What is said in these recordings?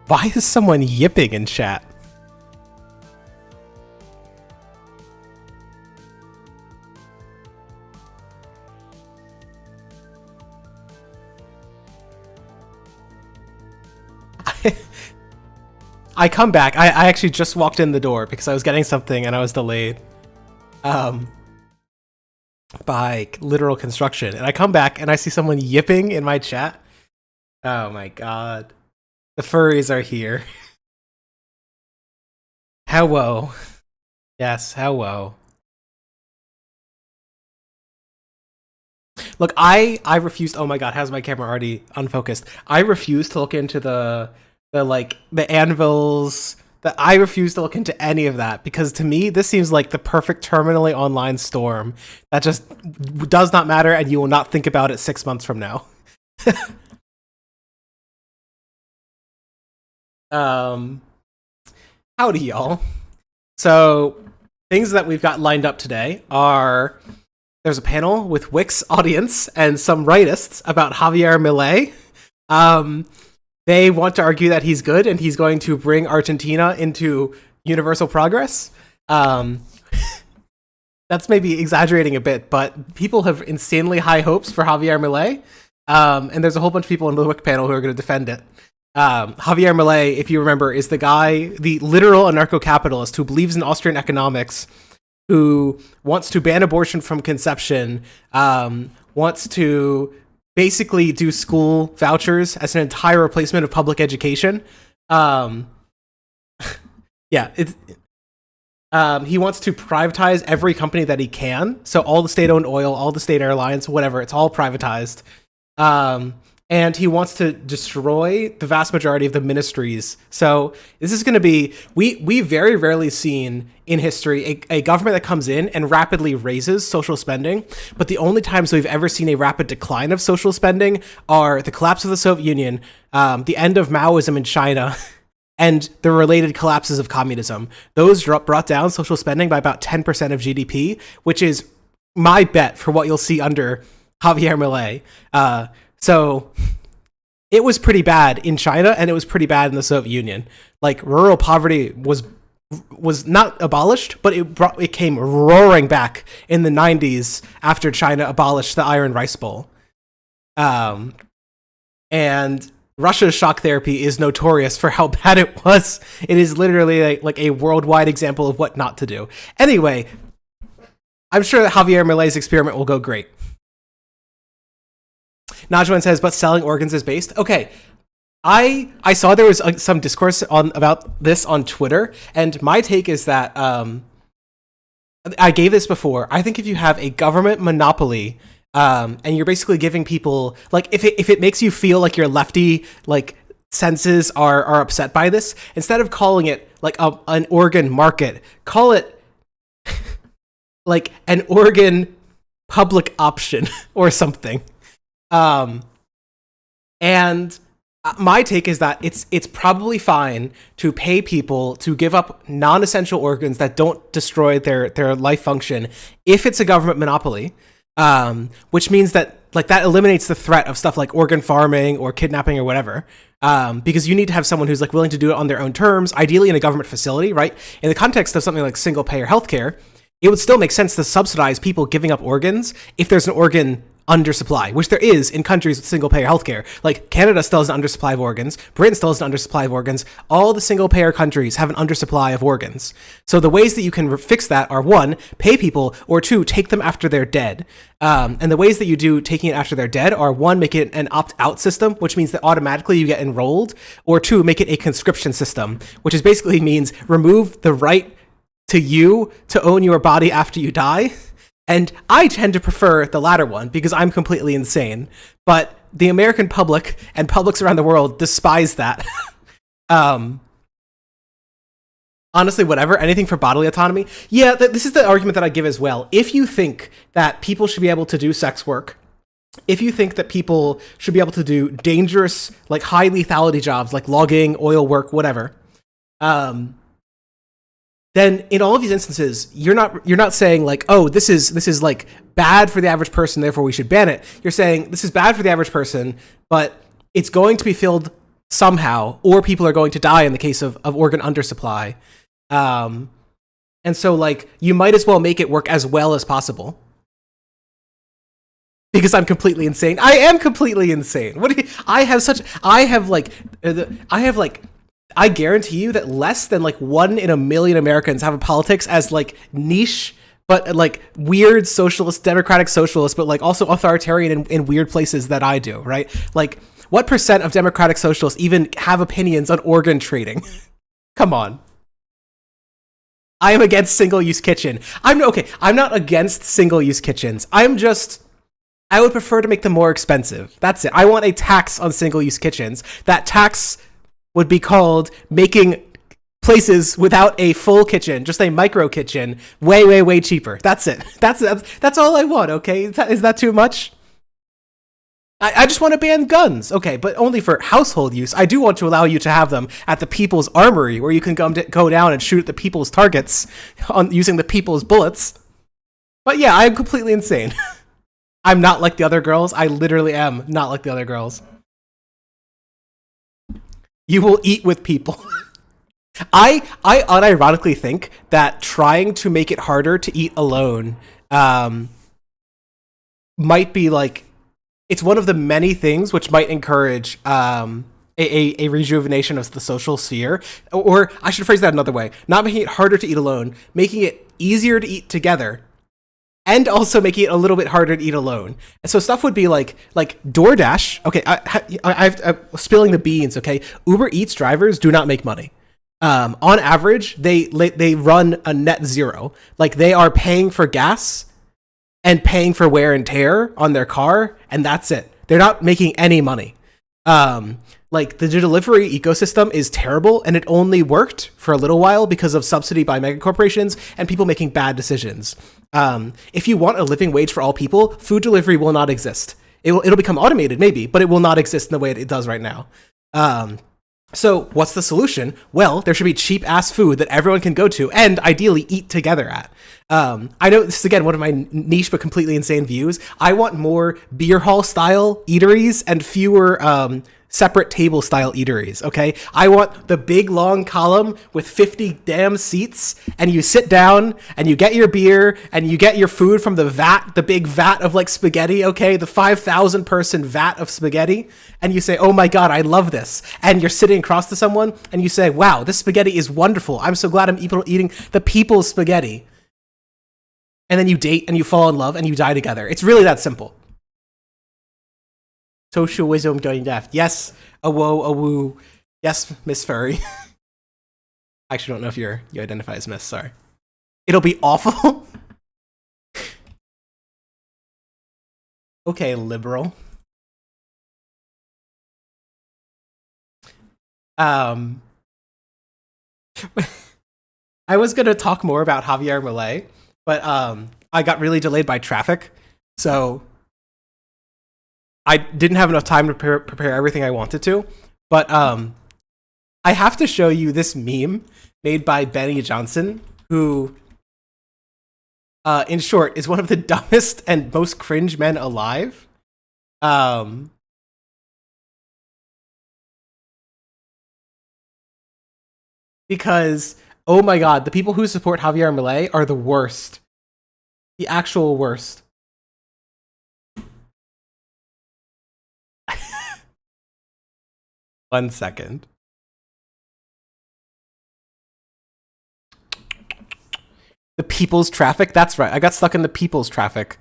Why is someone yipping in chat? I come back. I actually just walked in the door because I was getting something and I was delayed by literal construction. And I come back and I see someone yipping in my chat. Oh my god. The furries are here. Hello. Yes, hello. Look, I refused. Oh my god, how's my camera already unfocused? I refuse to look into the anvils. I refuse to look into any of that because to me this seems like the perfect terminally online storm that just does not matter and you will not think about it 6 months from now. Howdy y'all. So things that we've got lined up today are there's a panel with Wix audience and some rightists about Javier Milei. They want to argue that he's good and he's going to bring Argentina into universal progress. That's maybe exaggerating a bit, but people have insanely high hopes for Javier Milei. And there's a whole bunch of people in the Wix panel who are going to defend it. Javier Milei, if you remember, is the guy, the literal anarcho-capitalist who believes in Austrian economics, who wants to ban abortion from conception, wants to basically do school vouchers as an entire replacement of public education. He wants to privatize every company that he can. So all the state-owned oil, all the state airlines, whatever, it's all privatized. And he wants to destroy the vast majority of the ministries. So this is going to be, we very rarely seen in history a government that comes in and rapidly raises social spending. But the only times we've ever seen a rapid decline of social spending are the collapse of the Soviet Union, the end of Maoism in China, and the related collapses of communism. Those brought down social spending by about 10% of GDP, which is my bet for what you'll see under Javier Milei. So it was pretty bad in China and it was pretty bad in the Soviet Union. Like rural poverty was not abolished, but it came roaring back in the 90s after China abolished the Iron Rice Bowl. And Russia's shock therapy is notorious for how bad it was. It is literally like a worldwide example of what not to do. Anyway, I'm sure that Javier Milei's experiment will go great. Najwan says, but selling organs is based. Okay, I saw there was some discourse about this on Twitter, and my take is that I gave this before. I think if you have a government monopoly, and you're basically giving people, like, if it makes you feel like your lefty like senses are upset by this, instead of calling it like an organ market, call it like an organ public option or something. And my take is that it's probably fine to pay people to give up non-essential organs that don't destroy their life function if it's a government monopoly, which means that like that eliminates the threat of stuff like organ farming or kidnapping or whatever, because you need to have someone who's like willing to do it on their own terms, ideally in a government facility, right? In the context of something like single payer healthcare, it would still make sense to subsidize people giving up organs if there's an organ undersupply, which there is in countries with single-payer healthcare. Like Canada still has an undersupply of organs, Britain still has an undersupply of organs. All the single-payer countries have an undersupply of organs. So the ways that you can fix that are one, pay people, or two, take them after they're dead. And the ways that you do taking it after they're dead are one, make it an opt-out system, which means that automatically you get enrolled, or two, make it a conscription system, which is basically means remove the right to you to own your body after you die. And I tend to prefer the latter one because I'm completely insane. But the American public and publics around the world despise that. Honestly, whatever, anything for bodily autonomy. Yeah, this is the argument that I give as well. If you think that people should be able to do sex work, if you think that people should be able to do dangerous, like high lethality jobs like logging, oil work, whatever, then in all of these instances, you're not saying like, oh, this is like bad for the average person, therefore we should ban it. You're saying this is bad for the average person, but it's going to be filled somehow, or people are going to die in the case of organ undersupply. Um, and so, like, you might as well make it work as well as possible. Because I'm completely insane. I am completely insane. What do you, I guarantee you that less than like 1 in a million Americans have a politics as like niche, but like weird socialist, democratic socialist, but like also authoritarian in weird places that I do, right? Like, what percent of democratic socialists even have opinions on organ trading? Come on. I am against single-use kitchen. I'm not against single-use kitchens. I would prefer to make them more expensive. That's it. I want a tax on single-use kitchens. That tax would be called making places without a full kitchen, just a micro kitchen, way, way, way cheaper. That's it. That's all I want, okay? Is that too much? I just want to ban guns, okay, but only for household use. I do want to allow you to have them at the People's Armory, where you can go down and shoot at the people's targets using the people's bullets. But yeah, I'm completely insane. I'm not like the other girls. I literally am not like the other girls. You will eat with people. I unironically think that trying to make it harder to eat alone might be like, it's one of the many things which might encourage a rejuvenation of the social sphere. Or I should phrase that another way. Not making it harder to eat alone, making it easier to eat together, and also making it a little bit harder to eat alone. And so stuff would be like DoorDash. Okay, I'm spilling the beans, okay? Uber Eats drivers do not make money. On average, they run a net zero. Like, they are paying for gas and paying for wear and tear on their car, and that's it. They're not making any money. Like, the delivery ecosystem is terrible, and it only worked for a little while because of subsidy by mega corporations and people making bad decisions. If you want a living wage for all people, food delivery will not exist. It'll become automated, maybe, but it will not exist in the way it does right now. So what's the solution? Well, there should be cheap-ass food that everyone can go to and ideally eat together at. I know this is, again, one of my niche but completely insane views. I want more beer hall-style eateries and fewer separate table-style eateries, okay? I want the big, long column with 50 damn seats, and you sit down, and you get your beer, and you get your food from the big vat of, like, spaghetti, okay? The 5,000-person vat of spaghetti, and you say, oh my god, I love this. And you're sitting across to someone, and you say, wow, this spaghetti is wonderful. I'm so glad I'm eating the people's spaghetti. And then you date, and you fall in love, and you die together. It's really that simple. Social wisdom going left. Yes, a whoa, a woo. Yes, Miss Furry. I actually don't know if you identify as Miss, sorry. It'll be awful. Okay, liberal. I was gonna talk more about Javier Milei, but I got really delayed by traffic, so I didn't have enough time to prepare everything I wanted to. But I have to show you this meme made by Benny Johnson, who, in short, is one of the dumbest and most cringe men alive. Because, oh my god, the people who support Javier Milei are the worst. The actual worst. One second. The people's traffic? That's right. I got stuck in the people's traffic.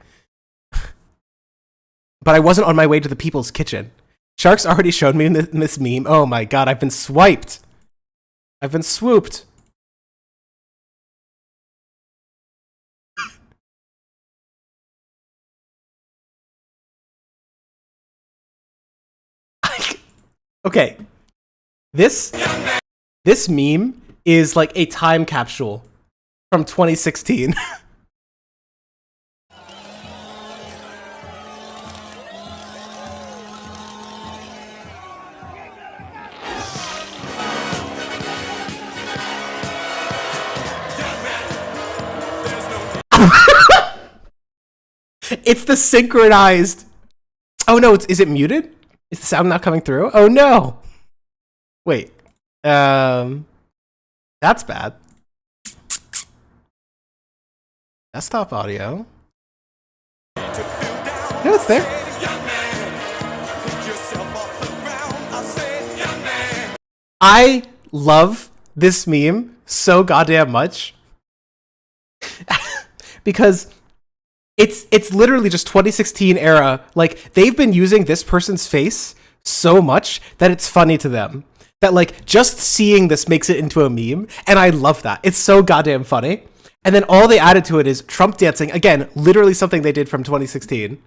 But I wasn't on my way to the people's kitchen. Sharks already showed me this meme. Oh my god, I've been swiped. I've been swooped. Okay. This meme is like a time capsule from 2016. It's the synchronized. Oh no, is it muted? Is the sound not coming through? Oh no. Wait. Um, that's bad. Desktop audio. No, it's there. I love this meme so goddamn much because it's literally just 2016 era. Like, they've been using this person's face so much that it's funny to them. That, like, just seeing this makes it into a meme, and I love that. It's so goddamn funny. And then all they added to it is Trump dancing. Again, literally something they did from 2016.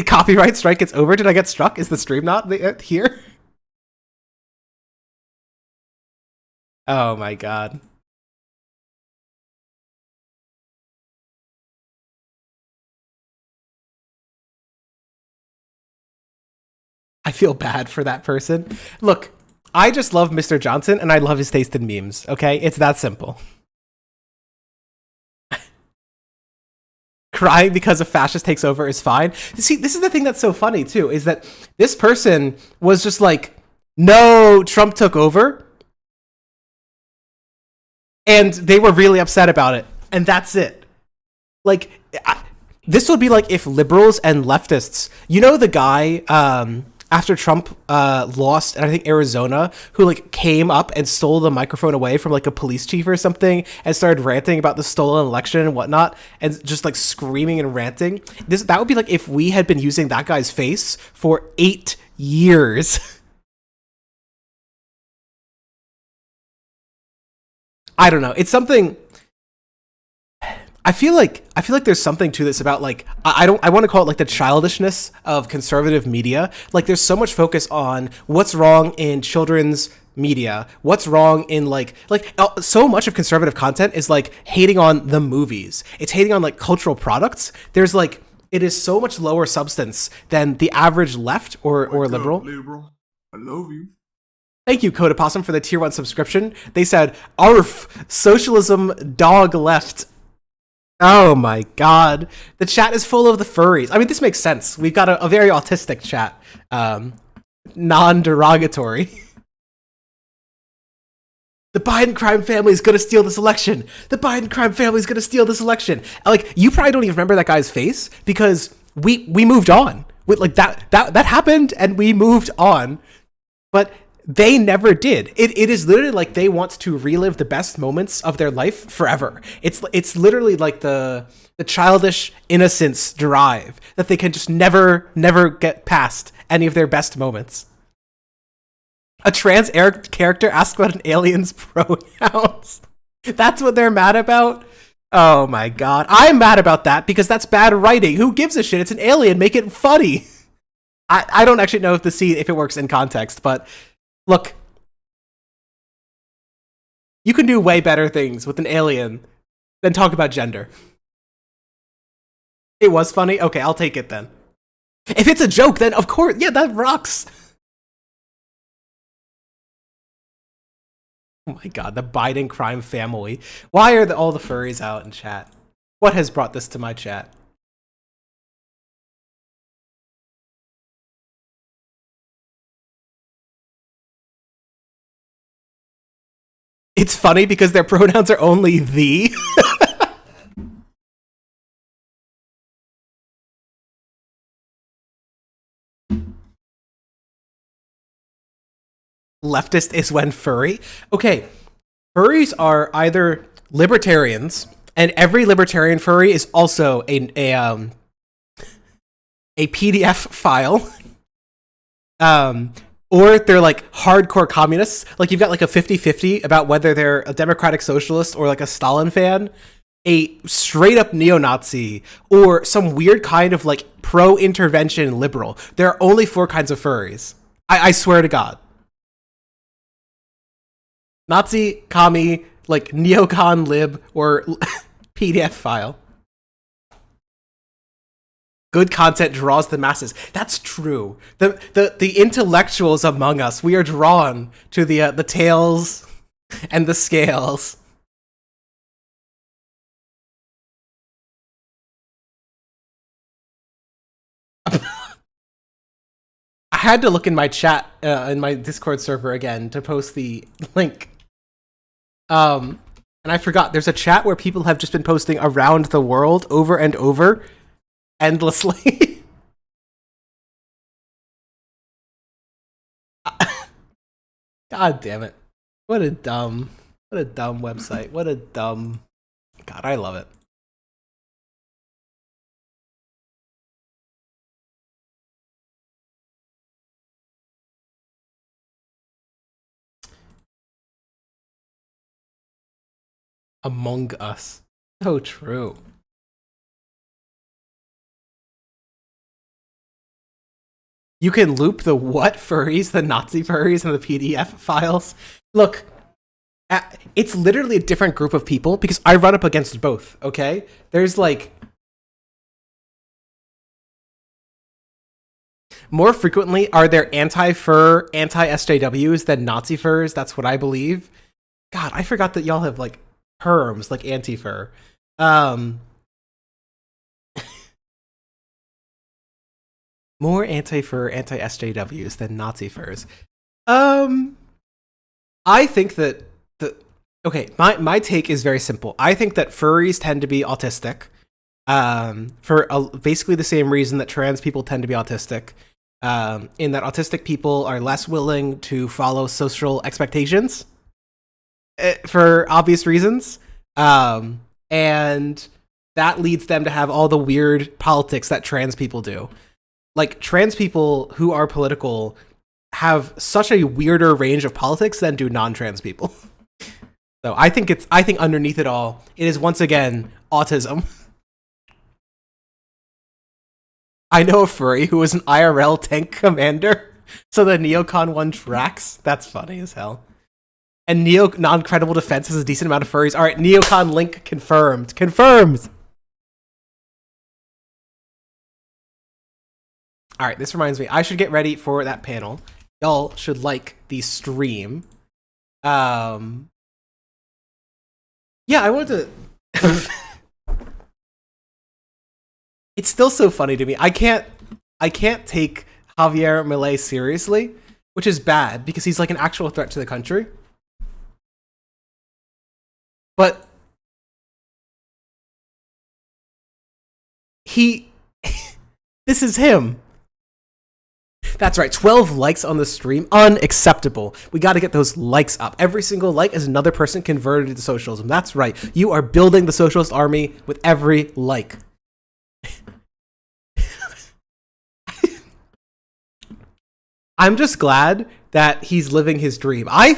Copyright strike, it's over. Did I get struck? Is the stream not here? Oh my god. I feel bad for that person. Look, I just love Mr. Johnson and I love his taste in memes, okay? It's that simple. Crying because a fascist takes over is fine. See, this is the thing that's so funny too, is that this person was just like, no, Trump took over. And they were really upset about it. And that's it. Like, this would be like if liberals and leftists, you know, the guy after Trump lost, and I think Arizona, who like came up and stole the microphone away from like a police chief or something and started ranting about the stolen election and whatnot, and just like screaming and ranting. That would be like if we had been using that guy's face for 8 years. I don't know. It's something. I feel like there's something to this about like I want to call it like the childishness of conservative media. Like, there's so much focus on what's wrong in children's media, what's wrong in like so much of conservative content is like hating on the movies. It's hating on like cultural products. There's like, it is so much lower substance than the average left or liberal. Liberal, I love you. Thank you, Coda Possum, for the tier 1 subscription. They said, "Arf, socialism dog left." Oh my god. The chat is full of the furries. I mean, this makes sense. We've got a very autistic chat. Non-derogatory. The Biden crime family is gonna steal this election. The Biden crime family is gonna steal this election. Like, you probably don't even remember that guy's face because we moved on. With like that happened and we moved on. But they never did. It is literally like they want to relive the best moments of their life forever. It's literally like the childish innocence drive that they can just never get past any of their best moments. A trans character asked about an alien's pronouns. That's what they're mad about? Oh my god. I'm mad about that because that's bad writing. Who gives a shit? It's an alien. Make it funny. I don't actually know if it works in context, but look, you can do way better things with an alien than talk about gender. It was funny? Okay, I'll take it then. If it's a joke, then of course, yeah, that rocks. Oh my god, the Biden crime family. Why are all the furries out in chat? What has brought this to my chat? It's funny because their pronouns are only the. Leftist is when furry. Okay, furries are either libertarians, and every libertarian furry is also a PDF file. Or they're like hardcore communists. Like, you've got like a 50-50 about whether they're a democratic socialist or like a Stalin fan, a straight up neo-Nazi, or some weird kind of like pro-intervention liberal. There are only 4 kinds of furries. I swear to God. Nazi, commie, like neocon lib, or PDF file. Good content draws the masses. That's true. The intellectuals among us, we are drawn to the tails and the scales. had to look in my chat in my Discord server again to post the link. And I forgot. There's a chat where people have just been posting around the world over and over, endlessly. God damn it! What a dumb website. What a dumb. God, I love it. Among Us. So true. You can loop the what furries, the Nazi furries, and the PDF files. Look, it's literally a different group of people because I run up against both, okay? There's like... More frequently, are there anti-fur, anti-SJWs than Nazi furs? That's what I believe. God, I forgot that y'all have like terms like anti-fur. More anti-fur, anti-SJWs than Nazi furs. I think that my take is very simple. I think that furries tend to be autistic, for basically the same reason that trans people tend to be autistic. In that autistic people are less willing to follow social expectations, for obvious reasons, and that leads them to have all the weird politics that trans people do. Like, trans people who are political have such a weirder range of politics than do non-trans people. So I think underneath it all, it is once again autism. I know a furry who is an IRL tank commander, so the neocon one tracks. That's funny as hell. And non-credible defense has a decent amount of furries. All right, neocon link confirmed. Confirmed! All right, this reminds me. I should get ready for that panel. Y'all should like the stream. Yeah, I wanted to... It's still so funny to me. I can't take Javier Milei seriously, which is bad because he's like an actual threat to the country. But this is him. That's right, 12 likes on the stream. Unacceptable. We got to get those likes up. Every single like is another person converted to socialism. That's right. You are building the socialist army with every like. I'm just glad that he's living his dream. I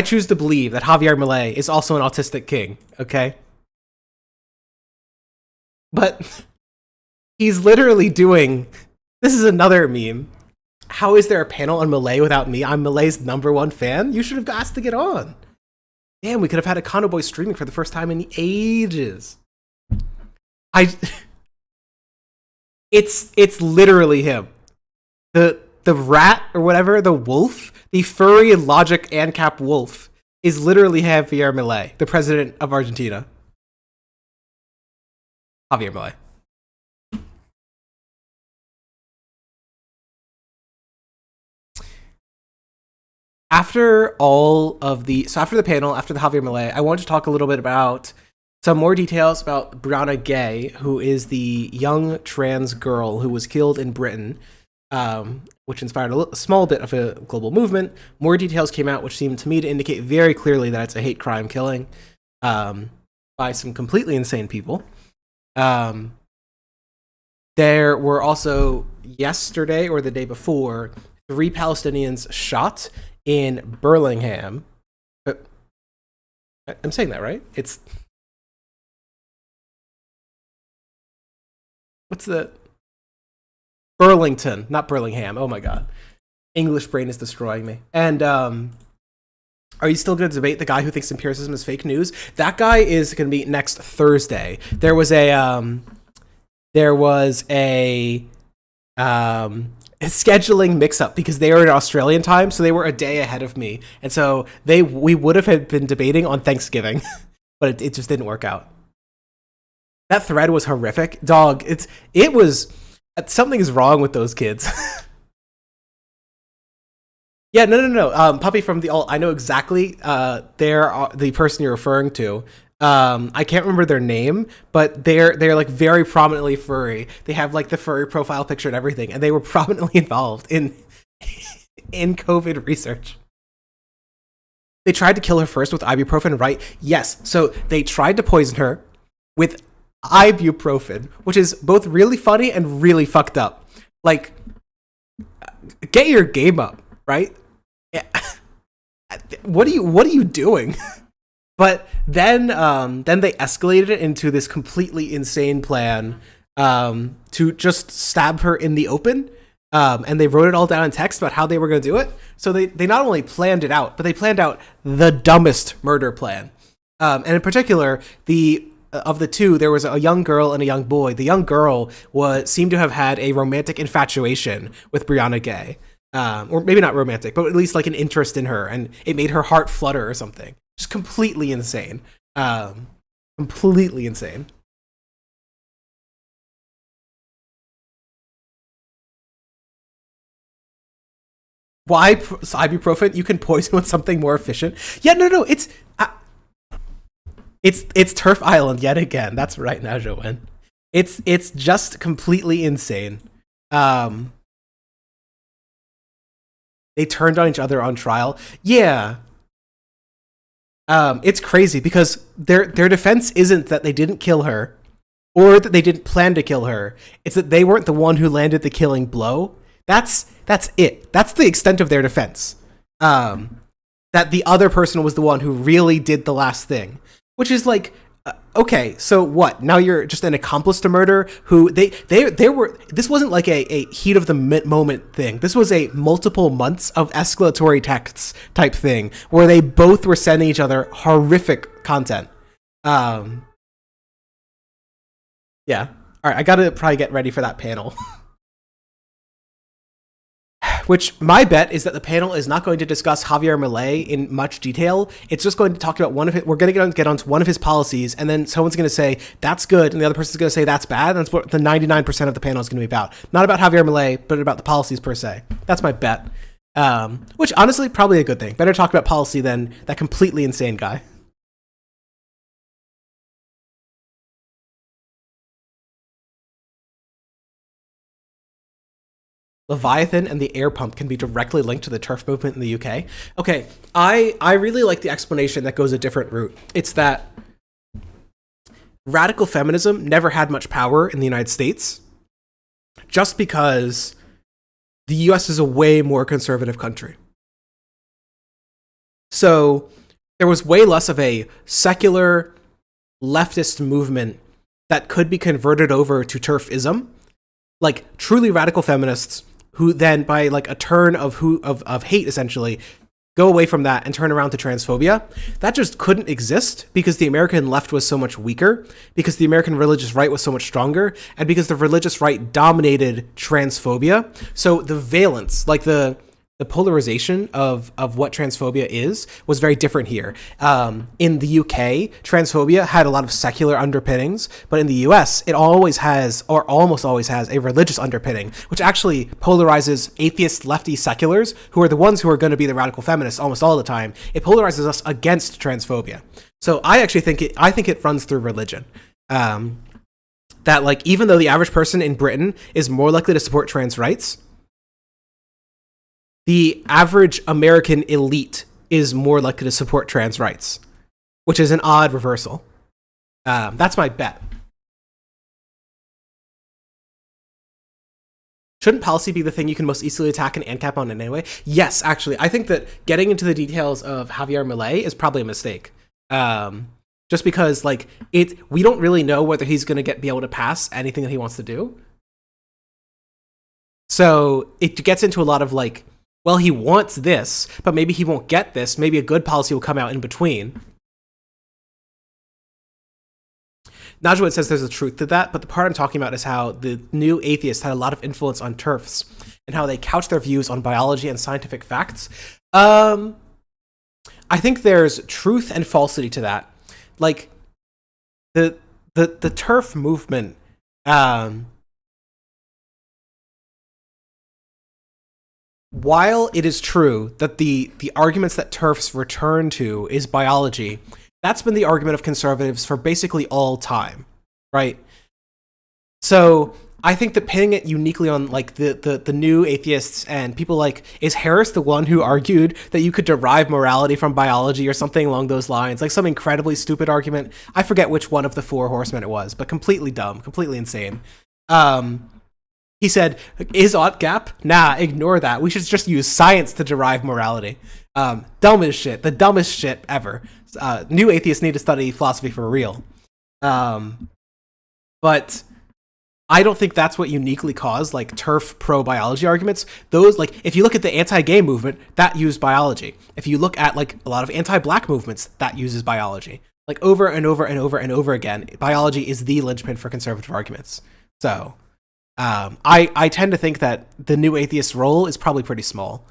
choose to believe that Javier Milei is also an autistic king, okay? But he's literally doing... This is another meme. How is there a panel on Milei without me? I'm Milei's #1 fan. You should have asked to get on. Damn, we could have had a Condo Boy streaming for the first time in ages. It's literally him. The rat or whatever, the wolf, the furry logic AnCap wolf is literally Javier Milei, the president of Argentina. Javier Milei. After the panel, after the Javier Milei, I want to talk a little bit about some more details about Brianna Gay, who is the young trans girl who was killed in Britain, which inspired a small bit of a global movement. More details came out, which seemed to me to indicate very clearly that it's a hate crime killing by some completely insane people. There were also, yesterday or the day before, 3 Palestinians shot in Birmingham. I'm saying that right? What's the... Burlington, not Burlingham. Oh my god. English brain is destroying me. And are you still going to debate the guy who thinks empiricism is fake news? That guy is going to be next Thursday. There was a scheduling mix-up because they were in Australian time, so they were a day ahead of me, and so we would have been debating on Thanksgiving, but it just didn't work out. That thread was horrific, dog. It was something is wrong with those kids. Yeah, no. Puppy from the alt. I know exactly. They're the person you're referring to. I can't remember their name, but they're like very prominently furry. They have like the furry profile picture and everything, and they were prominently involved in COVID research. They tried to kill her first with ibuprofen, right? Yes. So they tried to poison her with ibuprofen, which is both really funny and really fucked up. Like, get your game up, right? Yeah. What are you doing? But then they escalated it into this completely insane plan to just stab her in the open. And they wrote it all down in text about how they were going to do it. So they not only planned it out, but they planned out the dumbest murder plan. And in particular, the of the two, there was a young girl and a young boy. The young girl seemed to have had a romantic infatuation with Brianna Gay, or maybe not romantic, but at least like an interest in her, and it made her heart flutter or something. Just completely insane. Completely insane. Why ibuprofen? You can poison with something more efficient. Yeah, no. It's Turf Island yet again. That's right now, Joanne. It's just completely insane. Um, they turned on each other on trial. Yeah. It's crazy because their defense isn't that they didn't kill her or that they didn't plan to kill her. It's that they weren't the one who landed the killing blow. That's it. That's the extent of their defense. That the other person was the one who really did the last thing, which is like, okay, so what? Now you're just an accomplice to murder? Who they were? This wasn't like a heat of the moment thing. This was a multiple months of escalatory texts type thing where they both were sending each other horrific content. Um, yeah. All right, I gotta probably get ready for that panel. Which my bet is that the panel is not going to discuss Javier Milei in much detail. It's just going to talk about one of it. We're going to get onto one of his policies, and then someone's going to say that's good, and the other person's going to say that's bad. And that's what the 99% of the panel is going to be about. Not about Javier Milei, but about the policies per se. That's my bet. Which honestly, probably a good thing. Better talk about policy than that completely insane guy. Leviathan and the air pump can be directly linked to the TERF movement in the UK. Okay, I really like the explanation that goes a different route. It's that radical feminism never had much power in the United States just because the US is a way more conservative country. So there was way less of a secular leftist movement that could be converted over to TERFism. Like truly radical feminists who then by like a turn of hate essentially go away from that and turn around to transphobia. That just couldn't exist because the American left was so much weaker, because the American religious right was so much stronger, and because the religious right dominated transphobia. So the valence, like the polarization of what transphobia is was very different here. In the UK, transphobia had a lot of secular underpinnings, but in the US, it always has, or almost always has, a religious underpinning, which actually polarizes atheist, lefty seculars, who are the ones who are going to be the radical feminists almost all the time. It polarizes us against transphobia. So I actually think it runs through religion. That like even though the average person in Britain is more likely to support trans rights, the average American elite is more likely to support trans rights, which is an odd reversal. That's my bet. Shouldn't policy be the thing you can most easily attack an AnCap on anyway? Yes, actually. I think that getting into the details of Javier Milei is probably a mistake. Just because, like, we don't really know whether he's going to be able to pass anything that he wants to do. So it gets into a lot of, like, well, he wants this, but maybe he won't get this. Maybe a good policy will come out in between. Najwa says there's a truth to that, but the part I'm talking about is how the new atheists had a lot of influence on TERFs and how they couch their views on biology and scientific facts. I think there's truth and falsity to that. Like the TERF movement. while it is true that the arguments that TERFs return to is biology, that's been the argument of conservatives for basically all time, right? So I think that pinning it uniquely on like the new atheists and people like, is Harris the one who argued that you could derive morality from biology or something along those lines? Like some incredibly stupid argument. I forget which one of the four horsemen it was, but completely dumb, completely insane. He said, is AnCap? Nah, ignore that. We should just use science to derive morality. Dumb as shit. The dumbest shit ever. New atheists need to study philosophy for real. But I don't think that's what uniquely caused like TERF pro-biology arguments. Those, like, if you look at the anti-gay movement, that used biology. If you look at like a lot of anti-black movements, that uses biology. Like over and over and over and over again, biology is the linchpin for conservative arguments. So I tend to think that the new atheist role is probably pretty small.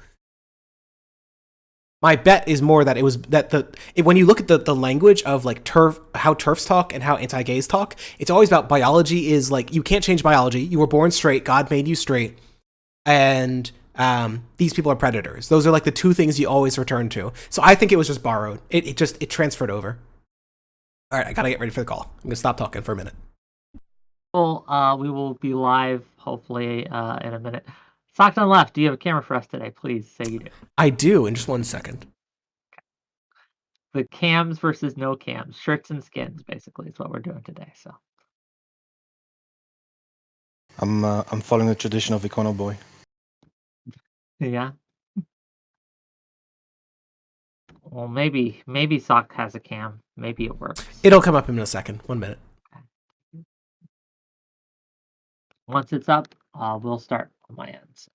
My bet is more that it was that when you look at the language of like how TERFs talk and how anti-gays talk, it's always about biology is like, you can't change biology. You were born straight. God made you straight. And these people are predators. Those are like the two things you always return to. So I think it was just borrowed. It transferred over. All right, I gotta get ready for the call. I'm gonna stop talking for a minute. Well, we will be live hopefully in a minute. Stockton Left, do you have a camera for us today? Please say you do. I do, in just 1 second. Okay. The cams versus no cams, shirts and skins, basically, is what we're doing today. So I'm following the tradition of Econo Boy. yeah. Well, maybe Sock has a cam. Maybe it works. It'll come up in a second. 1 minute. Okay. Once it's up, we'll start on my end. So.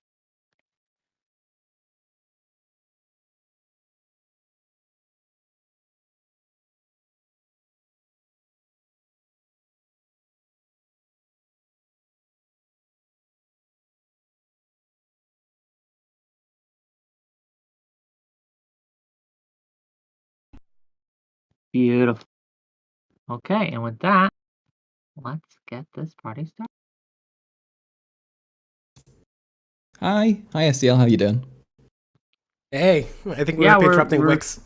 Beautiful. Okay, and with that, let's get this party started. Hi, SDL. How you doing? Hey, I think we're interrupting Wix.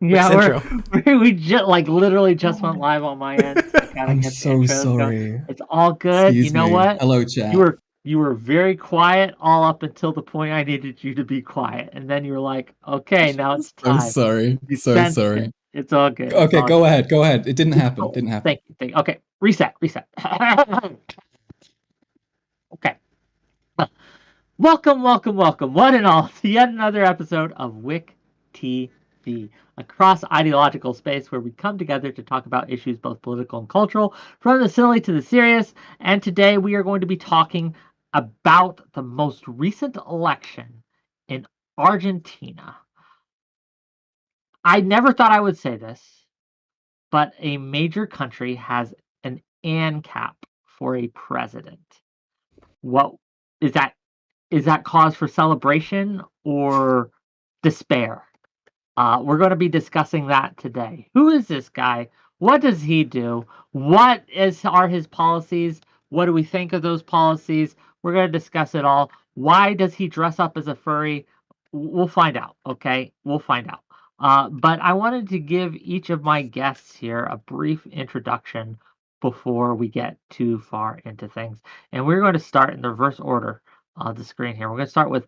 Yeah, we just literally just went live on my end. So I'm so sorry. Going. It's all good. Excuse you know me. what? Hello, chat. You were very quiet all up until the point I needed you to be quiet, and then you were like, "Okay, now it's time." I'm sorry. So sorry. It. It's all good. Okay, go ahead. Go ahead. It didn't happen. Cool. Thank you. Okay, reset. Okay. Welcome, one and all, to yet another episode of Wick TV, a cross-ideological space where we come together to talk about issues both political and cultural, from the silly to the serious. And today we are going to be talking about the most recent election in Argentina. I never thought I would say this, but a major country has an AnCap for a president. What is that? Is that cause for celebration or despair? We're going to be discussing that today. Who is this guy? What does he do? What are his policies? What do we think of those policies? We're going to discuss it all. Why does he dress up as a furry? We'll find out, okay? We'll find out. But I wanted to give each of my guests here a brief introduction before we get too far into things. And we're going to start in the reverse order of the screen here. We're going to start with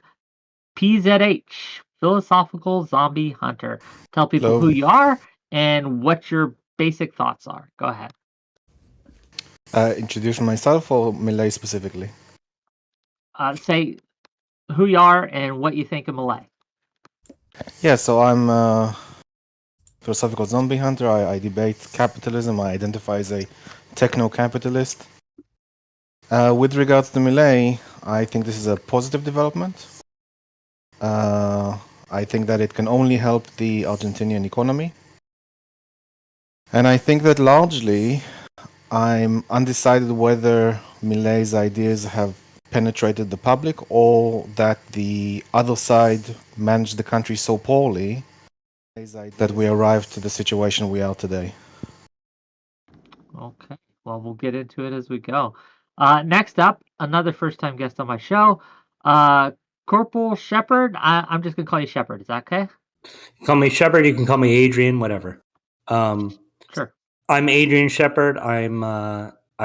PZH, Philosophical Zombie Hunter. Tell people who you are and what your basic thoughts are. Go ahead. Introduce myself or Milei specifically? Say who you are and what you think of Milei. Yeah, so I'm a philosophical zombie hunter. I debate capitalism. I identify as a techno-capitalist. With regards to Milei, I think this is a positive development. I think that it can only help the Argentinian economy. And I think that largely I'm undecided whether Milei's ideas have penetrated the public or that the other side managed the country so poorly that we arrived to the situation we are today. Okay, well, we'll get into it as we go. Next up, another first-time guest on my show, Corporal Shepard. I'm just gonna call you Shepard. Is that okay? Call me Shepard. You can call me Adrian. Whatever. Sure. I'm Adrian Shepard. I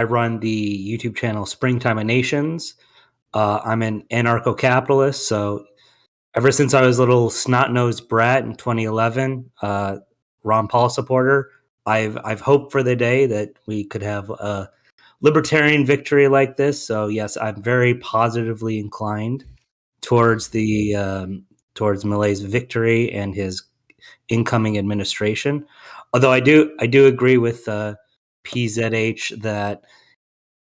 run the YouTube channel Springtime of Nations. I'm an anarcho-capitalist. So ever since I was a little snot-nosed brat in 2011, Ron Paul supporter, I've hoped for the day that we could have a libertarian victory like this. So yes, I'm very positively inclined towards towards Milei's victory and his incoming administration. Although I do agree with PZH that,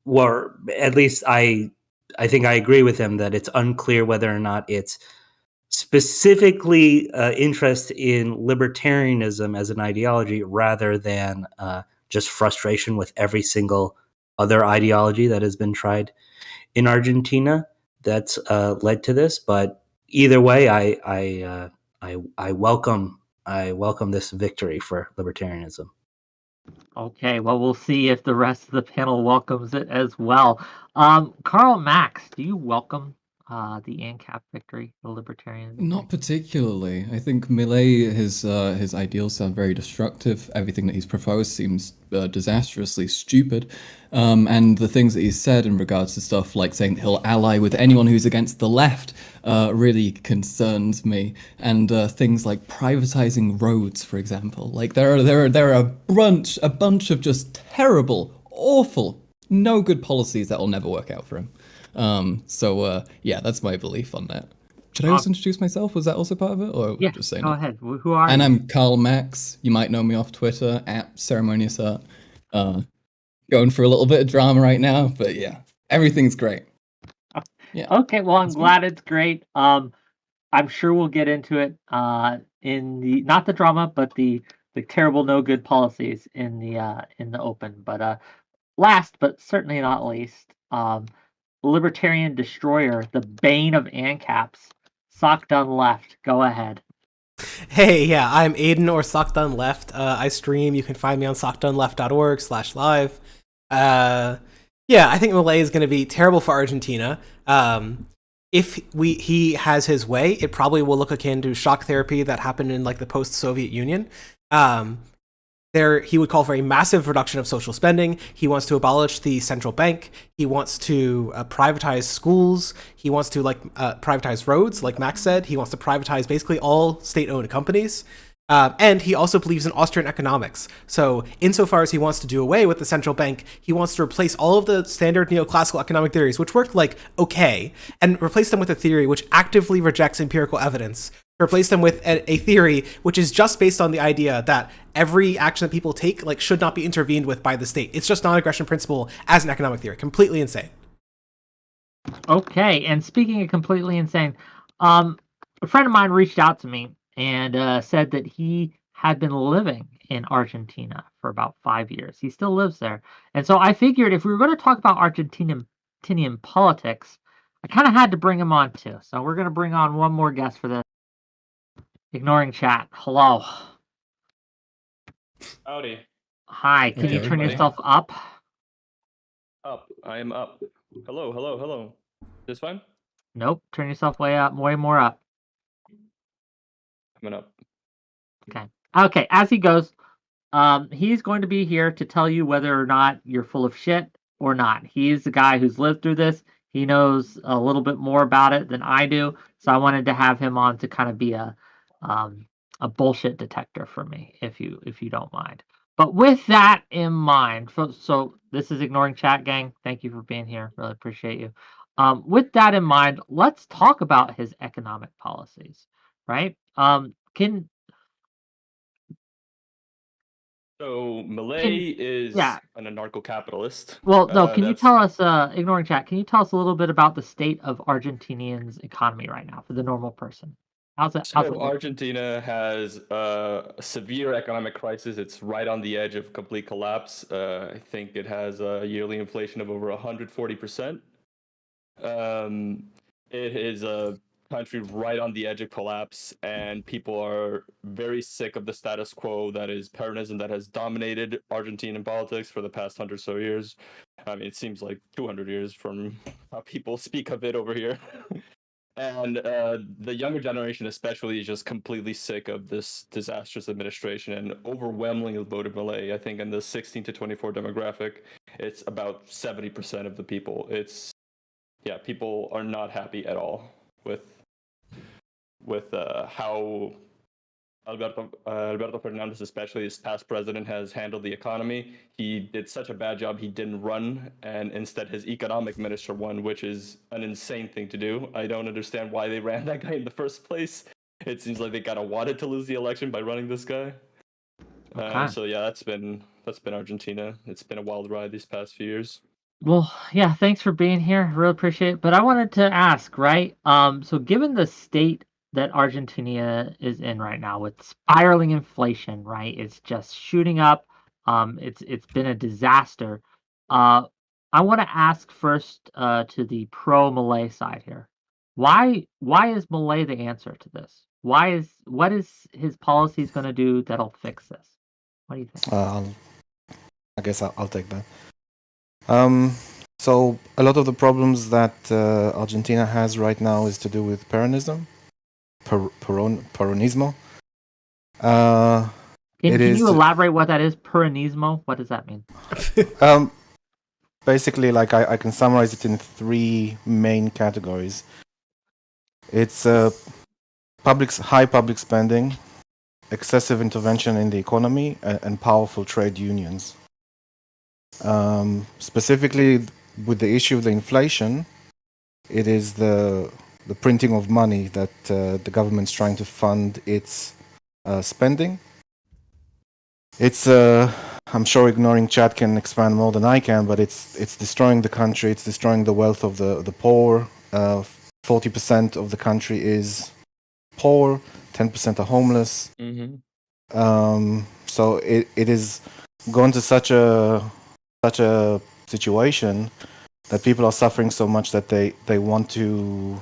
or at least I think I agree with him that it's unclear whether or not it's specifically interest in libertarianism as an ideology rather than just frustration with every single other ideology that has been tried in Argentina that's led to this. But either way, I welcome this victory for libertarianism. Okay, well, we'll see if the rest of the panel welcomes it as well. Karl Max, do you welcome the AnCap victory, the libertarian victory? Not particularly. I think Milei, his ideals sound very destructive. Everything that he's proposed seems disastrously stupid. And the things that he's said in regards to stuff like saying that he'll ally with anyone who's against the left really concerns me. And things like privatizing roads, for example. Like there are a bunch of just terrible, awful, no good policies that will never work out for him. Yeah, that's my belief on that. Should I also introduce myself? Was that also part of it? Or Yeah, just saying go it? ahead. Who are And you? I'm Karl Max. You might know me off Twitter at Ceremonious Art. Going for a little bit of drama right now, but yeah, everything's great. Yeah. Okay, well, I'm That's glad it's great. I'm sure we'll get into it in the not the drama, but the terrible no good policies in the open. But last but certainly not least, libertarian destroyer, the bane of AnCaps, Sock Done Left. Go ahead. Hey, yeah, I'm Aiden or Sockdone Left. I stream. You can find me on sockdoneleft.org/live. Yeah, I think Milei is going to be terrible for Argentina. If he has his way, it probably will look akin to shock therapy that happened in like the post-Soviet Union. He would call for a massive reduction of social spending. He wants to abolish the central bank. He wants to privatize schools. He wants to privatize roads, like Max said. He wants to privatize basically all state-owned companies. And he also believes in Austrian economics. So insofar as he wants to do away with the central bank, he wants to replace all of the standard neoclassical economic theories, which worked okay, and replace them with a theory which actively rejects empirical evidence. Replace them with a theory which is just based on the idea that every action that people take should not be intervened with by the state. It's just non-aggression principle as an economic theory. Completely insane. Okay, and speaking of completely insane, a friend of mine reached out to me and said that he had been living in Argentina for about 5 years. He still lives there. And so I figured if we were going to talk about Argentinian politics, I kind of had to bring him on too. So we're going to bring on one more guest for this. Ignoring chat. Hello. Howdy. Hi. Can you Okay, turn buddy. yourself up? Up. I am up. Hello, hello, hello. This fine? Nope. Turn yourself way more up. Coming up. Okay. As he goes, he's going to be here to tell you whether or not you're full of shit or not. He's the guy who's lived through this. He knows a little bit more about it than I do. So I wanted to have him on to kind of be a bullshit detector for me, if you don't mind. But with that in mind, so this is Ignoring Chat Gang. Thank you for being here. Really appreciate you. With that in mind, let's talk about his economic policies, right? So Milei is yeah. an anarcho-capitalist. Well, no, can you That's- tell us, Ignoring Chat, can you tell us a little bit about the state of Argentinian's economy right now for the normal person? How's it So looking? Argentina has a severe economic crisis. It's right on the edge of complete collapse. I think it has a yearly inflation of over 140%. It is a country right on the edge of collapse, and people are very sick of the status quo that is Peronism that has dominated Argentinian politics for the past 100 or so years. I mean, it seems like 200 years from how people speak of it over here. And the younger generation, especially, is just completely sick of this disastrous administration and overwhelmingly voted Milei. I think in the 16 to 24 demographic, it's about 70% of the people. People are not happy at all with how Alberto Fernandez, especially his past president, has handled the economy. He did such a bad job, he didn't run, and instead his economic minister won, which is an insane thing to do. I don't understand why they ran that guy in the first place. It seems like they kind of wanted to lose the election by running this guy. Okay. So yeah, that's been Argentina. It's been a wild ride these past few years. Well, yeah, thanks for being here. Really appreciate it. But I wanted to ask, right? So given the state that Argentina is in right now with spiraling inflation, right? It's just shooting up. It's been a disaster. I want to ask first to the pro Malay side here. Why is Malay the answer to this? What is his policies going to do that'll fix this? What do you think? I guess I'll take that. So a lot of the problems that Argentina has right now is to do with Peronism, Peronismo. Can you elaborate what that is? Peronismo? What does that mean? Basically, like I can summarize it in 3 main categories. It's high public spending, excessive intervention in the economy, and powerful trade unions. Specifically, with the issue of the inflation, it is the printing of money that the government's trying to fund its spending. It's I'm sure ignoring Chad can expand more than I can, but it's destroying the country. It's destroying the wealth of the poor. 40% of the country is poor. 10% are homeless. Mm-hmm. So it is gone to such a situation that people are suffering so much that they want to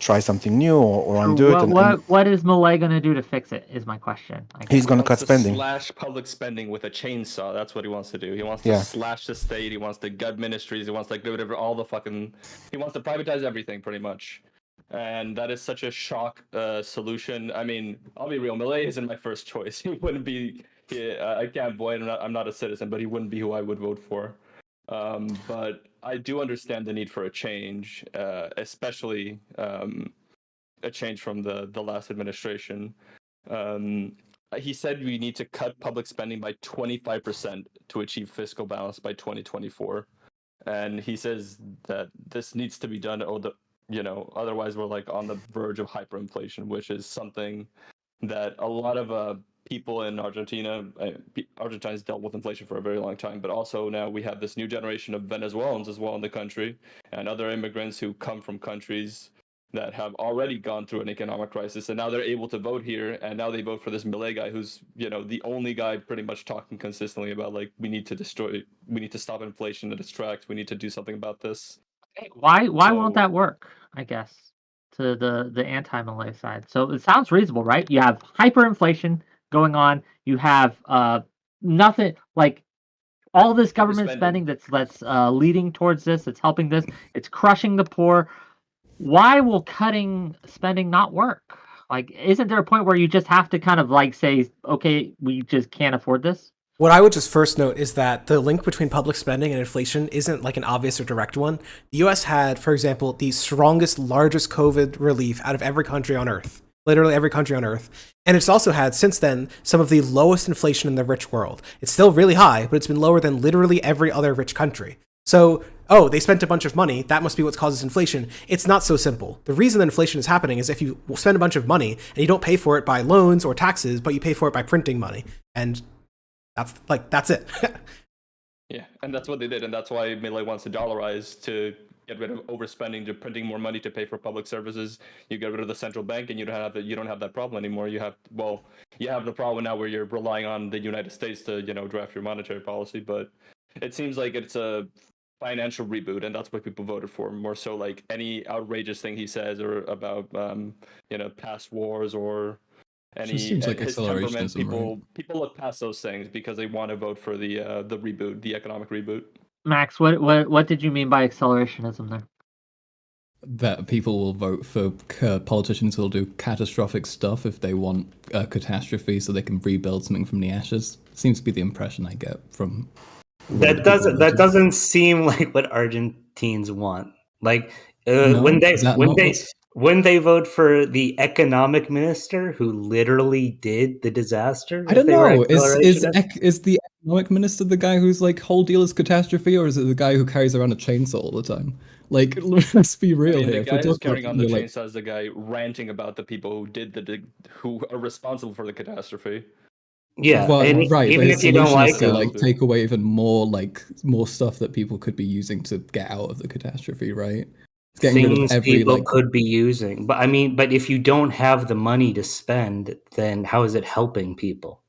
try something new or undo it. What is Malay going to do to fix it is my question. He's going to cut spending. Slash public spending with a chainsaw. That's what he wants to do. He wants to slash the state. He wants to gut ministries. He wants to do whatever, he wants to privatize everything pretty much. And that is such a shock solution. I mean, I'll be real. Milei isn't my first choice. He wouldn't be. I can't vote. I'm not a citizen, but he wouldn't be who I would vote for. But I do understand the need for a change, especially a change from the last administration. He said we need to cut public spending by 25% to achieve fiscal balance by 2024, and he says that this needs to be done. Otherwise we're like on the verge of hyperinflation, which is something that a lot of people in Argentina has dealt with inflation for a very long time, but also now we have this new generation of Venezuelans as well in the country and other immigrants who come from countries that have already gone through an economic crisis, and now they're able to vote here, and now they vote for this Milei guy who's the only guy pretty much talking consistently about like we need to stop inflation that distracts, we need to do something about this. Why won't that work? I guess to the anti-Malay side. So it sounds reasonable, right? You have hyperinflation going on. You have nothing like all this government spending that's leading towards this. It's helping this. It's crushing the poor. Why will cutting spending not work? Like, isn't there a point where you just have to kind of like say, okay, we just can't afford this? What I would just first note is that the link between public spending and inflation isn't like an obvious or direct one. The US had, for example, the strongest, largest COVID relief out of every country on Earth. Literally every country on Earth. And it's also had, since then, some of the lowest inflation in the rich world. It's still really high, but it's been lower than literally every other rich country. So, they spent a bunch of money, that must be what causes inflation. It's not so simple. The reason that inflation is happening is if you spend a bunch of money and you don't pay for it by loans or taxes, but you pay for it by printing money. And that's it. Yeah, and that's what they did, and that's why Milei wants to dollarize, to get rid of overspending, to printing more money to pay for public services. You get rid of the central bank, and you don't have that problem anymore. You have the problem now where you're relying on the United States to draft your monetary policy, but it seems like it's a financial reboot, and that's what people voted for, more so like any outrageous thing he says or about past wars or any seems like his temperament. accelerationism, People look past those things because they want to vote for the reboot, the economic reboot. Max, what did you mean by accelerationism there? that people will vote for politicians who'll do catastrophic stuff if they want a catastrophe so they can rebuild something from the ashes. Seems to be the impression I get from That doesn't seem like what Argentines want. Like No? when Is that not what's- they vote for the economic minister who literally did the disaster. I if don't they were know. accelerationists? Is the economic minister the guy who's like whole deal is catastrophe, or is it the guy who carries around a chainsaw all the time? Like, let's be real The here. If guy we're who's talking carrying about on the something like, chainsaw is the guy ranting about the people who who are responsible for the catastrophe. Yeah, well, and right, but even his if you don't solution is like to them, like take away even more stuff that people could be using to get out of the catastrophe, right? It's getting rid of things every people like could be using. But I mean, but if you don't have the money to spend, then how is it helping people?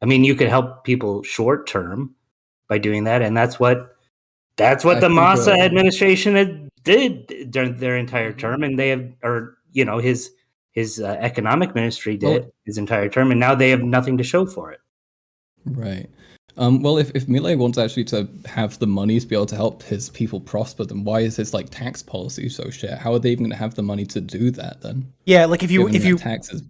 I mean, you could help people short term by doing that, and that's what I the think, Massa administration did during their entire Mhm. term, and they have, or you know, his economic ministry Well- did his entire term, and now they have nothing to show for it. Right. Well, if Milei wants actually to have the money to be able to help his people prosper, then why is his like tax policy so shit? How are they even going to have the money to do that then? Yeah, like if you taxes,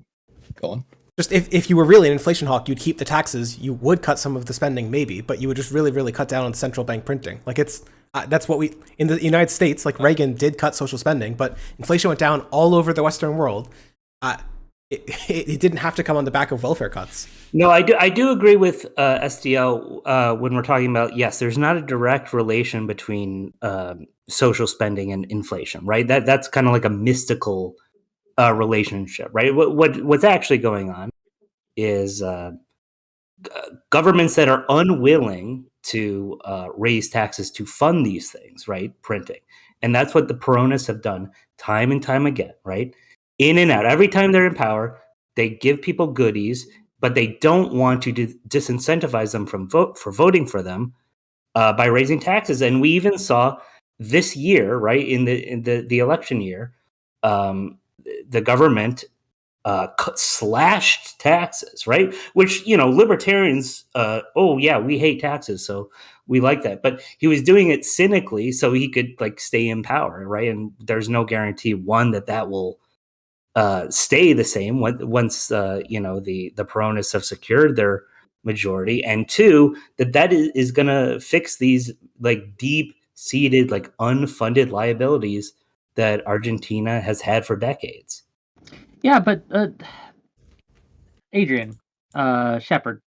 go on. just if you were really an inflation hawk, you'd keep the taxes. You would cut some of the spending, maybe, but you would just really cut down on central bank printing. Like it's that's what we in the United States. Like Reagan did cut social spending, but inflation went down all over the Western world. It didn't have to come on the back of welfare cuts. No, I do agree with SDL when we're talking about, yes, there's not a direct relation between social spending and inflation, right? That's kind of like a mystical relationship, right? What's actually going on is governments that are unwilling to raise taxes to fund these things, right? Printing. And that's what the Peronists have done time and time again, right? In and out. Every time they're in power, they give people goodies, but they don't want to disincentivize them from voting for them by raising taxes. And we even saw this year, right, in the election year, the government slashed taxes, right? Which, you know, libertarians, oh yeah, we hate taxes, so we like that. But he was doing it cynically so he could like stay in power, right? And there's no guarantee, one, that will stay the same once you know, the Peronists have secured their majority, and two, that is going to fix these like deep seated, like unfunded liabilities that Argentina has had for decades. Yeah, but Adrian, Shepard,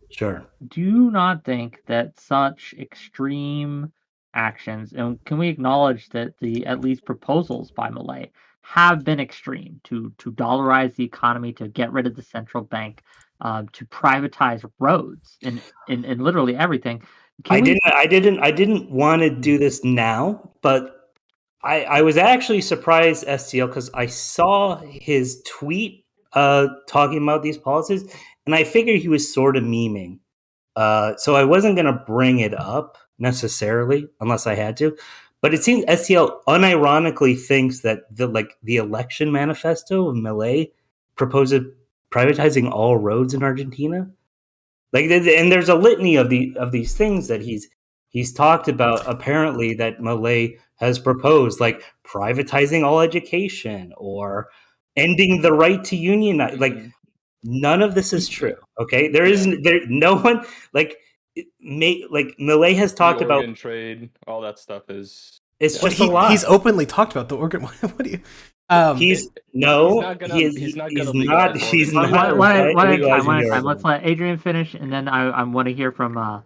Sure. do you not think that such extreme actions, and can we acknowledge that the at least proposals by Milei have been extreme to dollarize the economy, to get rid of the central bank, to privatize roads and literally everything? I didn't want to do this now, but I was actually surprised, STL, because I saw his tweet talking about these policies, and I figured he was sort of memeing. So I wasn't going to bring it up necessarily unless I had to. But it seems STL unironically thinks that the election manifesto of Milei proposes privatizing all roads in Argentina. Like, and there's a litany of these things that he's talked about. Apparently, that Milei has proposed, like privatizing all education or ending the right to unionize. Like, none of this is true. Okay, no one like Milei has talked the about organ trade, all that stuff is. it's Well, just a lie. he's openly talked about the organ. What do you? He's not One at a time. legalizing Let's let Adrian finish, and then I want to hear from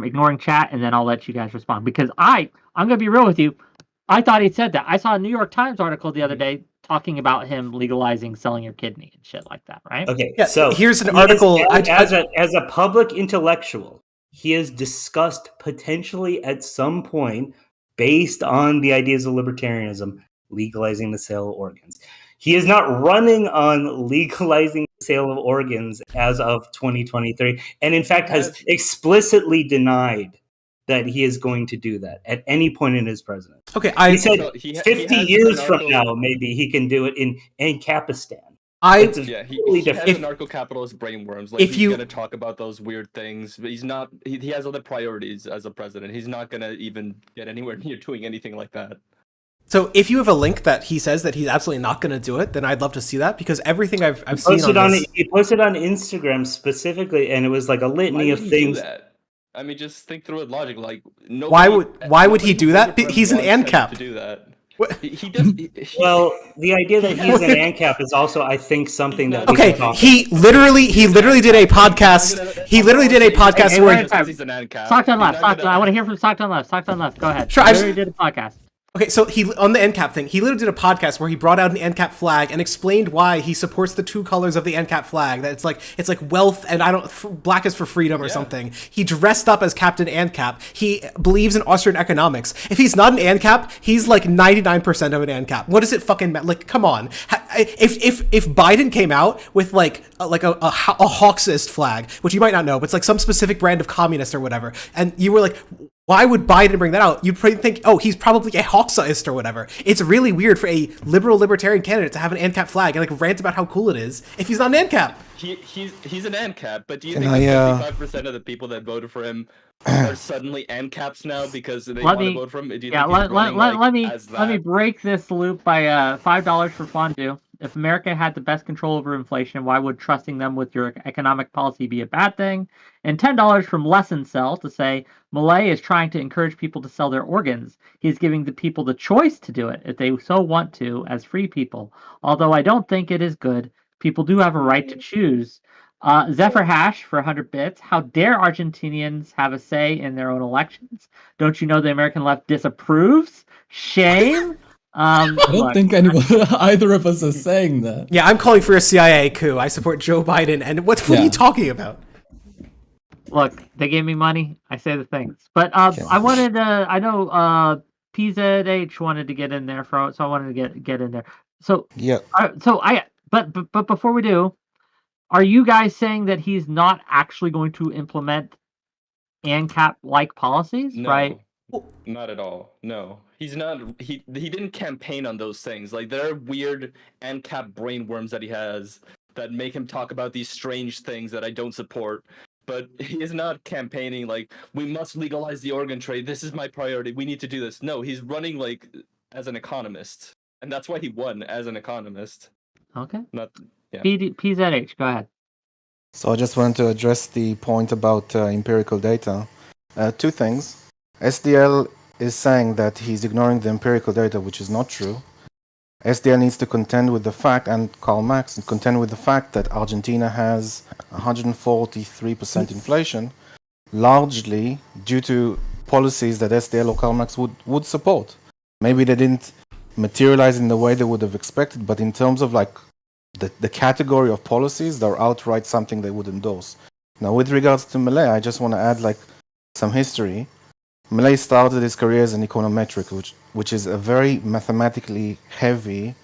ignoring chat, and then I'll let you guys respond, because I'm gonna be real with you. I thought he said that. I saw a New York Times article the other day talking about him legalizing selling your kidney and shit like that, right? Okay, Yeah, so here's an article. As a public intellectual, he has discussed potentially at some point, based on the ideas of libertarianism, legalizing the sale of organs. He is not running on legalizing the sale of organs as of 2023, and in fact has explicitly denied that he is going to do that at any point in his presidency. Okay, He said he 50 has years an from article- now, maybe he can do it in Ancapistan. He totally has different. anarcho-capitalist brainworms. Like, he's gonna talk about those weird things, but he's not. He has other priorities as a president. He's not gonna even get anywhere near doing anything like that. So if you have a link that he says that he's absolutely not going to do it, then I'd love to see that, because everything I've seen He posted on Instagram specifically, and it was like a litany of things. Do that? I mean, just think through it logically. Like, why would he do that? He's an AnCap. To do that. What? He does. Well, the idea that he's an AnCap is also, I think, something that we Okay, can talk he literally did a podcast. He literally did a podcast where He's an AnCap. Stockton left. I want to hear from Stockton left. Stockton left. Go ahead. Sure, He literally did a podcast. Okay, so he on the AnCap thing, he literally did a podcast where he brought out an AnCap flag and explained why he supports the two colors of the AnCap flag. That it's like wealth and black is for freedom or something. He dressed up as Captain AnCap. He believes in Austrian economics. If he's not an AnCap, he's like 99% of an AnCap. What does it fucking matter? Like, come on. If Biden came out with like a Hawksist flag, which you might not know, but it's like some specific brand of communist or whatever, and you were like, why would Biden bring that out? You'd probably think, oh, he's probably a Hawksist or whatever. It's really weird for a libertarian candidate to have an AnCap flag and like rant about how cool it is if he's not an AnCap. He's an AnCap, but do you think that 55% of the people that voted for him are suddenly AnCaps now because they want to vote for him? Do you think let me break this loop by $5 for fondue. If America had the best control over inflation, why would trusting them with your economic policy be a bad thing? And $10 from Lesson Cell to say Milei is trying to encourage people to sell their organs. He's giving the people the choice to do it if they so want to, as free people. Although I don't think it is good. People do have a right to choose. Zephyr Hash for 100 bits. How dare Argentinians have a say in their own elections? Don't you know the American left disapproves? Shame. I don't think either of us are saying that. Yeah, I'm calling for a CIA coup. I support Joe Biden. And what are you talking about? Look, they gave me money. I say the things. But I wanted to. I know PZH wanted to get in there, so I wanted to get in there. So yeah. But before we do, are you guys saying that he's not actually going to implement AnCap-like policies? No, right? Not at all. No, he's not. He didn't campaign on those things. Like, there are weird AnCap brainworms that he has that make him talk about these strange things that I don't support. But he is not campaigning like, we must legalize the organ trade. This is my priority. We need to do this. No, he's running like as an economist, and that's why he won as an economist. Okay. Yeah. PZH, go ahead. So I just wanted to address the point about empirical data. Two things. SDL is saying that he's ignoring the empirical data, which is not true. SDL needs to contend with the fact, and Karl Marx, and contend with the fact that Argentina has 143% inflation, largely due to policies that SDL or Karl Marx would support. Maybe they didn't materialize in the way they would have expected, but in terms of like the category of policies, they're outright something they would endorse. Now, with regards to Milei, I just want to add like some history. Milei started his career as an econometric, which is a very mathematically heavy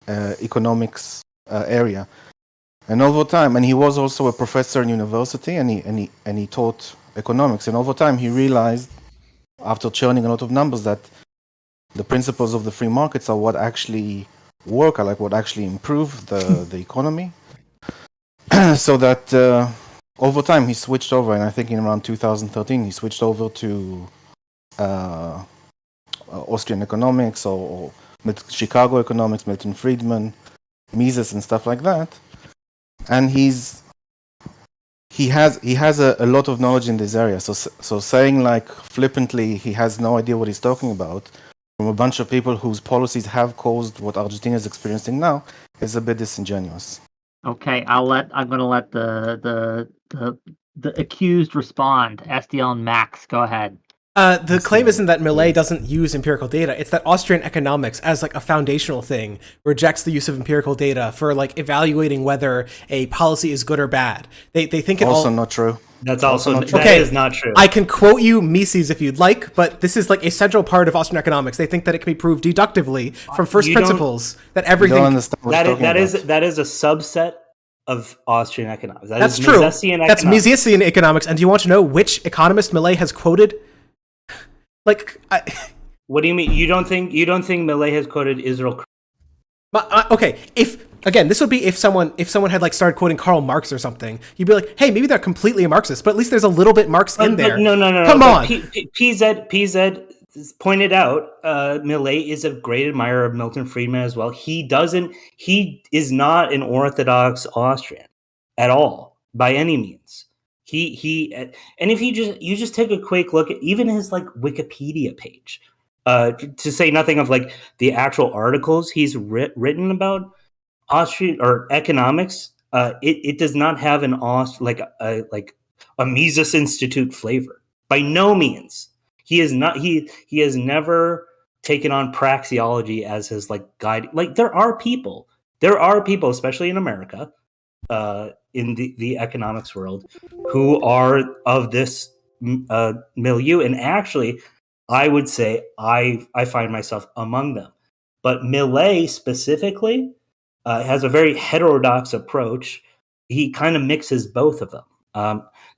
economics area. And over time, and he was also a professor in university, and he taught economics. And over time, he realized, after churning a lot of numbers, that the principles of the free markets are what actually work, are like what actually improve the economy. So that over time, he switched over, and I think in around 2013, he switched over to Austrian economics or Chicago economics, Milton Friedman, Mises, and stuff like that. And he has a lot of knowledge in this area. So saying like flippantly he has no idea what he's talking about from a bunch of people whose policies have caused what Argentina is experiencing now is a bit disingenuous. Okay, I'm going to let the accused respond. SDL and Max, go ahead. The claim isn't that Milei doesn't use empirical data. It's that Austrian economics, as like a foundational thing, rejects the use of empirical data for like evaluating whether a policy is good or bad. They think it also not true. That's also not true. Okay, that is not true. I can quote you Mises if you'd like, but this is like a central part of Austrian economics. They think that it can be proved deductively from first principles that everything. That is a subset of Austrian economics. That's true. That's Misesian economics. And do you want to know which economist Milei has quoted? What do you mean? You don't think Milei has quoted Israel? Okay, this would be if someone had like started quoting Karl Marx or something, you'd be like, hey, maybe they're completely a Marxist, but at least there's a little bit Marx in there. No. Come on. PZ pointed out, Milei is a great admirer of Milton Friedman as well. He is not an Orthodox Austrian at all by any means. And if you just take a quick look at even his like Wikipedia page, to say nothing of like the actual articles he's written about Austrian or economics, it does not have an a Mises Institute flavor by no means. He is not. He has never taken on praxeology as his like guide. Like there are people, especially in America, in the economics world, who are of this milieu. And actually, I would say I find myself among them. But Milei specifically has a very heterodox approach. He kind of mixes both of them.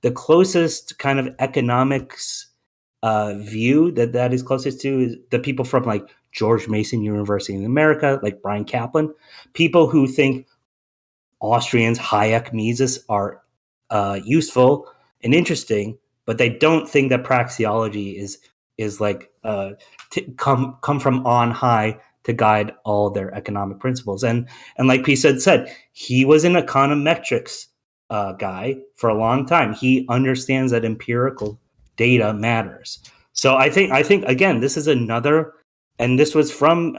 The closest kind of economics view that is closest to is the people from like George Mason University in America, like Brian Kaplan, people who think Austrians, Hayek, Mises are useful and interesting, but they don't think that praxeology is like come from on high to guide all their economic principles. And like P said, he was an econometrics guy for a long time. He understands that empirical data matters. So I think again, this is another, and this was from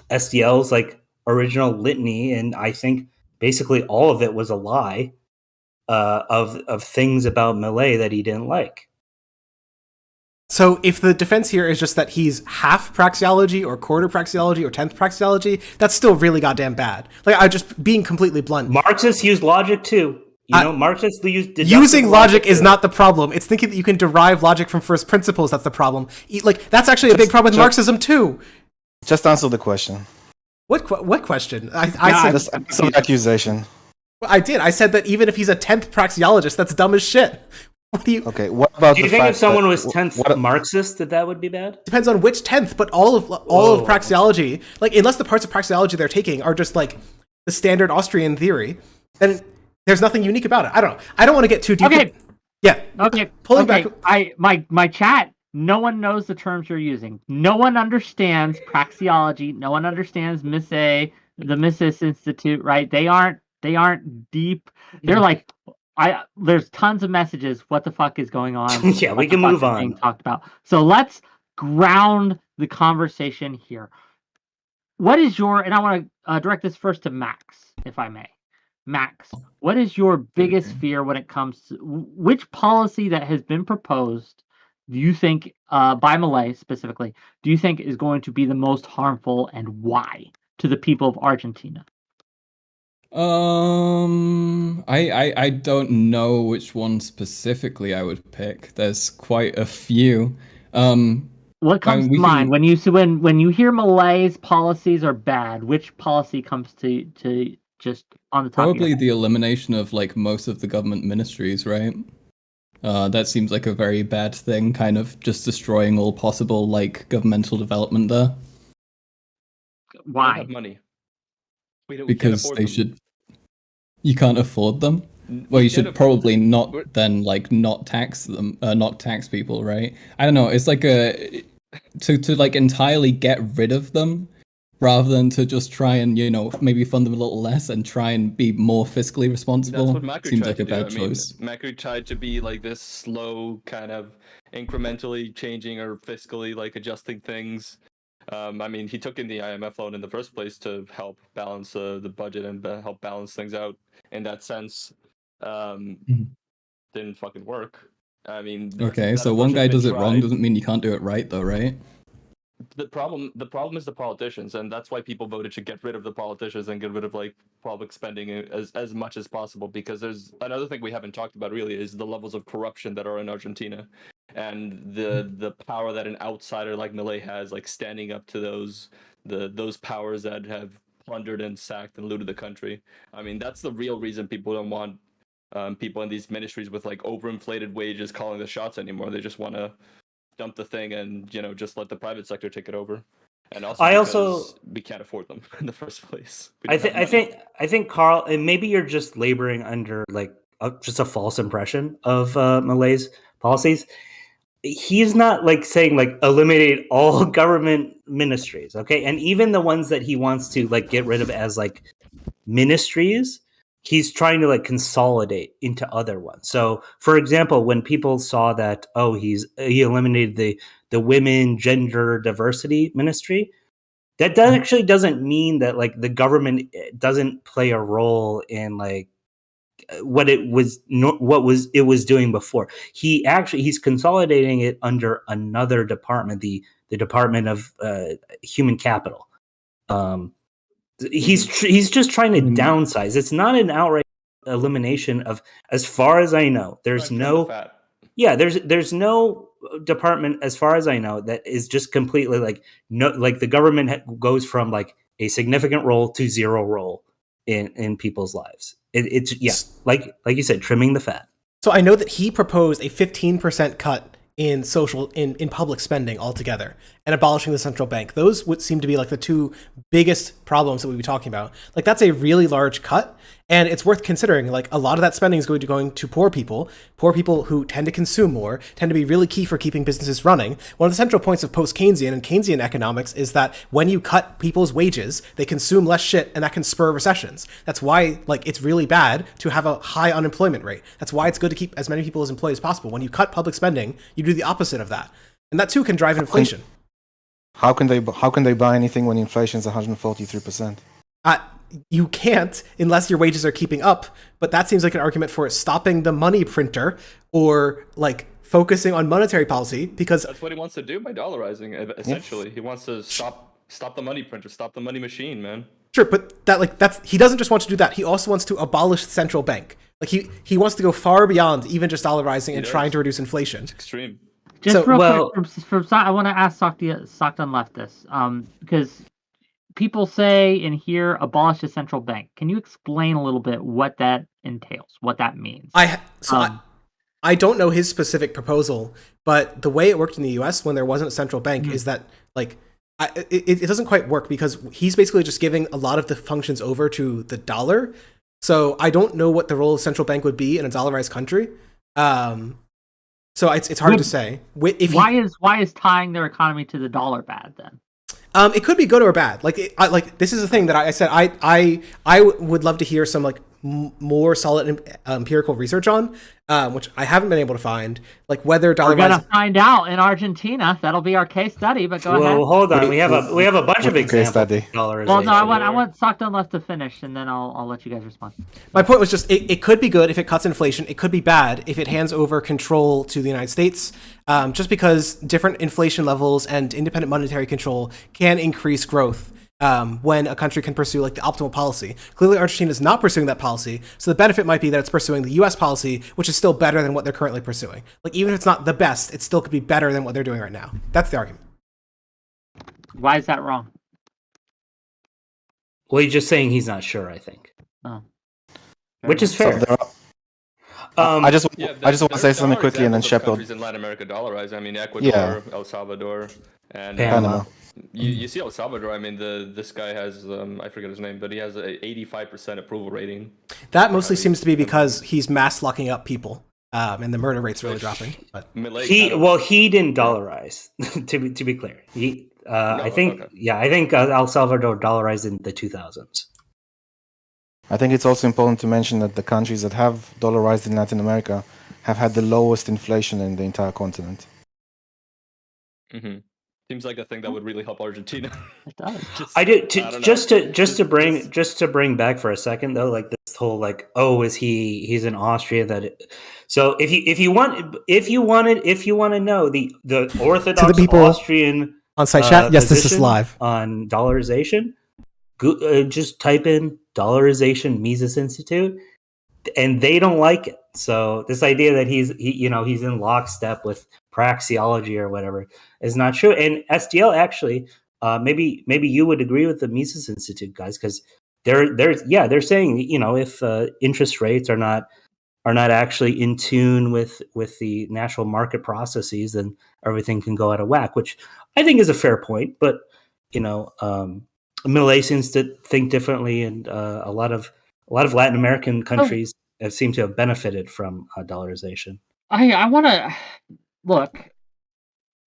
SDL's like original litany, and I think basically all of it was a lie of things about Milei that he didn't like. So if the defense here is just that he's half praxeology or quarter praxeology or 10th praxeology, that's still really goddamn bad. Like, I just being completely blunt. Marxists use logic too. Marxists use using logic is not the problem. It's thinking that you can derive logic from first principles that's the problem. Like, that's actually a big problem with Marxism too. Just answer the question. What question? I said just answer the accusation. I did. I said that even if he's a 10th praxeologist, that's dumb as shit. What do you? Okay. What about? Do you think if someone was 10th Marxist that would be bad? Depends on which 10th, but all of praxeology, like unless the parts of praxeology they're taking are just like the standard Austrian theory, then there's nothing unique about it. I don't know. I don't want to get too deep. Okay. Yeah. Okay. Pulling back. My chat. No one knows the terms you're using. No one understands praxeology. No one understands the Mises Institute. Right? They aren't deep. They're like. There's tons of messages. What the fuck is going on? Yeah, we can move on. Being talked about. So let's ground the conversation here. What is and I want to direct this first to Max, if I may. Max, what is your biggest fear when it comes to which policy that has been proposed? Do you think by Milei specifically? Do you think is going to be the most harmful, and why to the people of Argentina? I don't know which one specifically I would pick. There's quite a few. What comes to mind when you hear Milei's policies are bad? Which policy comes to just on the top? Probably the elimination of like most of the government ministries, right? That seems like a very bad thing, kind of just destroying all possible like governmental development there. We Why? don't have money. Because they should. You can't afford them. Well, you should probably not then like not tax them, not tax people, right? I don't know. It's like to like entirely get rid of them, rather than to just try and maybe fund them a little less and try and be more fiscally responsible. That's what Macri Seems tried like to a bad do. choice. Macri tried to be like this slow kind of incrementally changing or fiscally like adjusting things. He took in the IMF loan in the first place to help balance the budget and help balance things out in that sense. Didn't fucking work. Okay, so one guy does it wrong doesn't mean you can't do it right, though, right? The problem is the politicians, and that's why people voted to get rid of the politicians and get rid of like public spending as much as possible. Because there's another thing we haven't talked about really is the levels of corruption that are in Argentina, and the power that an outsider like Milei has, like standing up to those powers that have plundered and sacked and looted the country. That's the real reason people don't want people in these ministries with like overinflated wages calling the shots anymore. They just want to dump the thing and just let the private sector take it over. And also, we can't afford them in the first place. I think Carl, and maybe you're just laboring under like just a false impression of Milei's policies. he's not like saying like eliminate all government ministries, okay? And even the ones that he wants to like get rid of as like ministries, he's trying to like consolidate into other ones. So, for example, when people saw that he eliminated the women gender diversity ministry, that actually doesn't mean that like the government doesn't play a role in like what it was doing before. He's consolidating it under another department, the Department of Human Capital. He's just trying to downsize. It's not an outright elimination of, as far as I know. There's no department, as far as I know, that is just completely like the government goes from like a significant role to zero role in people's lives. It's like you said, trimming the fat. So I know that he proposed a 15% cut in public spending altogether and abolishing the central bank. Those would seem to be like the two biggest problems that we'd be talking about. Like that's a really large cut, and it's worth considering. Like a lot of that spending is going to poor people who tend to consume more, tend to be really key for keeping businesses running. One of the central points of post-Keynesian and Keynesian economics is that when you cut people's wages, they consume less shit, and that can spur recessions. That's why like it's really bad to have a high unemployment rate. That's why it's good to keep as many people as employed as possible. When you cut public spending, you do the opposite of that. And that too can drive inflation. How can they buy anything when inflation is 143%? You can't unless your wages are keeping up, but that seems like an argument for stopping the money printer or like focusing on monetary policy, because that's what he wants to do by dollarizing. Essentially, he wants to stop the money printer, stop the money machine, man. Sure, but he doesn't just want to do that. He also wants to abolish the central bank. Like he wants to go far beyond even just dollarizing and trying to reduce inflation. It's extreme. Just real quick, I want to ask Stockton Left this, because people say and hear abolish the central bank. Can you explain a little bit what that entails, what that means? I don't know his specific proposal, but the way it worked in the U.S. when there wasn't a central bank is that like it doesn't quite work, because he's basically just giving a lot of the functions over to the dollar. So I don't know what the role of central bank would be in a dollarized country. So it's hard to say. Why is tying their economy to the dollar bad then? It could be good or bad. Like this is the thing that I said. I would love to hear some like more solid empirical research on, which I haven't been able to find. Like whether dollarized. We're gonna find out in Argentina. That'll be our case study. But go ahead. Well, hold on. We have a bunch of examples. Well, no, I want Stockton Left to finish, and then I'll let you guys respond. My point was just it could be good if it cuts inflation. It could be bad if it hands over control to the United States. Just because different inflation levels and independent monetary control can increase growth. When a country can pursue like the optimal policy. Clearly Argentina is not pursuing that policy, so the benefit might be that it's pursuing the US policy, which is still better than what they're currently pursuing. Like even if it's not the best, it still could be better than what they're doing right now. That's the argument. Why is that wrong? Well, he's just saying he's not sure, I think. Oh. Which is fair. I just want to say something quickly, and then Shep. Countries in Latin America dollarize. I mean, Ecuador, El Salvador, and Panama. You see El Salvador. I mean, this guy has I forget his name, but he has a 85% approval rating. That mostly seems to be because he's mass locking up people, and the murder rate's really dropping. But he didn't dollarize. to be clear, I think El Salvador dollarized in the 2000s. I think it's also important to mention that the countries that have dollarized in Latin America have had the lowest inflation in the entire continent. Mm-hmm. Seems like a thing that would really help Argentina. It does. Just to bring back for a second though, like this whole like, he's in Austria so if you want to know the orthodox Austrian on site chat, yes, this is live on dollarization. Just type in dollarization Mises Institute, and they don't like it. So this idea that he's in lockstep with praxeology or whatever is not true. And SDL actually, maybe you would agree with the Mises Institute guys, because they're saying if interest rates are not actually in tune with the natural market processes, then everything can go out of whack, which I think is a fair point. But Milei seems to think differently, and a lot of Latin American countries seem to have benefited from dollarization. I want to look.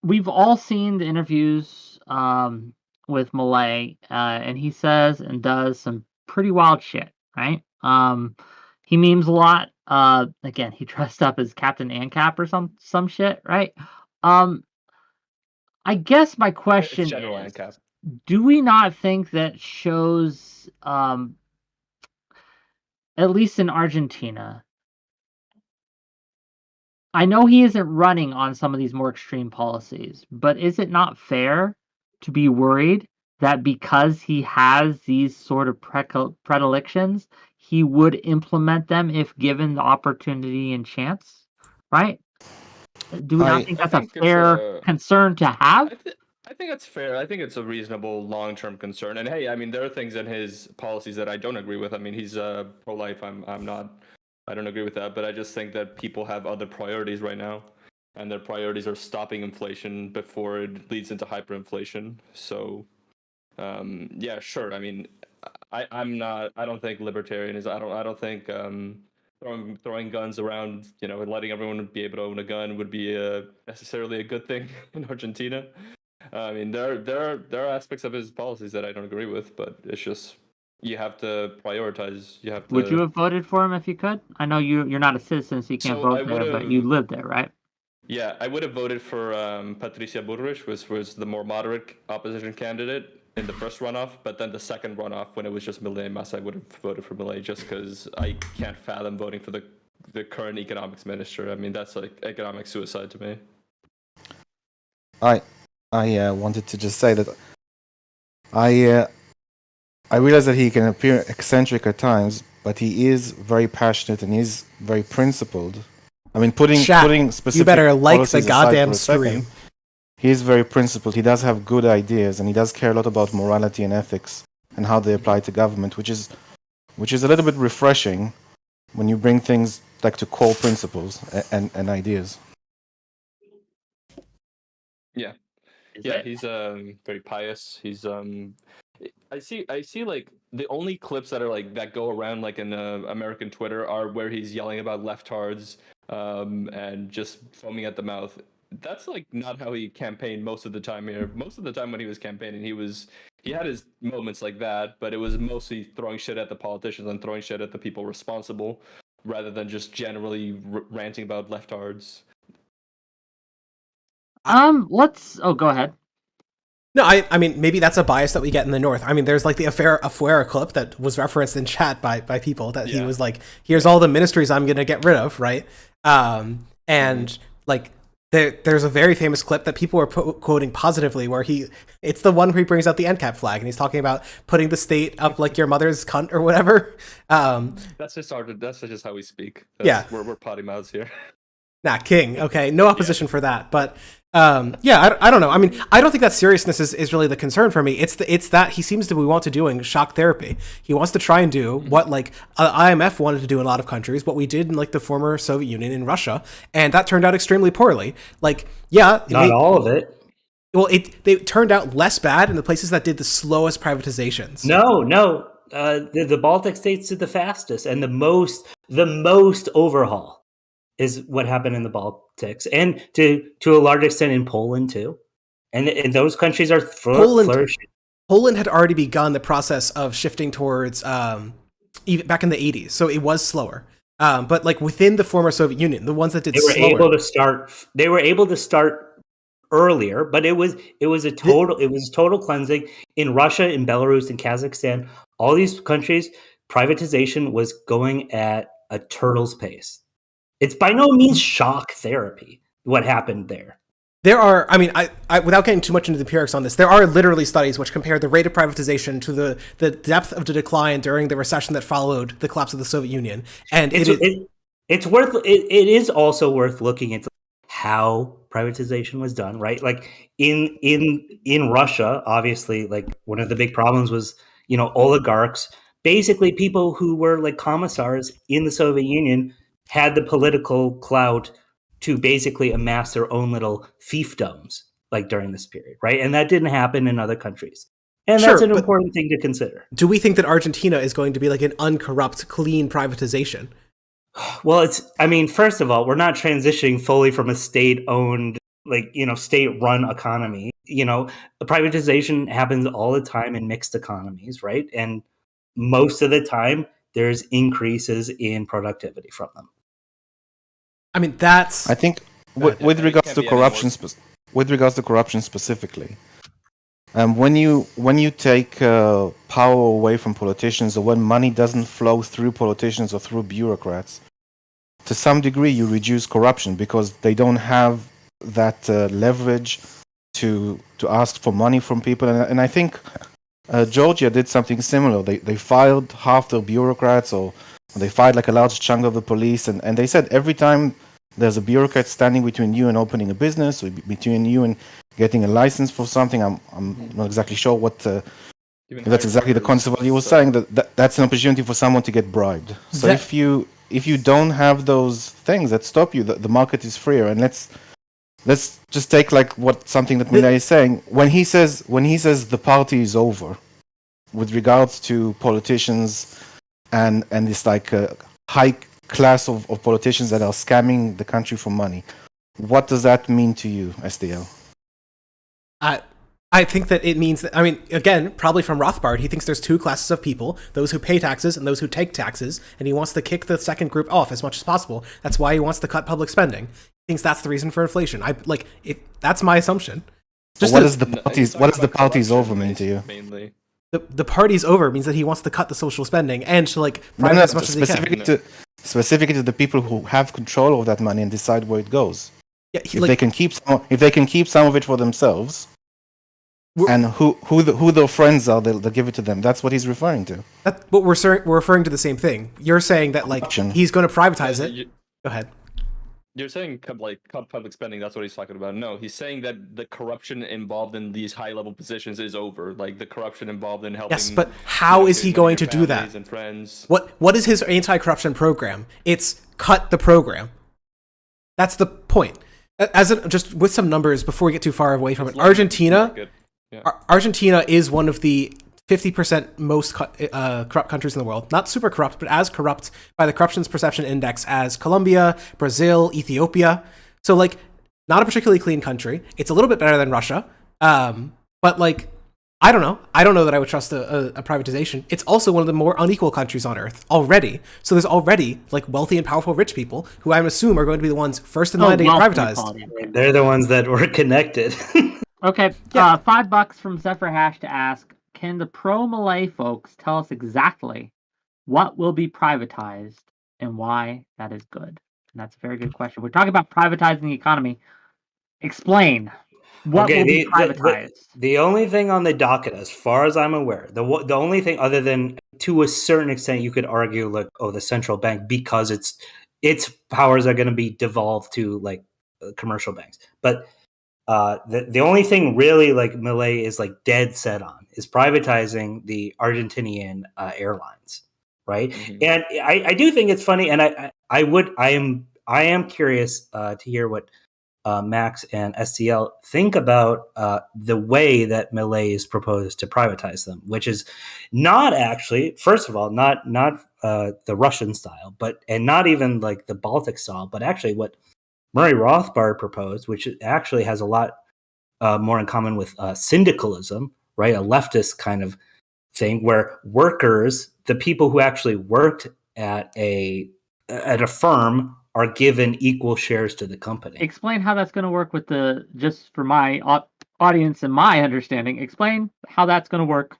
we've all seen the interviews with Milei, and he says and does some pretty wild shit, right? He memes a lot. Again, he dressed up as Captain AnCap or some shit, right? I guess my It's question general is, AnCap. do we not think that shows, at least in Argentina, I know he isn't running on some of these more extreme policies, but is it not fair to be worried that because he has these sort of predilections, he would implement them if given the opportunity and chance? Right? Do we not think I that's a think it's fair concern to have? I think it's fair. I think it's a reasonable long-term concern. And hey, I mean, there are things in his policies that I don't agree with. I mean, he's pro-life. I'm not. I don't agree with that. But I just think that people have other priorities right now, and their priorities are stopping inflation before it leads into hyperinflation. So, yeah, sure. I mean, I'm not. I don't think libertarian is. I don't think throwing guns around, and letting everyone be able to own a gun would be necessarily a good thing in Argentina. I mean, there are aspects of his policies that I don't agree with, but it's just you have to prioritize. You have to. Would you have voted for him if you could? I know you're not a citizen, so you can't So I vote there, would but you have. live there, right? Yeah, I would have voted for Patricia Bullrich, was the more moderate opposition candidate in the first runoff, but then the second runoff, when it was just Milei and Massa, I would have voted for Milei just because I can't fathom voting for the current economics minister. I mean, that's like economic suicide to me. I wanted to just say that I realize that he can appear eccentric at times, but he is very passionate and he's very principled. I mean, putting specific you better like the policies aside goddamn for a second, stream. he is very principled. He does have good ideas, and he does care a lot about morality and ethics and how they apply to government, which is a little bit refreshing when you bring things like to core principles and ideas. Yeah. Yeah, he's very pious. He's I see like the only clips that are like that go around like in American Twitter are where he's yelling about leftards and just foaming at the mouth. That's like not how he campaigned most of the time here. Most of the time when he was campaigning, he had his moments like that, but it was mostly throwing shit at the politicians and throwing shit at the people responsible rather than just generally ranting about leftards. Go ahead. No, I mean, maybe that's a bias that we get in the North. I mean, there's like the Afuera clip that was referenced in chat by people that he was like, here's all the ministries I'm going to get rid of, right? And like, there's a very famous clip that people were quoting positively where it's the one where he brings out the AnCap flag and he's talking about putting the state up like your mother's cunt or whatever. That's just how we speak. We're potty mouths here. Nah, king. Okay, no opposition for that. But I don't know. I mean, I don't think that seriousness is really the concern for me. It's that he seems to be want to doing shock therapy. He wants to try and do what like IMF wanted to do in a lot of countries, what we did in like the former Soviet Union in Russia, and that turned out extremely poorly. Like, not all of it. Well, they turned out less bad in the places that did the slowest privatizations. No. The Baltic states did the fastest and the most overhaul is what happened in the Baltics, and to a large extent in Poland too. And those countries are flourishing. Poland had already begun the process of shifting towards even back in the 80s, so it was slower. But like within the former Soviet Union, the ones that did slower, they were able to start earlier, but it was total cleansing in Russia, in Belarus, in Kazakhstan. All these countries, privatization was going at a turtle's pace. It's by no means shock therapy what happened there. There are, I mean, I without getting too much into the empirics on this, there are literally studies which compare the rate of privatization to the depth of the decline during the recession that followed the collapse of the Soviet Union. And it is also worth looking into how privatization was done, right? Like in Russia, obviously, like one of the big problems was, oligarchs, basically people who were like commissars in the Soviet Union had the political clout to basically amass their own little fiefdoms like during this period, right? And that didn't happen in other countries. And that's an important thing to consider. Do we think that Argentina is going to be like an uncorrupt, clean privatization? Well, first of all, we're not transitioning fully from a state-owned state-run economy. The privatization happens all the time in mixed economies, right? And most of the time, there's increases in productivity from them. I mean, that's. I think ahead. with It regards can't to be any corruption, with regards to corruption specifically, when you take power away from politicians, or when money doesn't flow through politicians or through bureaucrats, to some degree you reduce corruption because they don't have that leverage to ask for money from people. And I think Georgia did something similar. They fired half the bureaucrats, or they fired like a large chunk of the police, and they said every time there's a bureaucrat standing between you and opening a business, or between you and getting a license for something, I'm not exactly sure what if that's exactly the concept what you were saying, that's an opportunity for someone to get bribed. So if you don't have those things that stop you, the market is freer. And let's just take like something that Milei is saying when he says the party is over with regards to politicians and this like high class of politicians that are scamming the country for money. What does that mean to you, SDL? I think that it means that, I mean, again, probably from Rothbard, he thinks there's two classes of people, those who pay taxes and those who take taxes, and he wants to kick the second group off as much as possible. That's why he wants to cut public spending. He thinks that's the reason for inflation. That's my assumption. What does the party's over mean to you? Mainly. The party's over means that he wants to cut the social spending and to privatize as much as he can. Specifically to the people who have control of that money and decide where it goes. Yeah, if they can keep some of it for themselves, and who their friends are, they'll give it to them. That's what he's referring to. But we're referring to the same thing. You're saying that he's going to privatize it. Go ahead. You're saying cut public spending. That's what he's talking about. No, he's saying that the corruption involved in these high-level positions is over. Like the corruption involved in helping. Yes, but how is he going to do that? And friends. What is his anti-corruption program? It's cut the program. That's the point. Just with some numbers before we get too far away from it, Argentina is one of the 50% most corrupt countries in the world. Not super corrupt, but as corrupt by the Corruption Perception Index as Colombia, Brazil, Ethiopia. So not a particularly clean country. It's a little bit better than Russia. But I don't know. I don't know that I would trust a privatization. It's also one of the more unequal countries on earth already. So there's already wealthy and powerful rich people who I assume are going to be the ones first in line to get privatized. They're the ones that were connected. Okay, yeah. $5 from Zephyr Hash to ask, can the pro-Milei folks tell us exactly what will be privatized and why that is good? And that's a very good question. We're talking about privatizing the economy. Explain. What will be privatized? The only thing on the docket, as far as I'm aware, the only thing other than to a certain extent you could argue the central bank, because its powers are going to be devolved to commercial banks. But the only thing really Milei is dead set on is privatizing the Argentinian airlines, right? Mm-hmm. And I do think it's funny, and I am curious to hear what Max and STL think about the way that Milei is proposed to privatize them, which is not actually, first of all, not the Russian style, and not even the Baltic style, but actually what Murray Rothbard proposed, which actually has a lot more in common with syndicalism, right? A leftist kind of thing where workers, the people who actually worked at a firm, are given equal shares to the company. Explain how that's going to work with just for my audience and my understanding, explain how that's going to work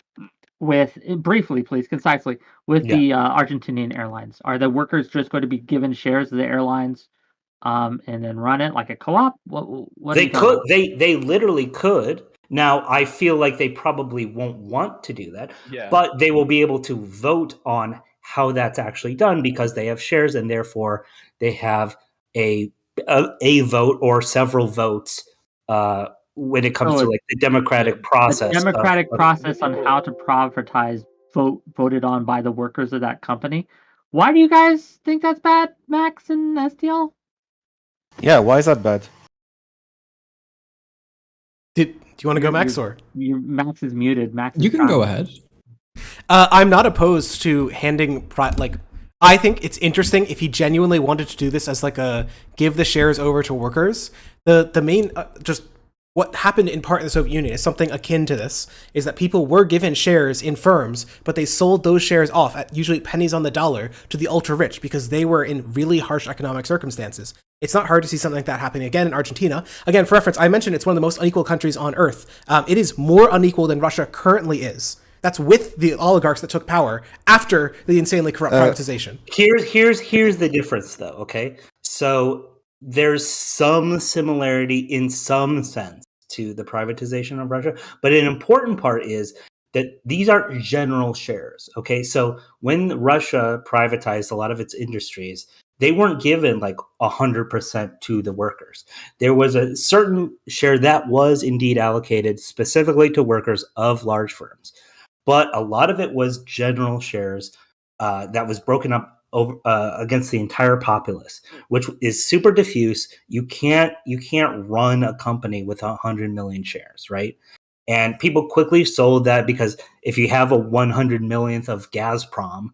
with, briefly, please, concisely, with the Argentinian airlines. Are the workers just going to be given shares of the airlines and then run it like a co-op? What they could. They literally could. Now, I feel like they probably won't want to do that, but they will be able to vote on how that's actually done because they have shares, and therefore they have a vote or several votes when it comes to the democratic process. The democratic process on how to privatize voted on by the workers of that company. Why do you guys think that's bad, Max and STL? Yeah, why is that bad? Do you want to go, Max, or Max is muted? Max, you can go ahead. I'm not opposed to handing I think it's interesting if he genuinely wanted to do this as like a give the shares over to workers. The main just what happened in part in the Soviet Union is something akin to this, is that people were given shares in firms, but they sold those shares off at usually pennies on the dollar to the ultra rich because they were in really harsh economic circumstances. It's not hard to see something like that happening again in Argentina. Again, for reference, I mentioned it's one of the most unequal countries on earth. It is more unequal than Russia currently is. That's with the oligarchs that took power after the insanely corrupt privatization. Here's the difference, though. Okay, so there's some similarity in some sense to the privatization of Russia, but an important part is that these aren't general shares. Okay, so when Russia privatized a lot of its industries, they weren't given like 100% to the workers. There was a certain share that was indeed allocated specifically to workers of large firms. But a lot of it was general shares that was broken up over, against the entire populace, which is super diffuse. You can't run a company with 100 million shares, right? And people quickly sold that because if you have a 100 millionth of Gazprom,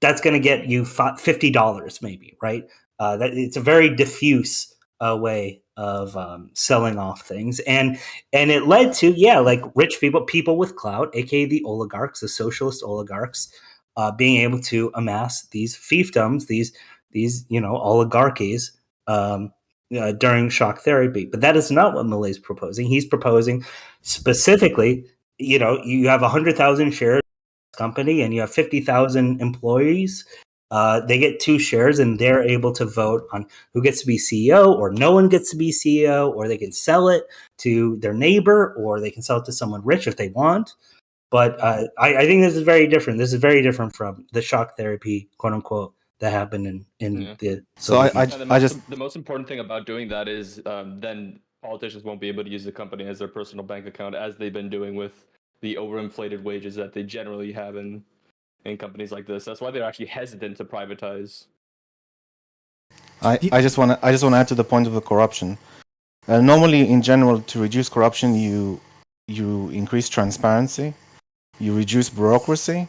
that's going to get you $50 maybe, right? That it's a very diffuse way of selling off things, and it led to like rich people with clout, aka the oligarchs, the socialist oligarchs, being able to amass these fiefdoms, these oligarchies during shock therapy. But that is not what Milei's proposing. He's proposing specifically, you have 100,000 shares company and you have 50,000 employees. They get 2 shares and they're able to vote on who gets to be CEO, or no one gets to be CEO, or they can sell it to their neighbor, or they can sell it to someone rich if they want. But I think this is very different. This is very different from the shock therapy, quote unquote, that happened in the. So the most important thing about doing that is then politicians won't be able to use the company as their personal bank account, as they've been doing with the overinflated wages that they generally have in companies like this. That's why they're actually hesitant to privatize. I just want to add to the point of the corruption. Normally, in general, to reduce corruption, you increase transparency, you reduce bureaucracy,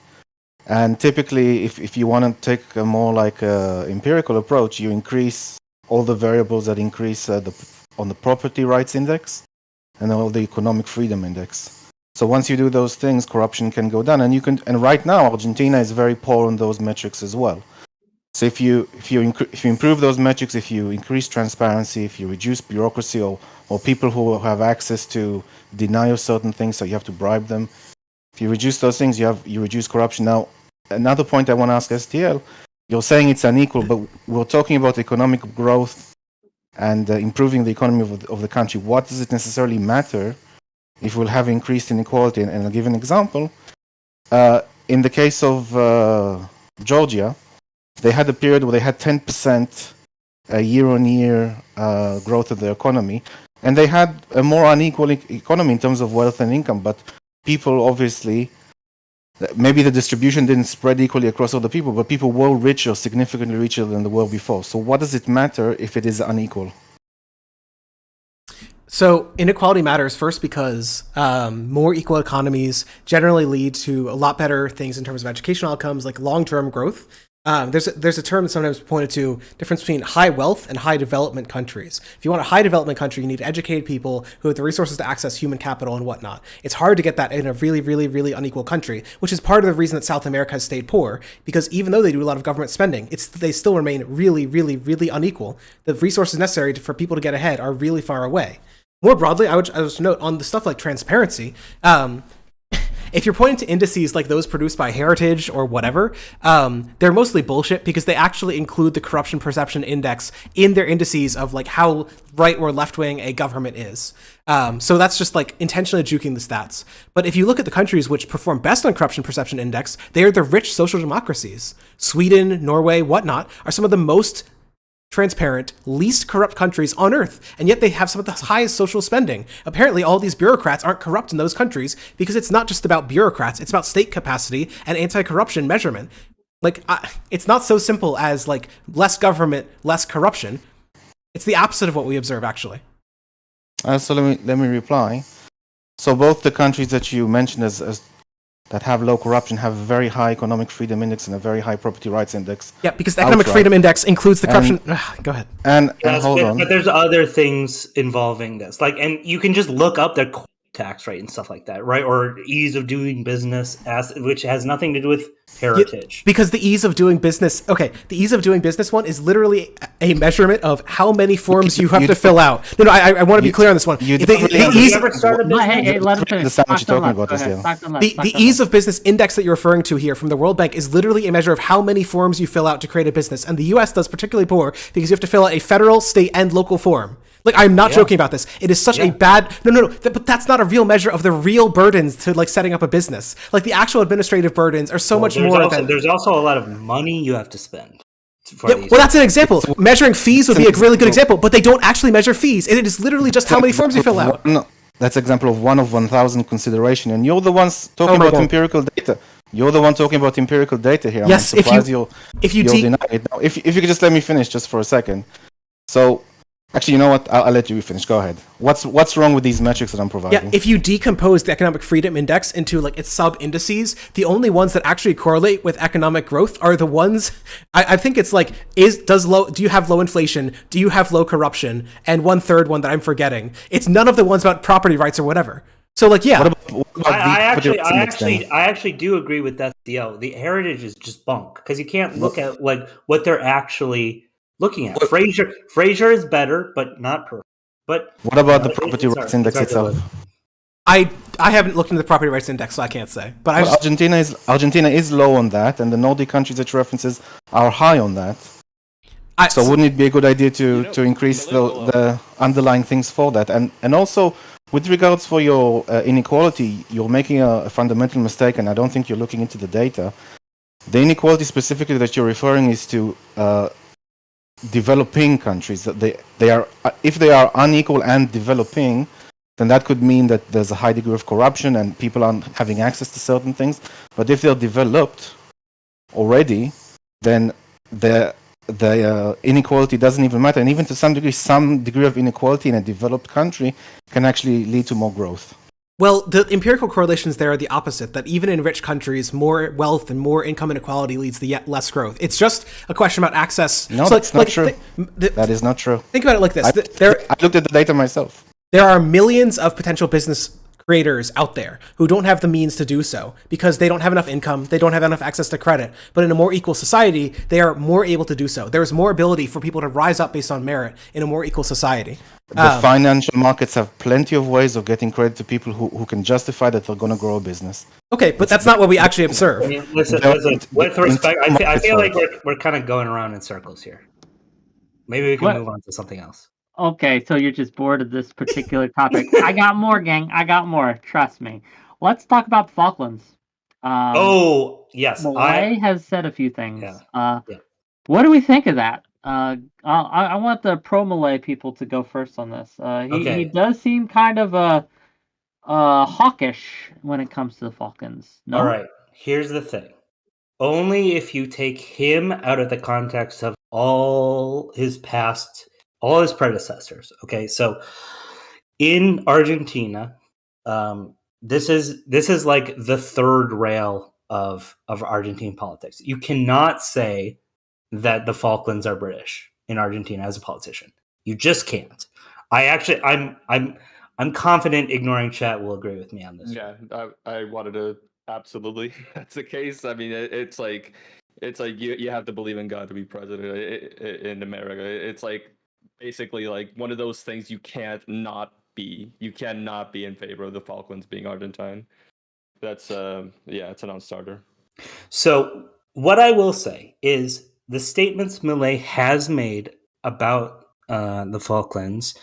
and typically, if you want to take a more like empirical approach, you increase all the variables that increase on the property rights index and all the economic freedom index. So once you do those things, corruption can go down, and right now Argentina is very poor on those metrics as well. So if you improve those metrics, if you increase transparency, if you reduce bureaucracy or people who have access to deny of certain things, so you have to bribe them. If you reduce those things, you reduce corruption. Now, another point I want to ask STL, you're saying it's unequal, but we're talking about economic growth and improving the economy of the country. What does it necessarily matter if we'll have increased inequality? And I'll give an example. In the case of Georgia, they had a period where they had 10% year-on-year growth of their economy, and they had a more unequal economy in terms of wealth and income, but people obviously, maybe the distribution didn't spread equally across all the people, but people were richer, significantly richer than they were before. So what does it matter if it is unequal? So inequality matters first because more equal economies generally lead to a lot better things in terms of educational outcomes, like long-term growth. There's a term sometimes pointed to, difference between high wealth and high development countries. If you want a high development country, you need educated people who have the resources to access human capital and whatnot. It's hard to get that in a really, really, really unequal country, which is part of the reason that South America has stayed poor, because even though they do a lot of government spending, they still remain really, really, really unequal. The resources necessary for people to get ahead are really far away. More broadly, I would just note on the stuff like transparency, if you're pointing to indices like those produced by Heritage or whatever, they're mostly bullshit because they actually include the corruption perception index in their indices of like how right or left wing a government is. So that's just like intentionally juking the stats. But if you look at the countries which perform best on corruption perception index, they are the rich social democracies. Sweden, Norway, whatnot are some of the most transparent, least corrupt countries on earth, and yet they have some of the highest social spending. Apparently, all these bureaucrats aren't corrupt in those countries because it's not just about bureaucrats, it's about state capacity and anti-corruption measurement. Like, it's not so simple as like less government, less corruption. It's the opposite of what we observe, actually. So let me reply. So both the countries that you mentioned as that have low corruption have a very high economic freedom index and a very high property rights index. Yeah, because the economic outright. freedom index includes the corruption. Go ahead. And Yes, hold on. but there's other things involving this, like, and you can just look up their tax rate and stuff like that, right? Or ease of doing business, which has nothing to do with heritage. Because the ease of doing business, the ease of doing business one is literally a measurement of how many forms you have to fill out. No, I want to be clear on this one. You The don't really Have you ease- ever started a business? Hey, let him finish. understand what you're Stockton talking left. about, Go ahead. Estelle. Stockton left. the Stockton ease left. of business index that you're referring to here from the World Bank is literally a measure of how many forms you fill out to create a business. And the US does particularly poor because you have to fill out a federal, state, and local form. Like, I'm not joking about this. It is such a bad... No. But that's not a real measure of the real burdens to, like, setting up a business. Like, the actual administrative burdens are so much more than... There's also a lot of money you have to spend. Yeah, well, that's an example. Measuring fees would be a really good example, but they don't actually measure fees. It is literally just how many forms you fill out. No, that's example of 1 of 1,000 consideration, and you're the ones talking Oh my about God. empirical data. You're the one talking about empirical data here. Yes, I'm if you- surprised you'll de- deny it. Now, if you could just let me finish just for a second. So, actually, you know what? I'll let you finish. Go ahead. What's wrong with these metrics that I'm providing? Yeah, if you decompose the economic freedom index into like its sub indices, the only ones that actually correlate with economic growth are the ones I think it's like do you have low inflation? Do you have low corruption? And one third one that I'm forgetting. It's none of the ones about property rights or whatever. So like yeah. What about I actually do agree with that. The heritage is just bunk because you can't look at like what they're actually looking at. Fraser is better, but not perfect. But what about the property rights index itself? I haven't looked into the property rights index, so I can't say. But I Well, Argentina is low on that, and the Nordic countries that references are high on that. So wouldn't it be a good idea to increase the underlying things for that? And also, with regards for your inequality, you're making a fundamental mistake, and I don't think you're looking into the data. The inequality specifically that you're referring is to developing countries. That they are, if they are unequal and developing, then that could mean that there's a high degree of corruption and people aren't having access to certain things. But if they're developed already, then the inequality doesn't even matter. And even to some degree of inequality in a developed country can actually lead to more growth. Well, the empirical correlations there are the opposite, that even in rich countries, more wealth and more income inequality leads to yet less growth. It's just a question about access. No, So, that's not true. That is not true. Think about it like this. I looked at the data myself. There are millions of potential business creators out there who don't have the means to do so because they don't have enough income, they don't have enough access to credit. But in a more equal society, they are more able to do so. There is more ability for people to rise up based on merit in a more equal society. The financial markets have plenty of ways of getting credit to people who can justify that they're going to grow a business. Okay, but that's not what we actually observe. I mean, listen, with respect, I feel like we're kind of going around in circles here. Maybe we can move on to something else. Okay, so you're just bored of this particular topic. I got more, gang. I got more. Trust me. Let's talk about the Falklands. Yes. Milei has said a few things. Yeah. What do we think of that? I want the pro-Milei people to go first on this. He does seem kind of hawkish when it comes to the Falklands. No? All right. Here's the thing. Only if you take him out of the context of all his predecessors. Okay, so in Argentina, this is like the third rail of Argentine politics. You cannot say that the Falklands are British in Argentina as a politician. You just can't. I'm confident Ignoring Chat will agree with me on this. Yeah, I wanted to absolutely. That's the case. I mean, it's like you have to believe in God to be president in America. It's like basically like one of those things you can't not be. You cannot be in favor of the Falklands being Argentine. That's it's a non-starter. So what I will say is the statements Milei has made about the Falklands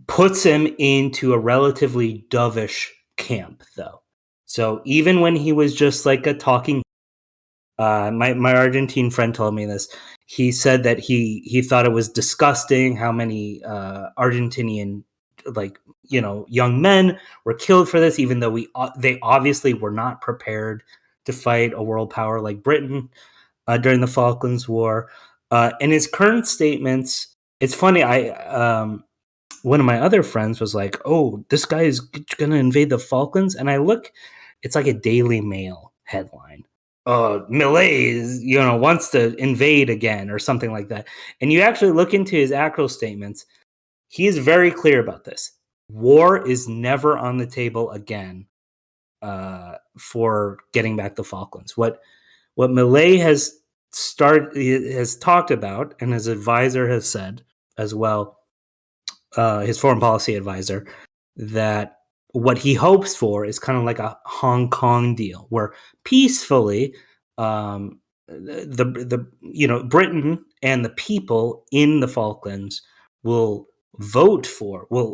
puts him into a relatively dovish camp, though. So even when he was just like a talking, my Argentine friend told me this. He said that he thought it was disgusting how many Argentinian young men were killed for this, even though they obviously were not prepared to fight a world power like Britain during the Falklands War. And his current statements, it's funny. One of my other friends was like, "Oh, this guy is going to invade the Falklands," and I look it's like a Daily Mail headline. Milei is, wants to invade again or something like that. And you actually look into his actual statements, he is very clear about this. War is never on the table again for getting back the Falklands. What Milei has talked about, and his advisor has said as well, his foreign policy advisor, that what he hopes for is kind of like a Hong Kong deal, where peacefully, Britain and the people in the Falklands will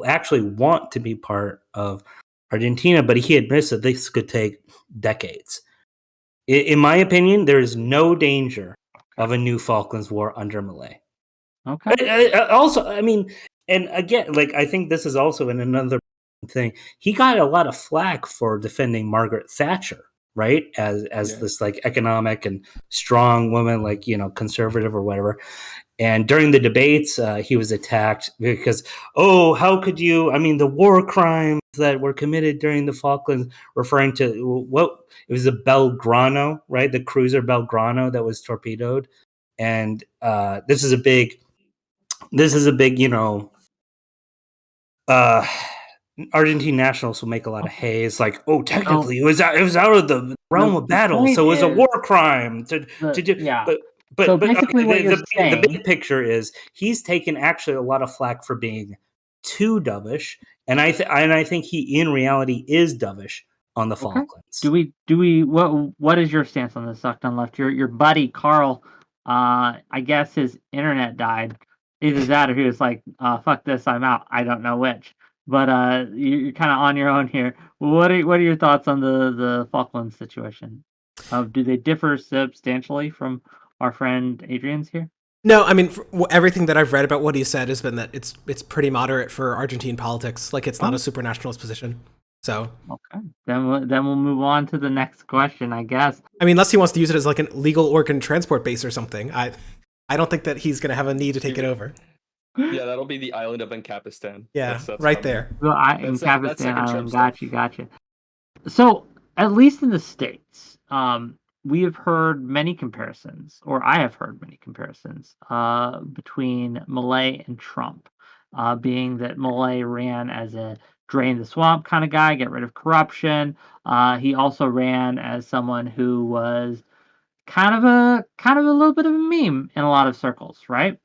actually want to be part of Argentina. But he admits that this could take decades. In my opinion, there is no danger of a new Falklands War under Milei. Okay. Also, I mean, and again, like, I think this is also in another thing. He got a lot of flack for defending Margaret Thatcher, right? As this like economic and strong woman, like, conservative or whatever. And during the debates, he was attacked because, how could you? I mean, the war crimes that were committed during the Falklands, referring to it was the Belgrano, right? The cruiser Belgrano that was torpedoed. And this is a big, Argentine nationalists will make a lot of hay. It's like, technically, it was out of the realm of battle, so it was a war crime to do. Yeah. But So basically what you're the saying- big picture is he's taken actually a lot of flack for being too dovish, and I think he in reality is dovish on the Falklands. Do we what is your stance on this, Sucked on Left? Your buddy Carl, I guess his internet died. Either that or he was like, fuck this, I'm out. I don't know which. But you're kind of on your own here. What are your thoughts on the Falklands situation? Do they differ substantially from our friend Adrian's here? No, I mean, everything that I've read about what he said has been that it's pretty moderate for Argentine politics. Like, it's not a super nationalist position. So okay, then we'll move on to the next question, I guess. I mean, unless he wants to use it as like a legal organ transport base or something, I don't think that he's going to have a need to take it over. Yeah, that'll be the island of AnCapistan. Yeah, that's right coming. there. Well, in That's Kazakhstan second trip Island, gotcha. So, at least in the States, we have heard many comparisons, or I have heard many comparisons, between Milei and Trump, being that Milei ran as a drain the swamp kind of guy, get rid of corruption. He also ran as someone who was kind of a little bit of a meme in a lot of circles, right?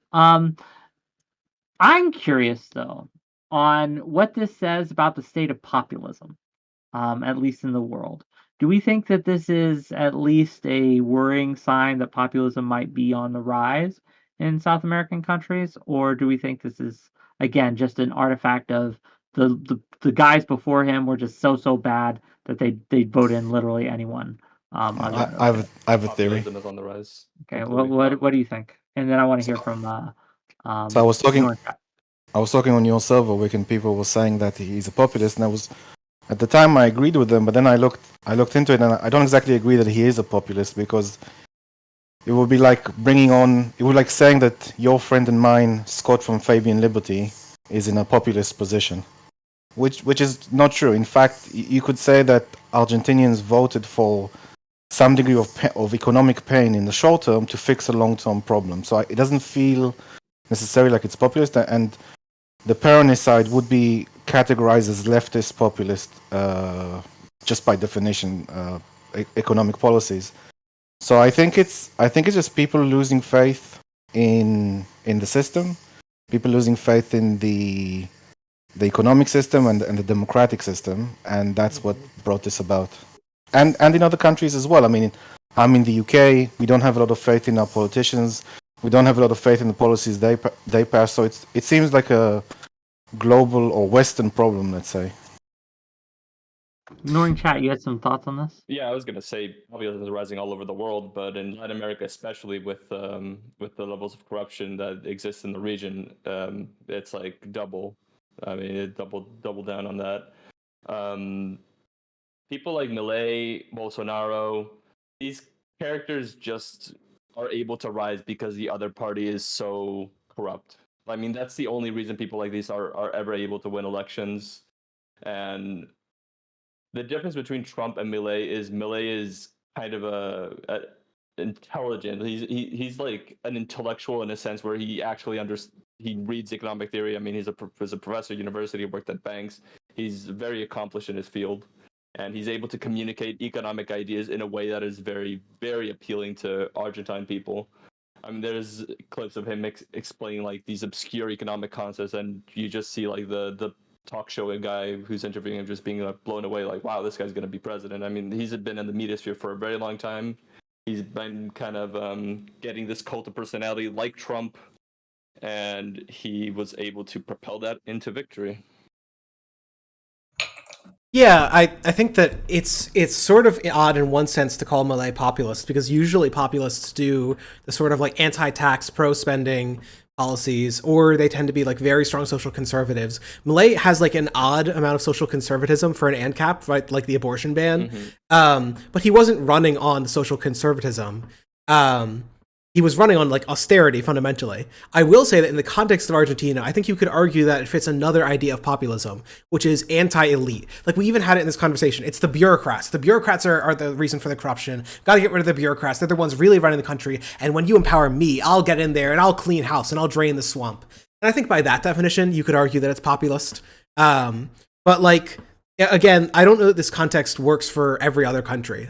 I'm curious though on what this says about the state of populism, at least in the world. Do we think that this is at least a worrying sign that populism might be on the rise in South American countries, or do we think this is again just an artifact of the guys before him were just so bad that they vote in literally anyone? I have a theory. Populism is on the rise. Okay, Completely. what do you think? And then I want to hear from So I was talking North Chat. on your server, Wiccan people were saying that he's a populist, and I was at the time I agreed with them, but then I looked into it, and I don't exactly agree that he is a populist, because it would be like saying that your friend and mine, Scott from Fabian Liberty, is in a populist position, which is not true. In fact, you could say that Argentinians voted for some degree of economic pain in the short term to fix a long-term problem. So it doesn't feel necessarily like it's populist, and the Peronist side would be categorized as leftist populist, just by definition, economic policies. So I think it's just people losing faith in the system, people losing faith in the economic system and the democratic system, and that's what brought this about. And in other countries as well. I mean, I'm in the UK. We don't have a lot of faith in our politicians. We don't have a lot of faith in the policies they pass. So it seems like a global or Western problem, let's say. Ignoring chat, you had some thoughts on this? Yeah, I was gonna say populism is rising all over the world, but in Latin America, especially with the levels of corruption that exist in the region, it's like double. I mean, it double down on that. People like Milei, Bolsonaro, these characters just are able to rise because the other party is so corrupt. I mean, that's the only reason people like these are ever able to win elections. And the difference between Trump and Milei is kind of a intelligent. He's like an intellectual in a sense where he actually he reads economic theory. I mean, he's a professor at university, worked at banks. He's very accomplished in his field, and he's able to communicate economic ideas in a way that is very, very appealing to Argentine people. I mean, there's clips of him explaining like these obscure economic concepts, and you just see like the talk show guy who's interviewing him just being like blown away, like, wow, this guy's going to be president. I mean, he's been in the media sphere for a very long time. He's been kind of getting this cult of personality like Trump, and he was able to propel that into victory. Yeah, I think that it's sort of odd in one sense to call Milei populist, because usually populists do the sort of like anti-tax, pro-spending policies, or they tend to be like very strong social conservatives. Milei has like an odd amount of social conservatism for an AnCap, right? Like the abortion ban. But he wasn't running on the social conservatism. He was running on like austerity fundamentally. I will say that in the context of Argentina, I think you could argue that it fits another idea of populism, which is anti-elite. Like we even had it in this conversation. It's the bureaucrats. The bureaucrats are the reason for the corruption. Got to get rid of the bureaucrats. They're the ones really running the country. And when you empower me, I'll get in there and I'll clean house and I'll drain the swamp. And I think by that definition, you could argue that it's populist. But like, again, I don't know that this context works for every other country.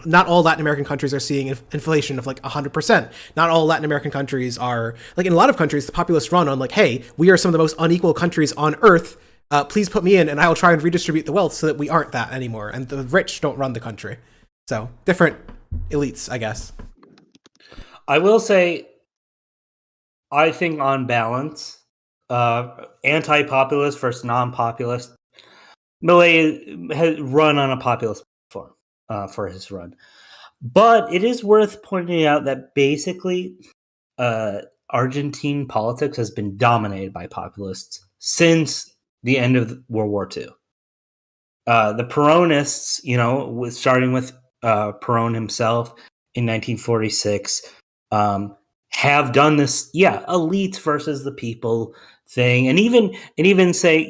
Not all Latin American countries are seeing inflation of like 100%. Not all Latin American countries are, like in a lot of countries, the populists run on like, hey, we are some of the most unequal countries on earth. Please put me in and I will try and redistribute the wealth so that we aren't that anymore. And the rich don't run the country. So different elites, I guess. I will say, I think on balance, anti-populist versus non-populist, Milei has run on a populist platform for his run. But it is worth pointing out that basically Argentine politics has been dominated by populists since the end of World War II. The Peronists, starting with Perón himself in 1946, have done this, elites versus the people thing, and even say,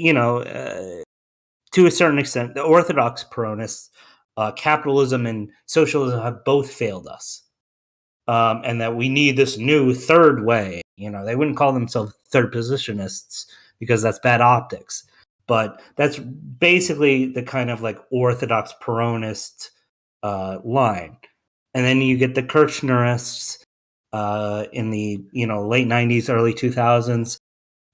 to a certain extent, the Orthodox Peronists, capitalism and socialism have both failed us, and that we need this new third way. They wouldn't call themselves third positionists because that's bad optics, but that's basically the kind of like Orthodox Peronist line. And then you get the Kirchnerists in the late 90s, early 2000s,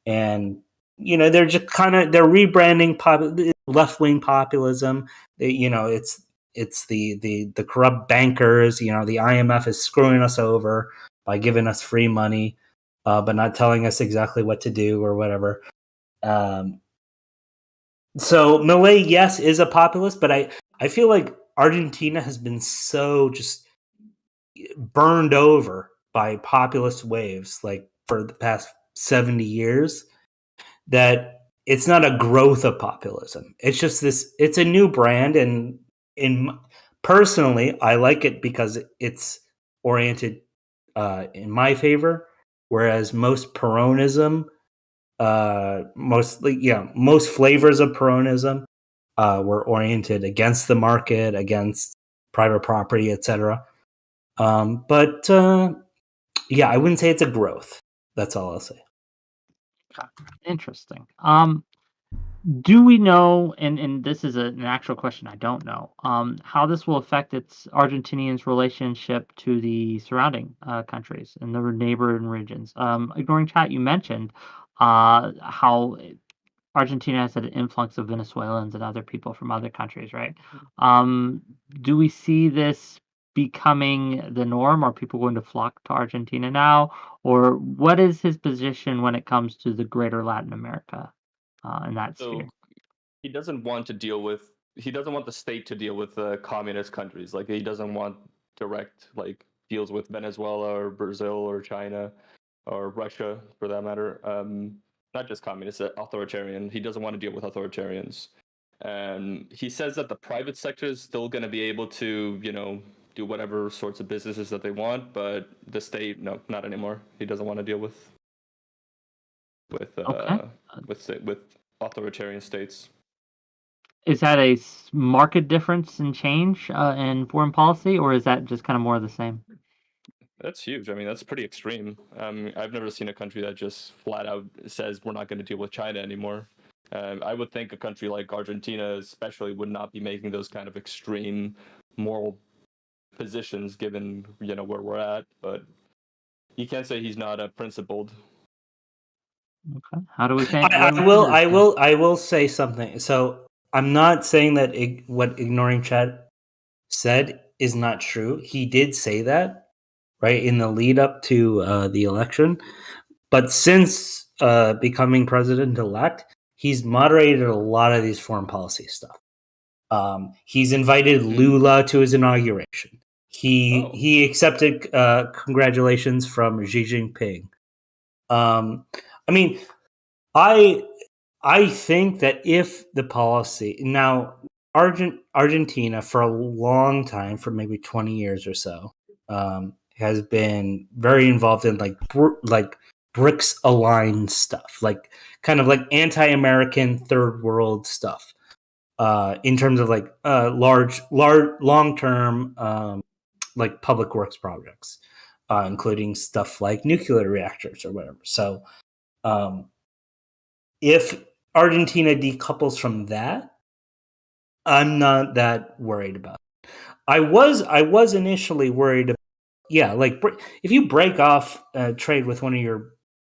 and they're just they're rebranding left-wing populism. It's the corrupt bankers. The IMF is screwing us over by giving us free money, but not telling us exactly what to do or whatever. So Milei, yes, is a populist, but I feel like Argentina has been so just burned over by populist waves like for the past 70 years that it's not a growth of populism. It's just it's a new brand, and personally, I like it because it's oriented in my favor, whereas most Peronism, most flavors of Peronism were oriented against the market, against private property, etc. But I wouldn't say it's a growth. That's all I'll say. Interesting. Do we know, and this is an actual question I don't know, how this will affect Argentinians' relationship to the surrounding countries and the neighboring regions? Ignoring chat, you mentioned how Argentina has had an influx of Venezuelans and other people from other countries, right? Do we see this becoming the norm? Are people going to flock to Argentina now? Or what is his position when it comes to the greater Latin America in that sphere? He doesn't want the state to deal with communist countries. Like he doesn't want direct like deals with Venezuela or Brazil or China or Russia for that matter. Not just communist, authoritarian. He doesn't want to deal with authoritarians. And he says that the private sector is still going to be able to, do whatever sorts of businesses that they want, but the state, no, not anymore. He doesn't want to deal with authoritarian states. is that a marked difference in change in foreign policy, or is that just kind of more of the same? That's huge. I mean, that's pretty extreme. I've never seen a country that just flat out says we're not going to deal with China anymore. I would think a country like Argentina, especially, would not be making those kind of extreme moral positions, given where we're at. But you can't say he's not principled. Okay. How do we change? I will say something. So I'm not saying that what Ignoring Chat said is not true. He did say that, right, in the lead up to the election. But since becoming president-elect, he's moderated a lot of these foreign policy stuff. He's invited Lula to his inauguration. He accepted congratulations from Xi Jinping. I mean, I think that if the policy now Argentina for a long time, for maybe 20 years or so, has been very involved in like BRICS aligned stuff, like kind of like anti-American third world stuff, in terms of like large long-term like public works projects, including stuff like nuclear reactors or whatever. So if Argentina decouples from that, I'm not that worried about it. I was initially worried about, like if you break off trade with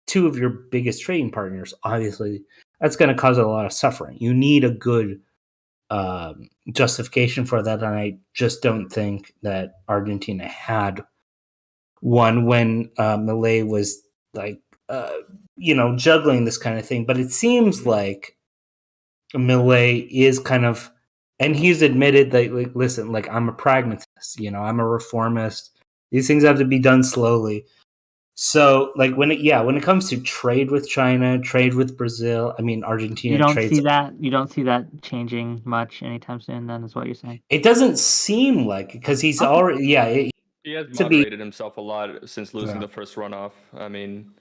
two of your biggest trading partners, obviously that's going to cause a lot of suffering. You need a good justification for that, and I just don't think that Argentina had one when Milei was like juggling this kind of thing. But it seems like Milei is kind of, and he's admitted that, like, listen, like, I'm a pragmatist, I'm a reformist. These things have to be done slowly. So, like, when it comes to trade with China, trade with Brazil, I mean, Argentina. You don't see that. You don't see that changing much anytime soon. Then is what you're saying. It doesn't seem like, because he's already he has moderated himself a lot since losing the first runoff. I mean,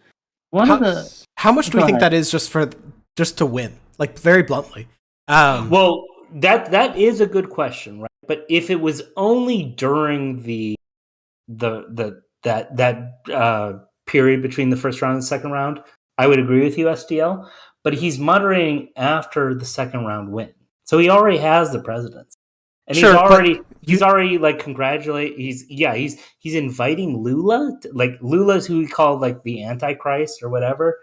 how much do we think that is just to win? Like, very bluntly. Well, that is a good question, right? But if it was only during that period between the first round and the second round, I would agree with you, SDL. But he's moderating after the second round win, so he already has the presidency, and he's already like congratulate. He's inviting Lula, like Lula's who he called like the Antichrist or whatever.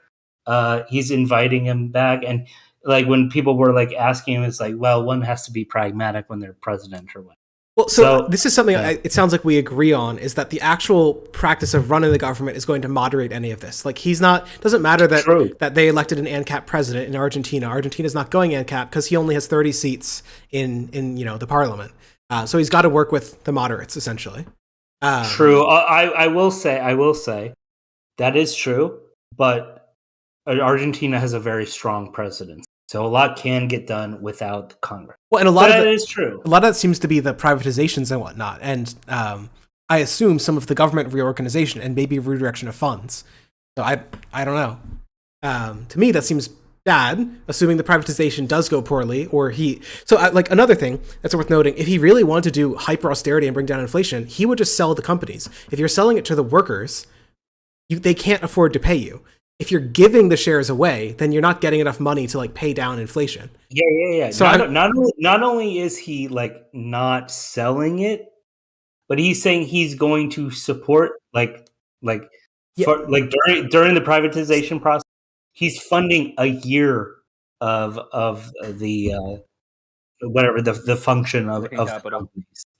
He's inviting him back, and like when people were like asking him, it's like, well, one has to be pragmatic when they're president or what. Well, so this is something it sounds like we agree on, is that the actual practice of running the government is going to moderate any of this. Like, doesn't matter that they elected an AnCap president in Argentina. Argentina's not going AnCap because he only has 30 seats in the parliament. So he's got to work with the moderates, essentially. True. I will say that is true, but Argentina has a very strong president. So a lot can get done without the Congress. Well, and a lot of that is true. A lot of that seems to be the privatizations and whatnot, and I assume some of the government reorganization and maybe redirection of funds. So I don't know. To me, that seems bad, assuming the privatization does go poorly, or like another thing that's worth noting, if he really wanted to do hyper austerity and bring down inflation, he would just sell the companies. If you're selling it to the workers, they can't afford to pay you. If you're giving the shares away, then you're not getting enough money to like pay down inflation. Yeah. So not only is he like not selling it, but he's saying he's going to support during the privatization process, he's funding a year of the whatever the function of capital.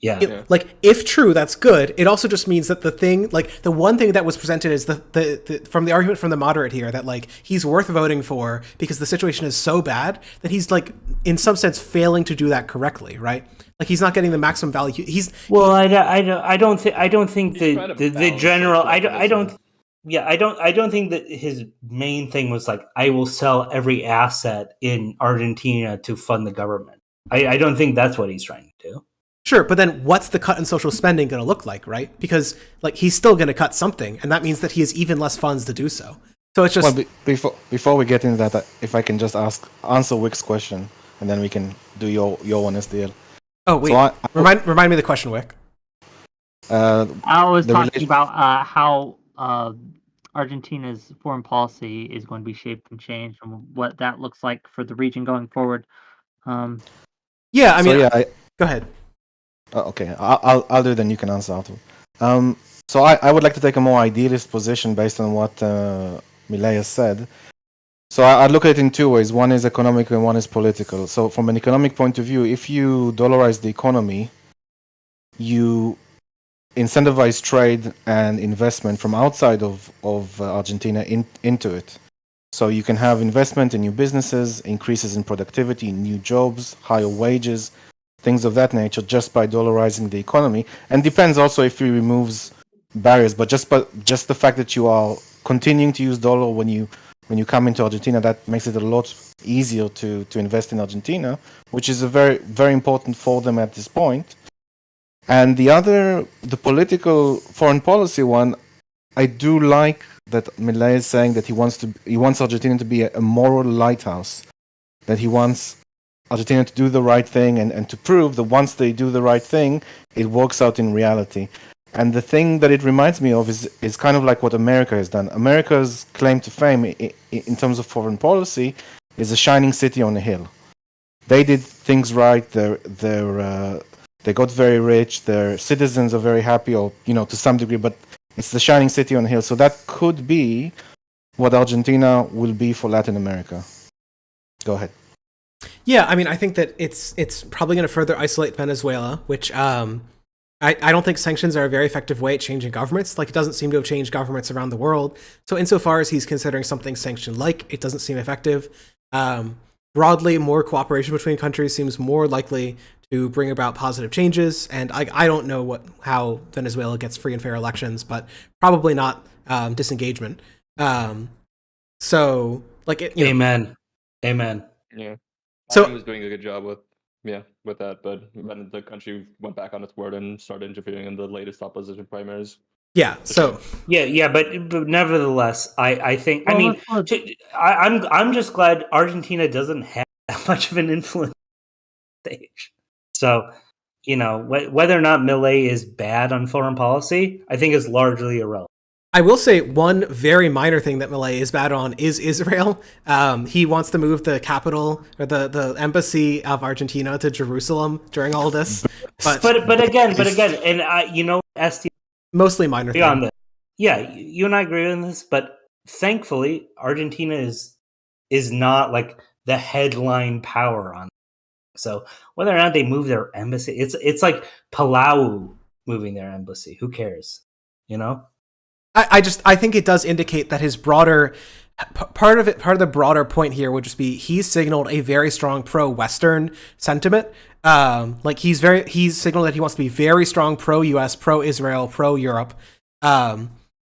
Yeah. Like, if true, that's good. It also just means that the one thing that was presented is the from the argument from the moderate here, that like he's worth voting for because the situation is so bad that he's like in some sense failing to do that correctly, right? Like, he's not getting the maximum value. I don't think the general I don't think that his main thing was like, I will sell every asset in Argentina to fund the government. I don't think that's what he's trying to do. Sure, but then what's the cut in social spending going to look like, right? Because like he's still going to cut something, and that means that he has even less funds to do so. So it's just before we get into that, if I can just answer Wick's question, and then we can do your one SDL. Oh wait, So remind me the question, Wick. I was the talking relation- about how Argentina's foreign policy is going to be shaped and changed, and what that looks like for the region going forward. Yeah, I mean, go ahead. Okay, I'll do it, then you can answer after. So I would like to take a more idealist position based on what Milei has said. So I look at it in two ways. One is economic and one is political. So from an economic point of view, if you dollarize the economy, you incentivize trade and investment from outside of Argentina into it. So you can have investment in new businesses, increases in productivity, new jobs, higher wages, things of that nature, just by dollarizing the economy. And depends also if he removes barriers. But just the fact that you are continuing to use dollar when you come into Argentina, that makes it a lot easier to invest in Argentina, which is a very, very important for them at this point. And the political foreign policy one, I do like that Milei is saying that he wants Argentina to be a moral lighthouse, that he wants Argentina to do the right thing and to prove that once they do the right thing, it works out in reality. And the thing that it reminds me of is kind of like what America has done. America's claim to fame in terms of foreign policy is a shining city on a hill. They did things right. They got very rich. Their citizens are very happy, or to some degree. But it's the shining city on a hill. So that could be what Argentina will be for Latin America. Go ahead. Yeah, I mean, I think that it's probably going to further isolate Venezuela, which I don't think sanctions are a very effective way at changing governments. Like, it doesn't seem to have changed governments around the world. So insofar as he's considering something sanctioned-like, it doesn't seem effective. Broadly, more cooperation between countries seems more likely to bring about positive changes. And I don't know how Venezuela gets free and fair elections, but probably not disengagement. So, like, Amen. Yeah. So- Biden was doing a good job with that, but then the country went back on its word and started interfering in the latest opposition primaries. Yeah. So but nevertheless, I think Well, I'm just glad Argentina doesn't have that much of an influence on the stage. So whether or not Milei is bad on foreign policy, I think is largely irrelevant. I will say one very minor thing that Milei is bad on is Israel. He wants to move the capital or the embassy of Argentina to Jerusalem during all this. But again, and ST mostly minor thing. on this. Yeah, you and I agree on this, but thankfully Argentina is not like the headline power on this. So whether or not they move their embassy, it's like Palau moving their embassy. Who cares? I think it does indicate that his broader part of the broader point here would just be he's signaled a very strong pro-Western sentiment. Like he's signaled that he wants to be very strong pro-US, pro-Israel, pro-Europe,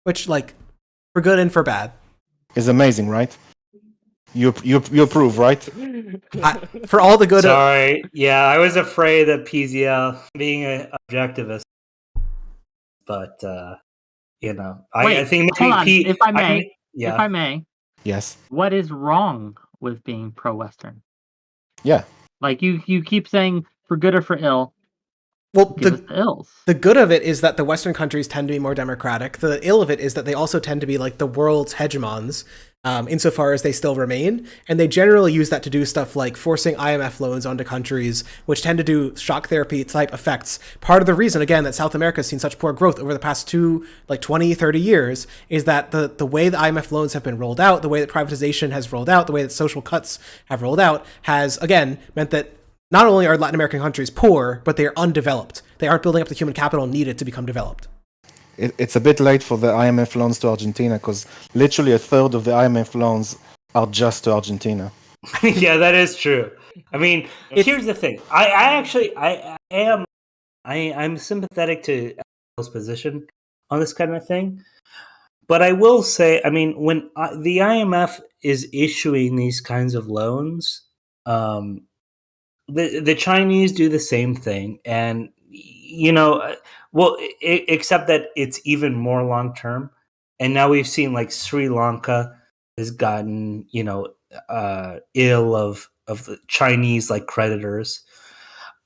which, like, for good and for bad, is amazing, right? You approve, right? For all the good. Sorry, yeah, I was afraid that PZL being an objectivist, but I think hold on. maybe If I may, Yes. what is wrong with being pro-Western? Yeah. Like you keep saying for good or for ill. Well, Give us the ills. The good of it is that the Western countries tend to be more democratic. The ill of it is that they also tend to be like the world's hegemons, insofar as they still remain. And they generally use that to do stuff like forcing IMF loans onto countries, which tend to do shock therapy type effects. Part of the reason, again, that South America has seen such poor growth over the past 20, 30 years is that the way the IMF loans have been rolled out, the way that privatization has rolled out, the way that social cuts have rolled out has, again, meant that not only are Latin American countries poor, but they are undeveloped. They aren't building up the human capital needed to become developed. It's a bit late for the IMF loans to Argentina because literally a third of the IMF loans are just to Argentina. Yeah, that is true. I mean, here's the thing. I'm sympathetic to Al's position on this kind of thing. But I will say, I mean, when the IMF is issuing these kinds of loans, the Chinese do the same thing, and except that it's even more long term. And now we've seen like Sri Lanka has gotten ill of the Chinese like creditors.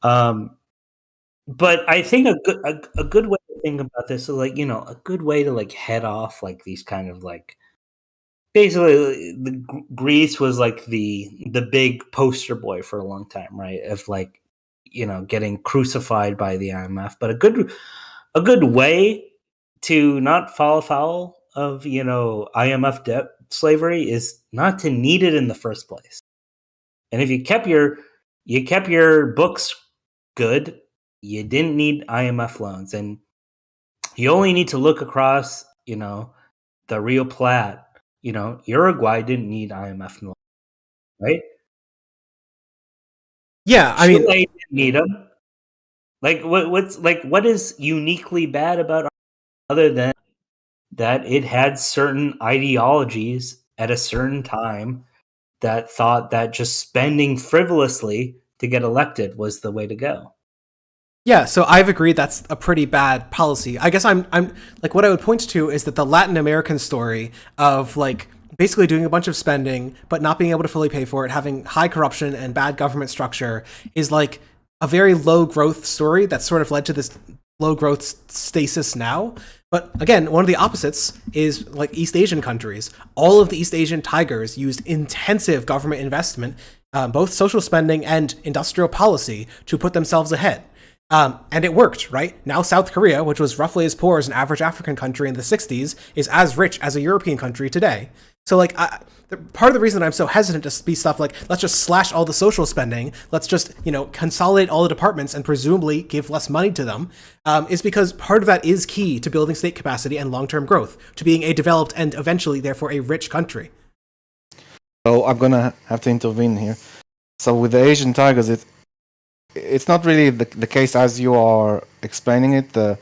But I think a good way to think about this is like, a good way to like head off like these kind of like, basically Greece was like the big poster boy for a long time, right? Of like, getting crucified by the IMF. But a good way to not fall foul of, IMF debt slavery is not to need it in the first place. And if you kept your books good, you didn't need IMF loans, and you only need to look across, the Rio Plata. Uruguay didn't need IMF loans, right? Yeah, I Chile mean, didn't need them. Like, what is uniquely bad about other than that it had certain ideologies at a certain time that thought that just spending frivolously to get elected was the way to go. yeah, so I've agreed that's a pretty bad policy. I guess I'm like, what I would point to is that the Latin American story of like basically doing a bunch of spending but not being able to fully pay for it, having high corruption and bad government structure, is like a very low growth story that sort of led to this low growth stasis now. But again, one of the opposites is like East Asian countries. All of the East Asian tigers used intensive government investment, both social spending and industrial policy, to put themselves ahead. And it worked, right? Now South Korea, which was roughly as poor as an average African country in the 60s, is as rich as a European country today. So like, part of the reason I'm so hesitant to be stuff like, let's just slash all the social spending, let's just, consolidate all the departments and presumably give less money to them, is because part of that is key to building state capacity and long-term growth, to being a developed and eventually, therefore, a rich country. So I'm gonna have to intervene here. So with the Asian tigers, it's not really the case as you are explaining it. The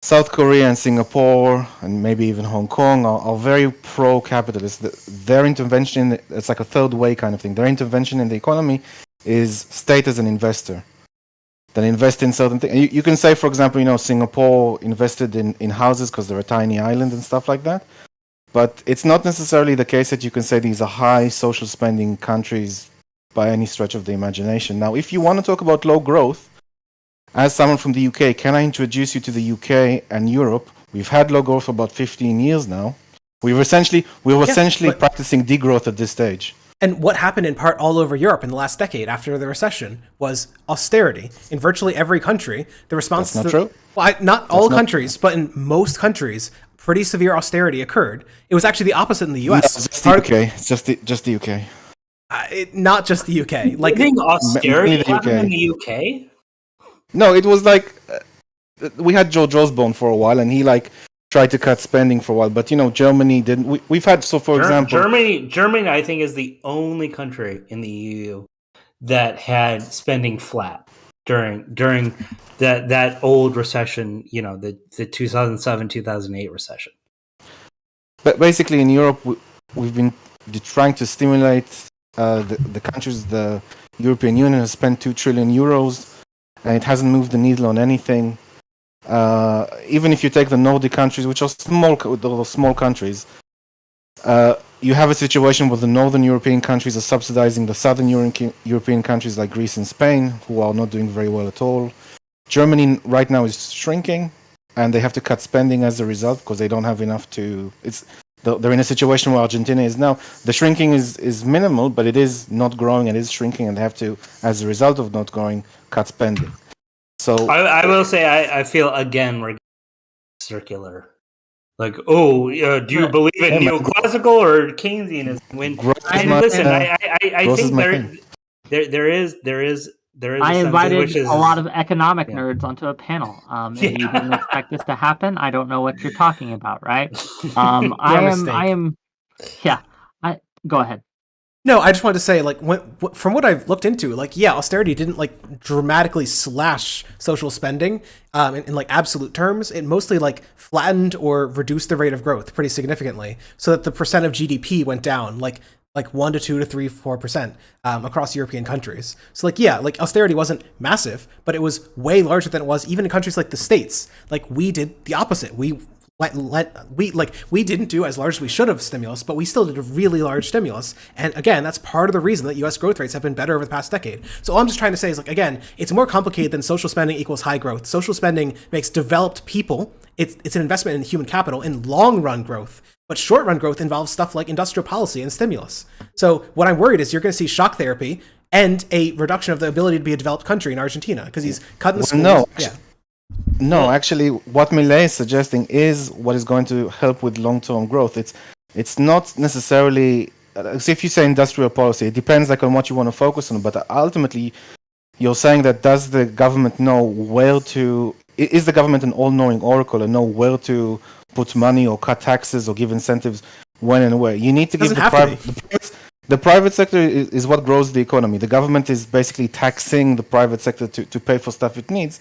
South Korea and Singapore and maybe even Hong Kong are very pro-capitalist. Their intervention, it's like a third way kind of thing. Their intervention in the economy is state as an investor. Then invest in certain things. You can say, for example, Singapore invested in houses because they're a tiny island and stuff like that. But it's not necessarily the case that you can say these are high social spending countries by any stretch of the imagination. Now, if you want to talk about low growth, as someone from the UK, can I introduce you to the UK and Europe? We've had low growth for about 15 years now. We were essentially practicing degrowth at this stage. And what happened in part all over Europe in the last decade after the recession was austerity. In virtually every country, the response That's not true. Well, not all countries, but in most countries, pretty severe austerity occurred. It was actually the opposite in the US. No, just the UK. It's just the UK. Not just the UK. Like, you think austerity the happened UK. in the UK? No, it was like we had George Osborne for a while, and he like tried to cut spending for a while. But Germany didn't. We've had for example, Germany, I think, is the only country in the EU that had spending flat during that old recession. The 2007-2008 recession. But basically, in Europe, we've been trying to stimulate the countries. The European Union has spent 2 trillion euros. And it hasn't moved the needle on anything. Even if you take the Nordic countries, which are small countries, you have a situation where the Northern European countries are subsidizing the Southern European countries like Greece and Spain, who are not doing very well at all. Germany right now is shrinking, and they have to cut spending as a result because they don't have enough to. They're in a situation where Argentina is now. The shrinking is minimal, but it is not growing. It is shrinking, and they have to, as a result of not growing, cut spending. So I will say I feel again we're circular. Like, do you believe in neoclassical or Keynesianism? I think there is. I invited a lot of economic nerds onto a panel. And you didn't expect this to happen. I don't know what you're talking about, right? Go ahead. No, I just wanted to say, like, from what I've looked into, like, yeah, austerity didn't like dramatically slash social spending in like absolute terms. It mostly like flattened or reduced the rate of growth pretty significantly, so that the percent of GDP went down like 1 to 2 to 3, 4% across European countries. So like, yeah, like austerity wasn't massive, but it was way larger than it was even in countries like the States. Like we did the opposite. We we didn't do as large as we should have stimulus, but we still did a really large stimulus. And again, that's part of the reason that U.S. growth rates have been better over the past decade. So all I'm just trying to say is, like, again, it's more complicated than social spending equals high growth. Social spending makes developed people. It's an investment in human capital in long run growth. But short run growth involves stuff like industrial policy and stimulus. So what I'm worried is you're going to see shock therapy and a reduction of the ability to be a developed country in Argentina because he's cutting the schools. No, actually, what Milei is suggesting is what is going to help with long-term growth. It's not necessarily. So if you say industrial policy, it depends like on what you want to focus on. But ultimately, you're saying that does the government know where to? Is the government an all-knowing oracle and know where to put money or cut taxes or give incentives when and where? You need to give the private sector is what grows the economy. The government is basically taxing the private sector to pay for stuff it needs.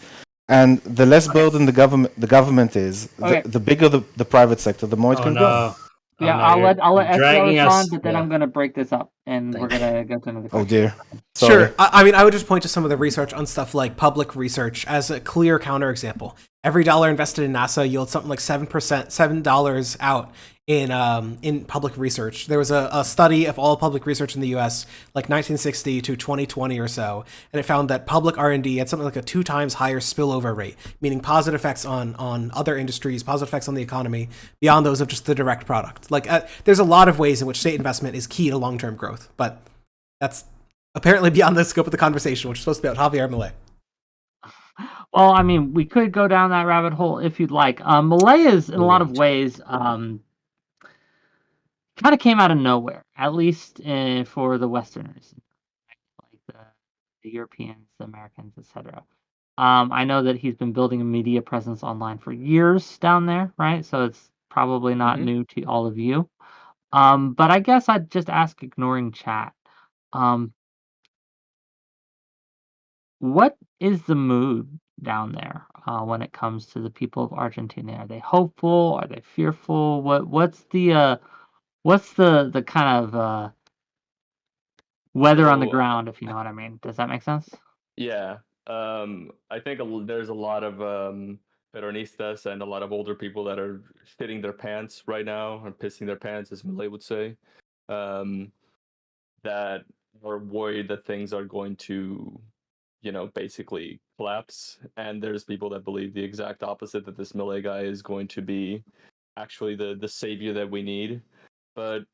And the less burden the government is, the bigger the private sector, the more it can grow. Yeah, I'll let SEO respond, but then I'm going to break this up, and we're going to go to another question. Oh dear. Sorry. Sure. I mean, I would just point to some of the research on stuff like public research as a clear counterexample. Every dollar invested in NASA yields something like $7 out in public research. There was a study of all public research in the U.S. like 1960 to 2020 or so, and it found that public R&D had something like a 2 times higher spillover rate, meaning positive effects on other industries, positive effects on the economy beyond those of just the direct product. Like there's a lot of ways in which state investment is key to long-term growth, but that's apparently beyond the scope of the conversation, which is supposed to be about Javier Milei. Well, I mean, we could go down that rabbit hole if you'd like. Milei is, in a lot of ways, kind of came out of nowhere, at least for the Westerners, like the Europeans, the Americans, etc. I know that he's been building a media presence online for years down there, right? So it's probably not new to all of you. But I guess I'd just ask, ignoring chat, what is the mood down there when it comes to the people of Argentina? Are they hopeful? Are they fearful? What's the kind of weather on the ground, if you know what I mean? Does that make sense? Yeah. I think there's a lot of peronistas and a lot of older people that are shitting their pants right now, or pissing their pants, as Milei would say, that are worried that things are going to, basically collapse. And there's people that believe the exact opposite, that this Milei guy is going to be actually the savior that we need. But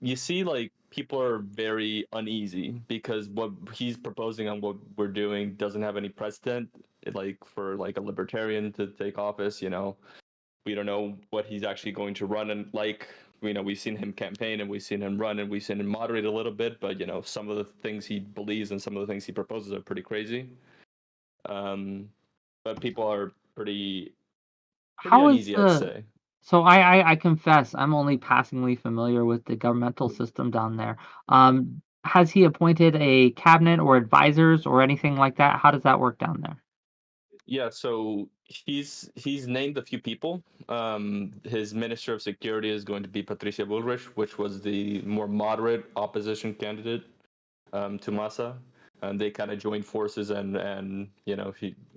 you see, like, people are very uneasy because what he's proposing on what we're doing doesn't have any precedent. Like, for like a libertarian to take office, we don't know what he's actually going to run. And like, we've seen him campaign and we've seen him run and we've seen him moderate a little bit, but some of the things he believes and some of the things he proposes are pretty crazy. But people are pretty uneasy, I'd say. So I confess, I'm only passingly familiar with the governmental system down there. Has he appointed a cabinet or advisors or anything like that? How does that work down there? Yeah, so he's named a few people. His Minister of Security is going to be Patricia Bullrich, which was the more moderate opposition candidate to Massa. And they kind of joined forces and they're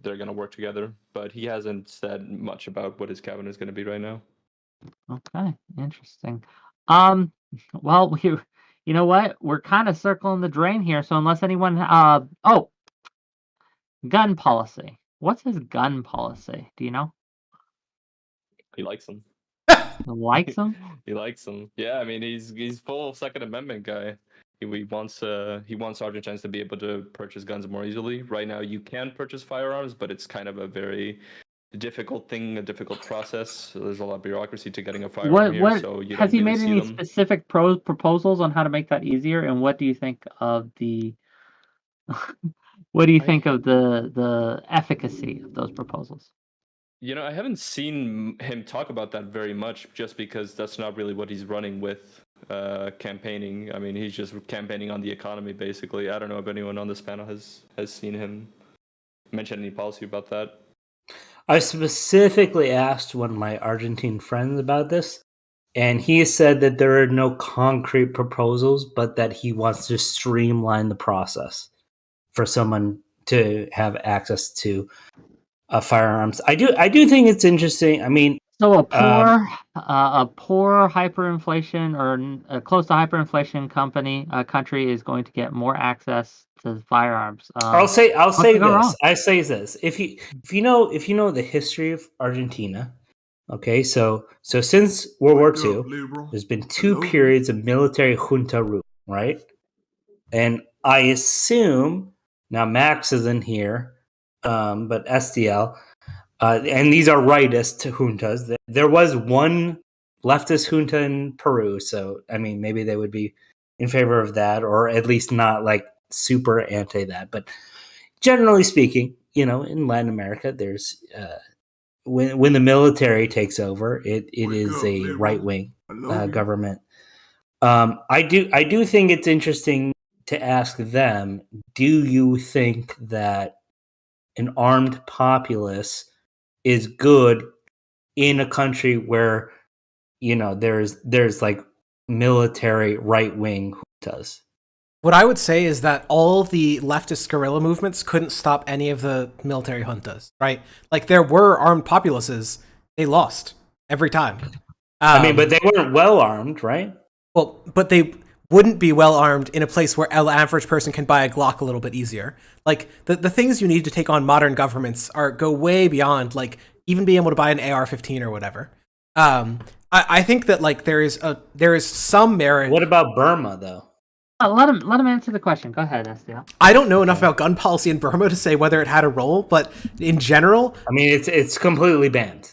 going to work together. But he hasn't said much about what his cabinet is going to be right now. Okay, interesting. Well, you know what? We're kind of circling the drain here. So unless anyone, gun policy. What's his gun policy? Do you know? He likes them. He likes them? He likes them. Yeah, I mean, he's full Second Amendment guy. He wants Argentines to be able to purchase guns more easily. Right now, you can purchase firearms, but it's kind of a very difficult thing, a difficult process. So there's a lot of bureaucracy to getting a firearm here. So you has he really made any specific proposals on how to make that easier? And what do you think of the the efficacy of those proposals? I haven't seen him talk about that very much, just because that's not really what he's running with. Campaigning. I mean, he's just campaigning on the economy, basically. I don't know if anyone on this panel has seen him mention any policy about that. I specifically asked one of my Argentine friends about this, and he said that there are no concrete proposals, but that he wants to streamline the process for someone to have access to firearms. I do think it's interesting. I mean, So a poor hyperinflation or a close to hyperinflation country is going to get more access to firearms. I'll say what could go this. wrong? I say this. If you know the history of Argentina, okay, so since World War Wake up, II, liberal. there's been I 2 love you. periods of military junta rule, right? And I assume now Max isn't here, but SDL, and these are rightist juntas. There was one leftist junta in Peru, so I mean maybe they would be in favor of that, or at least not like super anti that. But generally speaking, in Latin America, there's when the military takes over, it Wake is up, a liberal. right wing I love you. government. I do think it's interesting to ask them, do you think that an armed populace is good in a country where there's like military right wing juntas? What I would say is that all the leftist guerrilla movements couldn't stop any of the military juntas, right? Like there were armed populaces, they lost every time. I mean, but they weren't well armed, right? Well, but they wouldn't be well armed in a place where an average person can buy a Glock a little bit easier. Like the things you need to take on modern governments go way beyond like even being able to buy an AR-15 or whatever. I think that like there is some merit. What about Burma though? Let him answer the question. Go ahead, SDL. I don't know enough about gun policy in Burma to say whether it had a role, but in general, I mean, it's completely banned.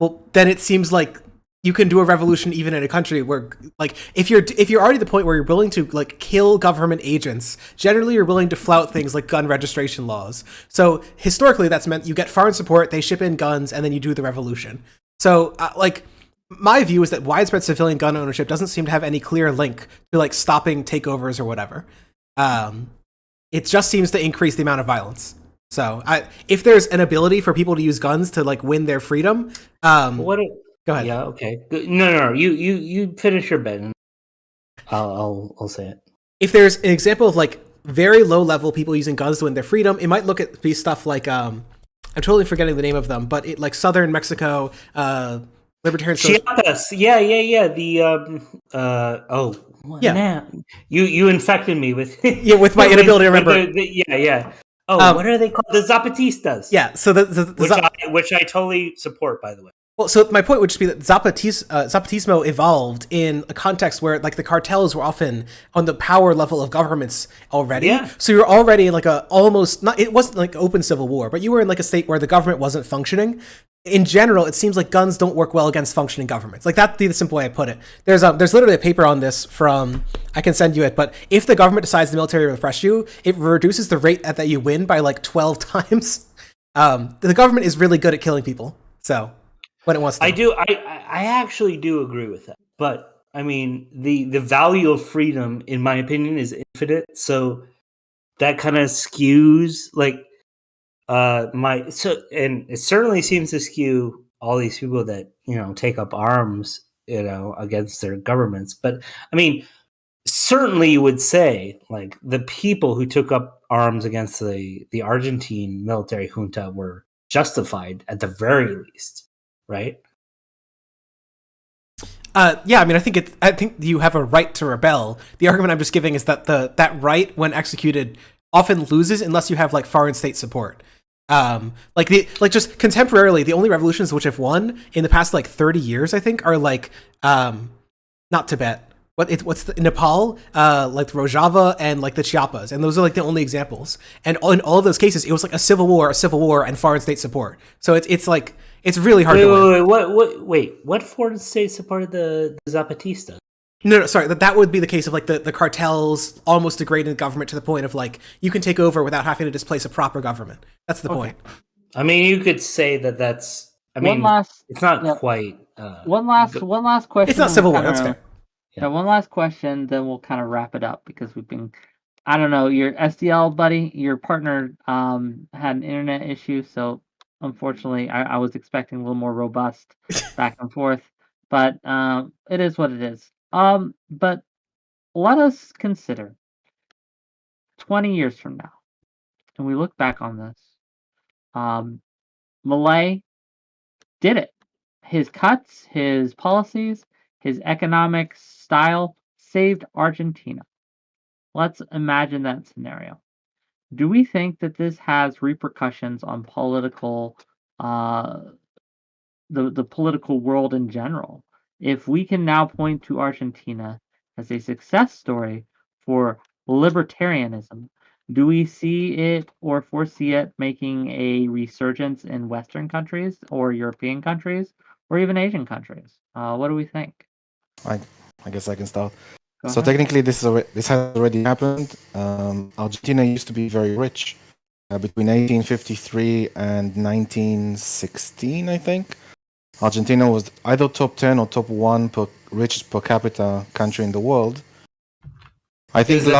well, then it seems like you can do a revolution even in a country where, like, if you're already at the point where you're willing to like kill government agents, generally you're willing to flout things like gun registration laws. So historically, that's meant you get foreign support, they ship in guns, and then you do the revolution. So, my view is that widespread civilian gun ownership doesn't seem to have any clear link to like stopping takeovers or whatever. It just seems to increase the amount of violence. So, if there's an ability for people to use guns to like win their freedom, What? go ahead. Yeah. Okay. Good. No. You finish your bed, and I'll say it. If there's an example of like very low level people using guns to win their freedom, it might be stuff like I'm totally forgetting the name of them, but it like southern Mexico, libertarian. Chiapas. Yeah. The Yeah. Now you infected me with with my inability to remember. Yeah. Oh, what are they called? The Zapatistas. Yeah. So which I totally support, by the way. Well, so my point would just be that Zapatismo evolved in a context where like the cartels were often on the power level of governments already. Yeah. So you're already in like it wasn't like open civil war, but you were in like a state where the government wasn't functioning. In general, it seems like guns don't work well against functioning governments. Like that'd be the simple way I put it. There's literally a paper on this I can send you it, but if the government decides the military will repress you, it reduces the rate that you win by like 12 times. The government is really good at killing people. So when it wants to. I actually do agree with that. But I mean, the value of freedom, in my opinion, is infinite. So that kind of skews like and it certainly seems to skew all these people that take up arms against their governments. But I mean, certainly you would say like the people who took up arms against the Argentine military junta were justified at the very least, right? Yeah, I mean, I think you have a right to rebel. The argument I'm just giving is that that right, when executed, often loses unless you have like foreign state support. Just contemporarily, the only revolutions which have won in the past like 30 years, I think, are like not Tibet. Nepal, like Rojava and like the Chiapas, and those are like the only examples. And in all of those cases, it was like a civil war, and foreign state support. So it's like it's really hard to win. What foreign state supported the Zapatistas? No, sorry. That would be the case of like the cartels almost degrading the government to the point of like you can take over without having to displace a proper government. That's the point. I mean, you could say that's. I mean, it's not quite. One last question. It's not civil war. That's fair. Yeah, one last question, then we'll kind of wrap it up because we've been. I don't know, your SDL buddy, your partner had an internet issue, so unfortunately, I was expecting a little more robust back and forth, but it is what it is. But let us consider 20 years from now, and we look back on this. Milei did it. his cuts, his policies, his economic style saved Argentina. Let's imagine that scenario. Do we think that this has repercussions on political, the political world in general? If we can now point to Argentina as a success story for libertarianism, do we see it or foresee it making a resurgence in Western countries or European countries or even Asian countries? What do we think? I guess I can start. Go So ahead. technically, this has already happened. Argentina used to be very rich between 1853 and 1916, I think. Argentina was either top 10 or top 1 richest per capita country in the world. I think It's the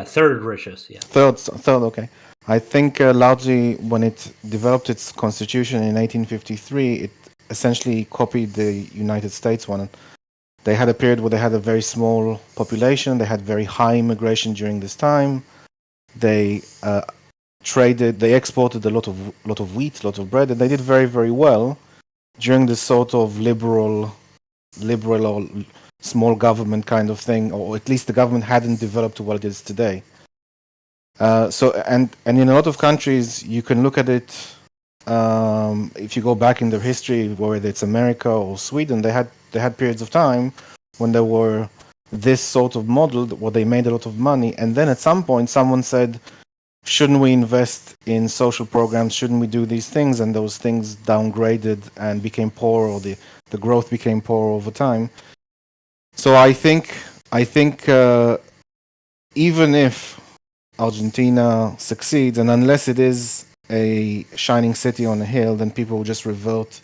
third richest. Yeah, third. Okay. I think largely when it developed its constitution in 1853, it essentially copied the United States one. They had a period where they had a very small population. They had very high immigration during this time. They they exported a lot of wheat, a lot of bread, and they did very, very well during this sort of liberal or small government kind of thing, or at least the government hadn't developed to what it is today. And in a lot of countries, you can look at it. If you go back in their history, whether it's America or Sweden, they had periods of time when there were this sort of model where they made a lot of money, and then at some point someone said, shouldn't we invest in social programs, shouldn't we do these things, and those things downgraded and became poor, or the growth became poor over time. So I think even if Argentina succeeds, and unless it is a shining city on a hill, then people will just revert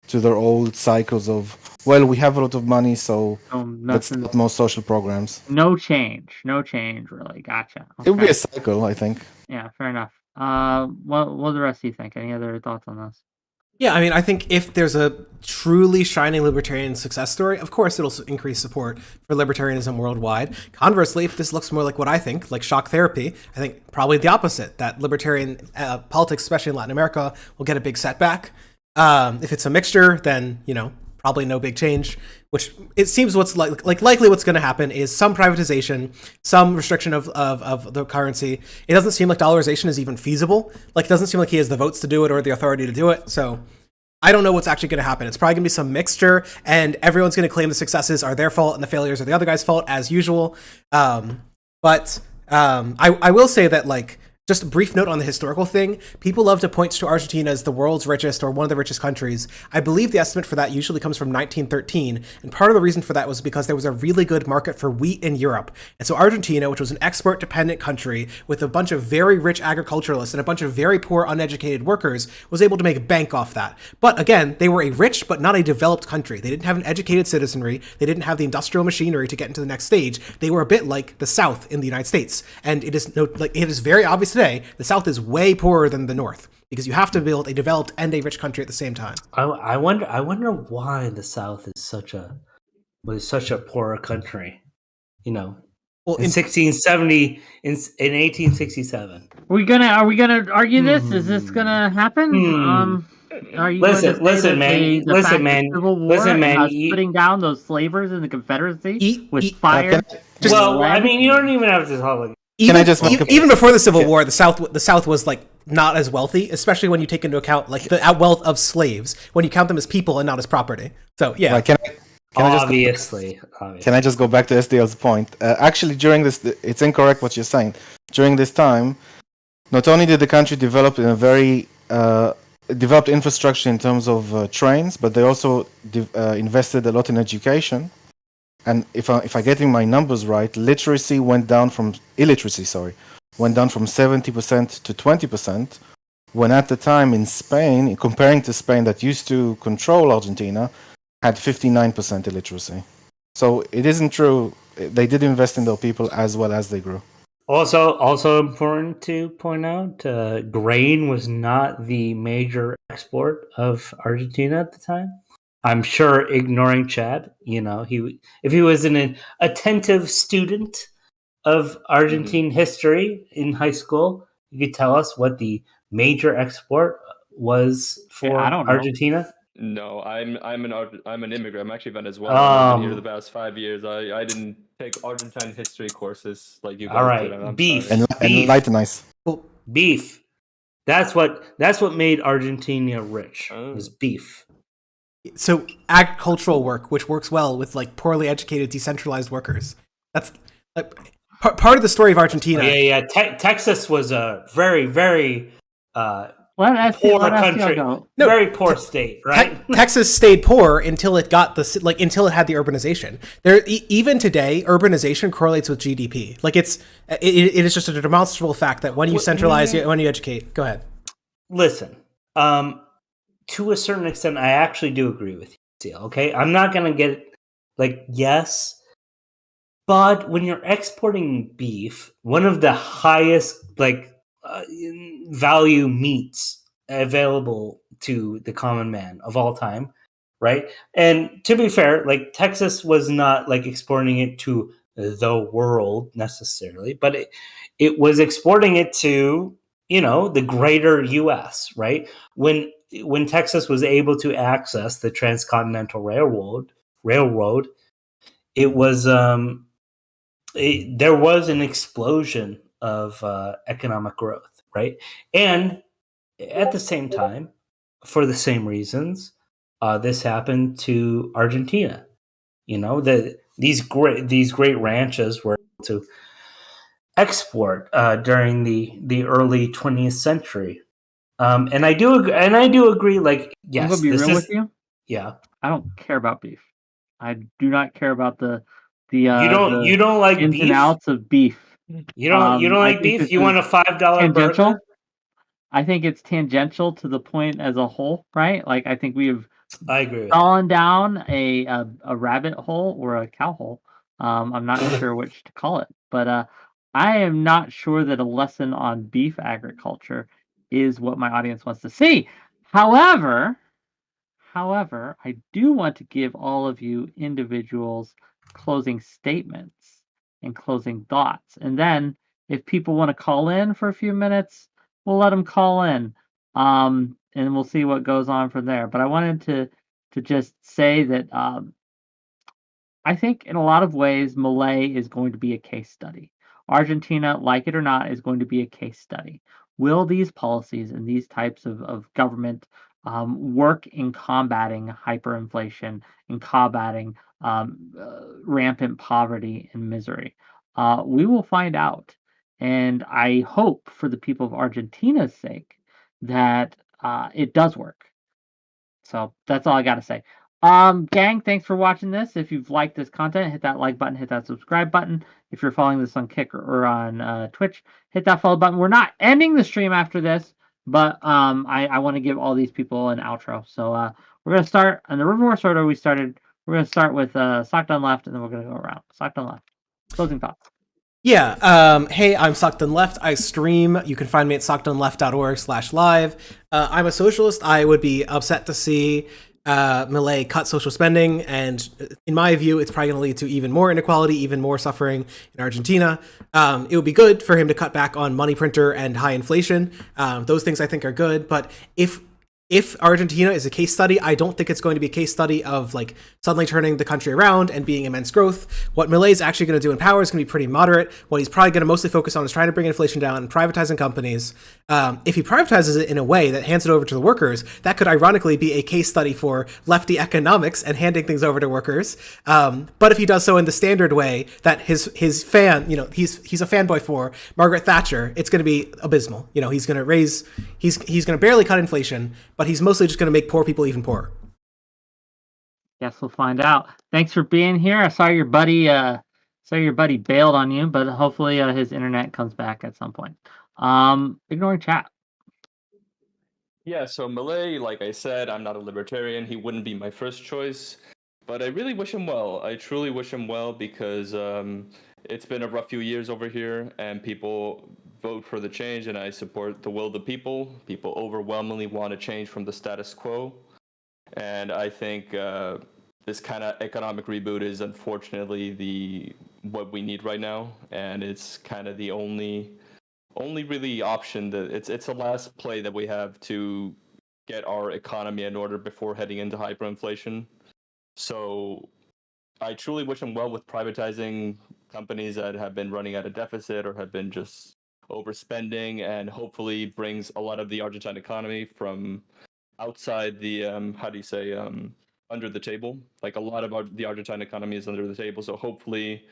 to their old cycles of, well, we have a lot of money, so let's start more social programs. No change, really. Gotcha. Okay. It will be a cycle, I think. Yeah, fair enough. What do the rest of you think? Any other thoughts on this? Yeah, I mean, I think if there's a truly shining libertarian success story, of course it'll increase support for libertarianism worldwide. Conversely, if this looks more like what I think, like shock therapy, I think probably the opposite, that libertarian politics, especially in Latin America, will get a big setback. If it's a mixture, then, probably no big change, which it seems likely what's going to happen is some privatization, some restriction of the currency. It doesn't seem like dollarization is even feasible. Like, it doesn't seem like he has the votes to do it or the authority to do it. So I don't know what's actually going to happen. It's probably going to be some mixture, and everyone's going to claim the successes are their fault and the failures are the other guy's fault, as usual. But I will say that, just a brief note on the historical thing. People love to point to Argentina as the world's richest or one of the richest countries. I believe the estimate for that usually comes from 1913. And part of the reason for that was because there was a really good market for wheat in Europe. And so Argentina, which was an export-dependent country with a bunch of very rich agriculturalists and a bunch of very poor, uneducated workers, was able to make bank off that. But again, they were a rich but not a developed country. They didn't have an educated citizenry. They didn't have the industrial machinery to get into the next stage. They were a bit like the South in the United States. And it is very obvious today, the South is way poorer than the North because you have to build a developed and a rich country at the same time. I wonder why the South is such a poorer country. Well, in 1670, in 1867. Are we gonna argue this? Is this gonna happen? Are you listen, man. Putting down those slavers in the Confederacy with fire. I mean, you don't even have to talk. Even before the Civil War, the South was not as wealthy, especially when you take into account the wealth of slaves when you count them as people and not as property. So yeah, can obviously. Can I just go back to SDL's point? Actually, during this, it's incorrect what you're saying. During this time, not only did the country develop in a very developed infrastructure in terms of trains, but they also invested a lot in education. And if I getting my numbers right, illiteracy went down from 70% to 20%, when at the time in Spain, comparing to Spain that used to control Argentina, had 59% illiteracy. So it isn't true. They did invest in their people as well as they grew. Also important to point out, grain was not the major export of Argentina at the time. I'm sure, ignoring Chad, if he was an attentive student of Argentine history in high school, you could tell us what the major export was for Argentina. No, I'm an immigrant. I'm actually Venezuelan. I've been here the past 5 years. I didn't take Argentine history courses like you guys All right, did. I'm beef. sorry. Beef. Enlightenize. Well, Beef. That's what made Argentina rich. Was beef. so agricultural work, which works well with like poorly educated, decentralized workers. That's like part of the story of Argentina. Yeah. Texas was a very, very Let poor SEL country. go. No, very poor state, right? Texas stayed poor until it got until it had the urbanization. There, even today, urbanization correlates with GDP. Like it is just a demonstrable fact that when you centralize, when you educate. Go ahead. Listen, to a certain extent, I actually do agree with you. Okay, I'm not gonna get like yes, but when you're exporting beef, one of the highest value meats available to the common man of all time, right? And to be fair, like Texas was not like exporting it to the world necessarily, but it was exporting it to the greater U.S. Right when Texas was able to access the transcontinental railroad, it was there was an explosion of economic growth, right? And at the same time, for the same reasons, this happened to Argentina. These great ranches were able to export during the early 20th century. And I do agree. Like, yes, I'm gonna be real with you. Yeah, I don't care about beef. I do not care about the you don't like ins beef? and outs of beef. You don't I like think beef? this You want a is $5 tangential. burger? I think it's tangential to the point as a whole, right? Like I think we have I agree with fallen down a rabbit hole or a cow hole. I'm not sure which to call it, but I am not sure that a lesson on beef agriculture is what my audience wants to see. However, I do want to give all of you individuals closing statements and closing thoughts. And then if people want to call in for a few minutes, we'll let them call in. And we'll see what goes on from there. But I wanted to just say that I think in a lot of ways, Milei is going to be a case study. Argentina, like it or not, is going to be a case study. Will these policies and these types of government work in combating hyperinflation, in combating rampant poverty and misery? We will find out. And I hope for the people of Argentina's sake that it does work. So that's all I got to say. Gang, thanks for watching this. If you've liked this content, hit that like button, hit that subscribe button. If you're following this on Kick or on Twitch, hit that follow button. We're not ending the stream after this, but I want to give all these people an outro. So we're gonna start on the reverse order we started. We're gonna start with Socked on Left, and then we're gonna go around. Socked on Left. Closing thoughts. Yeah. Hey, I'm Socked on Left. I stream. You can find me at sockedonleft.org/live. I'm a socialist. I would be upset to see Milei cut social spending, and in my view, it's probably going to lead to even more inequality, even more suffering in Argentina. It would be good for him to cut back on money printer and high inflation. Those things I think are good, but if Argentina is a case study, I don't think it's going to be a case study of like suddenly turning the country around and being immense growth. What Milei is actually going to do in power is going to be pretty moderate. What he's probably going to mostly focus on is trying to bring inflation down and privatizing companies. If he privatizes it in a way that hands it over to the workers, that could ironically be a case study for lefty economics and handing things over to workers. But if he does so in the standard way that his fan, he's a fanboy for Margaret Thatcher, it's going to be abysmal. He's going to barely cut inflation, but he's mostly just going to make poor people even poorer. Guess we'll find out. Thanks for being here. I saw your buddy bailed on you, but hopefully his internet comes back at some point. Ignoring chat. Yeah, so Milei, like I said, I'm not a libertarian. He wouldn't be my first choice, but I really wish him well. I truly wish him well because it's been a rough few years over here, and people vote for the change, and I support the will of the people. People overwhelmingly want to change from the status quo, and I think this kind of economic reboot is unfortunately what we need right now, and it's kind of the only really option that it's the last play that we have to get our economy in order before heading into hyperinflation. So I truly wish him well with privatizing companies that have been running at a deficit or have been just overspending, and hopefully brings a lot of the Argentine economy from outside the under the table. Like a lot of the Argentine economy is under the table, so hopefully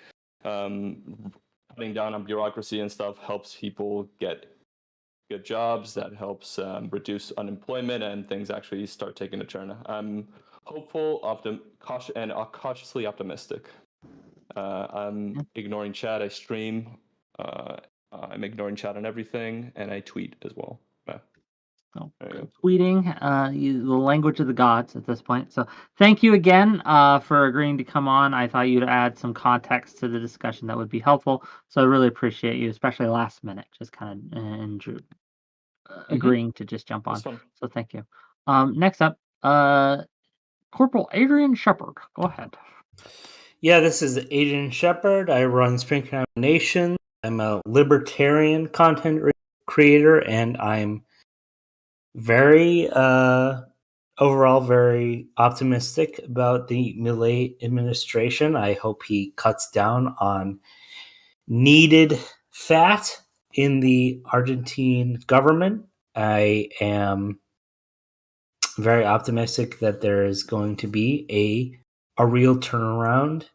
cutting down on bureaucracy and stuff helps people get good jobs. That helps reduce unemployment, and things actually start taking a turn. I'm hopeful, cautiously optimistic. I'm ignoring chat. I stream. I'm ignoring chat on everything, and I tweet as well. So, tweeting, the language of the gods at this point. So thank you again for agreeing to come on. I thought you'd add some context to the discussion that would be helpful. So I really appreciate you, especially last minute, just kind of agreeing to just jump on. So thank you. Next up, Corporal Adrian Shepard. Go ahead. Yeah, this is Adrian Shepard. I run Springtime Nation. I'm a libertarian content creator, and I'm very overall very optimistic about the Milei administration. I hope he cuts down on needed fat in the Argentine government. I am very optimistic that there is going to be a real turnaround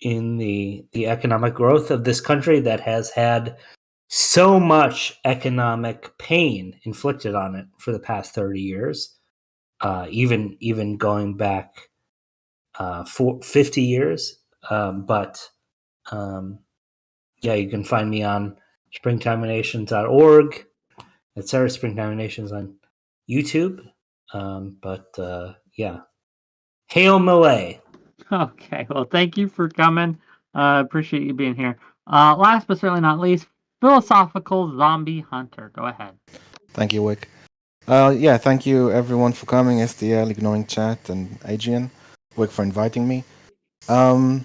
in the economic growth of this country that has had so much economic pain inflicted on it for the past 30 years, even going back 50 years. Yeah, you can find me on springtimenations.org, etc. Springtime Nations on YouTube. Yeah, hail Milei. Okay, well, thank you for coming. Appreciate you being here. Last but certainly not least, Philosophical Zombie Hunter. Go ahead. Thank you, Wick. Yeah, thank you everyone for coming, SDL, Ignoring Chat, and Adrian, Wick for inviting me. I'm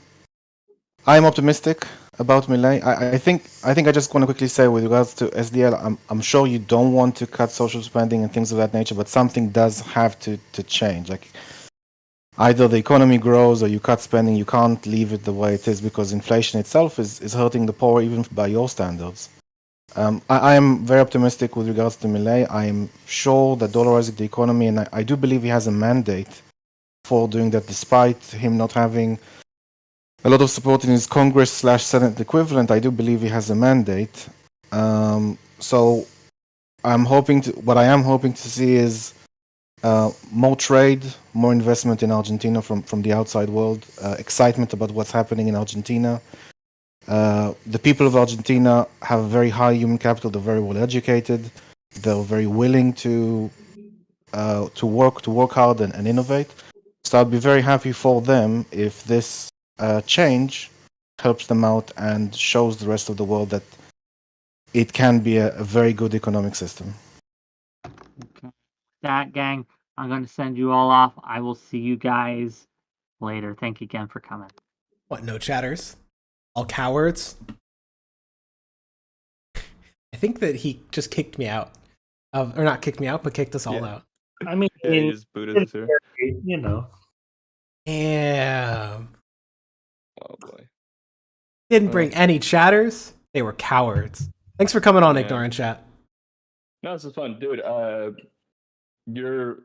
optimistic about Milei. I think I just want to quickly say with regards to SDL, I'm sure you don't want to cut social spending and things of that nature, but something does have to change. Like either the economy grows or you cut spending. You can't leave it the way it is because inflation itself is hurting the poor even by your standards. I am very optimistic with regards to Milei. I am sure that dollarizing the economy, and I do believe he has a mandate for doing that, despite him not having a lot of support in his Congress/Senate equivalent. I do believe he has a mandate. So what I am hoping to see is more trade, more investment in Argentina from the outside world, excitement about what's happening in Argentina. The people of Argentina have a very high human capital. They're very well educated. They're very willing to work hard and innovate. So I'd be very happy for them if this change helps them out and shows the rest of the world that it can be a very good economic system. Okay. That gang, I'm going to send you all off. I will see you guys later. Thank you again for coming. What, no chatters? All cowards? I think that he just kicked me out. Or not kicked me out, but kicked us all out. I mean, Yeah, he just booted us here. you know. Damn. Oh boy. Didn't bring any chatters. They were cowards. Thanks for coming on, Yeah. Ignorant Chat. No, this is fun, dude. Your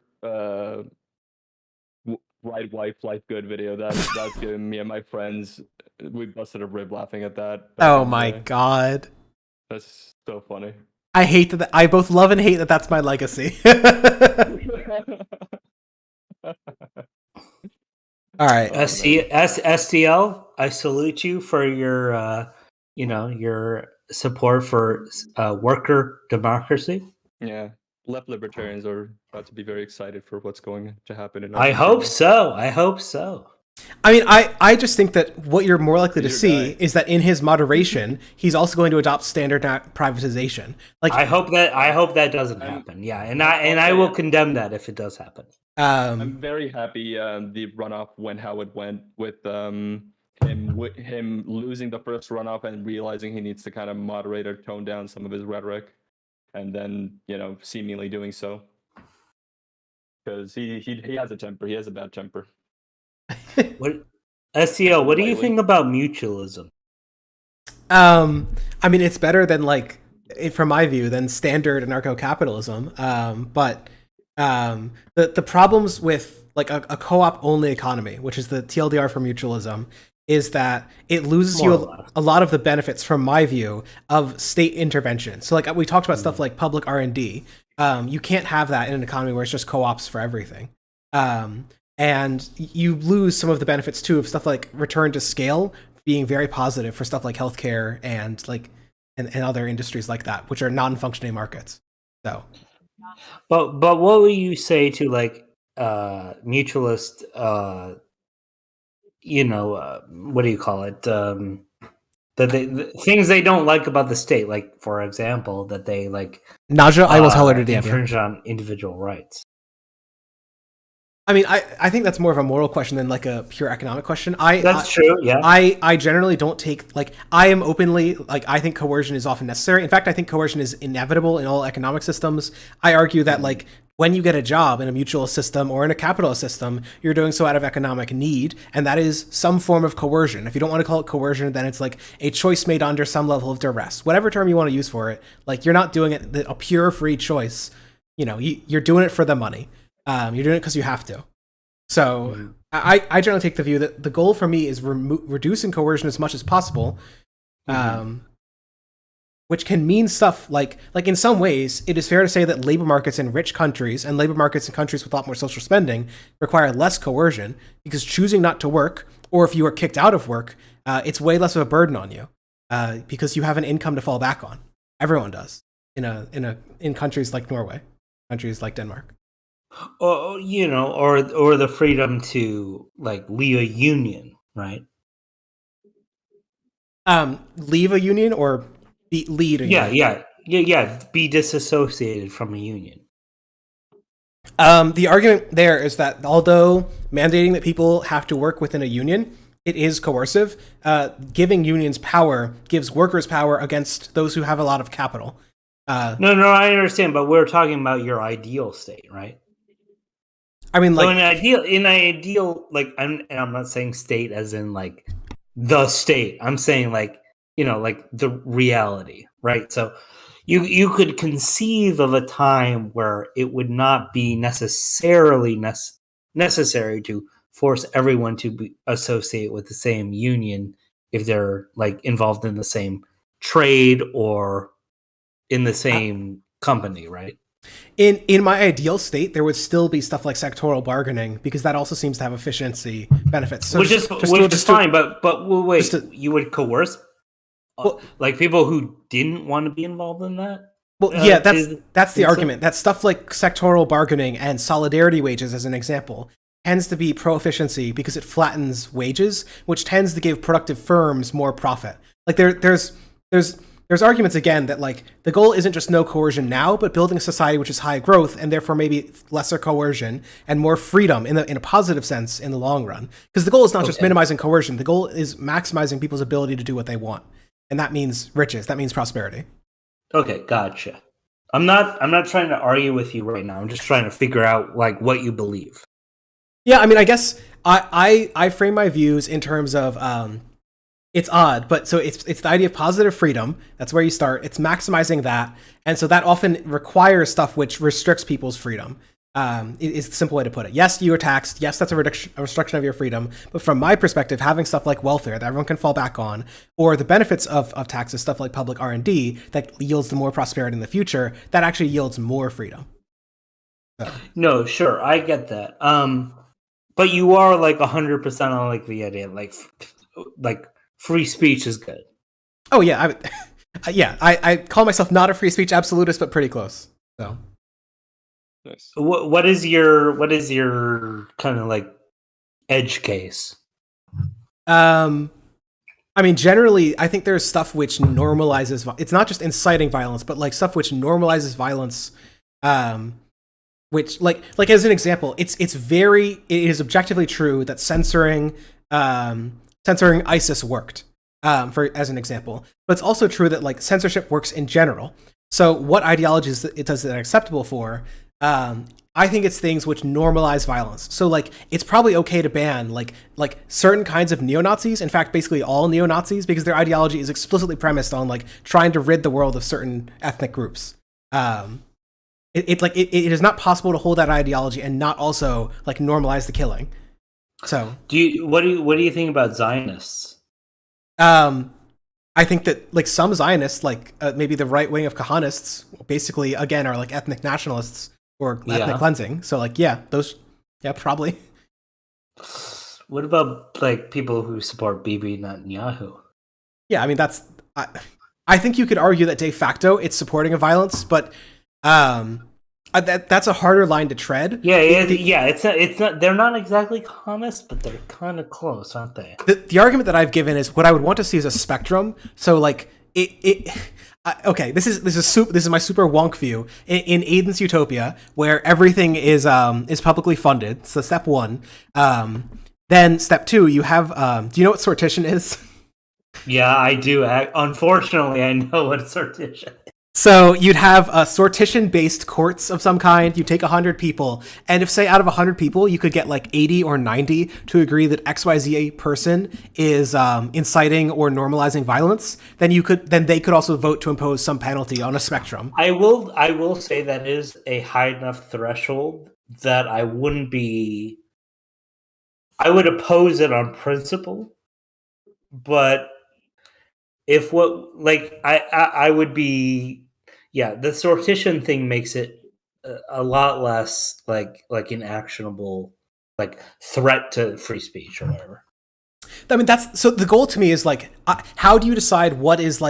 right wife life good video that's giving me and my friends, we busted a rib laughing at that. Oh my god. That's so funny. I hate that. I both love and hate that that's my legacy. All right. STL, I salute you for your your support for worker democracy. Yeah, left libertarians are about to be very excited for what's going to happen in I hope so. I hope so. I mean, I just think that what you're more likely to Your see guy. is that in his moderation, he's also going to adopt standard privatization. Like I hope that doesn't happen. Yeah, and I will condemn that if it does happen. I'm very happy the runoff went how it went with him losing the first runoff and realizing he needs to kind of moderate or tone down some of his rhetoric, and then seemingly doing so. because he has a temper. He has a bad temper. What SEO? What do you Slightly. think about mutualism? I mean, it's better than from my view, than standard anarcho-capitalism. But the problems with like a co-op only economy, which is the TLDR for mutualism, is that it loses a lot of the benefits, from my view, of state intervention. So like we talked about stuff like public R&D. You can't have that in an economy where it's just co-ops for everything. And you lose some of the benefits too of stuff like return to scale being very positive for stuff like healthcare and and other industries like that, which are non-functioning markets. So, but what would you say to like mutualist? What do you call it? The things they don't like about the state, like for example, that they like Naja, I will tell her to infringe on individual rights. I mean, I think that's more of a moral question than like a pure economic question. That's true. Yeah. I generally don't take I am openly I think coercion is often necessary. In fact, I think coercion is inevitable in all economic systems. I argue that when you get a job in a mutualist system or in a capitalist system, you're doing so out of economic need, and that is some form of coercion. If you don't want to call it coercion, then it's like a choice made under some level of duress. Whatever term you want to use for it, you're not doing it a pure free choice. You're doing it for the money. You're doing it because you have to. So I generally take the view that the goal for me is reducing coercion as much as possible, which can mean stuff like in some ways, it is fair to say that labor markets in rich countries and labor markets in countries with a lot more social spending require less coercion, because choosing not to work, or if you are kicked out of work, it's way less of a burden on you because you have an income to fall back on. Everyone does in countries like Norway, countries like Denmark. Or or the freedom to leave a union, right? Leave a union or lead a union? Yeah. Be disassociated from a union. The argument there is that although mandating that people have to work within a union, it is coercive. Giving unions power gives workers power against those who have a lot of capital. No, I understand, but we're talking about your ideal state, right? I mean, so in an ideal, I'm not saying state as in the state. I'm saying the reality, right? So you could conceive of a time where it would not be necessarily necessary to force everyone to associate with the same union if they're involved in the same trade or in the same company, right? In my ideal state, there would still be stuff like sectoral bargaining, because that also seems to have efficiency benefits. So which is fine, but wait, you would coerce people who didn't want to be involved in that? Well, yeah, that's the argument. That stuff like sectoral bargaining and solidarity wages, as an example, tends to be pro-efficiency because it flattens wages, which tends to give productive firms more profit. There's arguments again that the goal isn't just no coercion now, but building a society which is high growth and therefore maybe lesser coercion and more freedom in a positive sense in the long run. Because the goal is not just minimizing coercion; the goal is maximizing people's ability to do what they want, and that means riches. That means prosperity. Okay, gotcha. I'm not trying to argue with you right now. I'm just trying to figure out what you believe. Yeah, I mean, I guess I frame my views in terms of. It's odd, but so it's the idea of positive freedom. That's where you start. It's maximizing that, and so that often requires stuff which restricts people's freedom. Is the simple way to put it. Yes, you are taxed. Yes, that's a restriction of your freedom. But from my perspective, having stuff like welfare that everyone can fall back on, or the benefits of taxes, stuff like public R&D that yields the more prosperity in the future, that actually yields more freedom. So. No, sure, I get that. But you are 100% on the idea free speech is good. Oh yeah, I call myself not a free speech absolutist, but pretty close. So, nice. What is your kind of edge case? I mean, generally, I think there's stuff which normalizes. It's not just inciting violence, but stuff which normalizes violence. Which as an example, it is objectively true that censoring ISIS worked, as an example. But it's also true that censorship works in general. So what ideologies does it acceptable for? I think it's things which normalize violence. So like it's probably okay to ban like certain kinds of neo-Nazis, in fact basically all neo-Nazis, because their ideology is explicitly premised on like trying to rid the world of certain ethnic groups. It is not possible to hold that ideology and not also like normalize the killing. So what do you think about Zionists? I think that like some Zionists, like maybe the right wing of Kahanists, basically again are like ethnic nationalists or ethnic cleansing. So like probably. What about like people who support Bibi Netanyahu? Yeah, I mean I think you could argue that de facto it's supporting of violence, but that's a harder line to tread. It's not. They're not exactly communist, but they're kind of close, aren't they? The argument that I've given is what I would want to see is a spectrum. So like okay, this is my super wonk view in Aiden's utopia where everything is publicly funded. So step one. Then step two, you have do you know what sortition is? Yeah, I do. Unfortunately, I know what sortition is. So you'd have a sortition-based courts of some kind. You take 100 people, and if, say, out of 100 people, you could get like 80 or 90 to agree that XYZ person is inciting or normalizing violence, then they could also vote to impose some penalty on a spectrum. I will say that is a high enough threshold that I would oppose it on principle, but if I would be. Yeah, the sortition thing makes it a lot less like an actionable like threat to free speech or whatever. I mean, that's so the goal to me is like, how do you decide what is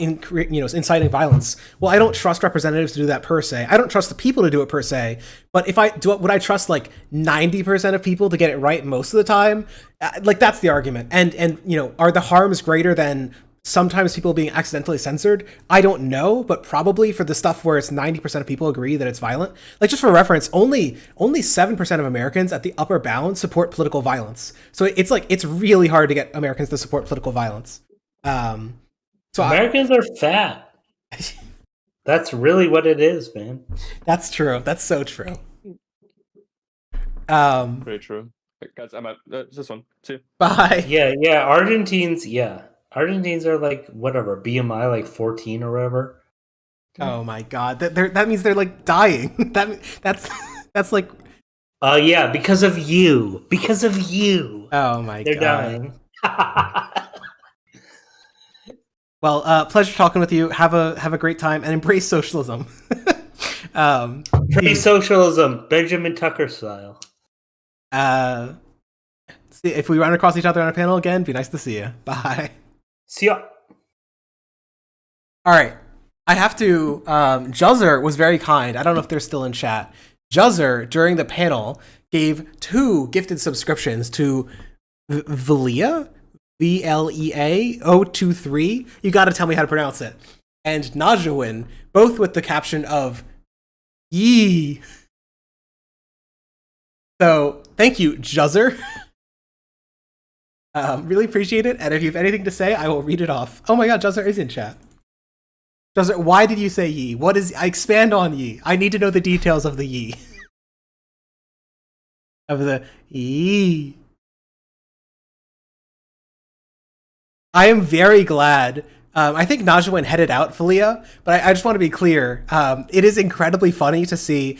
inciting violence? Well, I don't trust representatives to do that per se. I don't trust the people to do it per se. But if I do it, would I trust like 90% of people to get it right most of the time? Like that's the argument. And are the harms greater than sometimes people being accidentally censored? I don't know, but probably for the stuff where it's 90% of people agree that it's violent. Like just for reference, only 7% of Americans at the upper bound support political violence. So it's really hard to get Americans to support political violence. So Americans are fat. That's really what it is, man. That's true. That's so true. Very true. Guys, I'm at this one too. Bye. Yeah. Argentines are like whatever BMI like 14 or whatever. Oh my god, that means they're like dying. That's like. Yeah, because of you. Oh my they're god, they're dying. Well, pleasure talking with you. Have a great time and embrace socialism. Embrace socialism, Benjamin Tucker style. See if we run across each other on a panel again. Be nice to see you. Bye. See ya. All right. I have to. Juzzer was very kind. I don't know if they're still in chat. Juzzer, during the panel, gave 2 gifted subscriptions to Velia, VLEA 023. You got to tell me how to pronounce it. And Najawin, both with the caption of "Yee." So thank you, Juzzer. Really appreciate it. And if you have anything to say, I will read it off. Oh my god, Juzzer is in chat. Juzzer, why did you say "Yee"? What is? I expand on "Yee." I need to know the details of the "Yee." Of the "Yee." I am very glad. I think Najawin headed out Falia, but I just want to be clear. It is incredibly funny to see.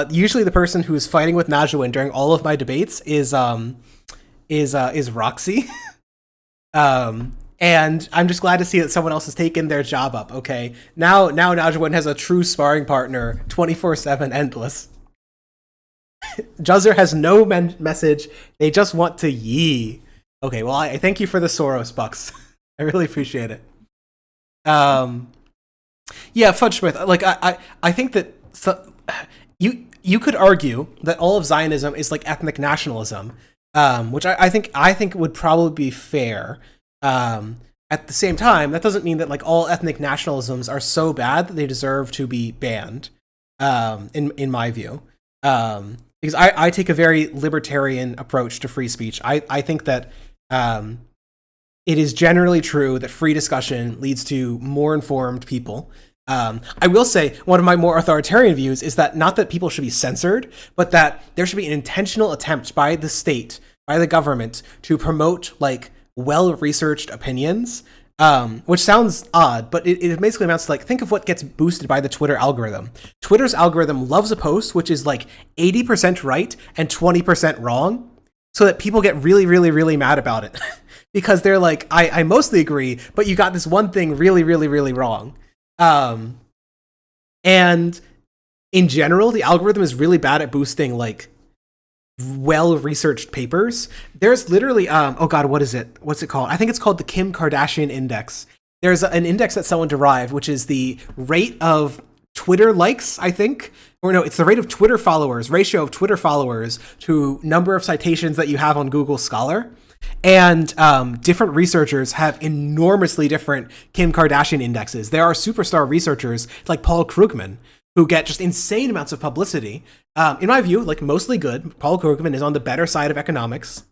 Usually, the person who is fighting with Najawin during all of my debates is Roxy. And I'm just glad to see that someone else has taken their job up. Okay, now Najawin has a true sparring partner, 24/7, endless. Juzzer has no message. They just want to "Yee." Okay, well, I thank you for the Soros bucks. I really appreciate it. Yeah, Fudge Smith. Like, I think that you could argue that all of Zionism is like ethnic nationalism, which I think would probably be fair. At the same time, that doesn't mean that like all ethnic nationalisms are so bad that they deserve to be banned. In my view, because I take a very libertarian approach to free speech. I think that it is generally true that free discussion leads to more informed people. I will say one of my more authoritarian views is that not that people should be censored, but that there should be an intentional attempt by the state, by the government, to promote like well-researched opinions. Which sounds odd, but it basically amounts to like, think of what gets boosted by the Twitter algorithm. Twitter's algorithm loves a post which is like 80% right and 20% wrong, so that people get really, really, really mad about it. Because they're like, I mostly agree, but you got this one thing really, really, really wrong. And in general, the algorithm is really bad at boosting like well-researched papers. There's literally, oh god, what is it? What's it called? I think it's called the Kim Kardashian Index. There's an index that someone derived, which is the rate of Twitter likes, I think. Or no, it's the rate of Twitter followers, ratio of Twitter followers to number of citations that you have on Google Scholar. And different researchers have enormously different Kim Kardashian indexes. There are superstar researchers like Paul Krugman who get just insane amounts of publicity. In my view, like mostly good. Paul Krugman is on the better side of economics.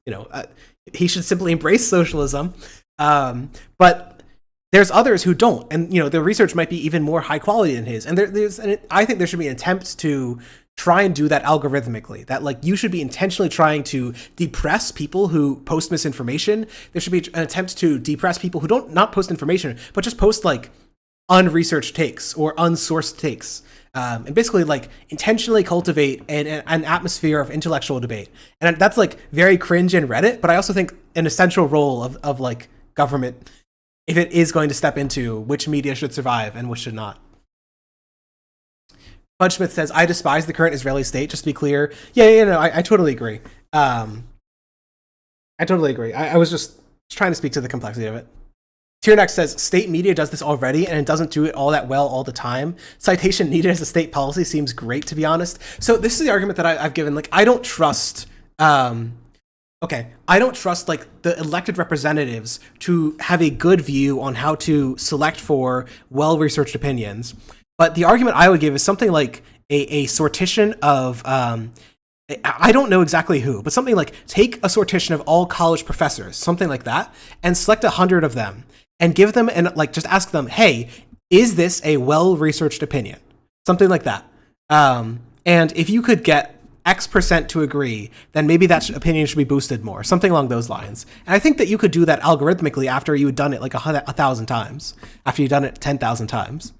He should simply embrace socialism. But there's others who don't, and the research might be even more high quality than his. And I think there should be an attempt to try and do that algorithmically. That like you should be intentionally trying to depress people who post misinformation. There should be an attempt to depress people who don't not post information, but just post like unresearched takes or unsourced takes. And basically like intentionally cultivate an atmosphere of intellectual debate. And that's like very cringe in Reddit, but I also think an essential role of like government, if it is going to step into which media should survive and which should not. Bud Smith says, I despise the current Israeli state, just to be clear. I totally agree. I totally agree. I was just trying to speak to the complexity of it. Tiernax says, state media does this already, and it doesn't do it all that well all the time. Citation needed as a state policy seems great, to be honest. So this is the argument that I've given. Like, I don't trust... I don't trust, like, the elected representatives to have a good view on how to select for well-researched opinions. But the argument I would give is something like a sortition of... I don't know exactly who, but something like take a sortition of all college professors, something like that, and select 100 of them. And give them, and like just ask them, hey, is this a well-researched opinion? Something like that. And if you could get X% to agree, then maybe that opinion should be boosted more. Something along those lines. And I think that you could do that algorithmically after you had done it like 1,000 times. After you've done it 10,000 times.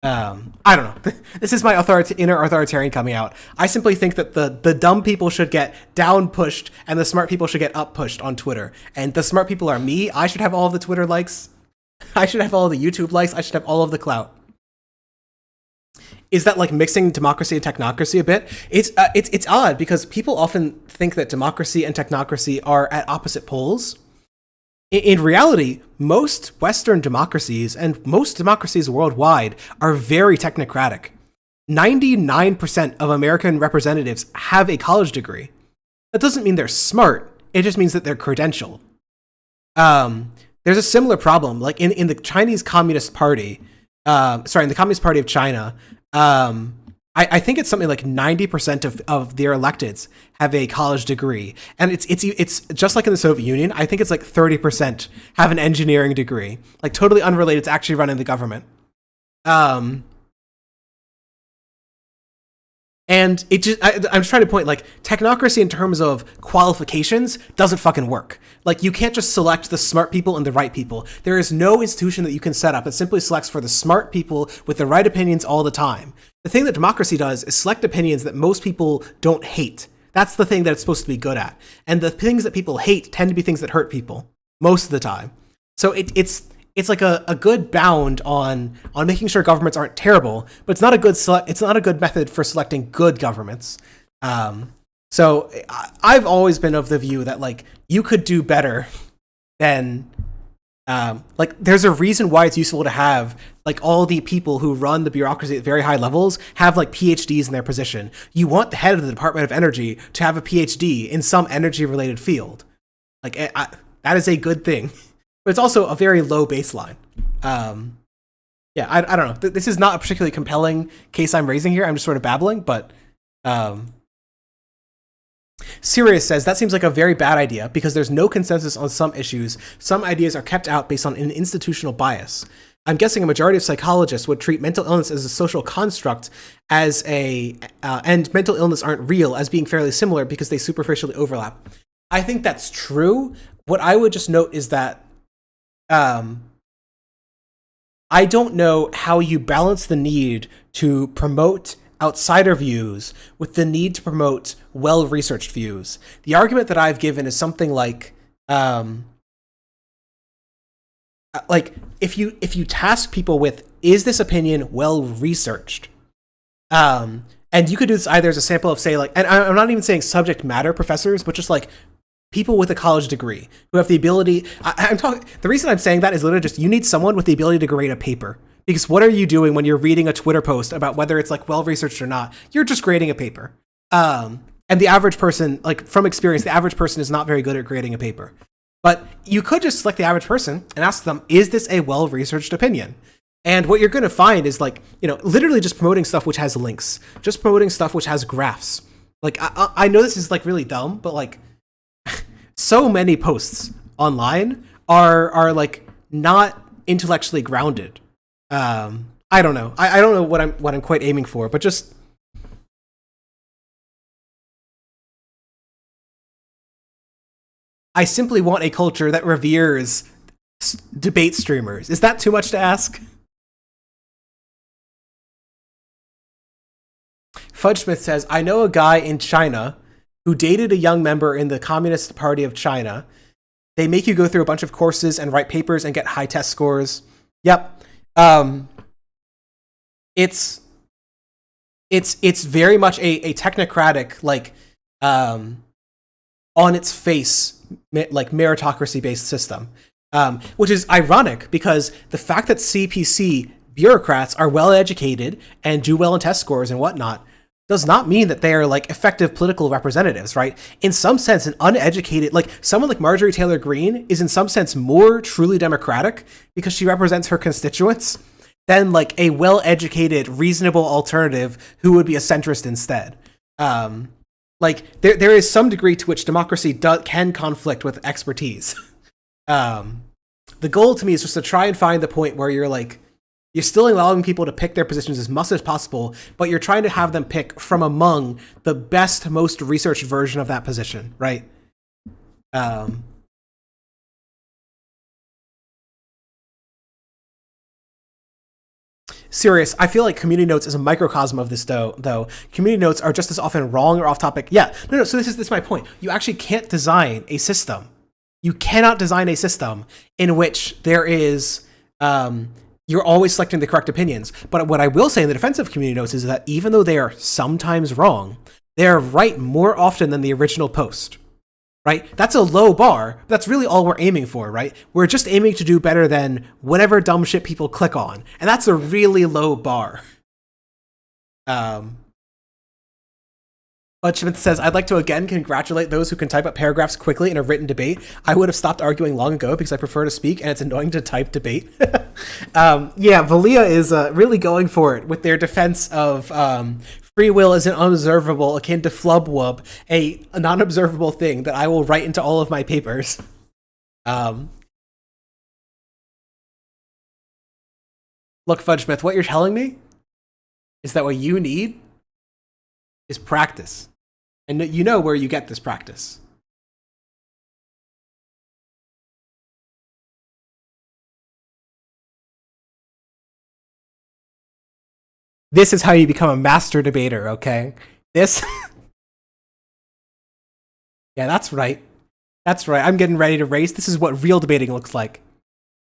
I don't know. This is my inner authoritarian coming out. I simply think that the dumb people should get down pushed and the smart people should get up pushed on Twitter. And the smart people are me. I should have all of the Twitter likes. I should have all of the YouTube likes. I should have all of the clout. Is that like mixing democracy and technocracy a bit? It's odd because people often think that democracy and technocracy are at opposite poles. In reality, most Western democracies and most democracies worldwide are very technocratic. 99% of American representatives have a college degree. That doesn't mean they're smart. It just means that they're credentialed. There's a similar problem, like in the Chinese Communist Party, in the Communist Party of China, I think it's something like 90% of their electeds have a college degree. And it's just like in the Soviet Union, I think it's like 30% have an engineering degree, like totally unrelated to actually running the government. And it just, I'm just trying to point, like, technocracy in terms of qualifications doesn't fucking work. Like, you can't just select the smart people and the right people. There is no institution that you can set up that simply selects for the smart people with the right opinions all the time. The thing that democracy does is select opinions that most people don't hate. That's the thing that it's supposed to be good at. And the things that people hate tend to be things that hurt people most of the time. So it's like a good bound on making sure governments aren't terrible, but it's not a good method for selecting good governments. So I've always been of the view that like you could do better than like there's a reason why it's useful to have like all the people who run the bureaucracy at very high levels have like PhDs in their position. You want the head of the Department of Energy to have a PhD in some energy related field. Like that is a good thing. But it's also a very low baseline. I don't know. This is not a particularly compelling case I'm raising here. I'm just sort of babbling, but Sirius says, that seems like a very bad idea because there's no consensus on some issues. Some ideas are kept out based on an institutional bias. I'm guessing a majority of psychologists would treat mental illness as a social construct and mental illness aren't real as being fairly similar because they superficially overlap. I think that's true. What I would just note is that I don't know how you balance the need to promote outsider views with the need to promote well-researched views. The argument that I've given is something like if you task people with, is this opinion well researched? And you could do this either as a sample of, say, like, and I'm not even saying subject matter professors, but just like people with a college degree who have the ability. I'm talking. The reason I'm saying that is literally just you need someone with the ability to grade a paper. Because what are you doing when you're reading a Twitter post about whether it's like well researched or not? You're just grading a paper. And the average person, like from experience, the average person is not very good at grading a paper. But you could just select the average person and ask them, is this a well-researched opinion? And what you're going to find is like, literally just promoting stuff which has links, just promoting stuff which has graphs. Like, I know this is like really dumb, but like so many posts online are like not intellectually grounded. I don't know. I don't know what I'm quite aiming for, but just I simply want a culture that reveres debate streamers. Is that too much to ask? Fudgesmith says, I know a guy in China who dated a young member in the Communist Party of China. They make you go through a bunch of courses and write papers and get high test scores. Yep. It's very much a technocratic, like, on its face, like meritocracy-based system, which is ironic because the fact that CPC bureaucrats are well-educated and do well in test scores and whatnot does not mean that they are like effective political representatives, right? In some sense, an uneducated, like someone like Marjorie Taylor Greene is in some sense more truly democratic because she represents her constituents than like a well-educated, reasonable alternative who would be a centrist instead. Like there is some degree to which democracy can conflict with expertise. The goal to me is just to try and find the point where you're still allowing people to pick their positions as much as possible, but you're trying to have them pick from among the best, most researched version of that position, right? Serious. I feel like community notes is a microcosm of this, though. Community notes are just as often wrong or off topic. Yeah, no. So this is my point. You actually can't design a system. You cannot design a system in which there is, you're always selecting the correct opinions. But what I will say in the defense of community notes is that even though they are sometimes wrong, they are right more often than the original post. Right? That's a low bar. That's really all we're aiming for, right? We're just aiming to do better than whatever dumb shit people click on. And that's a really low bar. Schmidt says, I'd like to again congratulate those who can type up paragraphs quickly in a written debate. I would have stopped arguing long ago because I prefer to speak and it's annoying to type debate. Yeah, Valia is really going for it with their defense of free will is an unobservable, akin to flubwub, a non-observable thing that I will write into all of my papers. Look, Fudgesmith, what you're telling me is that what you need is practice. And you know where you get this practice. This is how you become a master debater, okay? This... Yeah, that's right. That's right. I'm getting ready to race. This is what real debating looks like.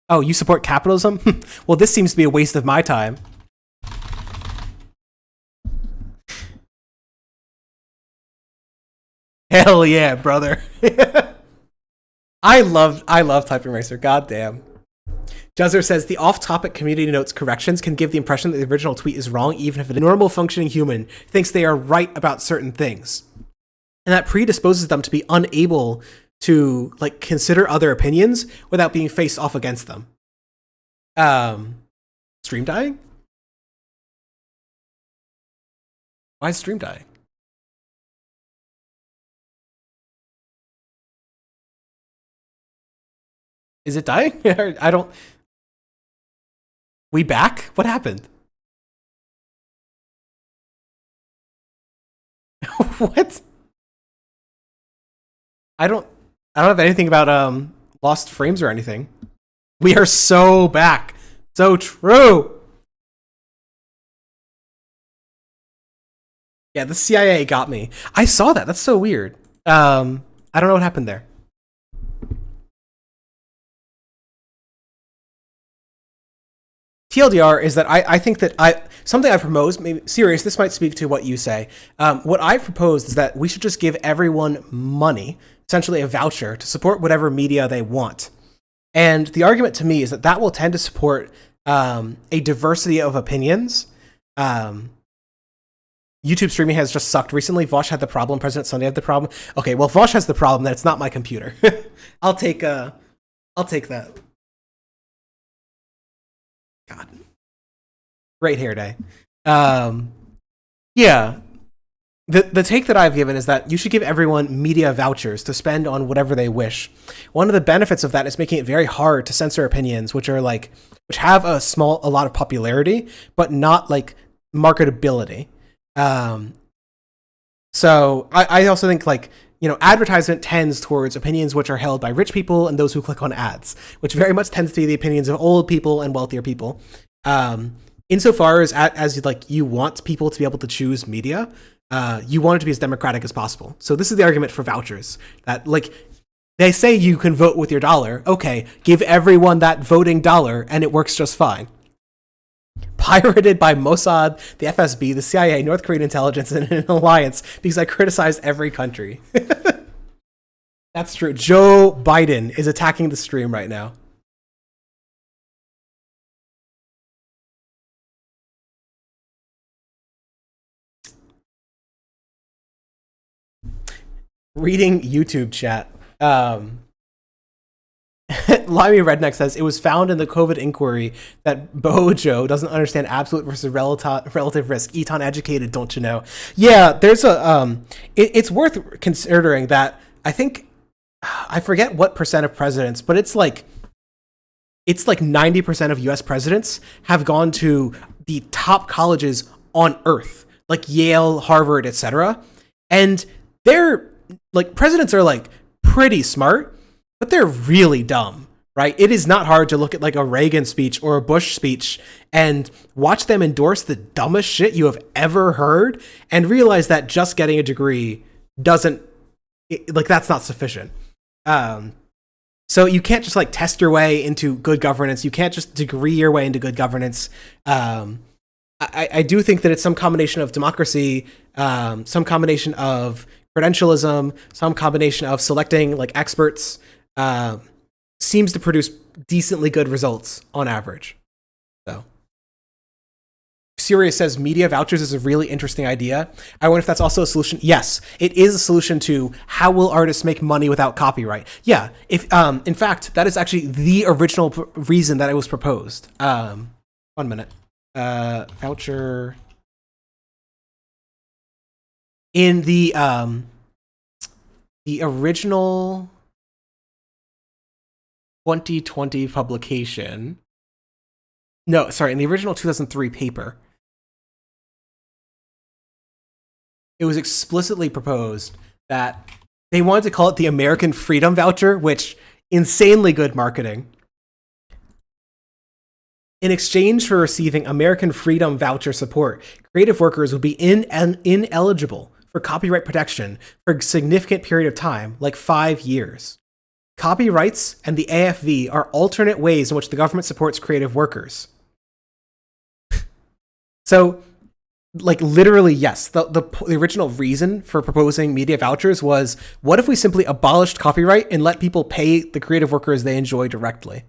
Oh, you support capitalism? Well, this seems to be a waste of my time. Hell yeah, brother. I love Typing Racer. Goddamn. Juzzer says the off-topic community notes corrections can give the impression that the original tweet is wrong, even if a normal functioning human thinks they are right about certain things. And that predisposes them to be unable to like consider other opinions without being faced off against them. Stream dying? Why is stream dying? Is it dying? I don't... We back? What happened? What? I don't have anything about lost frames or anything. We are so back. So true. Yeah, the CIA got me. I saw that. That's so weird. I don't know what happened there. TLDR is that I think that something I proposed, maybe serious, this might speak to what you say. What I proposed is that we should just give everyone money, essentially a voucher, to support whatever media they want. And the argument to me is that will tend to support a diversity of opinions. YouTube streaming has just sucked recently. Vosh had the problem. President Sunday had the problem. Okay, well, Vosh has the problem that it's not my computer. I'll take that. God. Great hair day. Yeah. The take that I've given is that you should give everyone media vouchers to spend on whatever they wish. One of the benefits of that is making it very hard to censor opinions which have a lot of popularity, but not like marketability. So I also think advertisement tends towards opinions which are held by rich people and those who click on ads, which very much tends to be the opinions of old people and wealthier people. Insofar as you want people to be able to choose media, you want it to be as democratic as possible. So this is the argument for vouchers, that they say you can vote with your dollar. Okay, give everyone that voting dollar and it works just fine. Pirated by Mossad, the FSB, the CIA, North Korean intelligence, and an alliance because I criticized every country. That's true. Joe Biden is attacking the stream right now. Reading YouTube chat. Limey Redneck says, it was found in the COVID inquiry that Bojo doesn't understand absolute versus relative risk. Eton educated, don't you know? Yeah, there's it's worth considering that I think, I forget what percent of presidents, but it's like 90% of US presidents have gone to the top colleges on earth, like Yale, Harvard, etc. And they're presidents are pretty smart, but they're really dumb, right? It is not hard to look at a Reagan speech or a Bush speech and watch them endorse the dumbest shit you have ever heard and realize that just getting a degree doesn't, that's not sufficient. So you can't just test your way into good governance. You can't just degree your way into good governance. I do think that it's some combination of democracy, some combination of credentialism, some combination of selecting experts, seems to produce decently good results on average. So Sirius says media vouchers is a really interesting idea. I wonder if that's also a solution. Yes, it is a solution to how will artists make money without copyright. Yeah, if in fact that is actually the original reason that it was proposed. 1 minute. Voucher in the original 2020 publication. No, sorry, in the original 2003 paper, it was explicitly proposed that they wanted to call it the American Freedom Voucher, which insanely good marketing. In exchange for receiving American Freedom Voucher support, creative workers would be ineligible for copyright protection for a significant period of time, like 5 years. Copyrights and the AFV are alternate ways in which the government supports creative workers. So, literally, yes, the original reason for proposing media vouchers was, what if we simply abolished copyright and let people pay the creative workers they enjoy directly?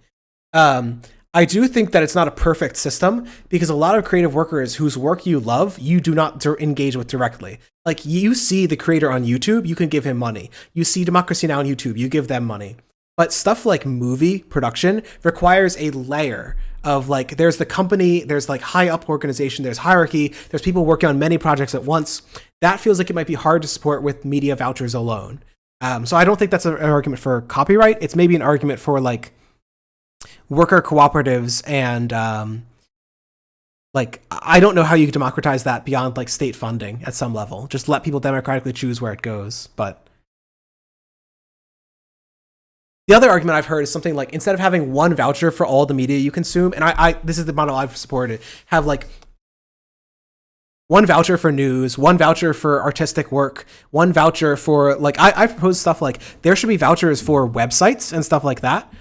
I do think that it's not a perfect system because a lot of creative workers whose work you love, you do not engage with directly. You see the creator on YouTube, you can give him money. You see Democracy Now! On YouTube, you give them money. But stuff like movie production requires a layer of there's the company, there's high up organization, there's hierarchy, there's people working on many projects at once. That feels like it might be hard to support with media vouchers alone. So I don't think that's an argument for copyright. It's maybe an argument for worker cooperatives and Like, I don't know how you democratize that beyond like state funding at some level. Just let people democratically choose where it goes. But the other argument I've heard is something like, instead of having one voucher for all the media you consume, and I this is the model I've supported, have like one voucher for news, one voucher for artistic work, one voucher for like, I propose stuff like there should be vouchers for websites and stuff like that.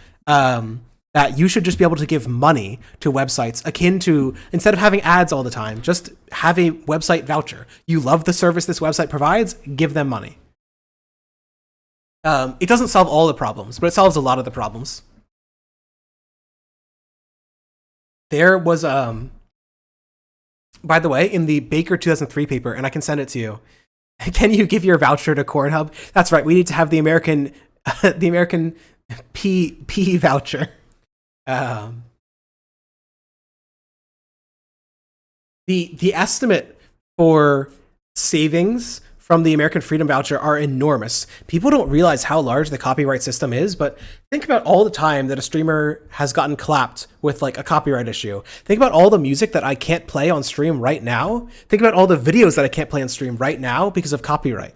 That you should just be able to give money to websites akin to, instead of having ads all the time, just have a website voucher. You love the service this website provides, give them money. It doesn't solve all the problems, but it solves a lot of the problems. There was, by the way, in the Baker 2003 paper, and I can send it to you, can you give your voucher to Cornhub? That's right, we need to have the American P voucher. The estimate for savings from the American Freedom Voucher are enormous. People don't realize how large the copyright system is, but think about all the time that a streamer has gotten clapped with like a copyright issue. Think about all the music that I can't play on stream right now. Think about all the videos that I can't play on stream right now because of copyright.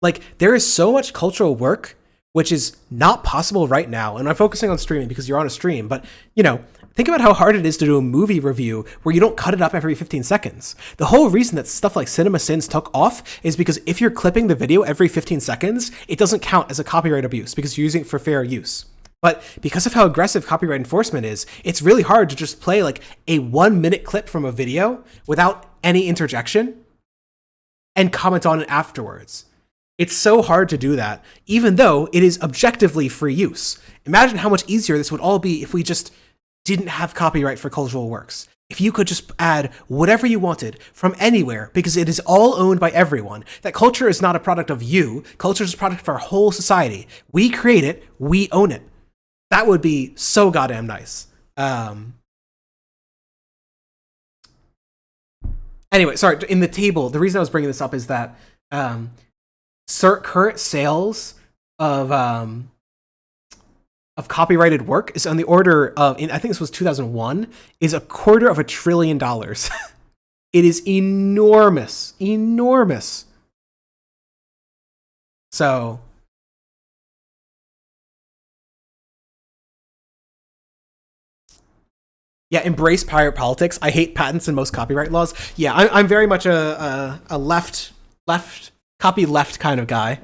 Like, there is so much cultural work which is not possible right now. And I'm focusing on streaming because you're on a stream, but you know, think about how hard it is to do a movie review where you don't cut it up every 15 seconds. The whole reason that stuff like CinemaSins took off is because if you're clipping the video every 15 seconds, it doesn't count as a copyright abuse because you're using it for fair use. But because of how aggressive copyright enforcement is, it's really hard to just play like a 1-minute clip from a video without any interjection and comment on it afterwards. It's so hard to do that, even though it is objectively free use. Imagine how much easier this would all be if we just didn't have copyright for cultural works. If you could just add whatever you wanted from anywhere, because it is all owned by everyone. That culture is not a product of you. Culture is a product of our whole society. We create it, we own it. That would be so goddamn nice. Anyway, sorry, in the table, the reason I was bringing this up is that current sales of copyrighted work is on the order of, I think this was 2001, is $250 billion. It is enormous, enormous. So, yeah, embrace pirate politics. I hate patents and most copyright laws. Yeah, I'm very much a left copy left kind of guy.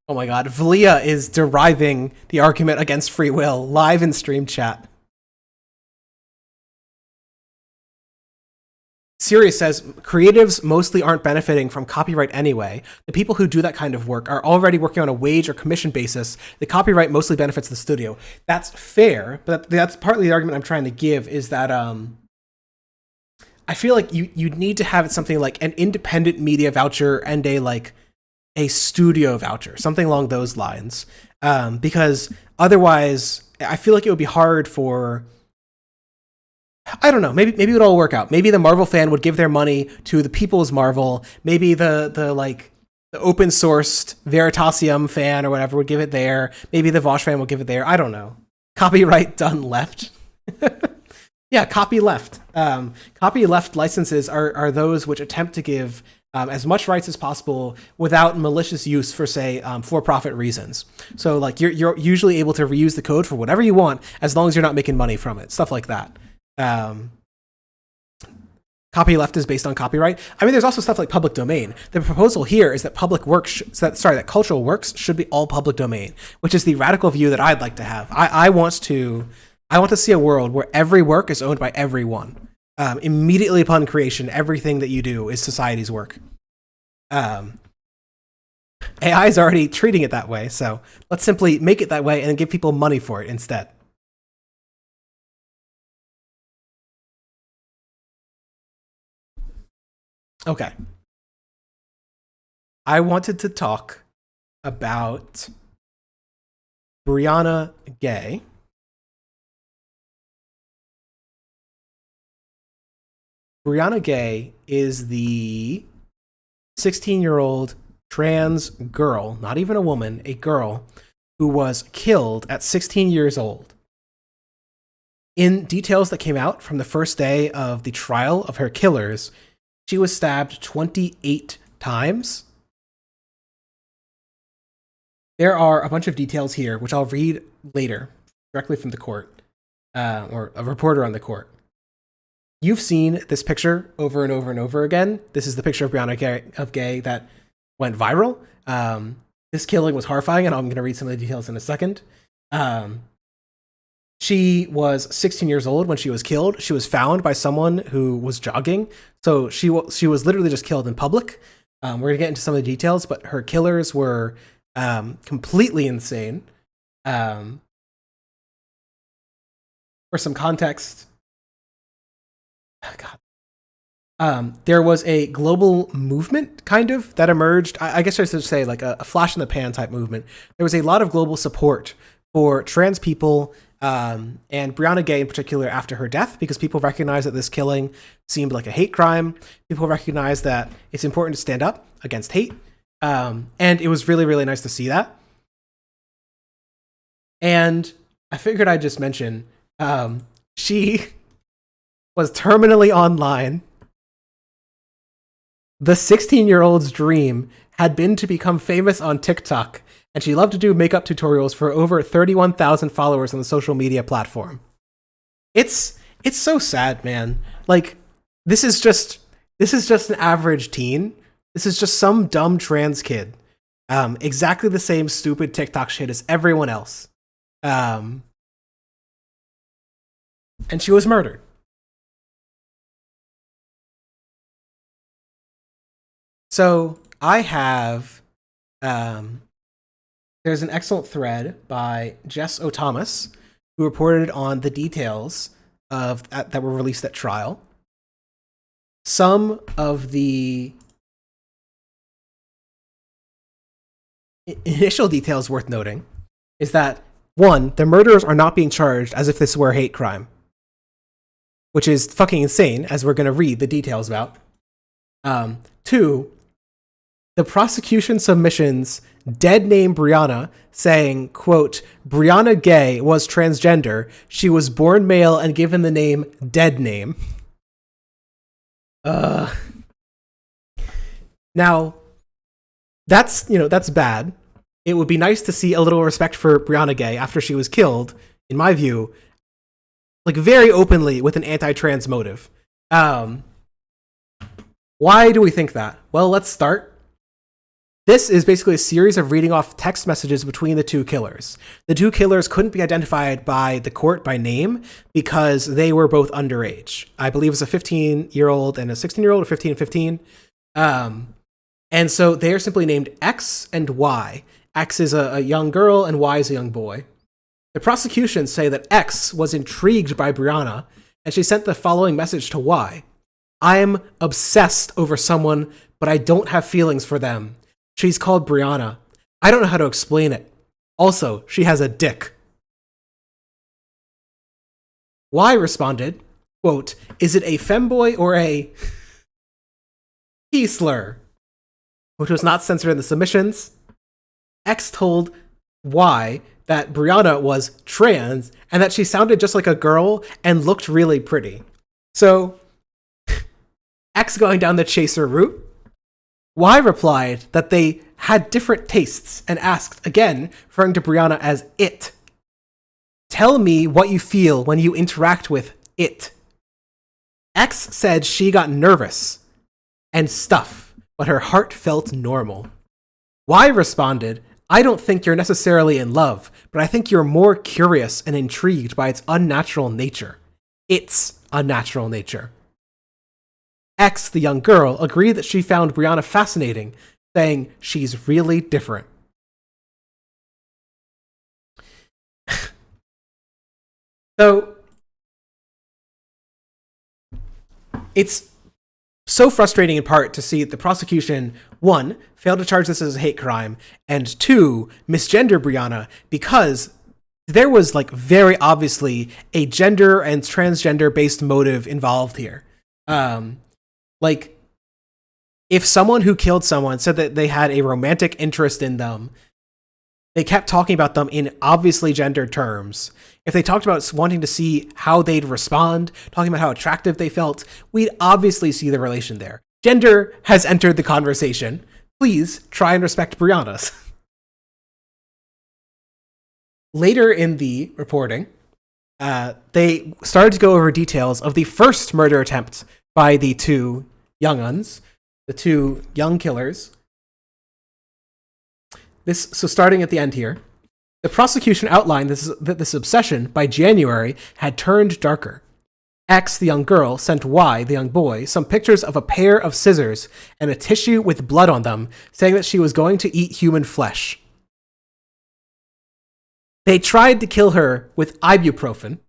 Oh my god, Vlia is deriving the argument against free will live in stream chat. Sirius says, creatives mostly aren't benefiting from copyright anyway. The people who do that kind of work are already working on a wage or commission basis. The copyright mostly benefits the studio. That's fair, but that's partly the argument I'm trying to give, is that I feel like you need to have something like an independent media voucher and a studio voucher, something along those lines. Because otherwise, I feel like it would be hard for, I don't know, maybe it would all work out. Maybe the Marvel fan would give their money to the People's Marvel. Maybe the open sourced Veritasium fan or whatever would give it there. Maybe the Vosh fan would give it there. I don't know. Copyright done left. Yeah, copy left. Copy left licenses are those which attempt to give as much rights as possible without malicious use for, say, for-profit reasons. So, like, you're usually able to reuse the code for whatever you want as long as you're not making money from it. Stuff like that. Copy left is based on copyright. I mean, there's also stuff like public domain. The proposal here is that that cultural works should be all public domain, which is the radical view that I'd like to have. I want to see a world where every work is owned by everyone. Immediately upon creation, everything that you do is society's work. AI is already treating it that way, so let's simply make it that way and give people money for it instead. Okay. I wanted to talk about Brianna Gay. Brianna Gay is the 16-year-old trans girl, not even a woman, a girl, who was killed at 16 years old In details that came out from the first day of the trial of her killers, she was stabbed 28 times. There are a bunch of details here, which I'll read later, directly from the court, or a reporter on the court. You've seen this picture over and over and over again. This is the picture of Brianna Gay that went viral. This killing was horrifying, and I'm going to read some of the details in a second. She was 16 years old when she was killed. She was found by someone who was jogging. So she was literally just killed in public. We're going to get into some of the details, but her killers were completely insane. For some context, there was a global movement, kind of, that emerged. I guess I should say like a flash in the pan type movement. There was a lot of global support for trans people, and Brianna Gay in particular after her death, because people recognized that this killing seemed like a hate crime. People recognized that it's important to stand up against hate. And it was really, really nice to see that. And I figured I'd just mention, she was terminally online. The 16-year-old's dream had been to become famous on TikTok, and she loved to do makeup tutorials for over 31,000 followers on the social media platform. It's so sad, man. Like, this is just an average teen. This is just some dumb trans kid. Exactly the same stupid TikTok shit as everyone else. And she was murdered. So I have, there's an excellent thread by Jess O'Thomas, who reported on the details of that were released at trial. Some of the initial details worth noting is that, one, the murderers are not being charged as if this were a hate crime, which is fucking insane, as we're going to read the details about. Two, the prosecution submissions dead name Brianna, saying, quote, Brianna Gay was transgender. She was born male and given the name dead name. Now, that's bad. It would be nice to see a little respect for Brianna Gay after she was killed, in my view, like very openly with an anti-trans motive. Why do we think that? Well, let's start. This is basically a series of reading off text messages between the two killers. The two killers couldn't be identified by the court by name because they were both underage. I believe it was a 15-year-old and a 16-year-old, or 15 and 15. And so they are simply named X and Y. X is a young girl and Y is a young boy. The prosecution say that X was intrigued by Brianna, and she sent the following message to Y. I'm obsessed over someone, but I don't have feelings for them. She's called Brianna. I don't know how to explain it. Also, she has a dick. Y responded, quote, is it a femboy or a P slur? Which was not censored in the submissions. X told Y that Brianna was trans and that she sounded just like a girl and looked really pretty. So, X going down the chaser route, Y replied that they had different tastes and asked, again, referring to Brianna as it. Tell me what you feel when you interact with it. X said she got nervous and stuff, but her heart felt normal. Y responded, I don't think you're necessarily in love, but I think you're more curious and intrigued by its unnatural nature. Its unnatural nature. X, the young girl, agreed that she found Brianna fascinating, saying she's really different. So, it's so frustrating in part to see the prosecution, one, fail to charge this as a hate crime, and two, misgender Brianna, because there was like very obviously a gender and transgender based motive involved here. Like, if someone who killed someone said that they had a romantic interest in them, they kept talking about them in obviously gendered terms. If they talked about wanting to see how they'd respond, talking about how attractive they felt, we'd obviously see the relation there. Gender has entered the conversation. Please try and respect Brianna's. Later in the reporting, they started to go over details of the first murder attempt by the two young-uns, the two young killers. So starting at the end here, the prosecution outlined that this obsession by January had turned darker. X, the young girl, sent Y, the young boy, some pictures of a pair of scissors and a tissue with blood on them, saying that she was going to eat human flesh. They tried to kill her with ibuprofen.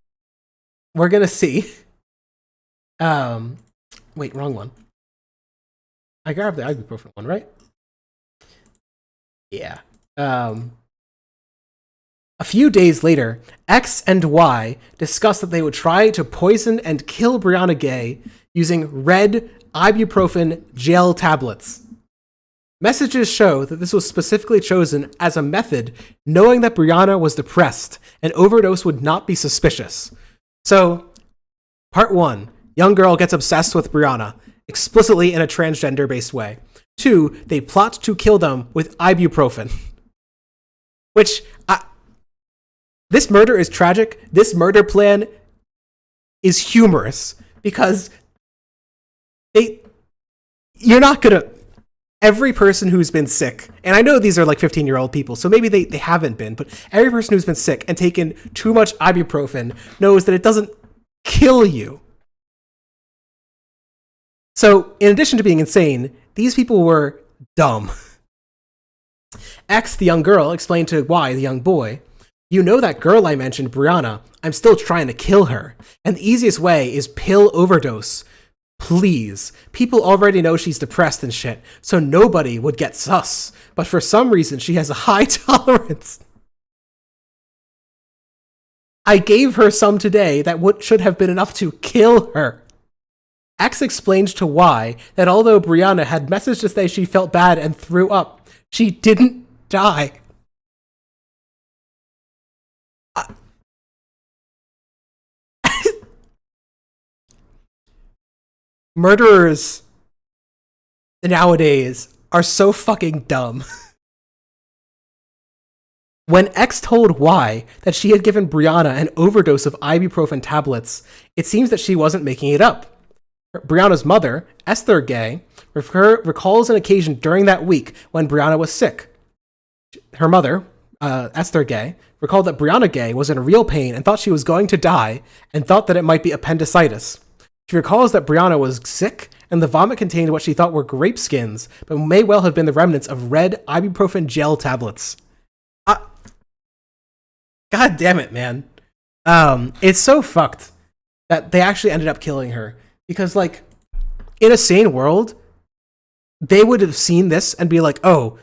We're gonna see. Wait, wrong one. I grabbed the ibuprofen one, right? Yeah. A few days later, X and Y discussed that they would try to poison and kill Brianna Gay using red ibuprofen gel tablets. Messages show that this was specifically chosen as a method, knowing that Brianna was depressed, an overdose would not be suspicious. So, part 1, young girl gets obsessed with Brianna, explicitly in a transgender-based way. 2, they plot to kill them with ibuprofen. Which, this murder is tragic. This murder plan is humorous because you're not gonna, every person who's been sick, and I know these are like 15-year-old people, so maybe they haven't been, but every person who's been sick and taken too much ibuprofen knows that it doesn't kill you. So, in addition to being insane, these people were dumb. X, the young girl, explained to Y, the young boy, "You know that girl I mentioned, Brianna? I'm still trying to kill her. And the easiest way is pill overdose. Please. People already know she's depressed and shit, so nobody would get sus. But for some reason, she has a high tolerance. I gave her some today that should have been enough to kill her." X explained to Y that although Brianna had messaged to say she felt bad and threw up, she didn't die. Murderers nowadays are so fucking dumb. When X told Y that she had given Brianna an overdose of ibuprofen tablets, it seems that she wasn't making it up. Brianna's mother, Esther Gay, recalls an occasion during that week when Brianna was sick. Her mother, Esther Gay, recalled that Brianna Gay was in real pain and thought she was going to die and thought that it might be appendicitis. She recalls that Brianna was sick and the vomit contained what she thought were grape skins, but may well have been the remnants of red ibuprofen gel tablets. God damn it, man. It's so fucked that they actually ended up killing her. Because, like, in a sane world, they would have seen this and be like, oh,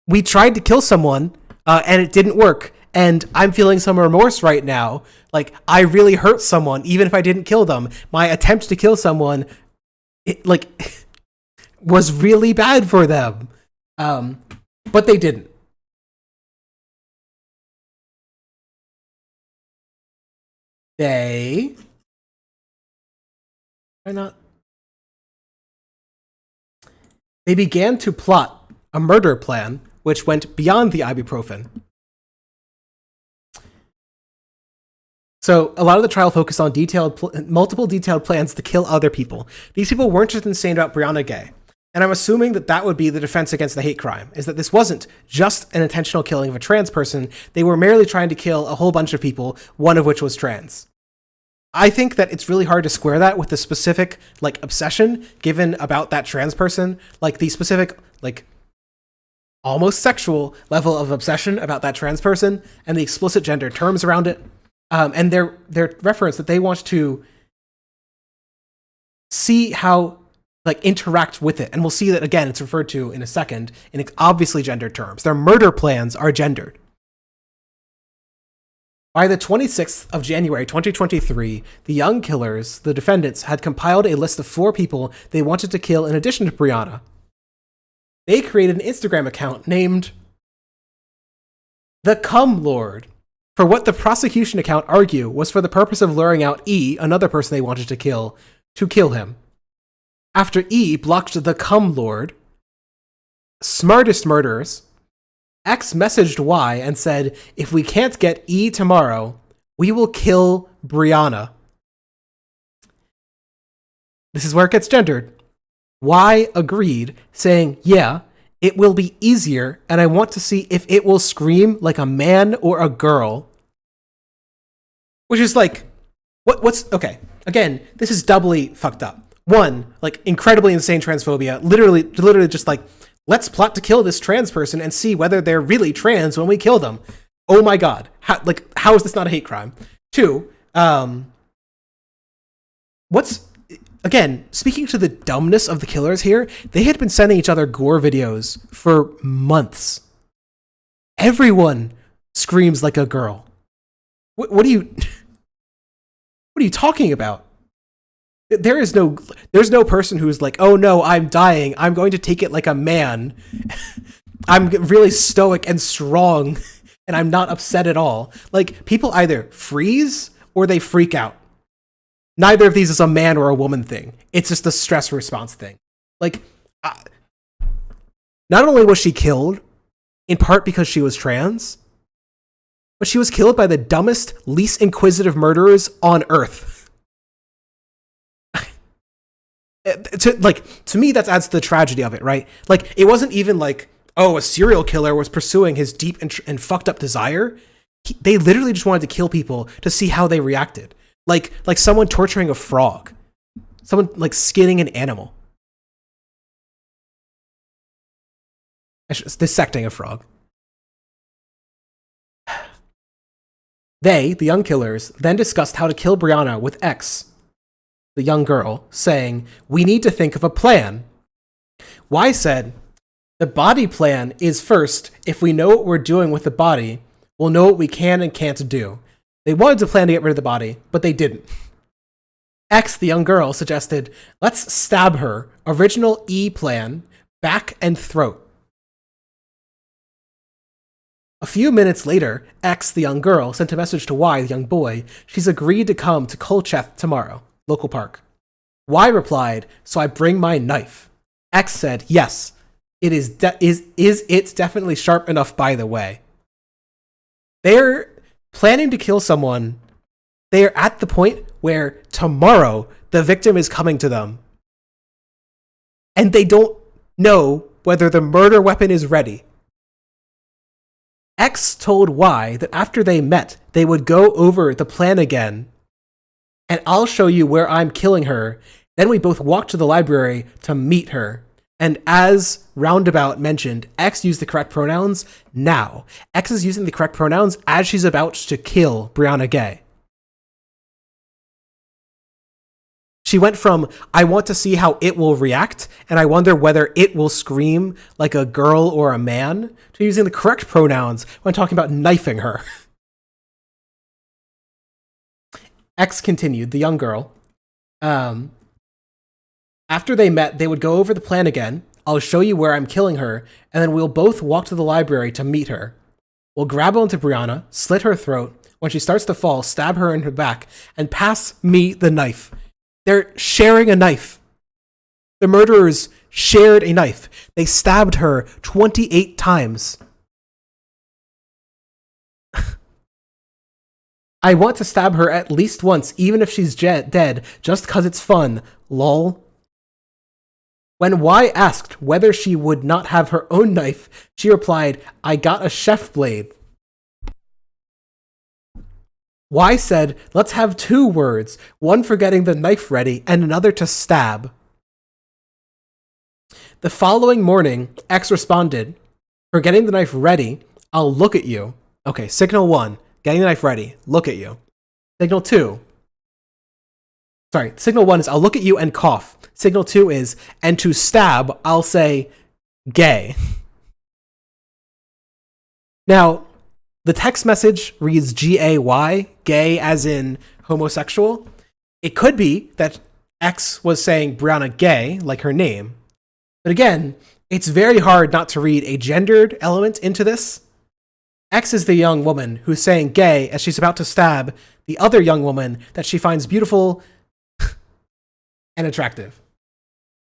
we tried to kill someone, and it didn't work, and I'm feeling some remorse right now. Like, I really hurt someone, even if I didn't kill them. My attempt to kill someone, was really bad for them. But they didn't. Why not? They began to plot a murder plan which went beyond the ibuprofen. So a lot of the trial focused on multiple detailed plans to kill other people. These people weren't just insane about Brianna Gay. And I'm assuming that that would be the defense against the hate crime, is that this wasn't just an intentional killing of a trans person. They were merely trying to kill a whole bunch of people, one of which was trans. I think that it's really hard to square that with the specific, obsession given about that trans person, the specific, almost sexual level of obsession about that trans person and the explicit gender terms around it. And their reference that they want to see how, interact with it. And we'll see that, again, it's referred to in a second in obviously gendered terms. Their murder plans are gendered. By the 26th of January 2023, the young killers, the defendants, had compiled a list of 4 people they wanted to kill in addition to Brianna. They created an Instagram account named The cum lord, for what the prosecution account argue was for the purpose of luring out E, another person they wanted to kill him. After E blocked the cum lord, smartest murderers, X messaged Y and said, if we can't get E tomorrow, we will kill Brianna. This is where it gets gendered. Y agreed, saying, yeah, it will be easier, and I want to see if it will scream like a man or a girl. Which is like, what's, okay, again, this is doubly fucked up. One, like, incredibly insane transphobia, literally just like, let's plot to kill this trans person and see whether they're really trans when we kill them. Oh my god, how is this not a hate crime? Two, again, speaking to the dumbness of the killers here, they had been sending each other gore videos for months. Everyone screams like a girl. What are you talking about? There's no person who's like, oh no, I'm dying. I'm going to take it like a man. I'm really stoic and strong, and I'm not upset at all. Like, people either freeze or they freak out. Neither of these is a man or a woman thing. It's just a stress response thing. Like, not only was she killed, in part because she was trans, but she was killed by the dumbest, least inquisitive murderers on Earth. To me, that adds to the tragedy of it, right? Like, it wasn't even like, oh, a serial killer was pursuing his deep and fucked up desire. They literally just wanted to kill people to see how they reacted. Like someone torturing a frog. Someone, like, skinning an animal. Dissecting a frog. They, the young killers, then discussed how to kill Brianna with X, the young girl, saying, we need to think of a plan. Y said, the body plan is first. If we know what we're doing with the body, we'll know what we can and can't do. They wanted to plan to get rid of the body, but they didn't. X, the young girl, suggested, let's stab her. Original E plan, back and throat. A few minutes later, X, the young girl, sent a message to Y, the young boy. She's agreed to come to Kolcheth tomorrow, local park. Y replied, so I bring my knife. X said, yes. Is it definitely sharp enough, by the way? They're planning to kill someone. They are at the point where tomorrow the victim is coming to them. And they don't know whether the murder weapon is ready. X told Y that after they met, they would go over the plan again. And I'll show you where I'm killing her. Then we both walked to the library to meet her. And as Roundabout mentioned, X used the correct pronouns now. X is using the correct pronouns as she's about to kill Brianna Gay. She went from, I want to see how it will react, and I wonder whether it will scream like a girl or a man, to using the correct pronouns when talking about knifing her. X continued, the young girl. After they met, they would go over the plan again. I'll show you where I'm killing her, and then we'll both walk to the library to meet her. We'll grab onto Brianna, slit her throat. When she starts to fall, stab her in her back, and pass me the knife. They're sharing a knife. The murderers shared a knife. They stabbed her 28 times. I want to stab her at least once, even if she's dead, just 'cause it's fun. Lol. When Y asked whether she would not have her own knife, she replied, I got a chef blade. Y said, let's have 2 words, one for getting the knife ready and another to stab. The following morning, X responded, for getting the knife ready, I'll look at you. Okay, signal 1, getting the knife ready, look at you. Signal 2. Sorry, signal 1 is I'll look at you and cough. Signal 2 is, and to stab, I'll say, gay. Now, the text message reads G-A-Y, gay as in homosexual. It could be that X was saying Brianna Gay, like her name. But again, it's very hard not to read a gendered element into this. X is the young woman who's saying gay as she's about to stab the other young woman that she finds beautiful and attractive.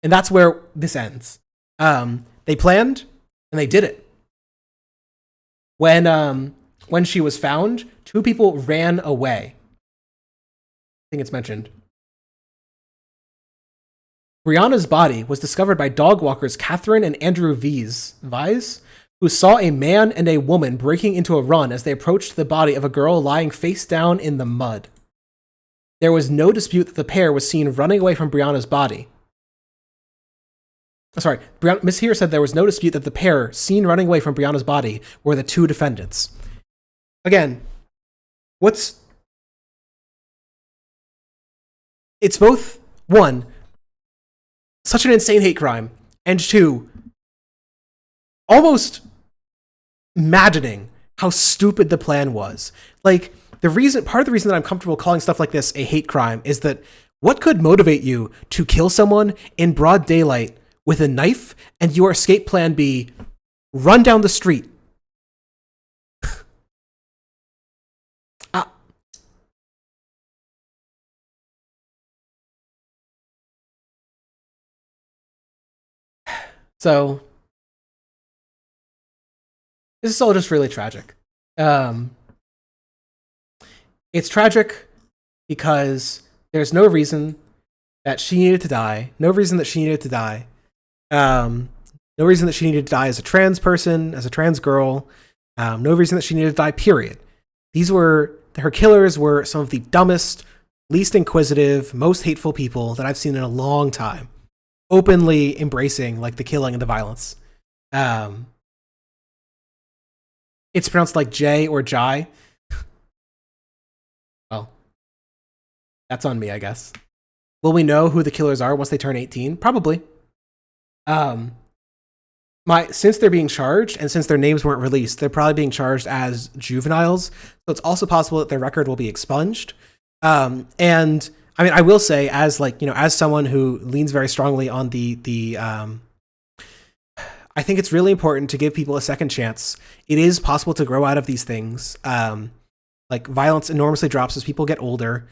And that's where this ends. They planned and they did it. When she was found, 2 people ran away. I think it's mentioned. Brianna's body was discovered by dog walkers Catherine and Andrew Vise, who saw a man and a woman breaking into a run as they approached the body of a girl lying face down in the mud. There was no dispute that the pair was seen running away from Brianna's body. Sorry, Miss Here said there was no dispute that the pair seen running away from Brianna's body were the 2 defendants. Again, it's both, 1, such an insane hate crime, and 2, almost maddening how stupid the plan was. Like, part of the reason that I'm comfortable calling stuff like this a hate crime is that what could motivate you to kill someone in broad daylight with a knife and your escape plan be run down the street? So this is all just really tragic. It's tragic because there's no reason that she needed to die. No reason that she needed to die. No reason that she needed to die as a trans person, as a trans girl. No reason that she needed to die, period. Her killers were some of the dumbest, least inquisitive, most hateful people that I've seen in a long time. Openly embracing like the killing and the violence. It's pronounced like J or Jai. Well, that's on me, I guess. Will we know who the killers are once they turn 18? Probably. Since they're being charged and since their names weren't released, they're probably being charged as juveniles. So it's also possible that their record will be expunged. And I mean, I will say, as someone who leans very strongly on I think it's really important to give people a second chance. It is possible to grow out of these things. Like, violence enormously drops as people get older.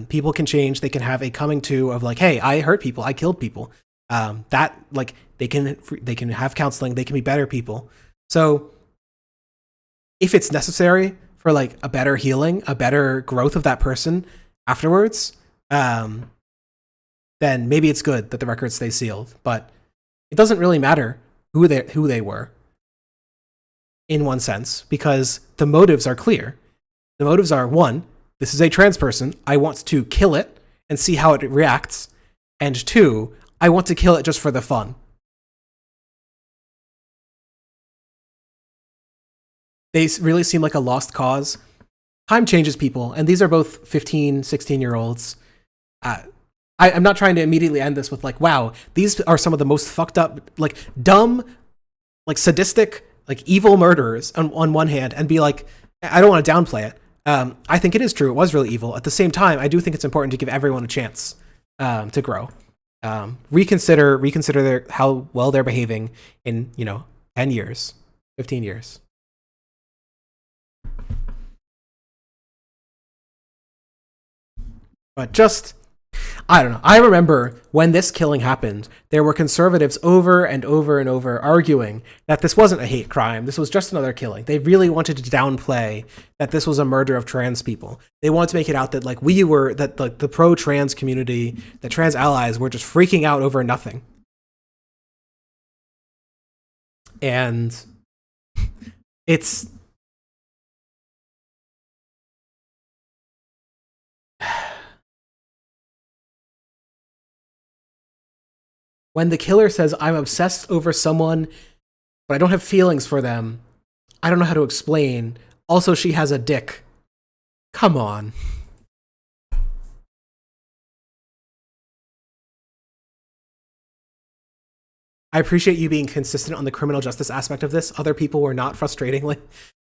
People can change. They can have a coming to of like, hey, I hurt people. I killed people. They can have counseling. They can be better people. So if it's necessary for like a better healing, a better growth of that person afterwards, then maybe it's good that the record stays sealed. But it doesn't really matter who they were, in one sense, because the motives are clear. The motives are, 1, this is a trans person. I want to kill it and see how it reacts. And 2, I want to kill it just for the fun. They really seem like a lost cause. Time changes people, and these are both 15, 16-year-olds. I'm not trying to immediately end this with like, wow, these are some of the most fucked up, like dumb, like sadistic, like evil murderers on one hand, and be like, I don't want to downplay it. I think it is true. It was really evil. At the same time, I do think it's important to give everyone a chance to grow. Reconsider how well they're behaving in 10 years, 15 years. But I don't know. I remember when this killing happened, there were conservatives over and over and over arguing that this wasn't a hate crime. This was just another killing. They really wanted to downplay that this was a murder of trans people. They wanted to make it out that like the pro-trans community, the trans allies were just freaking out over nothing. And it's when the killer says, I'm obsessed over someone, but I don't have feelings for them. I don't know how to explain. Also, she has a dick. Come on. I appreciate you being consistent on the criminal justice aspect of this. Other people were not, frustratingly.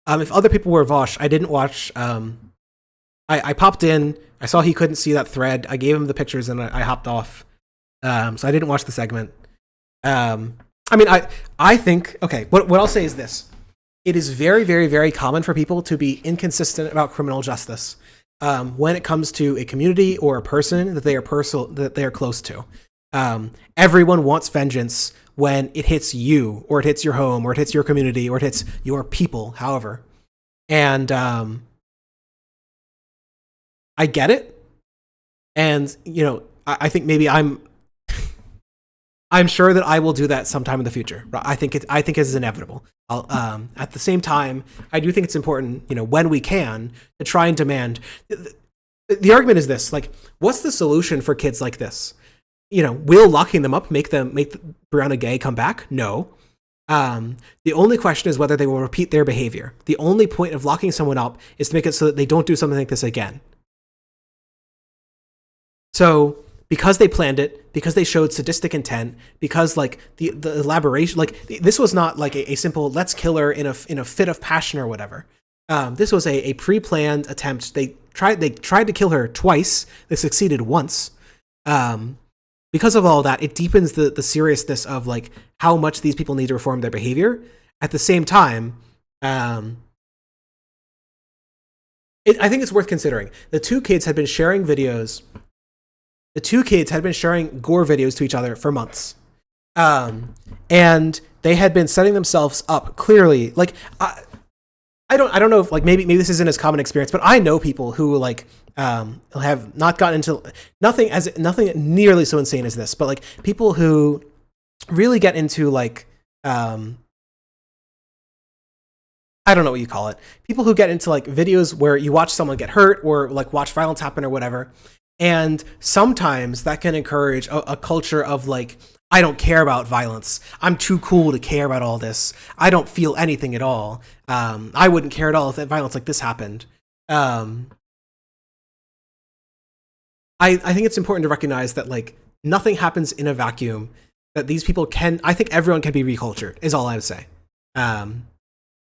If other people were Vosh, I didn't watch. I popped in. I saw he couldn't see that thread. I gave him the pictures and I hopped off. So I didn't watch the segment. I think, okay, what I'll say is this. it is very, very, very common for people to be inconsistent about criminal justice when it comes to a community or a person that they are close to. Everyone wants vengeance when it hits you, or it hits your home, or it hits your community, or it hits your people, however. And I get it. And, I think maybe I'm sure that I will do that sometime in the future. I think it is inevitable. At the same time, I do think it's important, when we can, to try and demand. The argument is this: like, what's the solution for kids like this? Will locking them up make Brianna Gay come back? No. The only question is whether they will repeat their behavior. The only point of locking someone up is to make it so that they don't do something like this again. So, because they planned it, because they showed sadistic intent, because like the elaboration, like this was not like a simple let's kill her in a fit of passion or whatever. This was a pre-planned attempt. They tried to kill her twice. They succeeded once. Because of all that, it deepens the seriousness of like how much these people need to reform their behavior. At the same time, I think it's worth considering. The two kids had been sharing videos. The two kids had been sharing gore videos to each other for months. And they had been setting themselves up clearly. Like, I don't know if like maybe this isn't as common experience, but I know people who like have not gotten into nothing nearly so insane as this, but like people who really get into like I don't know what you call it. People who get into like videos where you watch someone get hurt or like watch violence happen or whatever. And sometimes that can encourage a culture of like, I don't care about violence. I'm too cool to care about all this. I don't feel anything at all. I wouldn't care at all if violence like this happened. I think it's important to recognize that like nothing happens in a vacuum, that these people I think everyone can be recultured is all I would say.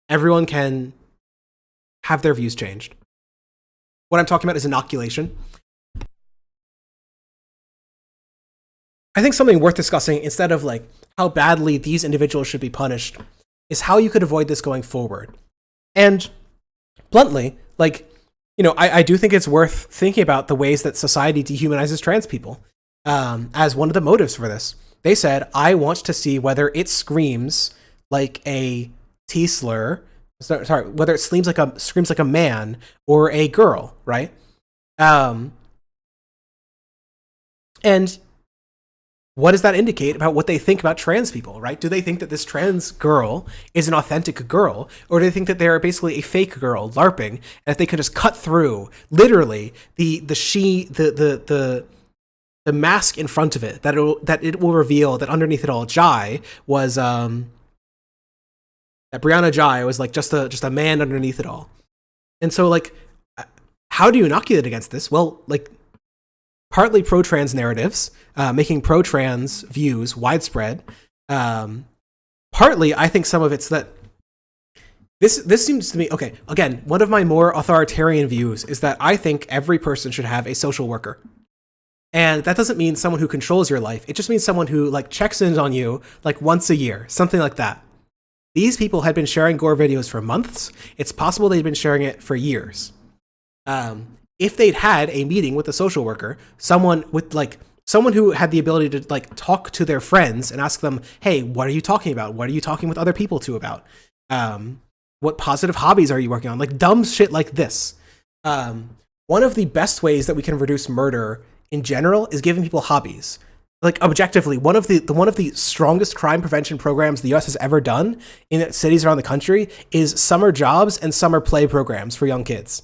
Everyone can have their views changed. What I'm talking about is inoculation. I think something worth discussing instead of like how badly these individuals should be punished is how you could avoid this going forward. And bluntly, like, I do think it's worth thinking about the ways that society dehumanizes trans people as one of the motives for this. They said, I want to see whether it screams like a T slur, whether it screams like a man or a girl, right? And what does that indicate about what they think about trans people, right? Do they think that this trans girl is an authentic girl, or do they think that they're basically a fake girl LARPing, and if they can just cut through literally the mask in front of it, that it will reveal that underneath it all, Jai was that Brianna Jai was like just a man underneath it all. And so like, how do you inoculate against this? Well, like, partly pro-trans narratives, making pro-trans views widespread. Partly, I think some of it's that this seems to me, okay, again, one of my more authoritarian views is that I think every person should have a social worker. And that doesn't mean someone who controls your life. It just means someone who like checks in on you like once a year, something like that. These people had been sharing gore videos for months. It's possible they'd been sharing it for years. If they'd had a meeting with a social worker, someone who had the ability to like talk to their friends and ask them, hey, what are you talking about? What are you talking with other people to about? What positive hobbies are you working on? Like dumb shit like this. One of the best ways that we can reduce murder in general is giving people hobbies. Like objectively, one of the strongest crime prevention programs the US has ever done in cities around the country is summer jobs and summer play programs for young kids.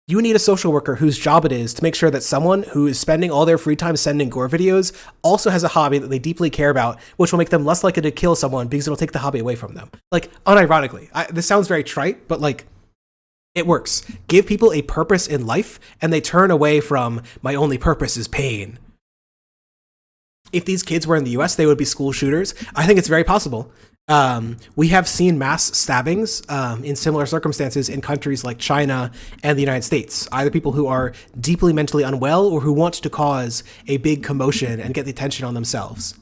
You need a social worker whose job it is to make sure that someone who is spending all their free time sending gore videos also has a hobby that they deeply care about, which will make them less likely to kill someone because it'll take the hobby away from them. Like, unironically, this sounds very trite, but like, it works. Give people a purpose in life, and they turn away from, my only purpose is pain. If these kids were in the US, they would be school shooters. I think it's very possible. We have seen mass stabbings in similar circumstances in countries like China and the United States, either people who are deeply mentally unwell or who want to cause a big commotion and get the attention on themselves.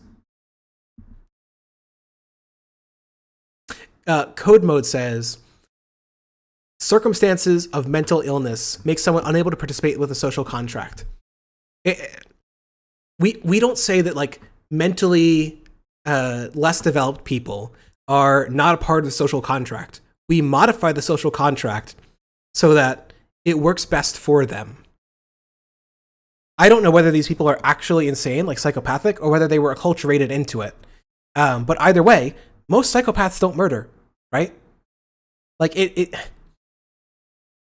Code Mode says, circumstances of mental illness make someone unable to participate with a social contract. We don't say that like mentally less developed people are not a part of the social contract. We modify the social contract so that it works best for them. I don't know whether these people are actually insane, like psychopathic, or whether they were acculturated into it. But either way, most psychopaths don't murder, right? Like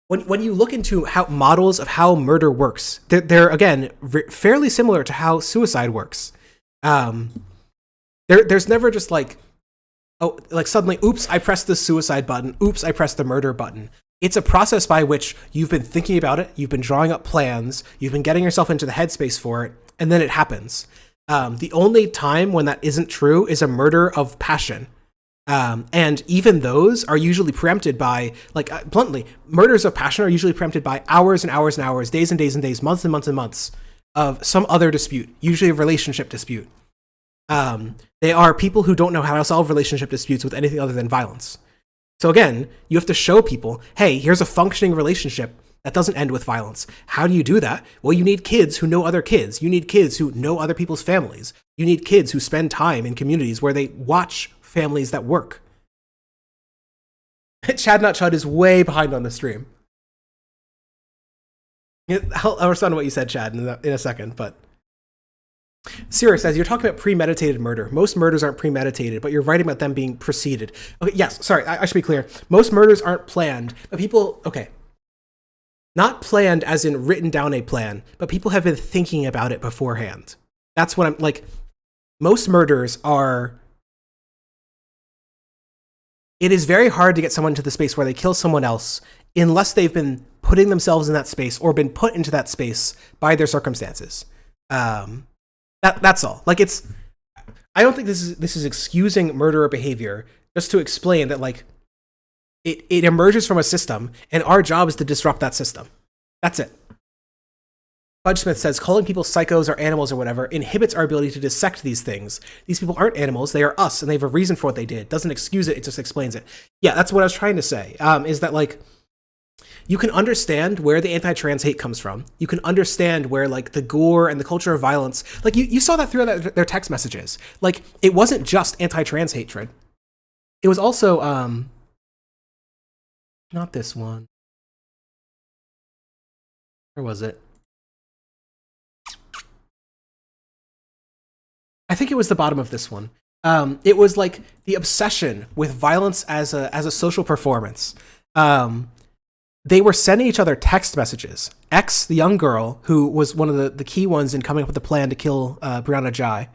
when you look into how models of how murder works, they're again fairly similar to how suicide works. There's never just like, oh, like suddenly, oops, I pressed the suicide button. Oops, I pressed the murder button. It's a process by which you've been thinking about it, you've been drawing up plans, you've been getting yourself into the headspace for it, and then it happens. The only time when that isn't true is a murder of passion. And even those are usually preempted by, like, bluntly, murders of passion are usually preempted by hours and hours and hours, days and days and days, months and months and months of some other dispute, usually a relationship dispute. They are people who don't know how to solve relationship disputes with anything other than violence. So again, you have to show people, hey, here's a functioning relationship that doesn't end with violence. How do you do that? Well, you need kids who know other kids. You need kids who know other people's families. You need kids who spend time in communities where they watch families that work. Chad Not Chud is way behind on the stream. I'll respond to what you said, Chad, in a second, but Sirius says, you're talking about premeditated murder. Most murders aren't premeditated, but you're writing about them being preceded. Okay, yes, sorry, I should be clear. Most murders aren't planned, but people, okay. Not planned as in written down a plan, but people have been thinking about it beforehand. That's what I'm, like, most murders are, it is very hard to get someone to the space where they kill someone else unless they've been putting themselves in that space or been put into that space by their circumstances. That's all. Like, it's, I don't think this is excusing murderer behavior, just to explain that, like, it emerges from a system, and our job is to disrupt that system. That's it. Fudge Smith says, calling people psychos or animals or whatever inhibits our ability to dissect these things. These people aren't animals, they are us, and they have a reason for what they did. Doesn't excuse it, it just explains it. Yeah, that's what I was trying to say, is that, like, you can understand where the anti-trans hate comes from. You can understand where, like, the gore and the culture of violence, like, you saw that through their text messages. Like, it wasn't just anti-trans hatred. It was also, not this one. Where was it? I think it was the bottom of this one. It was like the obsession with violence as a social performance. They were sending each other text messages. X, the young girl, who was one of the key ones in coming up with the plan to kill Brianna Jai.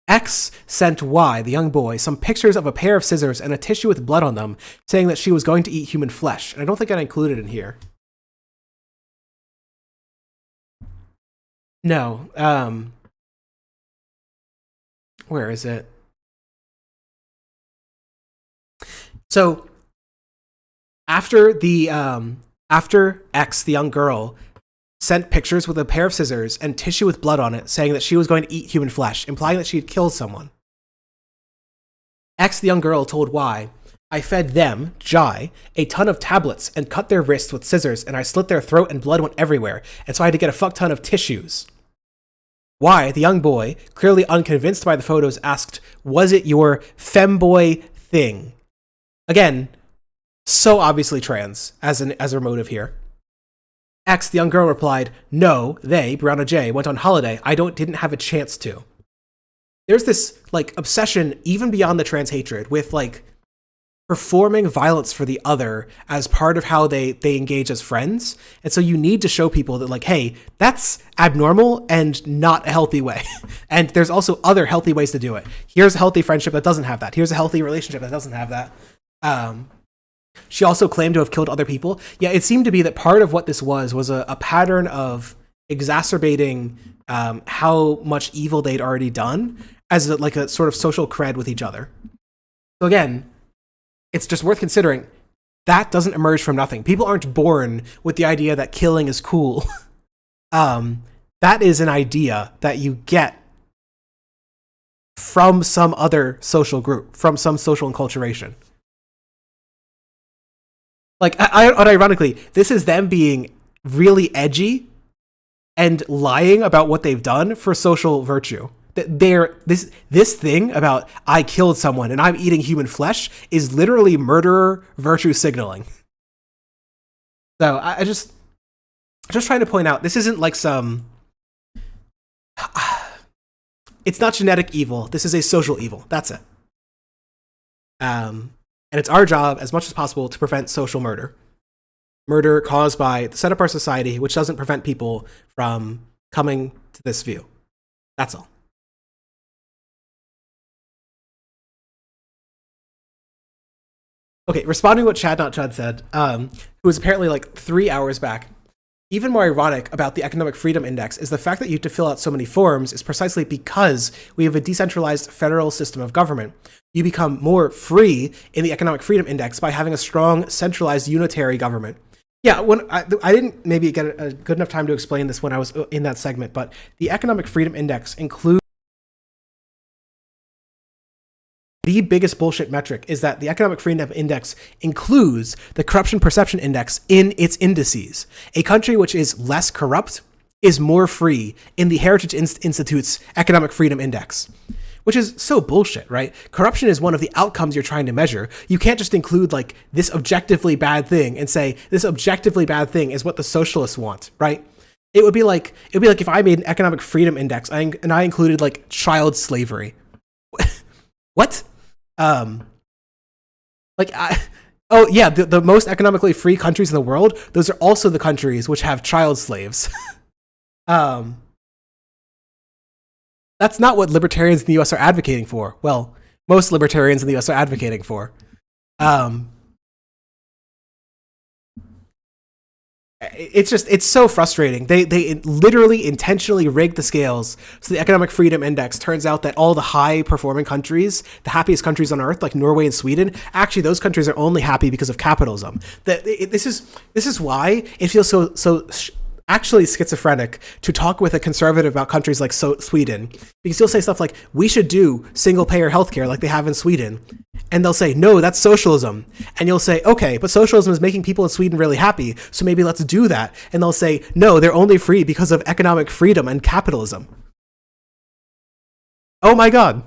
X sent Y, the young boy, some pictures of a pair of scissors and a tissue with blood on them, saying that she was going to eat human flesh. And I don't think I included it in here. No. Where is it? So after X, the young girl, sent pictures with a pair of scissors and tissue with blood on it, saying that she was going to eat human flesh, implying that she had killed someone. X, the young girl, told Y, I fed them, Jai, a ton of tablets and cut their wrists with scissors, and I slit their throat and blood went everywhere, and so I had to get a fuck ton of tissues. Y, the young boy, clearly unconvinced by the photos, asked, was it your femboy thing? Again, so obviously trans as a motive here. X, the young girl, replied, no, they, Brianna J, went on holiday. I didn't have a chance to. There's this, like, obsession, even beyond the trans hatred, with, like, performing violence for the other as part of how they engage as friends. And so you need to show people that, like, hey, that's abnormal and not a healthy way. And there's also other healthy ways to do it. Here's a healthy friendship that doesn't have that. Here's a healthy relationship that doesn't have that. She also claimed to have killed other people. Yeah, it seemed to be that part of what this was a pattern of exacerbating how much evil they'd already done as like a sort of social cred with each other. So again, it's just worth considering that doesn't emerge from nothing. People aren't born with the idea that killing is cool. That is an idea that you get from some other social group, from some social enculturation. Like, unironically, this is them being really edgy and lying about what they've done for social virtue. This thing about I killed someone and I'm eating human flesh is literally murderer virtue signaling. So I just trying to point out, this isn't like some. It's not genetic evil. This is a social evil. That's it. And it's our job, as much as possible, to prevent social murder. Murder caused by the set up our society, which doesn't prevent people from coming to this view. That's all. Okay, responding to what Chad Not Chad said, who was apparently like 3 hours back. Even more ironic about the Economic Freedom Index is the fact that you have to fill out so many forms is precisely because we have a decentralized federal system of government. You become more free in the Economic Freedom Index by having a strong, centralized, unitary government. Yeah, when I didn't maybe get a good enough time to explain this when I was in that segment, but the Economic Freedom Index includes the biggest bullshit metric is that the Economic Freedom Index includes the Corruption Perception Index in its indices. A country which is less corrupt is more free in the Heritage Institute's Economic Freedom Index, which is so bullshit, right? Corruption is one of the outcomes you're trying to measure. You can't just include like this objectively bad thing and say this objectively bad thing is what the socialists want, right? It would be like if I made an Economic Freedom Index and I included like child slavery. What? The most economically free countries in the world, those are also the countries which have child slaves. That's not what libertarians in the US are advocating for. Well, most libertarians in the US are advocating for. It's so frustrating. They literally intentionally rigged the scales so the Economic Freedom Index turns out that all the high performing countries, the happiest countries on earth, like Norway and Sweden, actually those countries are only happy because of capitalism. This is why it feels so actually schizophrenic to talk with a conservative about countries like Sweden, because you'll say stuff like, we should do single payer healthcare like they have in Sweden. And they'll say, no, that's socialism. And you'll say, okay, but socialism is making people in Sweden really happy, so maybe let's do that. And they'll say, no, they're only free because of economic freedom and capitalism. Oh my God.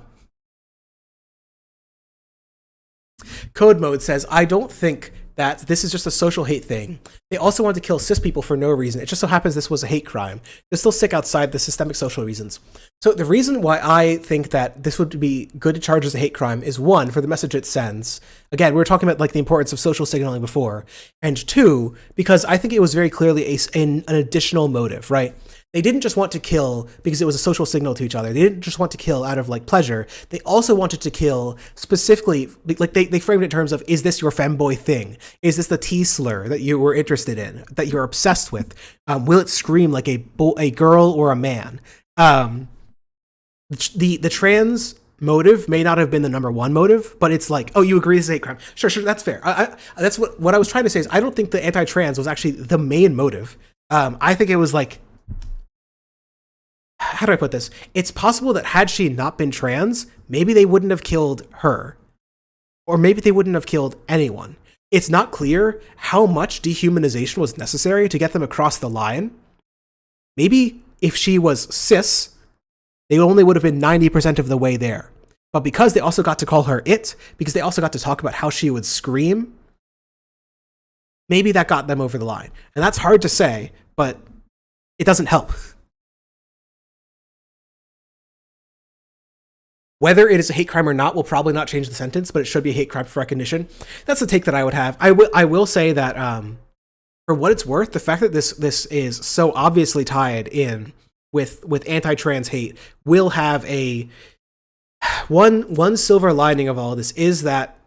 Code Mode says, I don't think that this is just a social hate thing. They also want to kill cis people for no reason. It just so happens this was a hate crime. They're still sick outside the systemic social reasons. So the reason why I think that this would be good to charge as a hate crime is, one, for the message it sends. Again, we were talking about like the importance of social signaling before. And two, because I think it was very clearly an additional motive, right? They didn't just want to kill because it was a social signal to each other. They didn't just want to kill out of like pleasure. They also wanted to kill specifically, like they framed it in terms of, is this your femboy thing? Is this the T slur that you were interested in, that you're obsessed with? Will it scream like a girl or a man? The trans motive may not have been the number one motive, but it's like, oh, you agree this is a hate crime? Sure, that's fair. That's what I was trying to say is I don't think the anti-trans was actually the main motive. I think it was like, how do I put this? It's possible that had she not been trans, maybe they wouldn't have killed her. Or maybe they wouldn't have killed anyone. It's not clear how much dehumanization was necessary to get them across the line. Maybe if she was cis, they only would have been 90% of the way there. But because they also got to call her it, because they also got to talk about how she would scream, maybe that got them over the line. And that's hard to say, but it doesn't help. Whether it is a hate crime or not will probably not change the sentence, but it should be a hate crime for recognition. That's the take that I would have. I will say that for what it's worth, the fact that this is so obviously tied in with anti-trans hate will have a one silver lining of all of this is that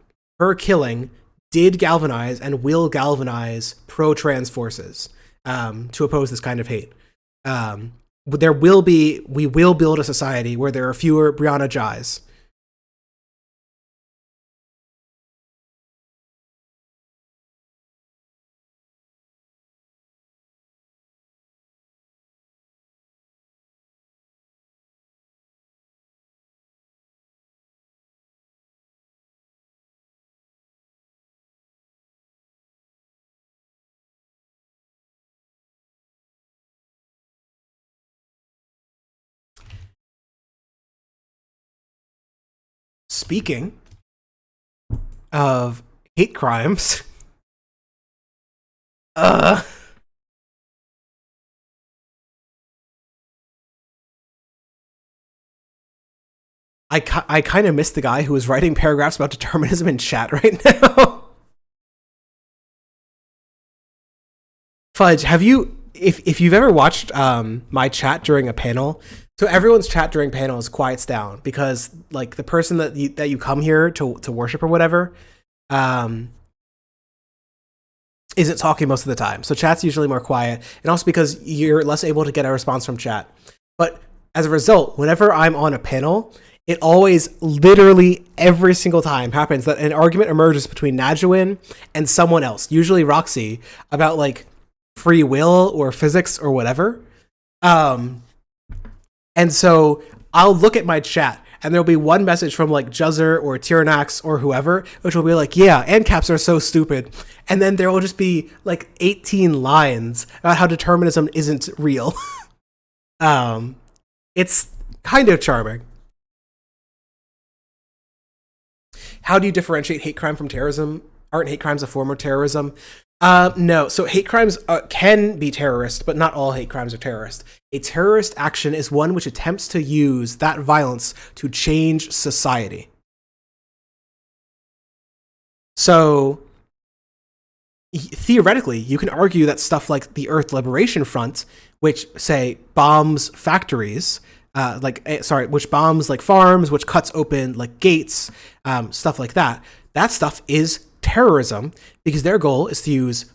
her killing did galvanize and will galvanize pro-trans forces to oppose this kind of hate. We will build a society where there are fewer Brianna Jais. speaking of hate crimes, I kind of miss the guy who was writing paragraphs about determinism in chat right now. Fudge, have you, if you've ever watched my chat during a panel, so everyone's chat during panels quiets down because like the person that you come here to worship or whatever isn't talking most of the time. So chat's usually more quiet, and also because you're less able to get a response from chat. But as a result, whenever I'm on a panel, it always, literally every single time happens that an argument emerges between Najwin and someone else, usually Roxy, about like free will or physics or whatever. And so I'll look at my chat and there'll be one message from like Juzzer or Tyrannax or whoever, which will be like, yeah, AnCaps are so stupid. And then there will just be like 18 lines about how determinism isn't real. It's kind of charming. How do you differentiate hate crime from terrorism? Aren't hate crimes a form of terrorism? No. So hate crimes can be terrorist, but not all hate crimes are terrorist. A terrorist action is one which attempts to use that violence to change society. So theoretically, you can argue that stuff like the Earth Liberation Front, which say bombs factories, which bombs like farms, which cuts open like gates, stuff like that. That stuff is terrorism because their goal is to use,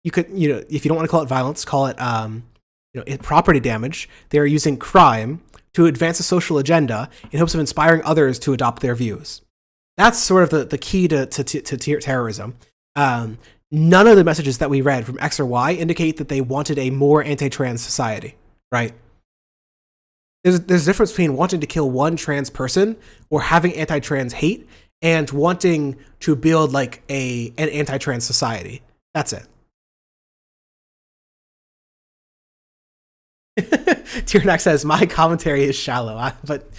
if you don't want to call it violence, call it, property damage. They're using crime to advance a social agenda in hopes of inspiring others to adopt their views. That's sort of the key to terrorism. None of the messages that we read from X or Y indicate that they wanted a more anti-trans society, right? There's a difference between wanting to kill one trans person or having anti-trans hate and wanting to build like an anti-trans society. That's it. Tyrannax says, my commentary is shallow, but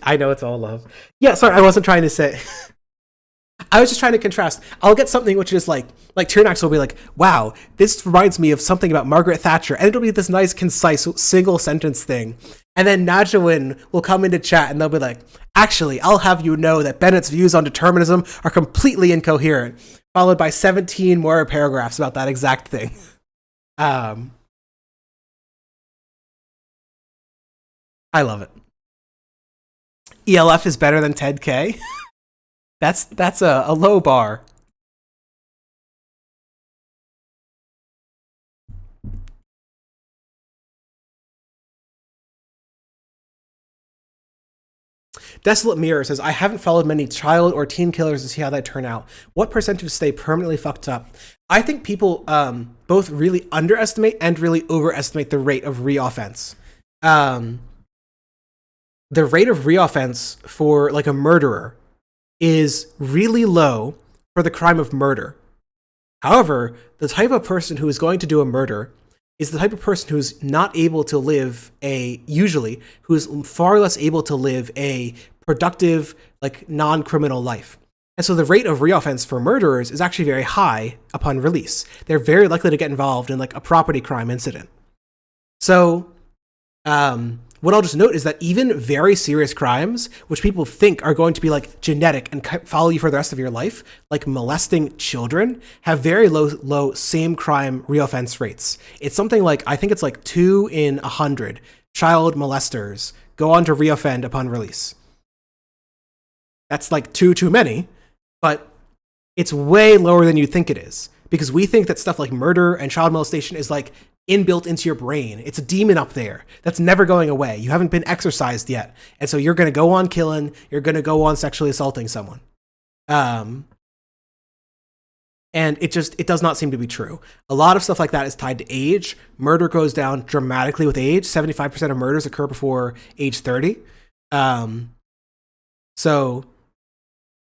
I know it's all love. Yeah, sorry, I wasn't trying to say... I was just trying to contrast. I'll get something which is like Tyrannax will be like, wow, this reminds me of something about Margaret Thatcher. And it'll be this nice, concise, single sentence thing. And then Najwin will come into chat and they'll be like, actually, I'll have you know that Bennett's views on determinism are completely incoherent, followed by 17 more paragraphs about that exact thing. I love it. ELF is better than Ted K. That's a low bar. Desolate Mirror says, I haven't followed many child or teen killers to see how they turn out. What percentage stay permanently fucked up? I think people both really underestimate and really overestimate the rate of reoffense. The rate of reoffense for like a murderer is really low for the crime of murder. However, the type of person who is going to do a murder is the type of person who's not able to live who's far less able to live a productive, like non-criminal life. And so the rate of reoffense for murderers is actually very high upon release. They're very likely to get involved in like a property crime incident. So, what I'll just note is that even very serious crimes, which people think are going to be like genetic and follow you for the rest of your life, like molesting children, have very low same crime reoffense rates. It's something like, I think it's like 2 in 100 child molesters go on to reoffend upon release. That's like too many, but it's way lower than you think it is, because we think that stuff like murder and child molestation is like inbuilt into your brain. It's a demon up there that's never going away. You haven't been exorcised yet. And so you're going to go on killing, you're going to go on sexually assaulting someone. And it does not seem to be true. A lot of stuff like that is tied to age. Murder goes down dramatically with age. 75% of murders occur before age 30. So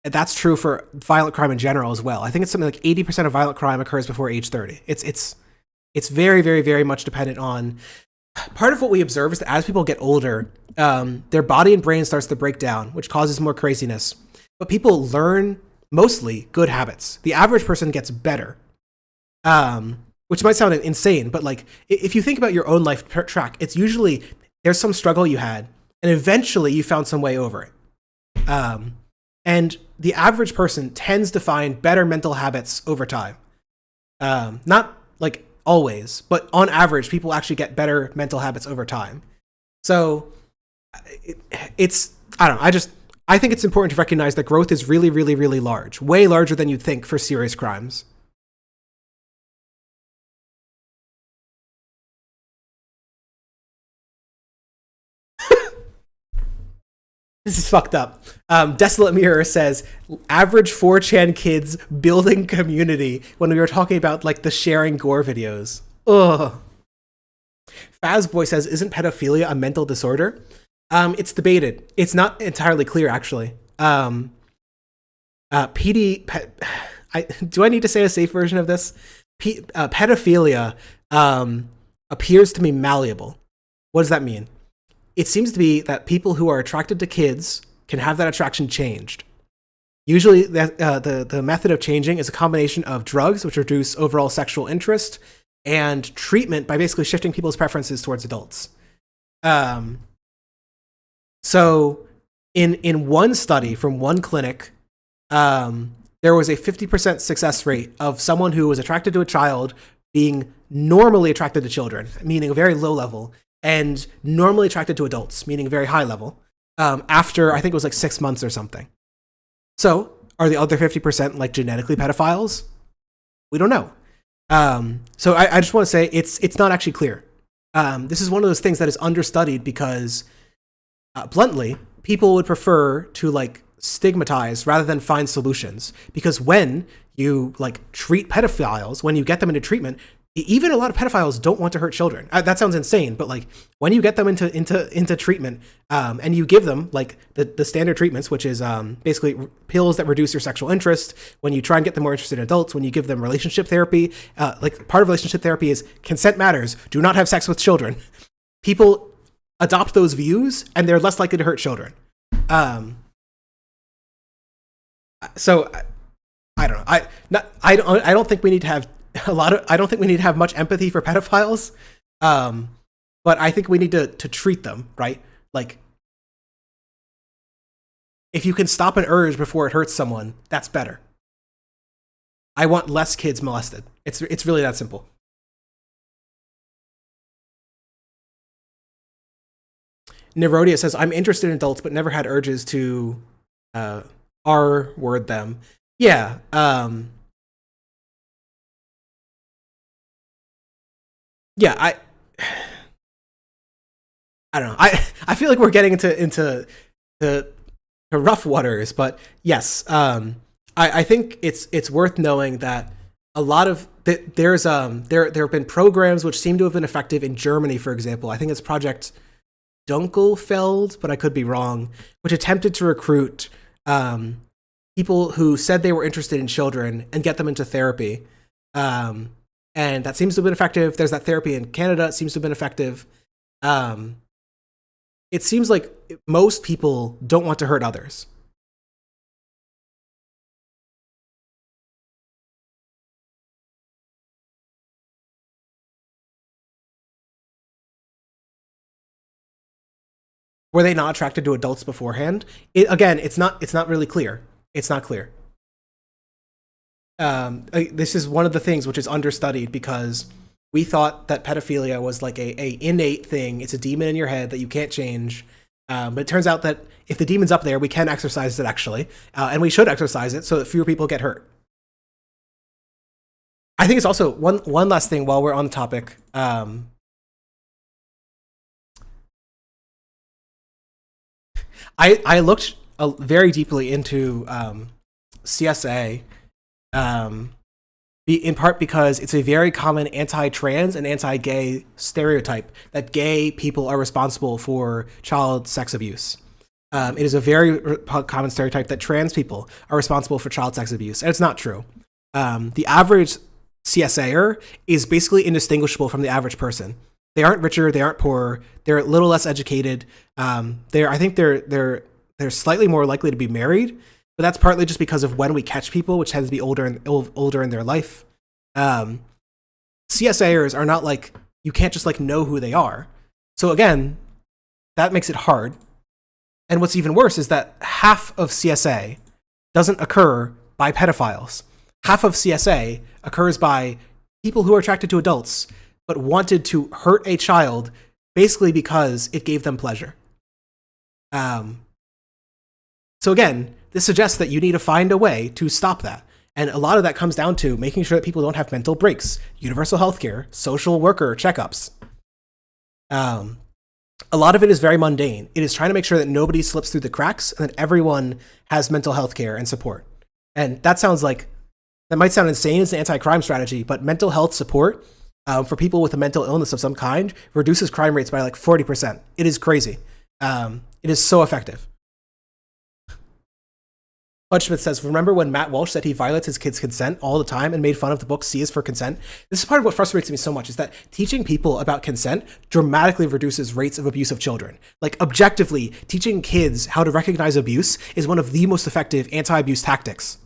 that's true for violent crime in general as well. I think it's something like 80% of violent crime occurs before age 30. It's very, very, very much dependent on... Part of what we observe is that as people get older, their body and brain starts to break down, which causes more craziness. but people learn mostly good habits. The average person gets better, which might sound insane, but like if you think about your own life track, it's usually there's some struggle you had, and eventually you found some way over it. And the average person tends to find better mental habits over time. Not like always, but on average, people actually get better mental habits over time. So it's, I don't know, I think it's important to recognize that growth is really, really, really large, way larger than you'd think for serious crimes. This is fucked up. Desolate Mirror says, average 4chan kids building community when we were talking about like the sharing gore videos. Ugh. Fazboy says, isn't pedophilia a mental disorder? It's debated. It's not entirely clear, actually. Do I need to say a safe version of this? Pedophilia appears to be malleable. What does that mean? It seems to be that people who are attracted to kids can have that attraction changed. Usually, the method of changing is a combination of drugs, which reduce overall sexual interest, and treatment by basically shifting people's preferences towards adults. So, in one study from one clinic, there was a 50% success rate of someone who was attracted to a child being normally attracted to children, meaning a very low level, and normally attracted to adults, meaning a very high level, after, I think it was like 6 months or something. So, are the other 50% like genetically pedophiles? We don't know. So I just want to say it's not actually clear. This is one of those things that is understudied because, bluntly, people would prefer to like stigmatize rather than find solutions. Because when you like treat pedophiles, when you get them into treatment, even a lot of pedophiles don't want to hurt children. That sounds insane, but like when you get them into treatment, and you give them like the standard treatments, which is basically pills that reduce your sexual interest. When you try and get them more interested in adults, when you give them relationship therapy, like part of relationship therapy is consent matters. Do not have sex with children. People adopt those views, and they're less likely to hurt children. So I don't know. I don't think we need to have I don't think we need to have much empathy for pedophiles, but I think we need to treat them, right? Like, if you can stop an urge before it hurts someone, that's better. I want less kids molested. It's really that simple. Nerodia says, I'm interested in adults, but never had urges to R-word them. Yeah, yeah, I don't know. I feel like we're getting into rough waters, but yes, I think it's worth knowing that a lot of there have been programs which seem to have been effective in Germany, for example. I think it's Project Dunkelfeld, but I could be wrong, which attempted to recruit people who said they were interested in children and get them into therapy. And that seems to have been effective. There's that therapy in Canada. It seems to have been effective. It seems like most people don't want to hurt others. Were they not attracted to adults beforehand? Again, it's not really clear. It's not clear. This is one of the things which is understudied because we thought that pedophilia was like a innate thing. It's a demon in your head that you can't change. But it turns out that if the demon's up there, we can exorcise it actually, and we should exorcise it so that fewer people get hurt. I think it's also one last thing while we're on the topic. I looked very deeply into CSA. In part because it's a very common anti-trans and anti-gay stereotype that gay people are responsible for child sex abuse. It is a very common stereotype that trans people are responsible for child sex abuse, and it's not true. The average CSAer is basically indistinguishable from the average person. They aren't richer, they aren't poorer, they're a little less educated. I think they're slightly more likely to be married. but that's partly just because of when we catch people, which tends to be older in their life. CSAers are not like, you can't just like know who they are. So again, that makes it hard. And what's even worse is that half of CSA doesn't occur by pedophiles. Half of CSA occurs by people who are attracted to adults, but wanted to hurt a child basically because it gave them pleasure. So again, this suggests that you need to find a way to stop that. And a lot of that comes down to making sure that people don't have mental breaks, universal healthcare, social worker checkups. A lot of it is very mundane. It is trying to make sure that nobody slips through the cracks and that everyone has mental health care and support. And that might sound insane as an anti-crime strategy, but mental health support for people with a mental illness of some kind reduces crime rates by like 40%. It is crazy. It is so effective. Hudschmidt says, remember when Matt Walsh said he violates his kids' consent all the time and made fun of the book C is for Consent? This is part of what frustrates me so much, is that teaching people about consent dramatically reduces rates of abuse of children. Like, objectively, teaching kids how to recognize abuse is one of the most effective anti-abuse tactics.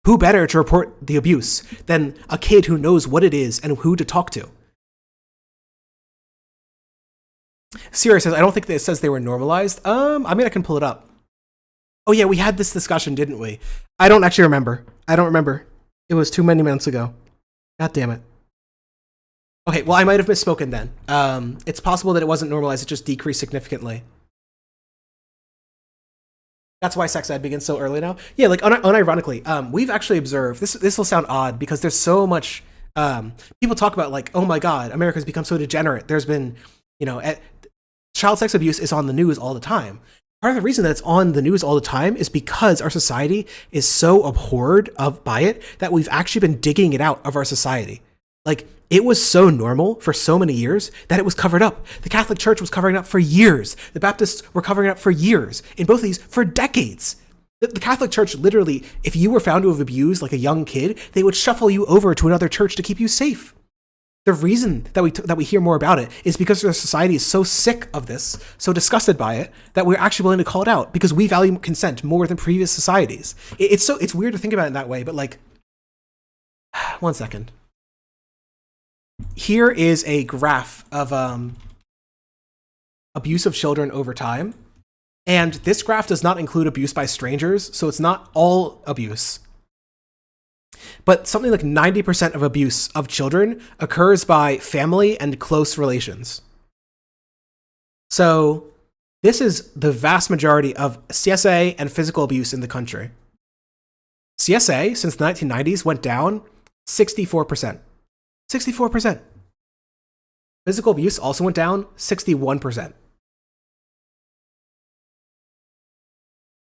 Who better to report the abuse than a kid who knows what it is and who to talk to? Sierra says, I don't think that it says they were normalized. I can pull it up. Oh yeah, we had this discussion, didn't we? I don't actually remember. It was too many minutes ago. God damn it. Okay, well, I might have misspoken then. It's possible that it wasn't normalized, it just decreased significantly. That's why sex ed begins so early now. Yeah, like unironically, we've actually observed, this will sound odd because there's so much, people talk about like, oh my God, America's become so degenerate. There's been, child sex abuse is on the news all the time. Part of the reason that it's on the news all the time is because our society is so abhorred by it that we've actually been digging it out of our society. Like, it was so normal for so many years that it was covered up. The Catholic Church was covering it up for years. The Baptists were covering it up for years. In both of these, for decades. The Catholic Church, literally, if you were found to have abused like a young kid, they would shuffle you over to another church to keep you safe. The reason that we hear more about it is because our society is so sick of this, so disgusted by it, that we're actually willing to call it out because we value consent more than previous societies. It's weird to think about it in that way, but like, one second. Here is a graph of abuse of children over time, and this graph does not include abuse by strangers, so it's not all abuse. But something like 90% of abuse of children occurs by family and close relations. So this is the vast majority of CSA and physical abuse in the country. CSA, since the 1990s, went down 64%. 64%. Physical abuse also went down 61%.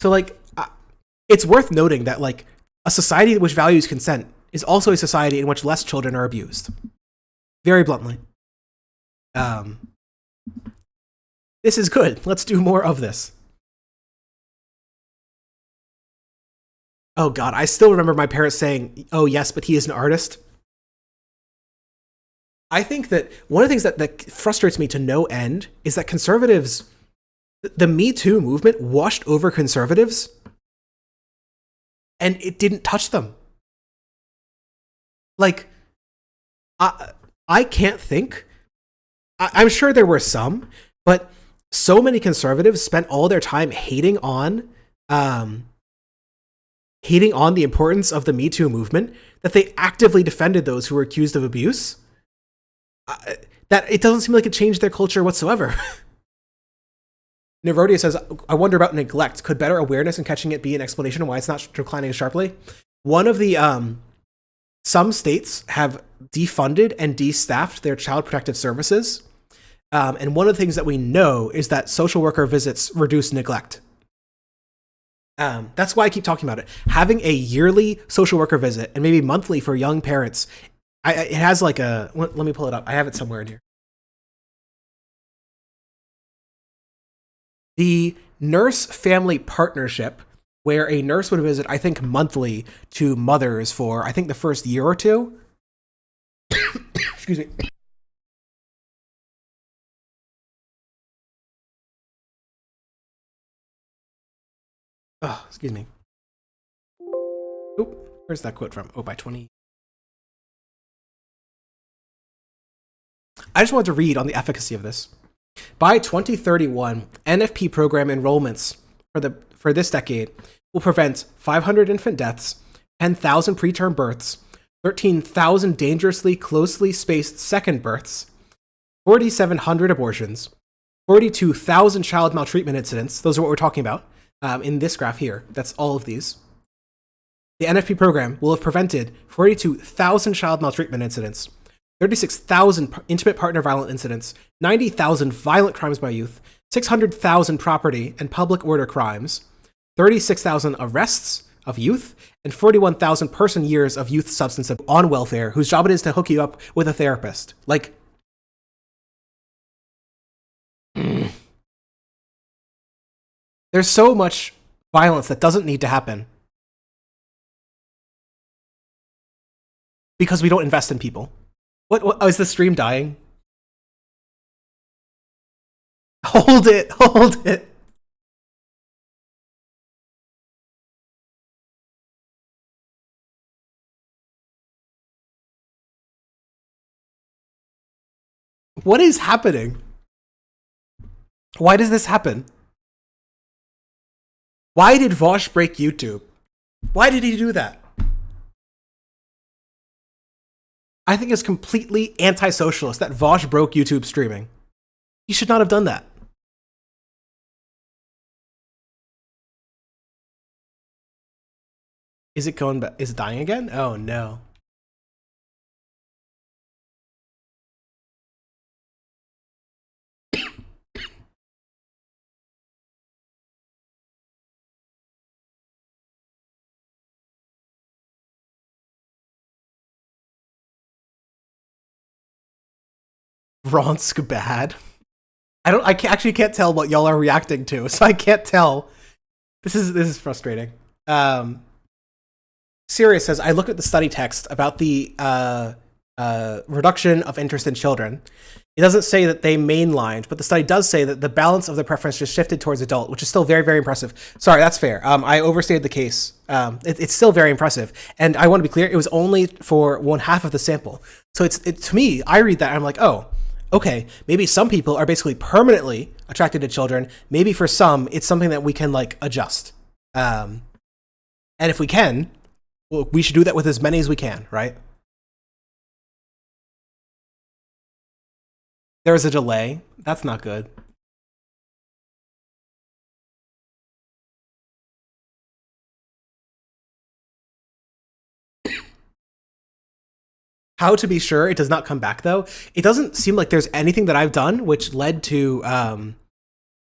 So, like, it's worth noting that, like, a society which values consent is also a society in which less children are abused. Very bluntly. This is good. Let's do more of this. Oh God, I still remember my parents saying, oh yes, but he is an artist. I think that one of the things that frustrates me to no end is that conservatives, the Me Too movement washed over conservatives and it didn't touch them. Like, I can't think. I'm sure there were some, but so many conservatives spent all their time hating on the importance of the Me Too movement that they actively defended those who were accused of abuse. That it doesn't seem like it changed their culture whatsoever. Nerodia says, I wonder about neglect. Could better awareness and catching it be an explanation of why it's not declining sharply? One of the, some states have defunded and destaffed their child protective services. And one of the things that we know is that social worker visits reduce neglect. That's why I keep talking about it. Having a yearly social worker visit and maybe monthly for young parents, it has like a, let me pull it up. I have it somewhere in here. The nurse family partnership, where a nurse would visit, I think, monthly to mothers for, I think, the first year or two. Excuse me. Oh, excuse me. Oop, where's that quote from? Oh, by 20. I just wanted to read on the efficacy of this. By 2031, NFP program enrollments for this decade will prevent 500 infant deaths, 10,000 preterm births, 13,000 dangerously closely spaced second births, 4,700 abortions, 42,000 child maltreatment incidents. Those are what we're talking about in this graph here. That's all of these. The NFP program will have prevented 42,000 child maltreatment incidents, 36,000 intimate partner violent incidents, 90,000 violent crimes by youth, 600,000 property and public order crimes, 36,000 arrests of youth, and 41,000 person years of youth substance abuse on welfare, whose job it is to hook you up with a therapist. Like, there's so much violence that doesn't need to happen because we don't invest in people. What oh, is the stream dying? Hold it, hold it. What is happening? Why does this happen? Why did Vosh break YouTube? Why did he do that? I think it's completely anti-socialist that Vosh broke YouTube streaming. He should not have done that. Is it going back? Is it dying again? Oh no. Ronsk bad. Actually can't tell what y'all are reacting to, so I can't tell. This is frustrating. Sirius says, I looked at the study text about the reduction of interest in children. It doesn't say that they mainlined, but the study does say that the balance of their preference just shifted towards adult, which is still very, very impressive. Sorry, that's fair. I overstated the case. It's still very impressive. And I want to be clear, it was only for 1/2 of the sample. So to me, I read that and I'm like, oh, okay, maybe some people are basically permanently attracted to children. Maybe for some, it's something that we can like adjust. And if we can, well, we should do that with as many as we can, right? There's a delay. That's not good. How to be sure it does not come back, though? It doesn't seem like there's anything that I've done which led to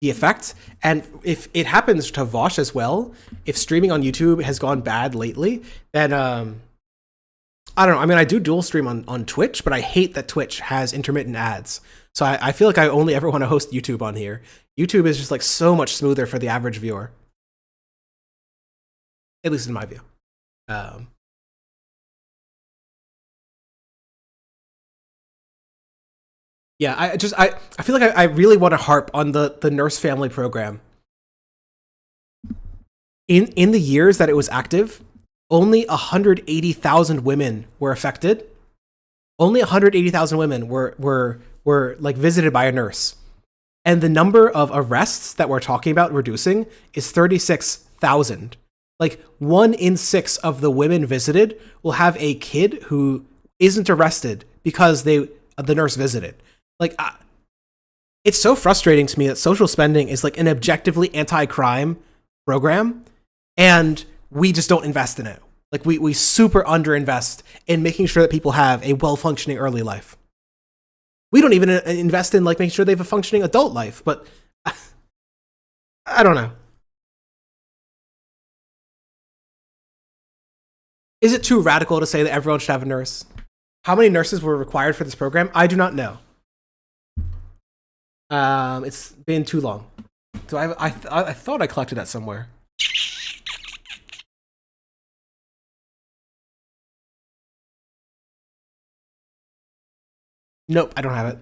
the effect. And if it happens to Vosh as well, if streaming on YouTube has gone bad lately, then I don't know. I mean, I do dual stream on Twitch, but I hate that Twitch has intermittent ads. So I feel like I only ever want to host YouTube on here. YouTube is just like so much smoother for the average viewer. At least in my view. Yeah, I feel like I really want to harp on the nurse family program. In the years that it was active, only 180,000 women were affected. Only 180,000 women were like visited by a nurse. And the number of arrests that we're talking about reducing is 36,000. Like 1 in 6 of the women visited will have a kid who isn't arrested because the nurse visited. Like, it's so frustrating to me that social spending is like an objectively anti-crime program, and we just don't invest in it. Like, we super underinvest in making sure that people have a well-functioning early life. We don't even invest in like making sure they have a functioning adult life, but I don't know. Is it too radical to say that everyone should have a nurse? How many nurses were required for this program? I do not know. It's been too long. So I thought I collected that somewhere. Nope, I don't have it.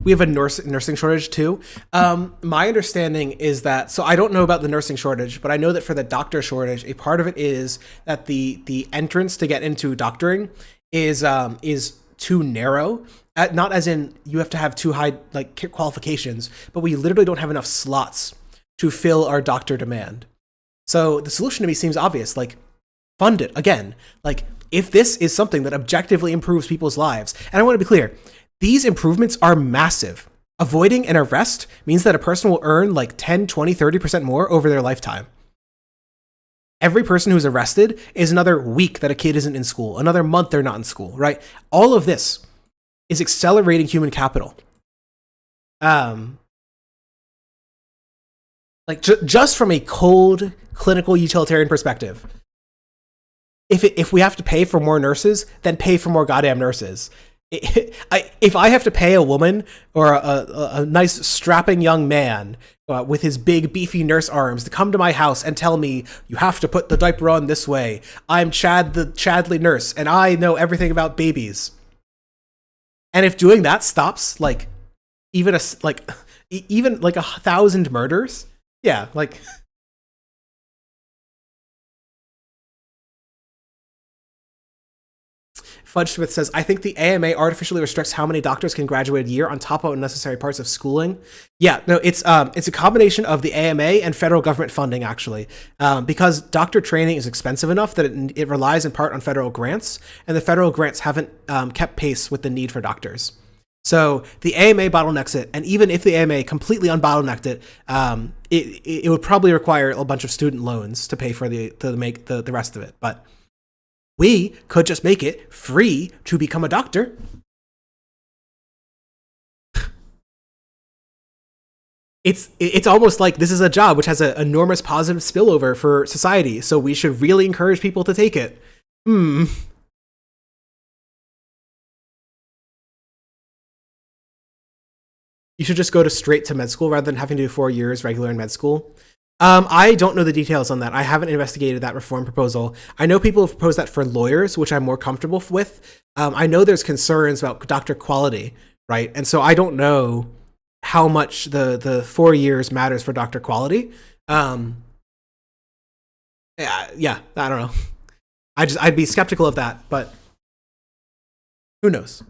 We have a nursing shortage too. My understanding is that, so I don't know about the nursing shortage, but I know that for the doctor shortage, a part of it is that the entrance to get into doctoring is too narrow. Not as in you have to have too high like qualifications, but we literally don't have enough slots to fill our doctor demand. So the solution to me seems obvious, like fund it again. Like if this is something that objectively improves people's lives, and I want to be clear, these improvements are massive. Avoiding an arrest means that a person will earn like 10, 20, 30% more over their lifetime. Every person who's arrested is another week that a kid isn't in school, another month they're not in school, right? All of this is accelerating human capital. Just from a cold clinical utilitarian perspective, if we have to pay for more nurses, then pay for more goddamn nurses. If I have to pay a woman or a nice strapping young man with his big beefy nurse arms to come to my house and tell me you have to put the diaper on this way, I'm Chad the Chadley nurse and I know everything about babies. And if doing that stops like even 1,000 murders, yeah, like. Fudge Smith says, I think the AMA artificially restricts how many doctors can graduate a year on top of unnecessary parts of schooling. Yeah, no, it's a combination of the AMA and federal government funding, actually. Because doctor training is expensive enough that it relies in part on federal grants, and the federal grants haven't kept pace with the need for doctors. So the AMA bottlenecks it, and even if the AMA completely unbottlenecked it, it would probably require a bunch of student loans to pay for the rest of it. But we could just make it free to become a doctor. It's almost like this is a job which has an enormous positive spillover for society, so we should really encourage people to take it. You should just go straight to med school rather than having to do 4 years regular in med school. I don't know the details on that. I haven't investigated that reform proposal. I know people have proposed that for lawyers, which I'm more comfortable with. I know there's concerns about doctor quality, right? And so I don't know how much the 4 years matters for doctor quality. Yeah, I don't know. I'd be skeptical of that, but who knows?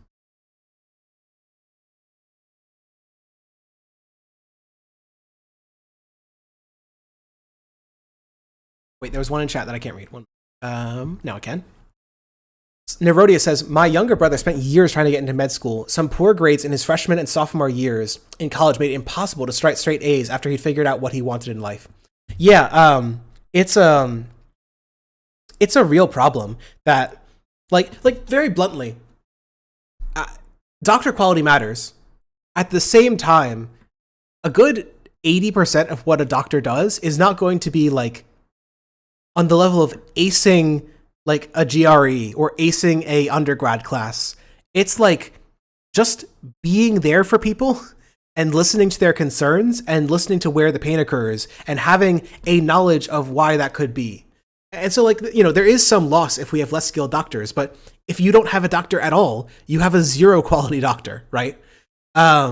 Wait, there was one in chat that I can't read. Now I can. Nerodia says, my younger brother spent years trying to get into med school. Some poor grades in his freshman and sophomore years in college made it impossible to straight A's after he'd figured out what he wanted in life. Yeah, it's a real problem that, like very bluntly, doctor quality matters. At the same time, a good 80% of what a doctor does is not going to be like on the level of acing like a GRE or acing a undergrad class. It's like just being there for people and listening to their concerns and listening to where the pain occurs and having a knowledge of why that could be. And so, like, you know, there is some loss if we have less skilled doctors, but if you don't have a doctor at all, you have a zero quality doctor, right? I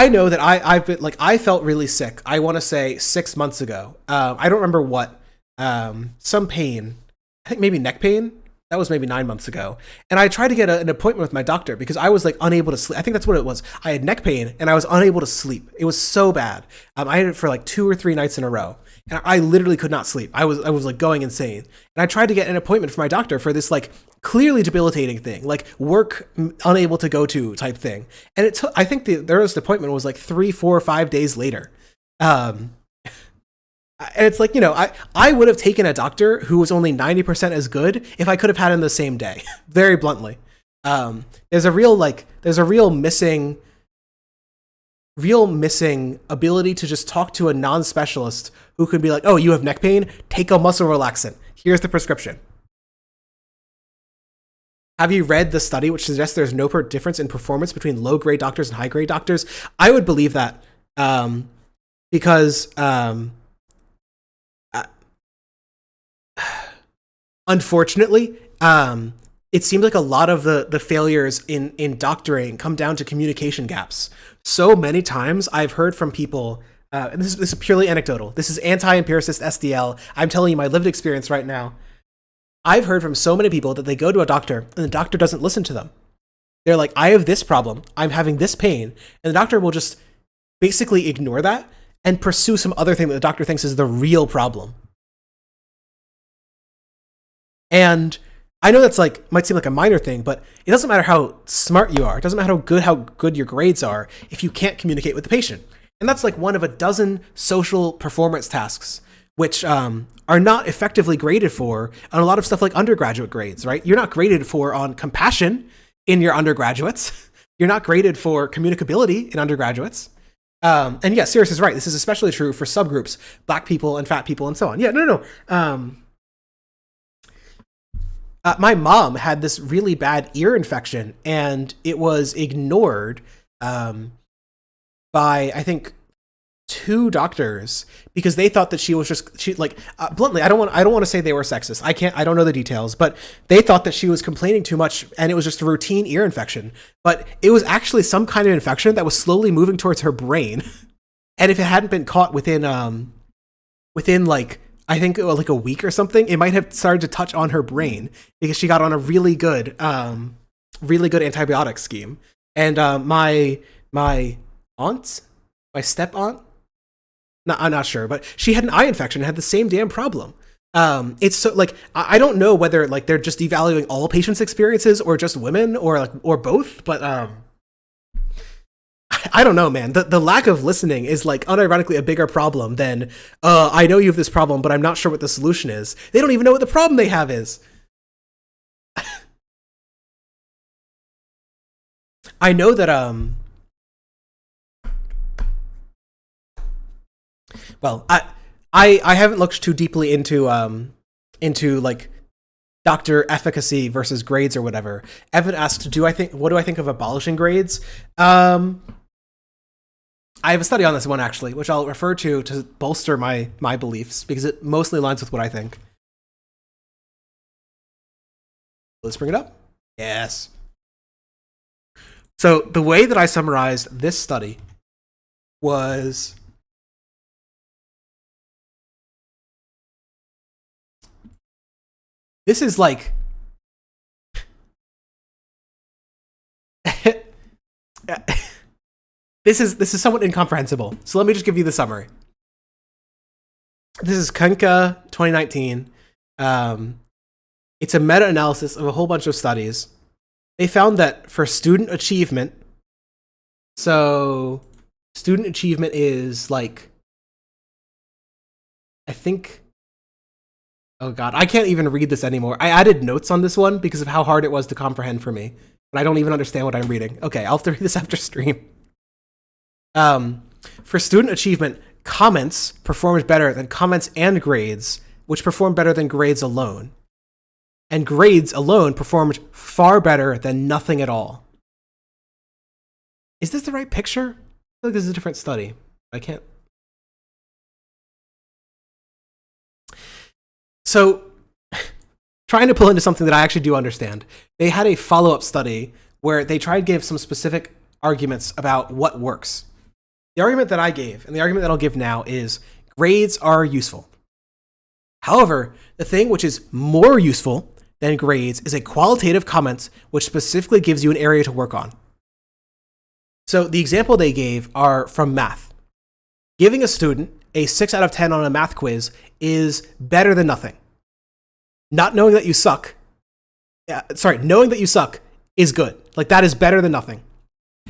know that I've been like, I felt really sick. I want to say 6 months ago. I don't remember what. Some pain. I think maybe neck pain. That was maybe 9 months ago. And I tried to get an appointment with my doctor because I was like unable to sleep. I think that's what it was. I had neck pain and I was unable to sleep. It was so bad. I had it for like 2 or 3 nights in a row. And I literally could not sleep. I was like going insane. And I tried to get an appointment for my doctor for this like clearly debilitating thing, like work unable to go to type thing. And it took, I think the earliest appointment was like 3, 4, 5 days later. And it's like, you know, I would have taken a doctor who was only 90% as good if I could have had him the same day. Very bluntly. There's a real missing ability to just talk to a non-specialist who could be like, oh, you have neck pain? Take a muscle relaxant. Here's the prescription. Have you read the study which suggests there's no difference in performance between low-grade doctors and high-grade doctors? I would believe that because unfortunately, it seems like a lot of the failures in doctoring come down to communication gaps. So many times I've heard from people, and this is purely anecdotal. This is anti-empiricist SDL. I'm telling you my lived experience right now. I've heard from so many people that they go to a doctor and the doctor doesn't listen to them. They're like, I have this problem, I'm having this pain, and the doctor will just basically ignore that and pursue some other thing that the doctor thinks is the real problem. And I know that's like, might seem like a minor thing, but it doesn't matter how smart you are. It doesn't matter how good your grades are if you can't communicate with the patient. And that's like one of a dozen social performance tasks, which are not effectively graded for on a lot of stuff like undergraduate grades, right? You're not graded for on compassion in your undergraduates. You're not graded for communicability in undergraduates. And yeah, Sirius is right. This is especially true for subgroups, Black people and fat people and so on. Yeah, no. My mom had this really bad ear infection, and it was ignored by, I think, 2 doctors because they thought that she bluntly, I don't want to say they were sexist. I don't know the details, but they thought that she was complaining too much and it was just a routine ear infection. But it was actually some kind of infection that was slowly moving towards her brain. And if it hadn't been caught within like, I think like a week or something, it might have started to touch on her brain because she got on a really good antibiotic scheme. And my aunt, my step aunt, no, I'm not sure, but she had an eye infection and had the same damn problem. It's so like, I don't know whether like they're just devaluing all patients' experiences or just women or both, but I don't know, man. The lack of listening is like unironically a bigger problem than, I know you have this problem, but I'm not sure what the solution is. They don't even know what the problem they have is. I know that, well, I haven't looked too deeply into like doctor efficacy versus grades or whatever. Evan asked, what do I think of abolishing grades? I have a study on this one, actually, which I'll refer to bolster my beliefs, because it mostly aligns with what I think. Let's bring it up. Yes. So the way that I summarized this study was... This is like... This is somewhat incomprehensible. So let me just give you the summary. This is Kuenka 2019. It's a meta-analysis of a whole bunch of studies. They found that for student achievement, so student achievement is like, I think, oh God, I can't even read this anymore. I added notes on this one because of how hard it was to comprehend for me. But I don't even understand what I'm reading. Okay, I'll have to read this after stream. For student achievement, comments performed better than comments and grades, which performed better than grades alone. And grades alone performed far better than nothing at all. Is this the right picture? I feel like this is a different study. I can't. So, trying to pull into something that I actually do understand. They had a follow-up study where they tried to give some specific arguments about what works. The argument that I gave, and the argument that I'll give now, is grades are useful. However, the thing which is more useful than grades is a qualitative comment which specifically gives you an area to work on. So the example they gave are from math. Giving a student a 6 out of 10 on a math quiz is better than nothing. Knowing that you suck is good. Like, that is better than nothing.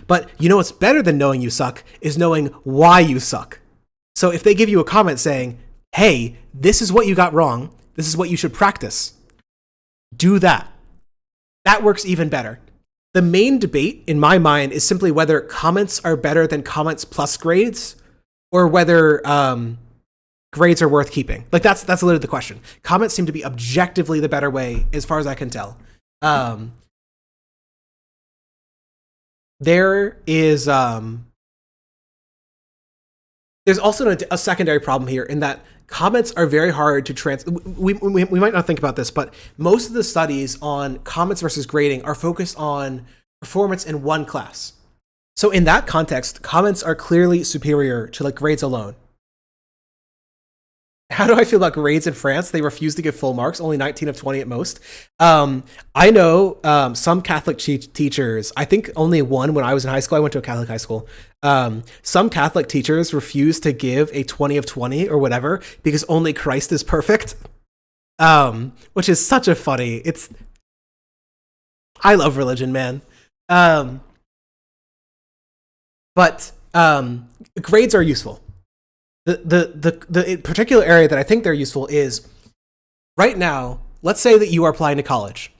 But you know what's better than knowing you suck is knowing why you suck. So if they give you a comment saying, hey, this is what you got wrong, this is what you should practice, do that. That works even better. The main debate in my mind is simply whether comments are better than comments plus grades, or whether grades are worth keeping. Like, that's literally the question. Comments seem to be objectively the better way, as far as I can tell. There is there's also a secondary problem here in that comments are very hard to we might not think about this, but most of the studies on comments versus grading are focused on performance in one class. So in that context, comments are clearly superior to like grades alone. How do I feel about grades in France? They refuse to give full marks, only 19 of 20 at most. I know some Catholic teachers, I think only one when I was in high school. I went to a Catholic high school. Some Catholic teachers refuse to give a 20 of 20 or whatever because only Christ is perfect, which is such a funny. I love religion, man. But grades are useful. The particular area that I think they're useful is right now, let's say that you are applying to college.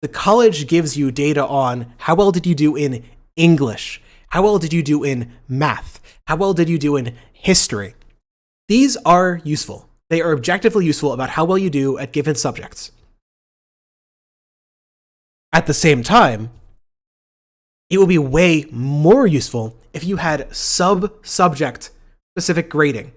The college gives you data on how well did you do in English? How well did you do in math? How well did you do in history? These are useful. They are objectively useful about how well you do at given subjects. At the same time, it will be way more useful if you had sub-subject specific grading.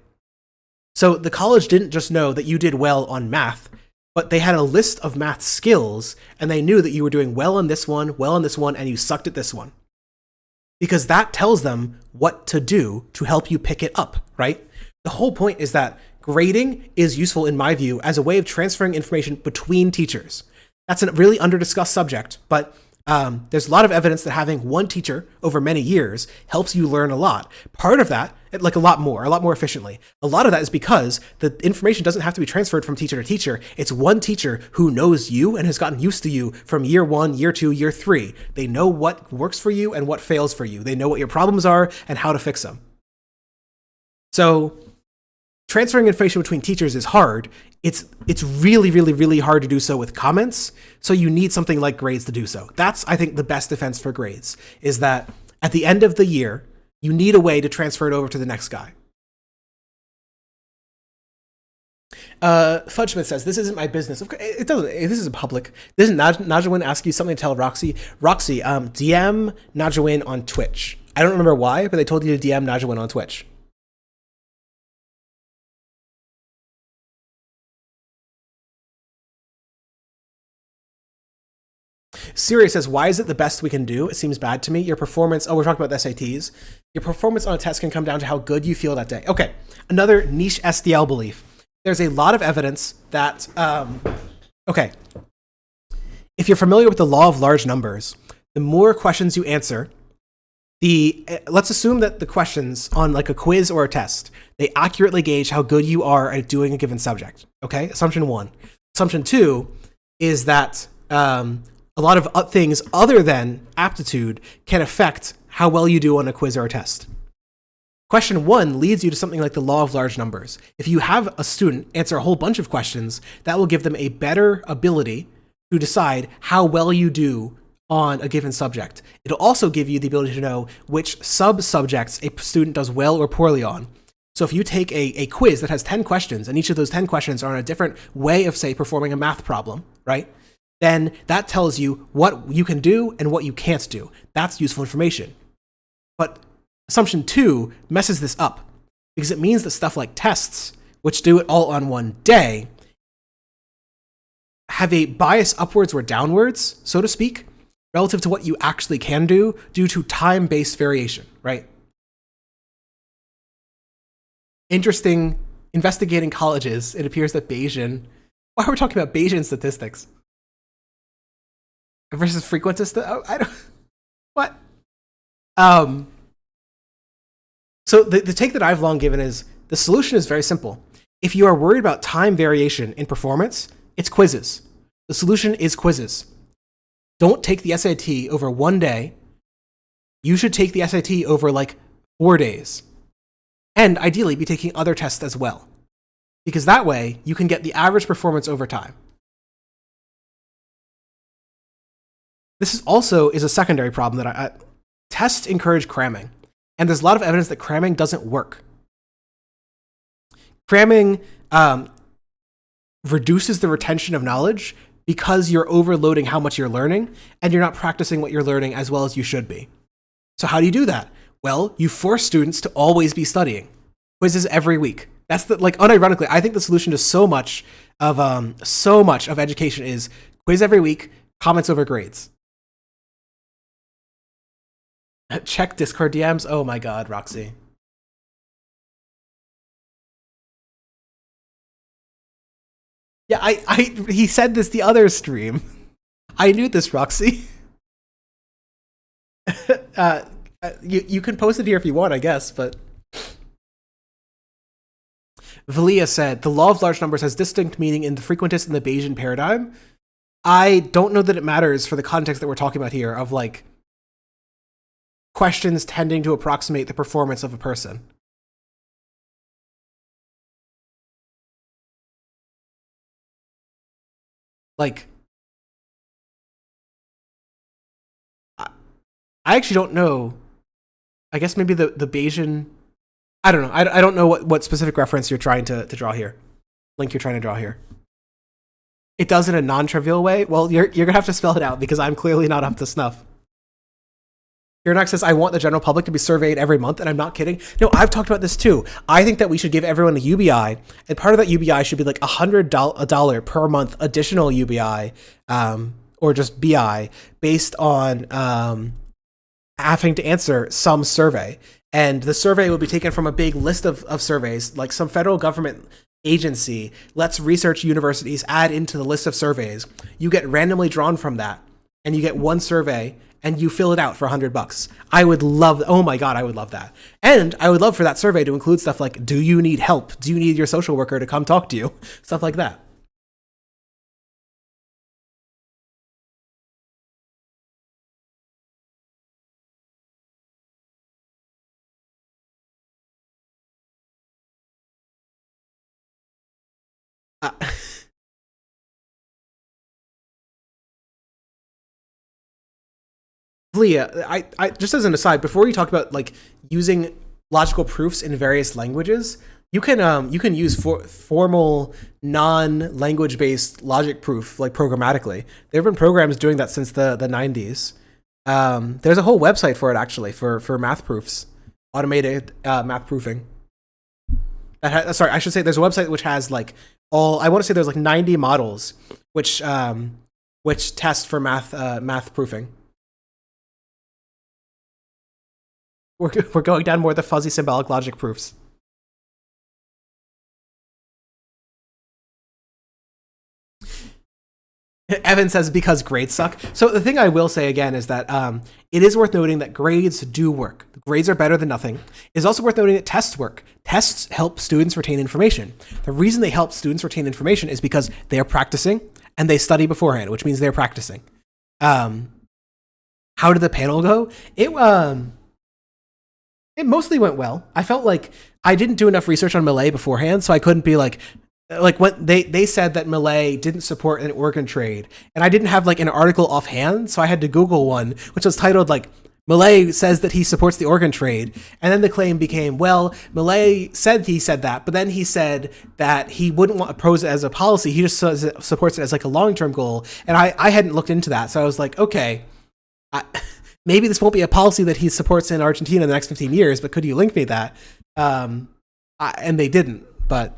So the college didn't just know that you did well on math, but they had a list of math skills, and they knew that you were doing well on this one, and you sucked at this one. Because that tells them what to do to help you pick it up, right? The whole point is that grading is useful, in my view, as a way of transferring information between teachers. That's a really under-discussed subject, but there's a lot of evidence that having one teacher over many years helps you learn a lot. Part of that, like a lot more efficiently. A lot of that is because the information doesn't have to be transferred from teacher to teacher. It's one teacher who knows you and has gotten used to you from year 1, year 2, year 3. They know what works for you and what fails for you. They know what your problems are and how to fix them. So transferring information between teachers is hard. It's really, really, really hard to do so with comments. So you need something like grades to do so. That's, I think, the best defense for grades, is that at the end of the year, you need a way to transfer it over to the next guy. Fudgesmith says, this isn't my business. It doesn't. This is public. This is Najawin ask you something to tell Roxy. Roxy, DM Najawin on Twitch. I don't remember why, but they told you to DM Najawin on Twitch. Siri says, why is it the best we can do? It seems bad to me. Your performance, we're talking about the SATs. Your performance on a test can come down to how good you feel that day. Okay, another niche SDL belief. There's a lot of evidence that, okay, if you're familiar with the law of large numbers, the more questions you answer, let's assume that the questions on like a quiz or a test, they accurately gauge how good you are at doing a given subject. Okay, assumption 1. Assumption 2 is that, a lot of things other than aptitude can affect how well you do on a quiz or a test. Question 1 leads you to something like the law of large numbers. If you have a student answer a whole bunch of questions, that will give them a better ability to decide how well you do on a given subject. It'll also give you the ability to know which sub-subjects a student does well or poorly on. So if you take a quiz that has 10 questions, and each of those 10 questions are on a different way of, say, performing a math problem, right? Then that tells you what you can do and what you can't do. That's useful information. But assumption 2 messes this up, because it means that stuff like tests, which do it all on one day, have a bias upwards or downwards, so to speak, relative to what you actually can do due to time-based variation, right? Interesting. Investigating colleges, it appears that Bayesian, why are we talking about Bayesian statistics? Versus frequentist, I don't, what? So the take that I've long given is, the solution is very simple. If you are worried about time variation in performance, it's quizzes. The solution is quizzes. Don't take the SAT over one day. You should take the SAT over like 4 days. And ideally be taking other tests as well. Because that way you can get the average performance over time. This is also a secondary problem that tests encourage cramming. And there's a lot of evidence that cramming doesn't work. Cramming reduces the retention of knowledge because you're overloading how much you're learning, and you're not practicing what you're learning as well as you should be. So how do you do that? Well, you force students to always be studying. Quizzes every week. That's the, like, unironically, I think the solution to so much of education is quiz every week, comments over grades. Check Discord DMs. Oh my God, Roxy. Yeah, he said this the other stream. I knew this, Roxy. You can post it here if you want, I guess, but Valia said, the law of large numbers has distinct meaning in the frequentist and the Bayesian paradigm. I don't know that it matters for the context that we're talking about here of like questions tending to approximate the performance of a person. Like, I actually don't know. I guess maybe the Bayesian, I don't know. I don't know what specific reference you're trying to draw here. Link you're trying to draw here. It does in a non-trivial way. Well, you're gonna have to spell it out because I'm clearly not up to snuff. Hirnak says, I want the general public to be surveyed every month, and I'm not kidding. No, I've talked about this too. I think that we should give everyone a UBI, and part of that UBI should be like $100 per month additional UBI, or just BI, based on having to answer some survey. And the survey will be taken from a big list of surveys, like some federal government agency lets research universities add into the list of surveys. You get randomly drawn from that, and you get one survey, and you fill it out for $100. I would love, oh my God, I would love that. And I would love for that survey to include stuff like, do you need help? Do you need your social worker to come talk to you? Stuff like that. Leah, I just as an aside, before you talk about like using logical proofs in various languages, you can use formal non-language based logic proof like programmatically. There have been programs doing that since the 90s. There's a whole website for it actually for math proofs, automated math proofing. Sorry, I should say there's a website which has like I want to say there's like 90 models which test for math proofing. We're going down more the fuzzy symbolic logic proofs. Evan says, because grades suck. So the thing I will say again is that it is worth noting that grades do work. Grades are better than nothing. It's also worth noting that tests work. Tests help students retain information. The reason they help students retain information is because they are practicing and they study beforehand, which means they're practicing. How did the panel go? It mostly went well. I felt like I didn't do enough research on Milei beforehand, so I couldn't be like when they said that Milei didn't support an organ trade, and I didn't have like an article offhand, so I had to Google one, which was titled like Milei says that he supports the organ trade, and then the claim became, well, Milei said he said that, but then he said that he wouldn't want to pose it as a policy, he just supports it as like a long-term goal, and I hadn't looked into that, so I was like, okay, maybe this won't be a policy that he supports in Argentina in the next 15 years, but could you link me that? And they didn't, but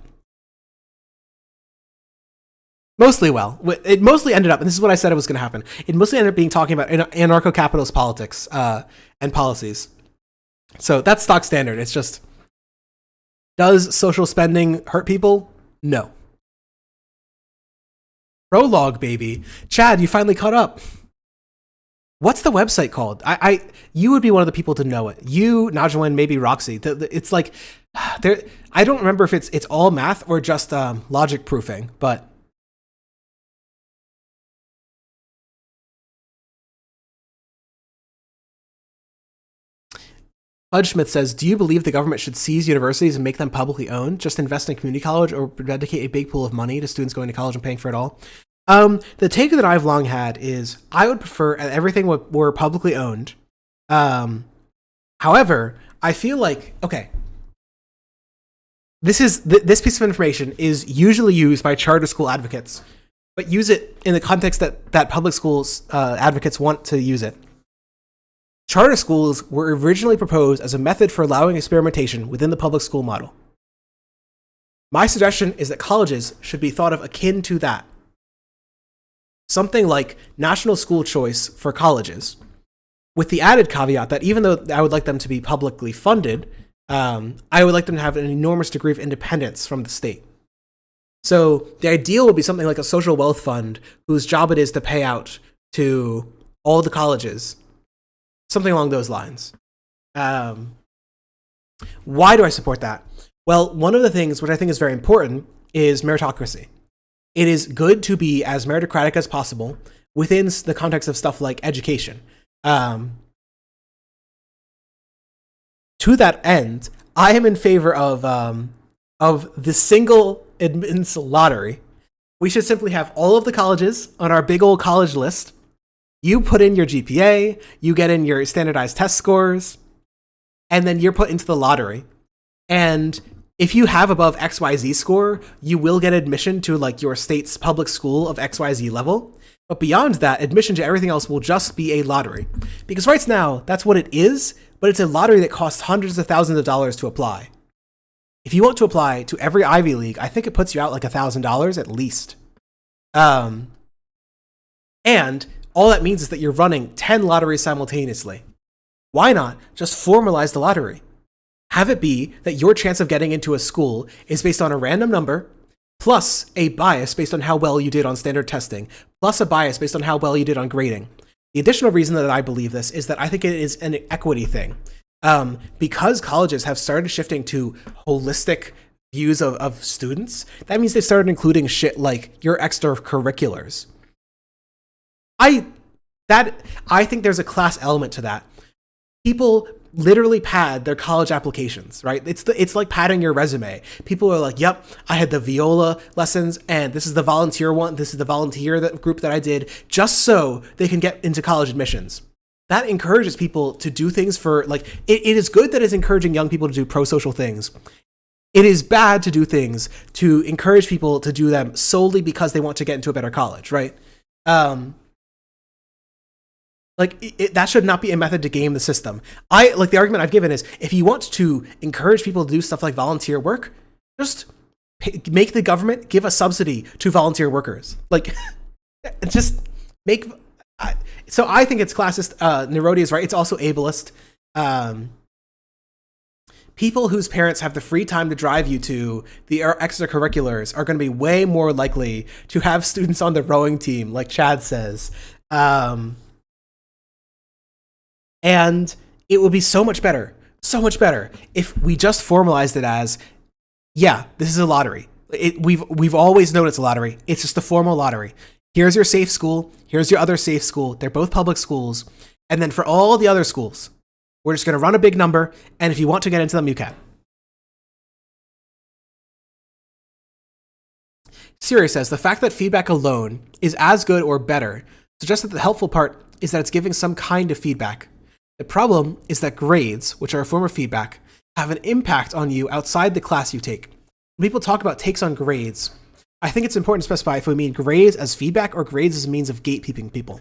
mostly well. It mostly ended up, and this is what I said it was going to happen, it mostly ended up being talking about anarcho-capitalist politics and policies. So that's stock standard. It's just, does social spending hurt people? No. Prologue, baby. Chad, you finally caught up. What's the website called? You would be one of the people to know it. You, Najwan, maybe Roxy. It's like I don't remember if it's all math or just logic proofing, but Budgesmith says, do you believe the government should seize universities and make them publicly owned? Just invest in community college or dedicate a big pool of money to students going to college and paying for it all? The take that I've long had is I would prefer everything were publicly owned. However, I feel like, okay, this piece of information is usually used by charter school advocates, but use it in the context that public schools advocates want to use it. Charter schools were originally proposed as a method for allowing experimentation within the public school model. My suggestion is that colleges should be thought of akin to that. Something like national school choice for colleges, with the added caveat that even though I would like them to be publicly funded, I would like them to have an enormous degree of independence from the state. So the ideal would be something like a social wealth fund whose job it is to pay out to all the colleges, something along those lines. Why do I support that? Well, one of the things which I think is very important is meritocracy. It is good to be as meritocratic as possible within the context of stuff like education. To that end, I am in favor of the single admittance lottery. We should simply have all of the colleges on our big old college list. You put in your GPA, you get in your standardized test scores, and then you're put into the lottery. And if you have above XYZ score, you will get admission to like your state's public school of XYZ level. But beyond that, admission to everything else will just be a lottery. Because right now, that's what it is, but it's a lottery that costs hundreds of thousands of dollars to apply. If you want to apply to every Ivy League, I think it puts you out like $1,000 at least. And all that means is that you're running 10 lotteries simultaneously. Why not just formalize the lottery? Have it be that your chance of getting into a school is based on a random number, plus a bias based on how well you did on standard testing, plus a bias based on how well you did on grading. The additional reason that I believe this is that I think it is an equity thing. Because colleges have started shifting to holistic views of students, that means they started including shit like your extracurriculars. I think there's a class element to that. People literally pad their college applications, right? It's like padding your resume. People are like, yep, I had the viola lessons, and this is the volunteer one, this is the volunteer group that I did, just so they can get into college admissions. That encourages people to do things for, like, it is good that it's encouraging young people to do pro-social things. It is bad to do things to encourage people to do them solely because they want to get into a better college, right? That should not be a method to game the system. The argument I've given is, if you want to encourage people to do stuff like volunteer work, just make the government give a subsidy to volunteer workers. Like, just make... So I think it's classist. Nerodi is right. It's also ableist. People whose parents have the free time to drive you to the extracurriculars are going to be way more likely to have students on the rowing team, like Chad says. And it would be so much better if we just formalized it as, yeah, this is a lottery. We've always known it's a lottery. It's just a formal lottery. Here's your safe school. Here's your other safe school. They're both public schools. And then for all the other schools, we're just going to run a big number. And if you want to get into them, you can. Siri says, the fact that feedback alone is as good or better suggests that the helpful part is that it's giving some kind of feedback. The problem is that grades, which are a form of feedback, have an impact on you outside the class you take. When people talk about takes on grades, I think it's important to specify if we mean grades as feedback or grades as a means of gatekeeping people.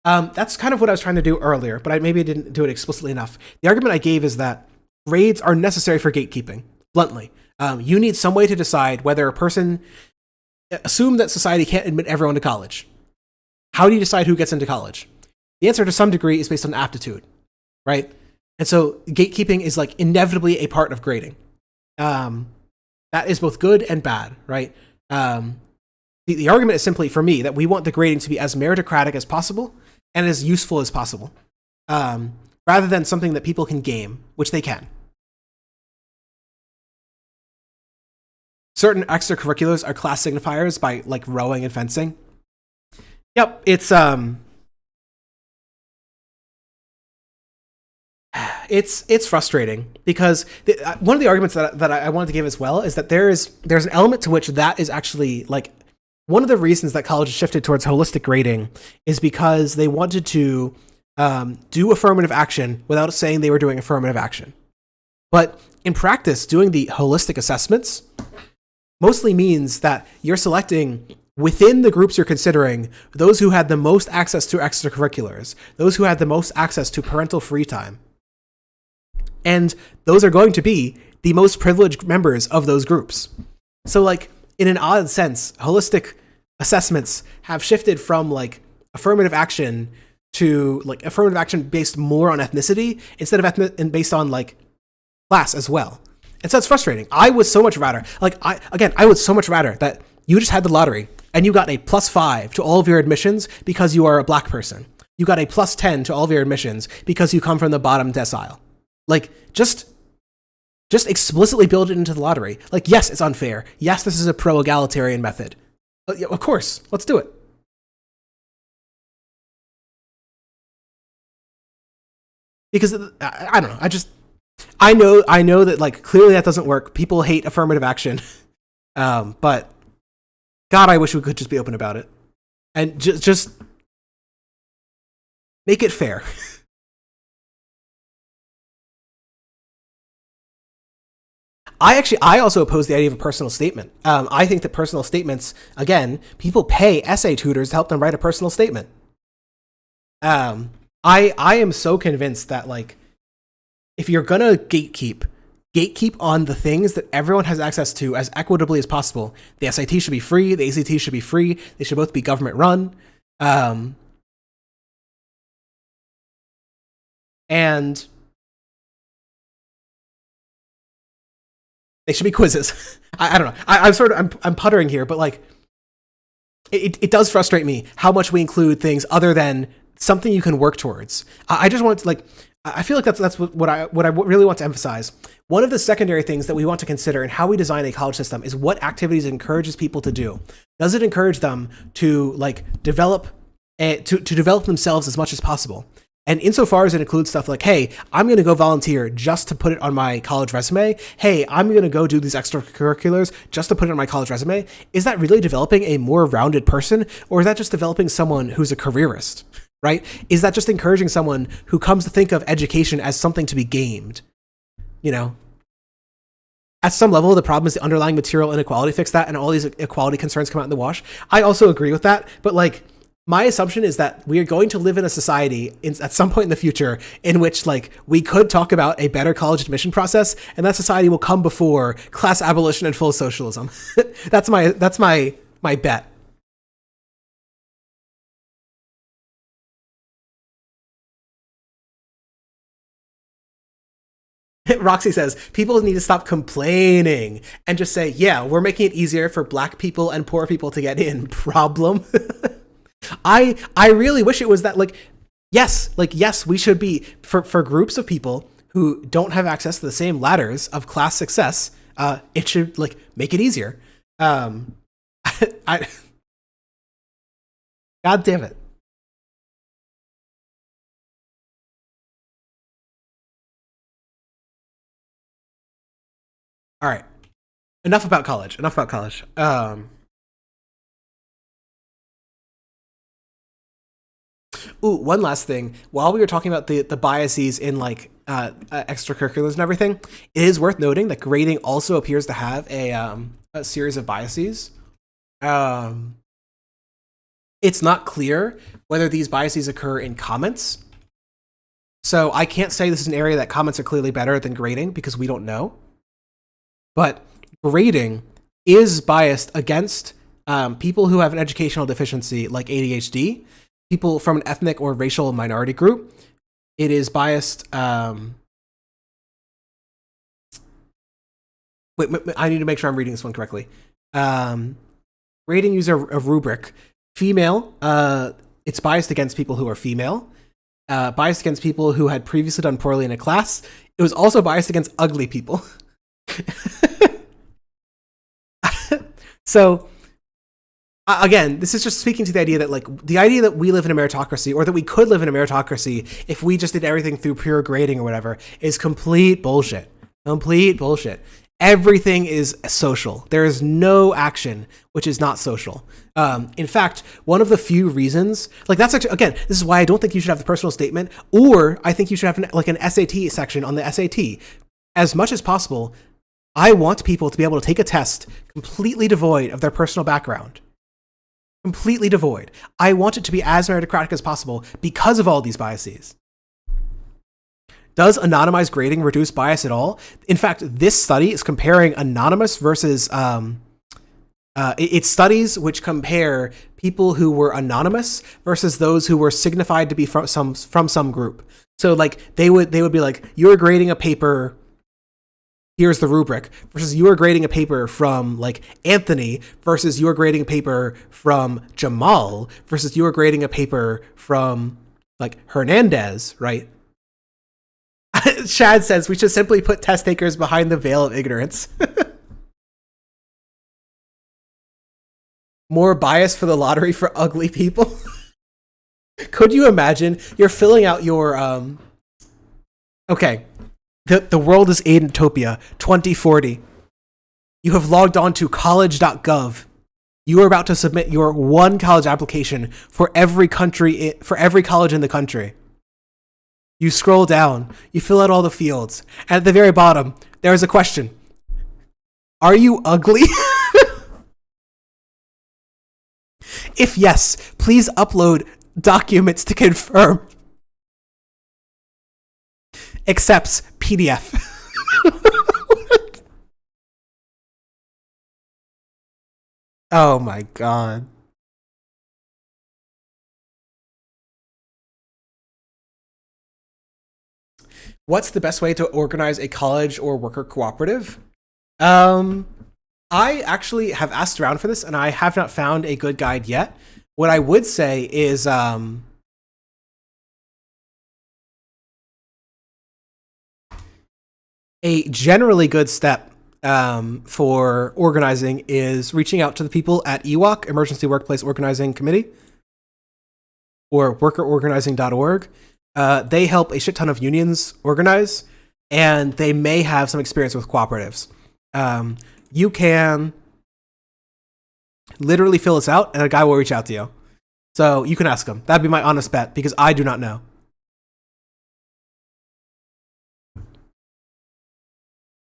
That's kind of what I was trying to do earlier, but maybe I didn't do it explicitly enough. The argument I gave is that grades are necessary for gatekeeping, bluntly. You need some way to decide whether a person... Assume that society can't admit everyone to college. How do you decide who gets into college? The answer to some degree is based on aptitude, right? And so gatekeeping is like inevitably a part of grading. That is both good and bad, right? The argument is simply, for me, that we want the grading to be as meritocratic as possible and as useful as possible, rather than something that people can game, which they can. Certain extracurriculars are class signifiers by like rowing and fencing. Yep, it's frustrating because one of the arguments that I wanted to give as well is that there's an element to which that is actually like one of the reasons that colleges shifted towards holistic grading is because they wanted to do affirmative action without saying they were doing affirmative action. But in practice, doing the holistic assessments mostly means that you're selecting within the groups you're considering those who had the most access to extracurriculars, those who had the most access to parental free time. And those are going to be the most privileged members of those groups. So like in an odd sense, holistic assessments have shifted from like affirmative action to like affirmative action based more on ethnicity instead of and based on like class as well. And so it's frustrating. I would so much rather that you just had the lottery and you got a +5 to all of your admissions because you are a black person. You got a +10 to all of your admissions because you come from the bottom decile. Like, just explicitly build it into the lottery. Like, yes, it's unfair. Yes, this is a pro-egalitarian method. Of course, let's do it. Because I don't know. I know that like clearly that doesn't work. People hate affirmative action, but God, I wish we could just be open about it and just make it fair. I also oppose the idea of a personal statement. I think that personal statements, again, people pay essay tutors to help them write a personal statement. I am so convinced that like, if you're gonna gatekeep on the things that everyone has access to as equitably as possible. The SAT should be free. The ACT should be free. They should both be government run. And they should be quizzes. I don't know. I'm puttering here, but like, it does frustrate me how much we include things other than something you can work towards. I just want to like, I feel like that's what I really want to emphasize. One of the secondary things that we want to consider in how we design a college system is what activities it encourages people to do. Does it encourage them to like develop themselves as much as possible? And insofar as it includes stuff like, hey, I'm going to go volunteer just to put it on my college resume. Hey, I'm going to go do these extracurriculars just to put it on my college resume. Is that really developing a more rounded person? Or is that just developing someone who's a careerist, right? Is that just encouraging someone who comes to think of education as something to be gamed? You know, at some level, the problem is the underlying material inequality. Fix that, and all these equality concerns come out in the wash. I also agree with that, but like, my assumption is that we are going to live in a society at some point in the future in which like we could talk about a better college admission process, and that society will come before class abolition and full socialism. That's my bet. Roxy says, people need to stop complaining and just say, yeah, we're making it easier for black people and poor people to get in. Problem. I really wish it was that like, yes, we should be for groups of people who don't have access to the same ladders of class success. It should like make it easier. God damn it. All right. Enough about college. Ooh, one last thing. While we were talking about the biases in like extracurriculars and everything, it is worth noting that grading also appears to have a series of biases. It's not clear whether these biases occur in comments. So I can't say this is an area that comments are clearly better than grading because we don't know. But grading is biased against people who have an educational deficiency like ADHD, people from an ethnic or racial minority group. It is biased. Wait, I need to make sure I'm reading this one correctly. Rating user a rubric. Female, it's biased against people who are female. Biased against people who had previously done poorly in a class. It was also biased against ugly people. So again, this is just speaking to the idea that like the idea that we live in a meritocracy, or that we could live in a meritocracy if we just did everything through pure grading or whatever, is complete bullshit. Everything is social. There is no action which is not social. In fact, one of the few reasons, like that's actually, again, this is why I don't think you should have the personal statement, or I think you should have an SAT section on the SAT. As much as possible, I want people to be able to take a test completely devoid of their personal background. Completely devoid. I want it to be as meritocratic as possible because of all these biases. Does anonymized grading reduce bias at all? In fact, this study is comparing anonymous versus It's studies which compare people who were anonymous versus those who were signified to be from some group. So like they would be like, you're grading a paper, here's the rubric, versus you are grading a paper from like Anthony versus you are grading a paper from Jamal versus you are grading a paper from like Hernandez, right? Chad says we should simply put test takers behind the veil of ignorance. More bias for the lottery for ugly people. Could you imagine you're filling out your okay, the world is Aidentopia 2040. You have logged on to college.gov. You are about to submit your one college application for every college in the country. You scroll down, you fill out all the fields, and at the very bottom, there is a question. Are you ugly? If yes, please upload documents to confirm. Accepts PDF. Oh my god. What's the best way to organize a college or worker cooperative? I actually have asked around for this and I have not found a good guide yet. What I would say is a generally good step for organizing is reaching out to the people at EWOC, Emergency Workplace Organizing Committee, or workerorganizing.org. They help a shit ton of unions organize, and they may have some experience with cooperatives. You can literally fill this out, and a guy will reach out to you. So you can ask him. That'd be my honest bet, because I do not know.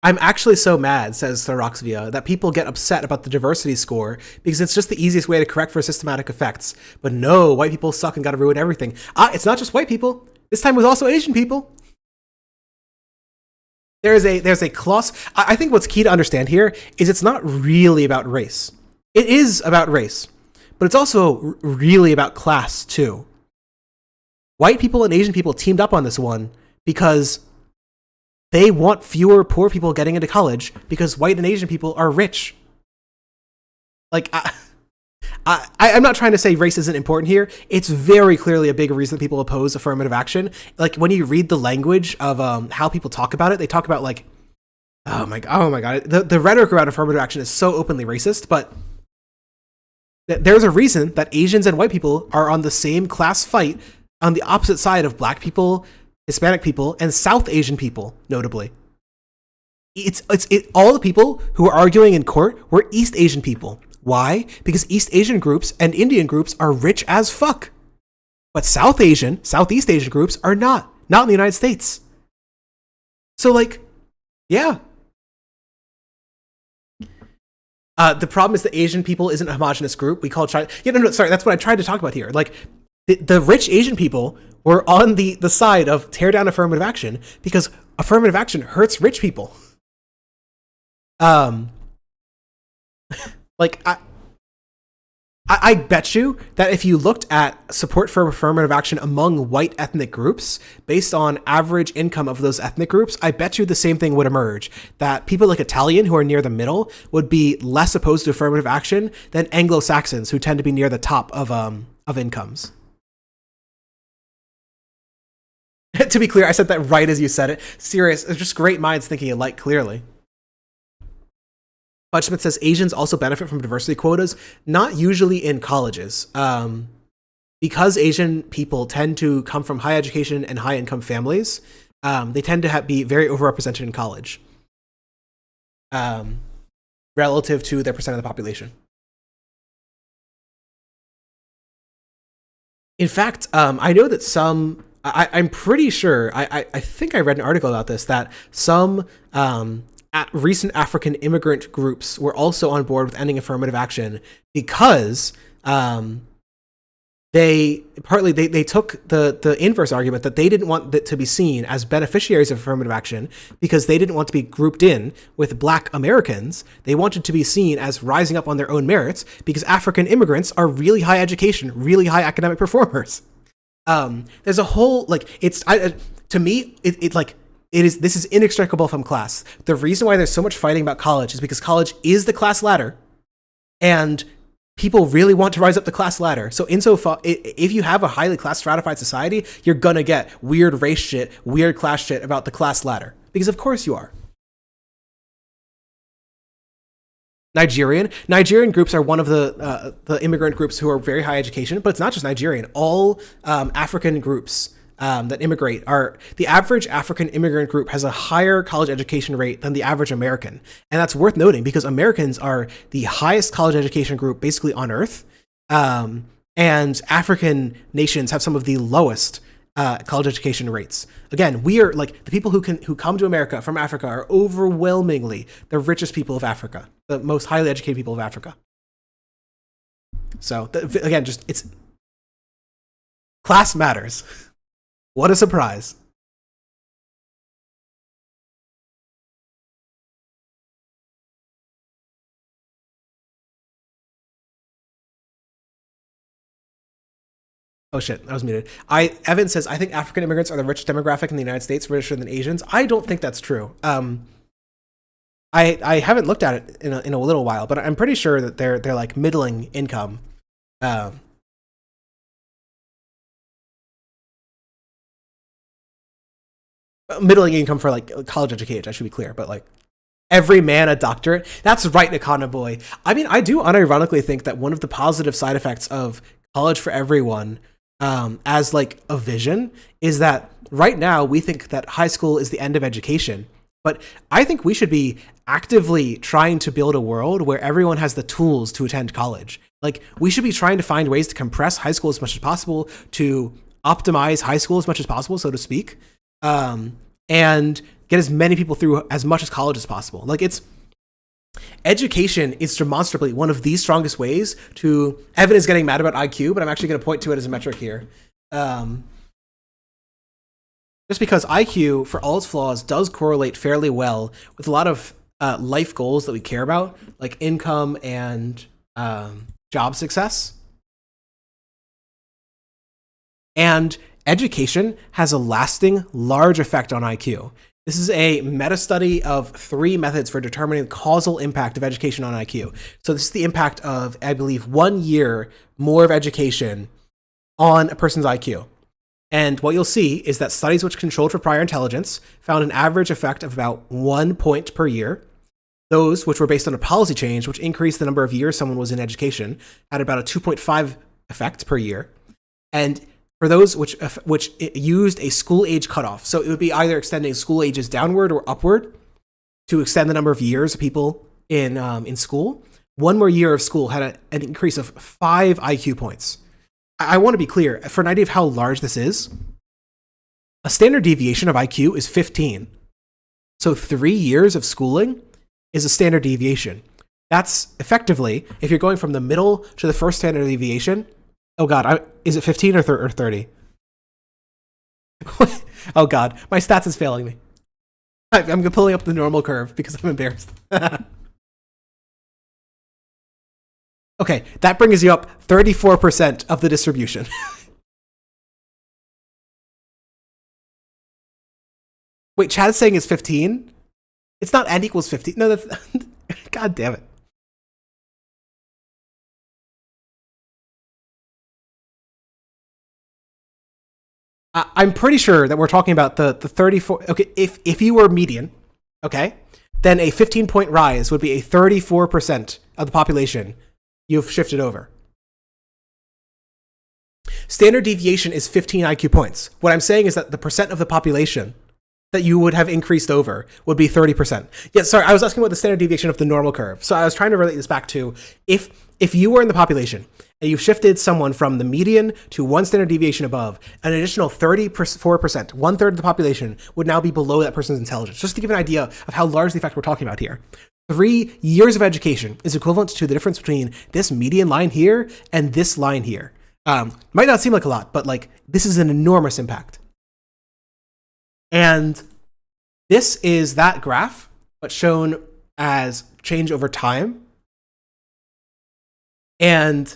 I'm actually so mad, says Thoroxvia, that people get upset about the diversity score because it's just the easiest way to correct for systematic effects. But no, white people suck and gotta ruin everything. It's not just white people. This time it was also Asian people. There's a clause. I think what's key to understand here is it's not really about race. It is about race, but it's also really about class too. White people and Asian people teamed up on this one because they want fewer poor people getting into college because white and Asian people are rich. Like, I'm not trying to say race isn't important here. It's very clearly a big reason that people oppose affirmative action. Like, when you read the language of how people talk about it, they talk about like, oh my god, the rhetoric around affirmative action is so openly racist, but there's a reason that Asians and white people are on the same class fight on the opposite side of black people, Hispanic people, and South Asian people, notably. All the people who are arguing in court were East Asian people. Why? Because East Asian groups and Indian groups are rich as fuck. But Southeast Asian groups are not in the United States. So like, yeah. The problem is that Asian people isn't a homogenous group. We call China. Yeah, no, sorry, that's what I tried to talk about here. Like, the rich Asian people were on the side of tear down affirmative action because affirmative action hurts rich people. Like, I bet you that if you looked at support for affirmative action among white ethnic groups based on average income of those ethnic groups, I bet you the same thing would emerge. That people like Italian, who are near the middle, would be less opposed to affirmative action than Anglo-Saxons, who tend to be near the top of incomes. To be clear, I said that right as you said it. Serious, it's just great minds thinking alike, clearly. Budschmidt says Asians also benefit from diversity quotas, not usually in colleges. Because Asian people tend to come from high education and high income families, they tend to be very overrepresented in college relative to their percent of the population. In fact, I know that I'm pretty sure, I think I read an article about this, that some recent African immigrant groups were also on board with ending affirmative action because they took the inverse argument that they didn't want it to be seen as beneficiaries of affirmative action because they didn't want to be grouped in with Black Americans. They wanted to be seen as rising up on their own merits because African immigrants are really high education, really high academic performers. There's a whole to me this is inextricable from class. The reason why there's so much fighting about college is because college is the class ladder, and people really want to rise up the class ladder. So insofar, if you have a highly class stratified society, you're gonna get weird race shit, weird class shit about the class ladder. Because of course you are. Nigerian groups are one of the immigrant groups who are very high education, but it's not just Nigerian. All African groups that immigrate the average African immigrant group has a higher college education rate than the average American. And that's worth noting because Americans are the highest college education group basically on earth. And African nations have some of the lowest college education rates. Again, we are like the people who come to America from Africa are overwhelmingly the richest people of Africa, the most highly educated people of Africa. So again, it's class matters. What a surprise. Oh shit, I was muted. Evan says, I think African immigrants are the richest demographic in the United States, richer than Asians. I don't think that's true. I haven't looked at it in a little while, but I'm pretty sure that they're like middling income. Middling income for like college education, I should be clear, but like every man a doctorate. That's right, Nakana boy. I mean, I do unironically think that one of the positive side effects of college for everyone as like a vision is that right now we think that high school is the end of education, but I think we should be actively trying to build a world where everyone has the tools to attend college. Like we should be trying to find ways to compress high school as much as possible, to optimize high school as much as possible, so to speak. And get as many people through as much as college as possible. Like education is demonstrably one of the strongest ways to, Evan is getting mad about IQ, but I'm actually going to point to it as a metric here. Just because IQ, for all its flaws, does correlate fairly well with a lot of life goals that we care about, like income and job success. And education has a lasting, large effect on IQ. This is a meta-study of 3 methods for determining the causal impact of education on IQ. So this is the impact of, I believe, 1 year more of education on a person's IQ. And what you'll see is that studies which controlled for prior intelligence found an average effect of about 1 point per year. Those which were based on a policy change, which increased the number of years someone was in education, had about a 2.5 effect per year. And for those which used a school age cutoff, so it would be either extending school ages downward or upward to extend the number of years of people in school. 1 more year of school had an increase of 5 IQ points. I want to be clear, for an idea of how large this is, a standard deviation of IQ is 15. So 3 years of schooling is a standard deviation. That's effectively, if you're going from the middle to the first standard deviation, oh God, is it 15 or 30? Oh God, my stats is failing me. I'm pulling up the normal curve because I'm embarrassed. Okay, that brings you up 34% of the distribution. Wait, Chad is saying it's 15? It's not n equals 15. No, that's... God damn it. I'm pretty sure that we're talking about the 34. Okay, if you were median, okay, then a 15-point rise would be a 34% of the population you've shifted over. Standard deviation is 15 IQ points. What I'm saying is that the percent of the population that you would have increased over would be 30%. Yeah, sorry, I was asking about the standard deviation of the normal curve. So I was trying to relate this back to if you were in the population and you've shifted someone from the median to 1 standard deviation above, an additional 34%, 1/3 of the population would now be below that person's intelligence. Just to give an idea of how large the effect we're talking about here. 3 years of education is equivalent to the difference between this median line here and this line here. Might not seem like a lot, but like this is an enormous impact. And this is that graph, but shown as change over time. And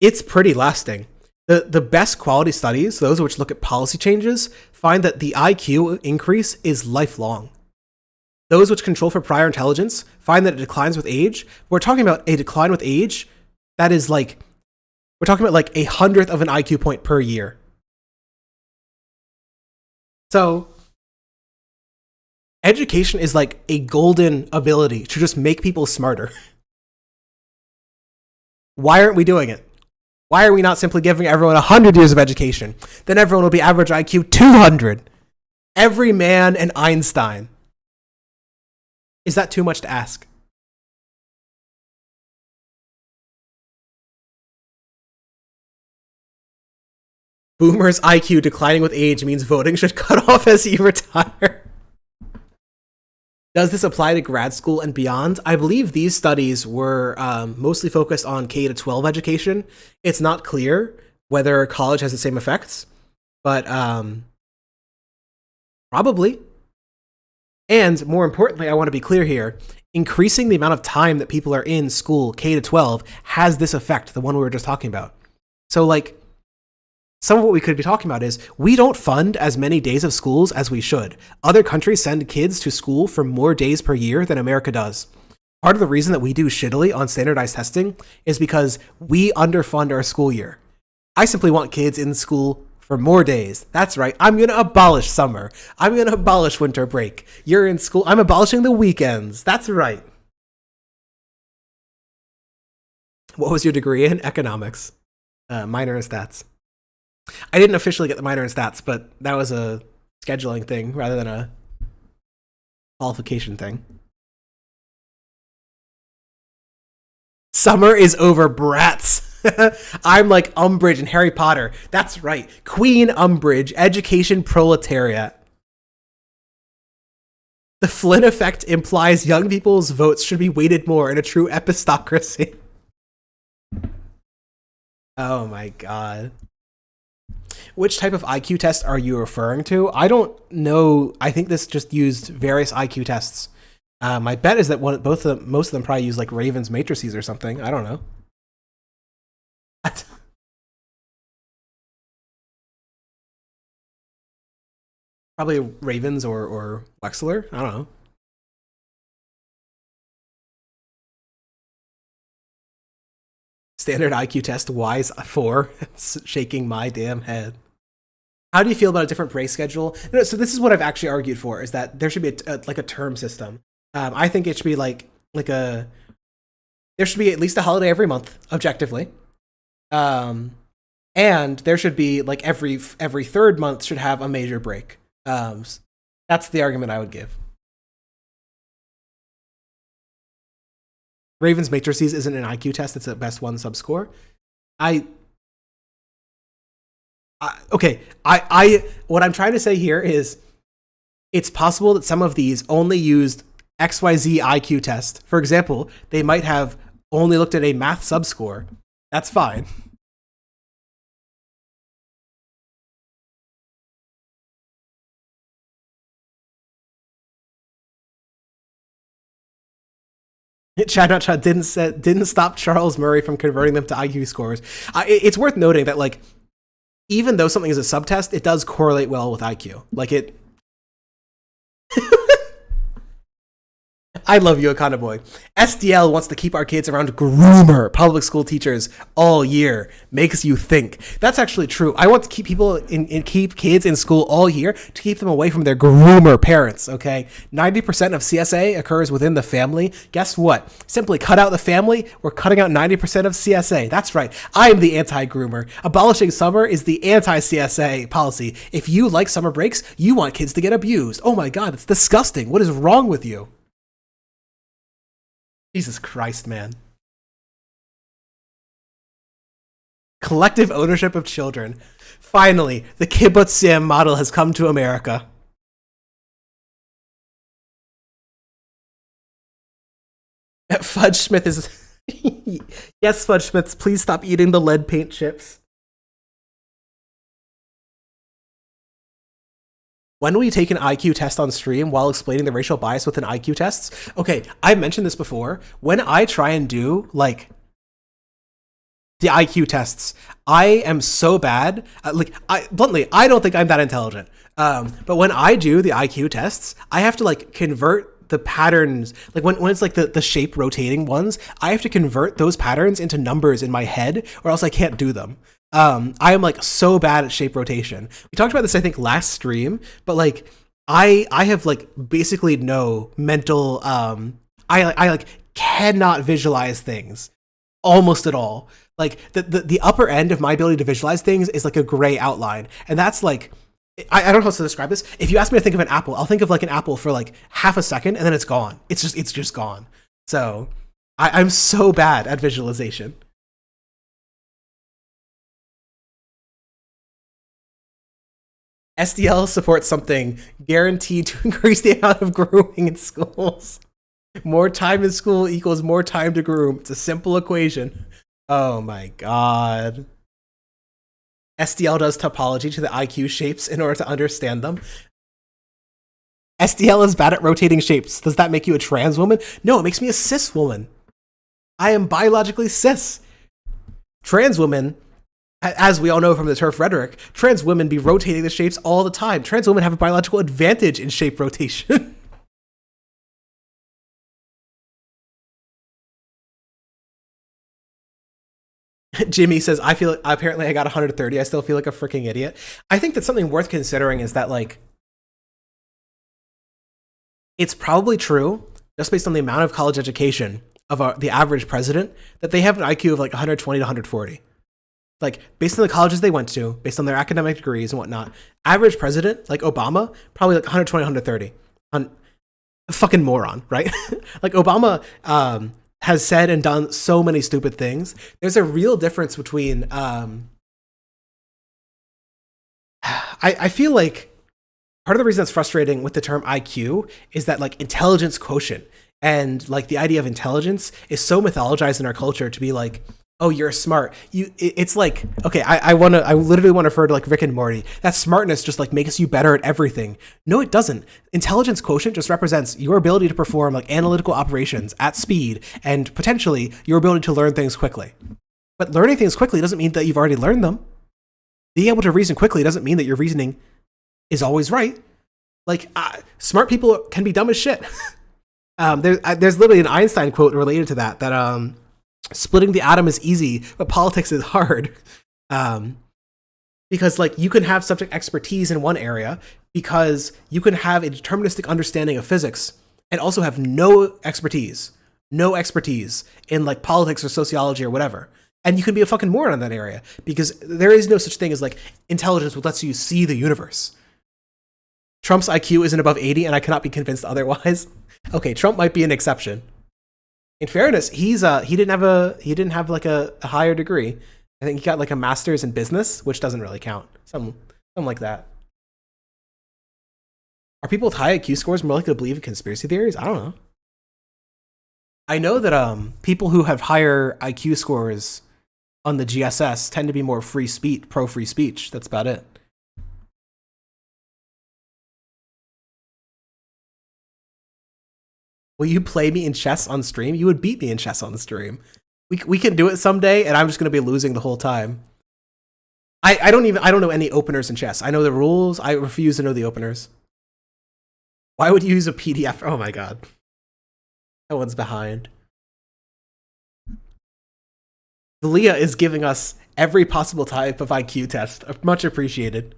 it's pretty lasting. The best quality studies, those which look at policy changes, find that the IQ increase is lifelong. Those which control for prior intelligence find that it declines with age. We're talking about a decline with age that is like, we're talking about like 1/100th of an IQ point per year. So education is like a golden ability to just make people smarter. Why aren't we doing it? Why are we not simply giving everyone 100 years of education? Then everyone will be average IQ 200. Every man an Einstein. Is that too much to ask? Boomers' IQ declining with age means voting should cut off as you retire. Does this apply to grad school and beyond? I believe these studies were mostly focused on K-12 education. It's not clear whether college has the same effects, but probably. And more importantly, I want to be clear here, increasing the amount of time that people are in school, K-12, has this effect, the one we were just talking about. So like, some of what we could be talking about is we don't fund as many days of schools as we should. Other countries send kids to school for more days per year than America does. Part of the reason that we do shittily on standardized testing is because we underfund our school year. I simply want kids in school for more days. That's right. I'm going to abolish summer. I'm going to abolish winter break. You're in school. I'm abolishing the weekends. That's right. What was your degree in? Economics. Minor in stats. I didn't officially get the minor in stats, but that was a scheduling thing rather than a qualification thing. Summer is over, brats. I'm like Umbridge in Harry Potter. That's right. Queen Umbridge, education proletariat. The Flynn effect implies young people's votes should be weighted more in a true epistocracy. Oh my god. Which type of IQ test are you referring to? I don't know. I think this just used various IQ tests. My bet is that most of them probably use like Raven's matrices or something. I don't know. Probably Ravens or Wexler. I don't know. Standard IQ test, wise 4. It's shaking my damn head. How do you feel about a different break schedule? No, so this is what I've actually argued for, is that there should be like a term system. I think it should be there should be at least a holiday every month, objectively. And there should be like every third month should have a major break. That's the argument I would give. Raven's matrices isn't an IQ test, it's a best one subscore. What I'm trying to say here is it's possible that some of these only used XYZ IQ test. For example, they might have only looked at a math subscore. That's fine. Chat didn't stop Charles Murray from converting them to IQ scores. It's worth noting that like even though something is a subtest, it does correlate well with IQ. Like it. I love you, Akana Boy. SDL wants to keep our kids around groomer public school teachers all year. Makes you think. That's actually true. I want to keep people keep kids in school all year to keep them away from their groomer parents, okay? 90% of CSA occurs within the family. Guess what? Simply cut out the family. We're cutting out 90% of CSA. That's right. I am the anti-groomer. Abolishing summer is the anti-CSA policy. If you like summer breaks, you want kids to get abused. Oh my God, it's disgusting. What is wrong with you? Jesus Christ, man. Collective ownership of children. Finally, the kibbutzim model has come to America. Fudge Smith is... Yes, Fudge Smiths, please stop eating the lead paint chips. when we take an IQ test on stream while explaining the racial bias within IQ tests, okay, I mentioned this before. When I try and do like the IQ tests, I am so bad. Bluntly, I don't think I'm that intelligent. But when I do the IQ tests, I have to like convert the patterns. Like when it's like the shape rotating ones, I have to convert those patterns into numbers in my head, or else I can't do them. I am like so bad at shape rotation. We talked about this, I think, last stream, but like I have like basically no mental. I like cannot visualize things almost at all. Like the upper end of my ability to visualize things is like a gray outline, and that's like I don't know how to describe this. If you ask me to think of an apple, I'll think of like an apple for like half a second, and then it's gone. It's just gone. So I'm so bad at visualization. SDL supports something guaranteed to increase the amount of grooming in schools. More time in school equals more time to groom. It's a simple equation. Oh my god. SDL does topology to the IQ shapes in order to understand them. SDL is bad at rotating shapes. Does that make you a trans woman? No, it makes me a cis woman. I am biologically cis. Trans women, as we all know from the TERF rhetoric, trans women be rotating the shapes all the time. Trans women have a biological advantage in shape rotation. Jimmy says, apparently I got 130. I still feel like a freaking idiot. I think that something worth considering is that, like, it's probably true, just based on the amount of college education of the average president, that they have an IQ of like 120 to 140. Like, based on the colleges they went to, based on their academic degrees and whatnot, average president, like Obama, probably like 120, 130. A fucking moron, right? Like, Obama has said and done so many stupid things. There's a real difference between I feel like part of the reason that's frustrating with the term IQ is that, like, intelligence quotient and like the idea of intelligence is so mythologized in our culture to be like, oh, you're smart. It's like, okay, I literally want to refer to like Rick and Morty. That smartness just like makes you better at everything. No, it doesn't. Intelligence quotient just represents your ability to perform like analytical operations at speed and potentially your ability to learn things quickly. But learning things quickly doesn't mean that you've already learned them. Being able to reason quickly doesn't mean that your reasoning is always right. Like, smart people can be dumb as shit. There's literally an Einstein quote related to that splitting the atom is easy, but politics is hard. Because like you can have subject expertise in one area because you can have a deterministic understanding of physics and also have no expertise in like politics or sociology or whatever. And you can be a fucking moron in that area because there is no such thing as like intelligence which lets you see the universe. Trump's IQ isn't above 80 and I cannot be convinced otherwise. Okay, Trump might be an exception. In fairness, he didn't have like a higher degree. I think he got like a master's in business, which doesn't really count. Something like that. Are people with high IQ scores more likely to believe in conspiracy theories? I don't know. I know that people who have higher IQ scores on the GSS tend to be more pro free speech. That's about it. Will you play me in chess on stream? You would beat me in chess on the stream. We can do it someday, and I'm just going to be losing the whole time. I don't know any openers in chess. I know the rules. I refuse to know the openers. Why would you use a PDF? Oh my god. No one's behind. Leah is giving us every possible type of IQ test. Much appreciated.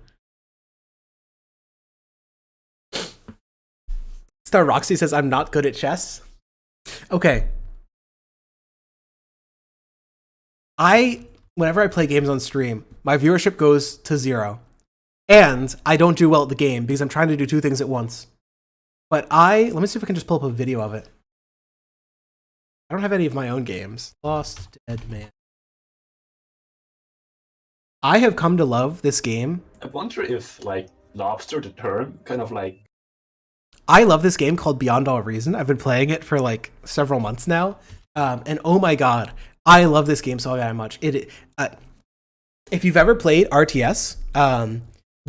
Star Roxy says, I'm not good at chess. Okay. Whenever I play games on stream, my viewership goes to 0. And I don't do well at the game because I'm trying to do 2 things at once. But let me see if I can just pull up a video of it. I don't have any of my own games. Lost Dead Man. I have come to love this game. I wonder if, like, lobster, the term, kind of like... I love this game called Beyond All Reason. I've been playing it for like several months now. And oh my god, I love this game so very much. If you've ever played RTS,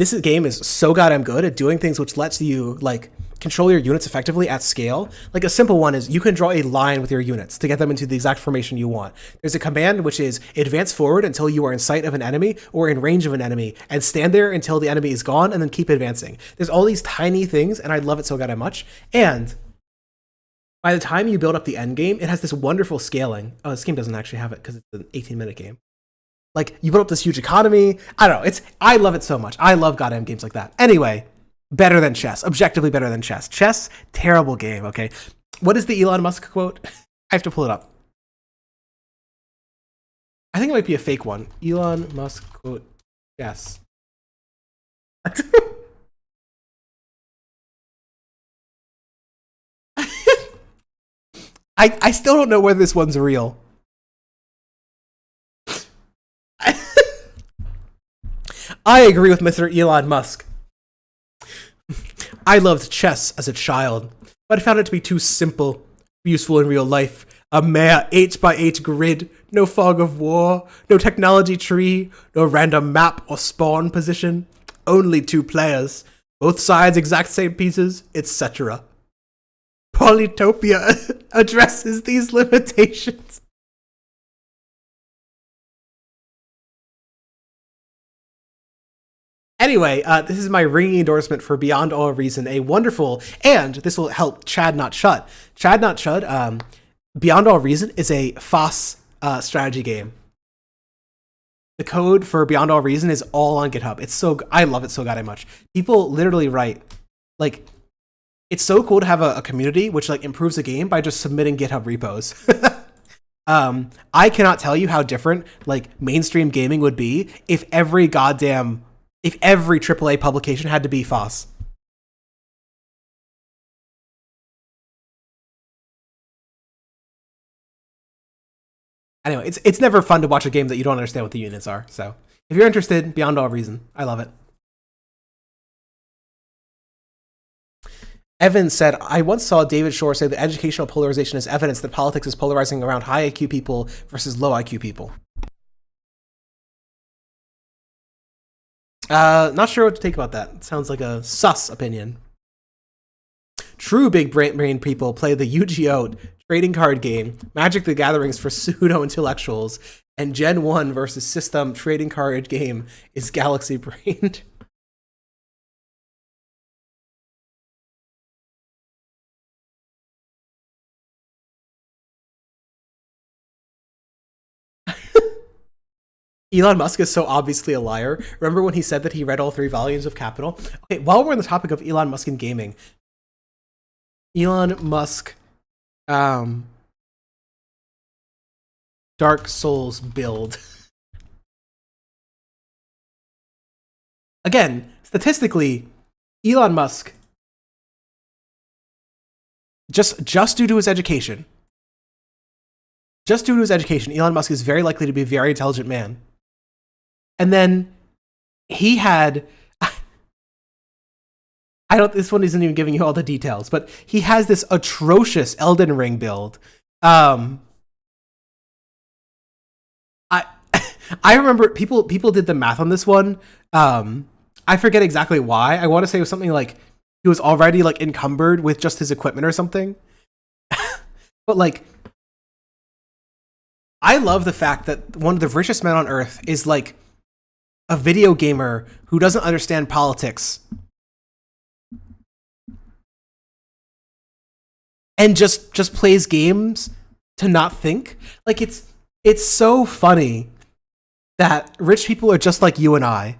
this game is so goddamn good at doing things which lets you like control your units effectively at scale. Like a simple one is you can draw a line with your units to get them into the exact formation you want. There's a command which is advance forward until you are in sight of an enemy or in range of an enemy and stand there until the enemy is gone and then keep advancing. There's all these tiny things and I love it so goddamn much. And by the time you build up the end game, it has this wonderful scaling. Oh, this game doesn't actually have it because it's an 18-minute game. Like you build up this huge economy. I don't know. I love it so much. I love goddamn games like that. Anyway, better than chess. Objectively better than chess. Chess, terrible game, okay? What is the Elon Musk quote? I have to pull it up. I think it might be a fake one. Elon Musk quote, chess. I still don't know whether this one's real. I agree with Mr. Elon Musk. I loved chess as a child, but I found it to be too simple, useful in real life. A mere 8x8 grid, no fog of war, no technology tree, no random map or spawn position, only 2 players, both sides exact same pieces, etc. Polytopia addresses these limitations. Anyway, this is my ringing endorsement for Beyond All Reason, a wonderful, and this will help Chad Not Chud. Chad Not Chud, Beyond All Reason is a FOSS strategy game. The code for Beyond All Reason is all on GitHub. I love it so goddamn much. People literally write, like, it's so cool to have a community which like improves a game by just submitting GitHub repos. I cannot tell you how different like mainstream gaming would be if every AAA publication had to be FOSS. Anyway, it's never fun to watch a game that you don't understand what the units are. So if you're interested, Beyond All Reason, I love it. Evan said, I once saw David Shore say that educational polarization is evidence that politics is polarizing around high IQ people versus low IQ people. Not sure what to think about that. It sounds like a sus opinion. True big brain people play the Yu-Gi-Oh! Trading card game, Magic the Gatherings for pseudo-intellectuals, and Gen 1 versus System trading card game is Galaxy Brained. Elon Musk is so obviously a liar. Remember when he said that he read all 3 volumes of Capital? Okay, while we're on the topic of Elon Musk and gaming, Elon Musk Dark Souls build. Again, statistically, Elon Musk, just due to his education, Elon Musk is very likely to be a very intelligent man. And then he had, this one isn't even giving you all the details, but he has this atrocious Elden Ring build. I remember people did the math on this one. I forget exactly why. I want to say it was something like he was already like encumbered with just his equipment or something. But like, I love the fact that one of the richest men on earth is like a video gamer who doesn't understand politics and just plays games to not think. Like it's so funny that rich people are just like you and I.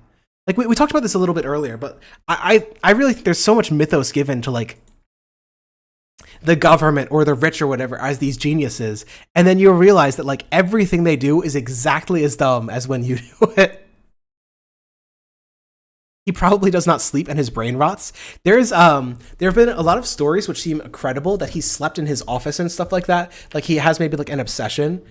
Like we talked about this a little bit earlier, but I really think there's so much mythos given to like the government or the rich or whatever as these geniuses, and then you'll realize that like everything they do is exactly as dumb as when you do it. He probably does not sleep and his brain rots. There have been a lot of stories which seem credible that he slept in his office and stuff like that. Like he has maybe like an obsession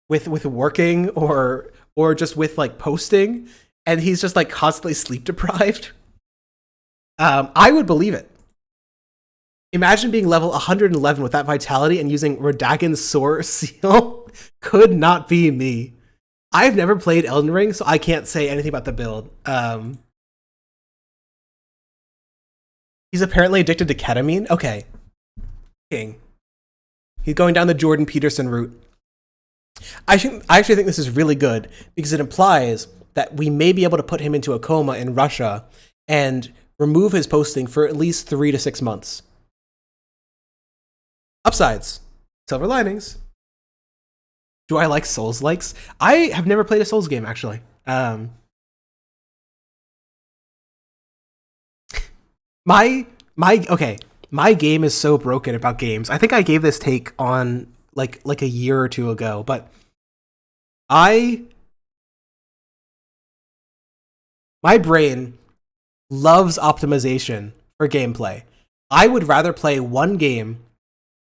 with working or just with like posting, and he's just like constantly sleep deprived. I would believe it. Imagine being level 111 with that vitality and using Radagon's Soar Seal. Could not be me. I've never played Elden Ring, so I can't say anything about the build. He's apparently addicted to ketamine. Okay. King. He's going down the Jordan Peterson route. I actually think this is really good because it implies that we may be able to put him into a coma in Russia and remove his posting for at least 3 to 6 months. Upsides. Silver linings. Do I like Souls-likes? I have never played a Souls game, actually. My game is so broken about games. I think I gave this take on like a year or two ago, but my brain loves optimization for gameplay. I would rather play one game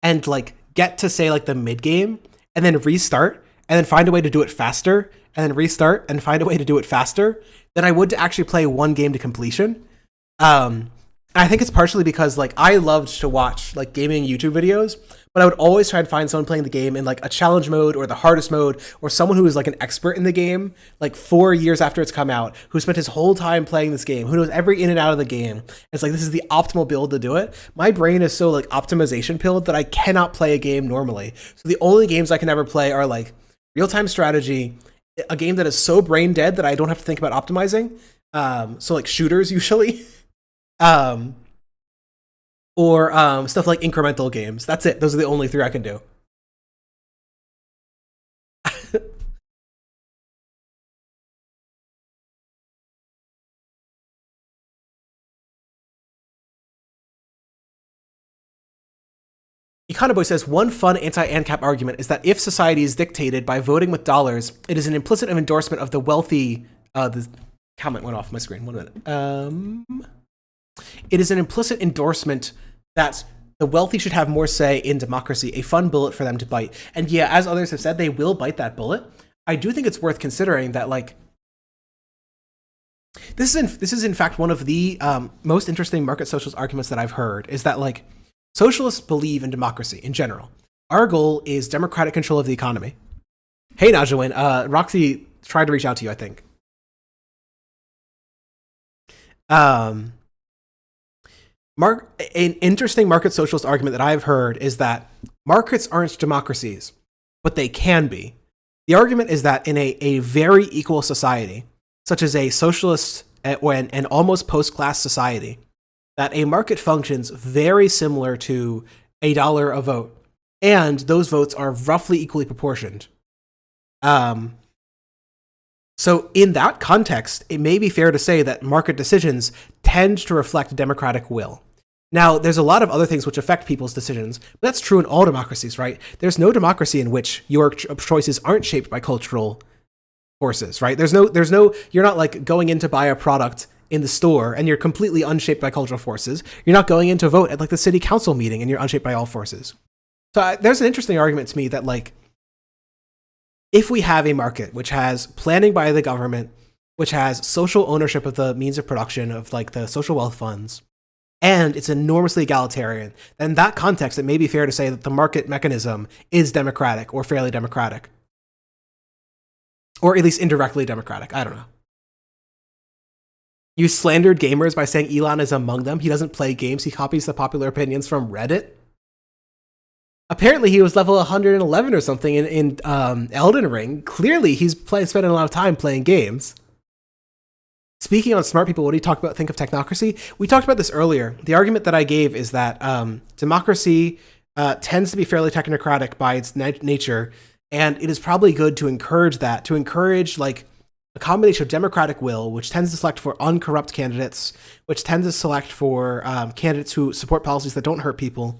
and like get to say like the mid game and then restart and then find a way to do it faster and then restart and find a way to do it faster than I would to actually play one game to completion. I think it's partially because like I loved to watch like gaming YouTube videos, but I would always try and find someone playing the game in like a challenge mode or the hardest mode, or someone who is like an expert in the game, like 4 years after it's come out, who spent his whole time playing this game, who knows every in and out of the game. It's like, this is the optimal build to do it. My brain is so like optimization pilled that I cannot play a game normally. So the only games I can ever play are like real-time strategy, a game that is so brain dead that I don't have to think about optimizing. So like shooters usually. Or stuff like incremental games. That's it. Those are the only 3 I can do. Econoboy says, one fun anti-AnCap argument is that if society is dictated by voting with dollars, it is an implicit endorsement of the wealthy. The comment went off my screen. 1 minute. It is an implicit endorsement that the wealthy should have more say in democracy, a fun bullet for them to bite. And yeah, as others have said, they will bite that bullet. I do think it's worth considering that, like, this is in fact one of the most interesting market socialist arguments that I've heard, is that, like, socialists believe in democracy in general. Our goal is democratic control of the economy. Hey, Najawin, Roxy tried to reach out to you, I think. An interesting market socialist argument that I've heard is that markets aren't democracies, but they can be. The argument is that in a very equal society, such as a socialist and an almost post-class society, that a market functions very similar to $1 a vote, and those votes are roughly equally proportioned. So in that context, it may be fair to say that market decisions tend to reflect democratic will. Now, there's a lot of other things which affect people's decisions, but that's true in all democracies, right? There's no democracy in which your choices aren't shaped by cultural forces, right? There's no, you're not like going in to buy a product in the store and you're completely unshaped by cultural forces. You're not going in to vote at like the city council meeting and you're unshaped by all forces. So there's an interesting argument to me that, like, if we have a market which has planning by the government, which has social ownership of the means of production of like the social wealth funds, and it's enormously egalitarian, then in that context, it may be fair to say that the market mechanism is democratic or fairly democratic. Or at least indirectly democratic. I don't know. You slandered gamers by saying Elon is among them. He doesn't play games. He copies the popular opinions from Reddit. Apparently, he was level 111 or something in Elden Ring. Clearly, he's spending a lot of time playing games. Speaking on smart people, what do you think of technocracy? We talked about this earlier. The argument that I gave is that democracy tends to be fairly technocratic by its nature, and it is probably good to encourage that, to encourage like a combination of democratic will, which tends to select for uncorrupt candidates, which tends to select for candidates who support policies that don't hurt people,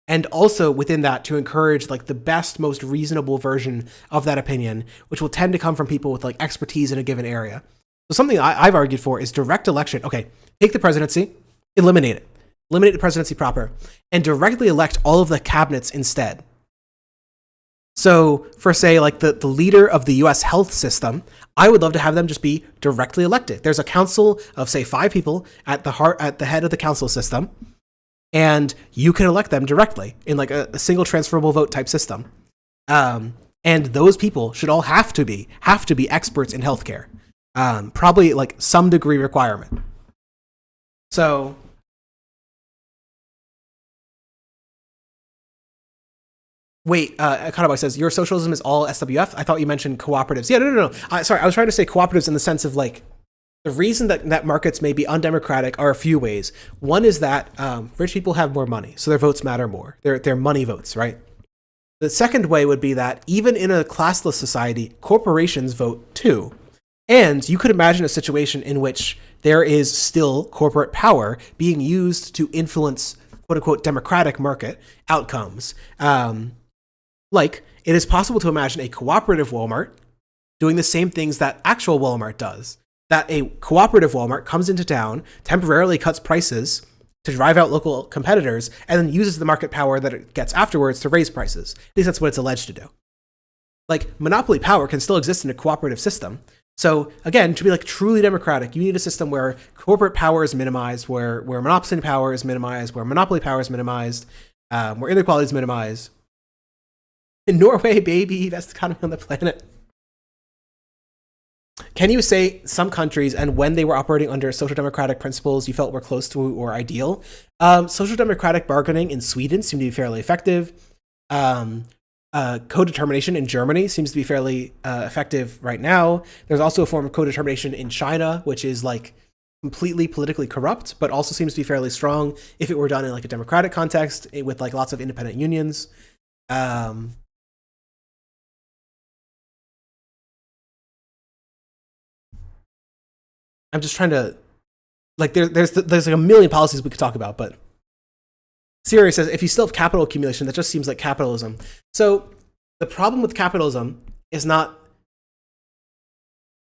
and also within that to encourage like the best, most reasonable version of that opinion, which will tend to come from people with like expertise in a given area. So something I've argued for is direct election. Okay, take the presidency, eliminate it. Eliminate the presidency proper, and directly elect all of the cabinets instead. So for, say, like the leader of the US health system, I would love to have them just be directly elected. There's a council of, say, 5 people at the head of the council system, and you can elect them directly in like a single transferable vote type system. And those people should all have to be experts in healthcare. Probably like some degree requirement. So wait, Kanabai says, your socialism is all SWF? I thought you mentioned cooperatives. Yeah, no. Sorry, I was trying to say cooperatives in the sense of like, the reason that markets may be undemocratic are a few ways. One is that rich people have more money, so their votes matter more. They're money votes, right? The second way would be that even in a classless society, corporations vote too. And you could imagine a situation in which there is still corporate power being used to influence quote-unquote democratic market outcomes. Like, it is possible to imagine a cooperative Walmart doing the same things that actual Walmart does. That a cooperative Walmart comes into town, temporarily cuts prices to drive out local competitors, and then uses the market power that it gets afterwards to raise prices. At least that's what it's alleged to do. Like, monopoly power can still exist in a cooperative system. So, again, to be like truly democratic, you need a system where corporate power is minimized, where monopoly power is minimized, where monopoly power is minimized, where inequality is minimized. In Norway, baby, best economy on the planet. Can you say some countries and when they were operating under social democratic principles you felt were close to or ideal? Social democratic bargaining in Sweden seemed to be fairly effective. Co-determination in Germany seems to be fairly effective right now. There's also a form of co-determination in China, which is like completely politically corrupt, but also seems to be fairly strong if it were done in like a democratic context with like lots of independent unions. I'm just trying to, like, there's like a million policies we could talk about, but Siri says, if you still have capital accumulation, that just seems like capitalism. So the problem with capitalism is not,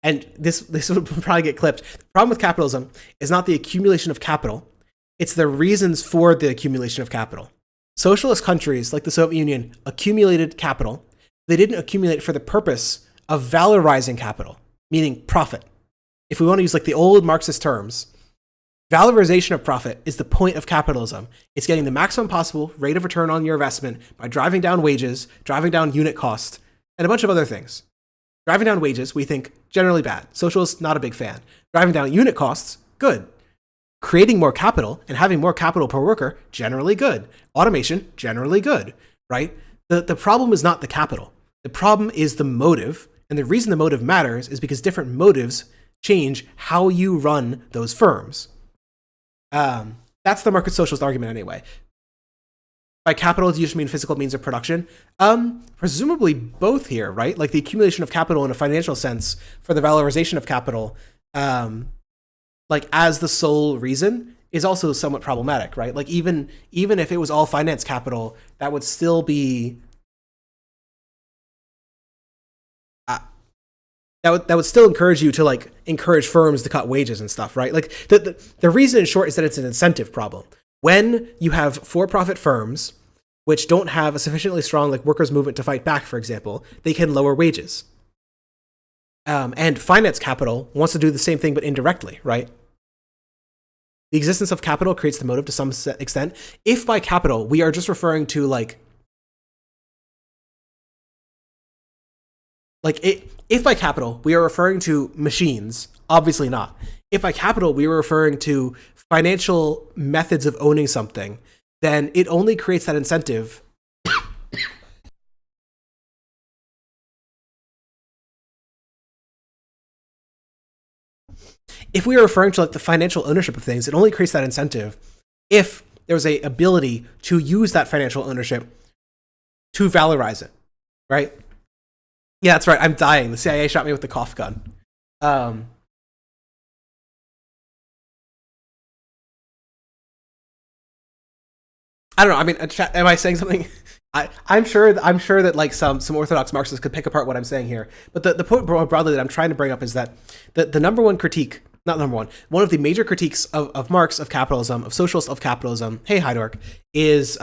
and this would probably get clipped, the problem with capitalism is not the accumulation of capital, it's the reasons for the accumulation of capital. Socialist countries like the Soviet Union accumulated capital. They didn't accumulate for the purpose of valorizing capital, meaning profit. If we want to use like the old Marxist terms, valorization of profit is the point of capitalism. It's getting the maximum possible rate of return on your investment by driving down wages, driving down unit cost, and a bunch of other things. Driving down wages, we think generally bad. Socialists, not a big fan. Driving down unit costs, good. Creating more capital and having more capital per worker, generally good. Automation, generally good, right? The problem is not the capital. The problem is the motive. And the reason the motive matters is because different motives change how you run those firms. That's the market socialist argument anyway. By capital, do you usually mean physical means of production? Presumably both here, right? Like the accumulation of capital in a financial sense for the valorization of capital, like as the sole reason is also somewhat problematic, right? Like even if it was all finance capital, that would still be that would still encourage you to like encourage firms to cut wages and stuff, right? Like the reason in short is that it's an incentive problem. When you have for-profit firms which don't have a sufficiently strong like workers' movement to fight back, for example, they can lower wages. And finance capital wants to do the same thing but indirectly, right? The existence of capital creates the motive to some extent. If by capital we are just referring to if by capital we are referring to machines, obviously not. If by capital we are referring to financial methods of owning something, then it only creates that incentive. If we are referring to like the financial ownership of things, it only creates that incentive if there's a ability to use that financial ownership to valorize it, right? Yeah, that's right. I'm dying. The CIA shot me with the cough gun. I don't know. I mean, am I saying something? I'm sure that like some orthodox Marxists could pick apart what I'm saying here. But the point more broadly that I'm trying to bring up is that the number one critique, not number one of the major critiques of Marx, of capitalism, of socialists, of capitalism, hey Heidork, is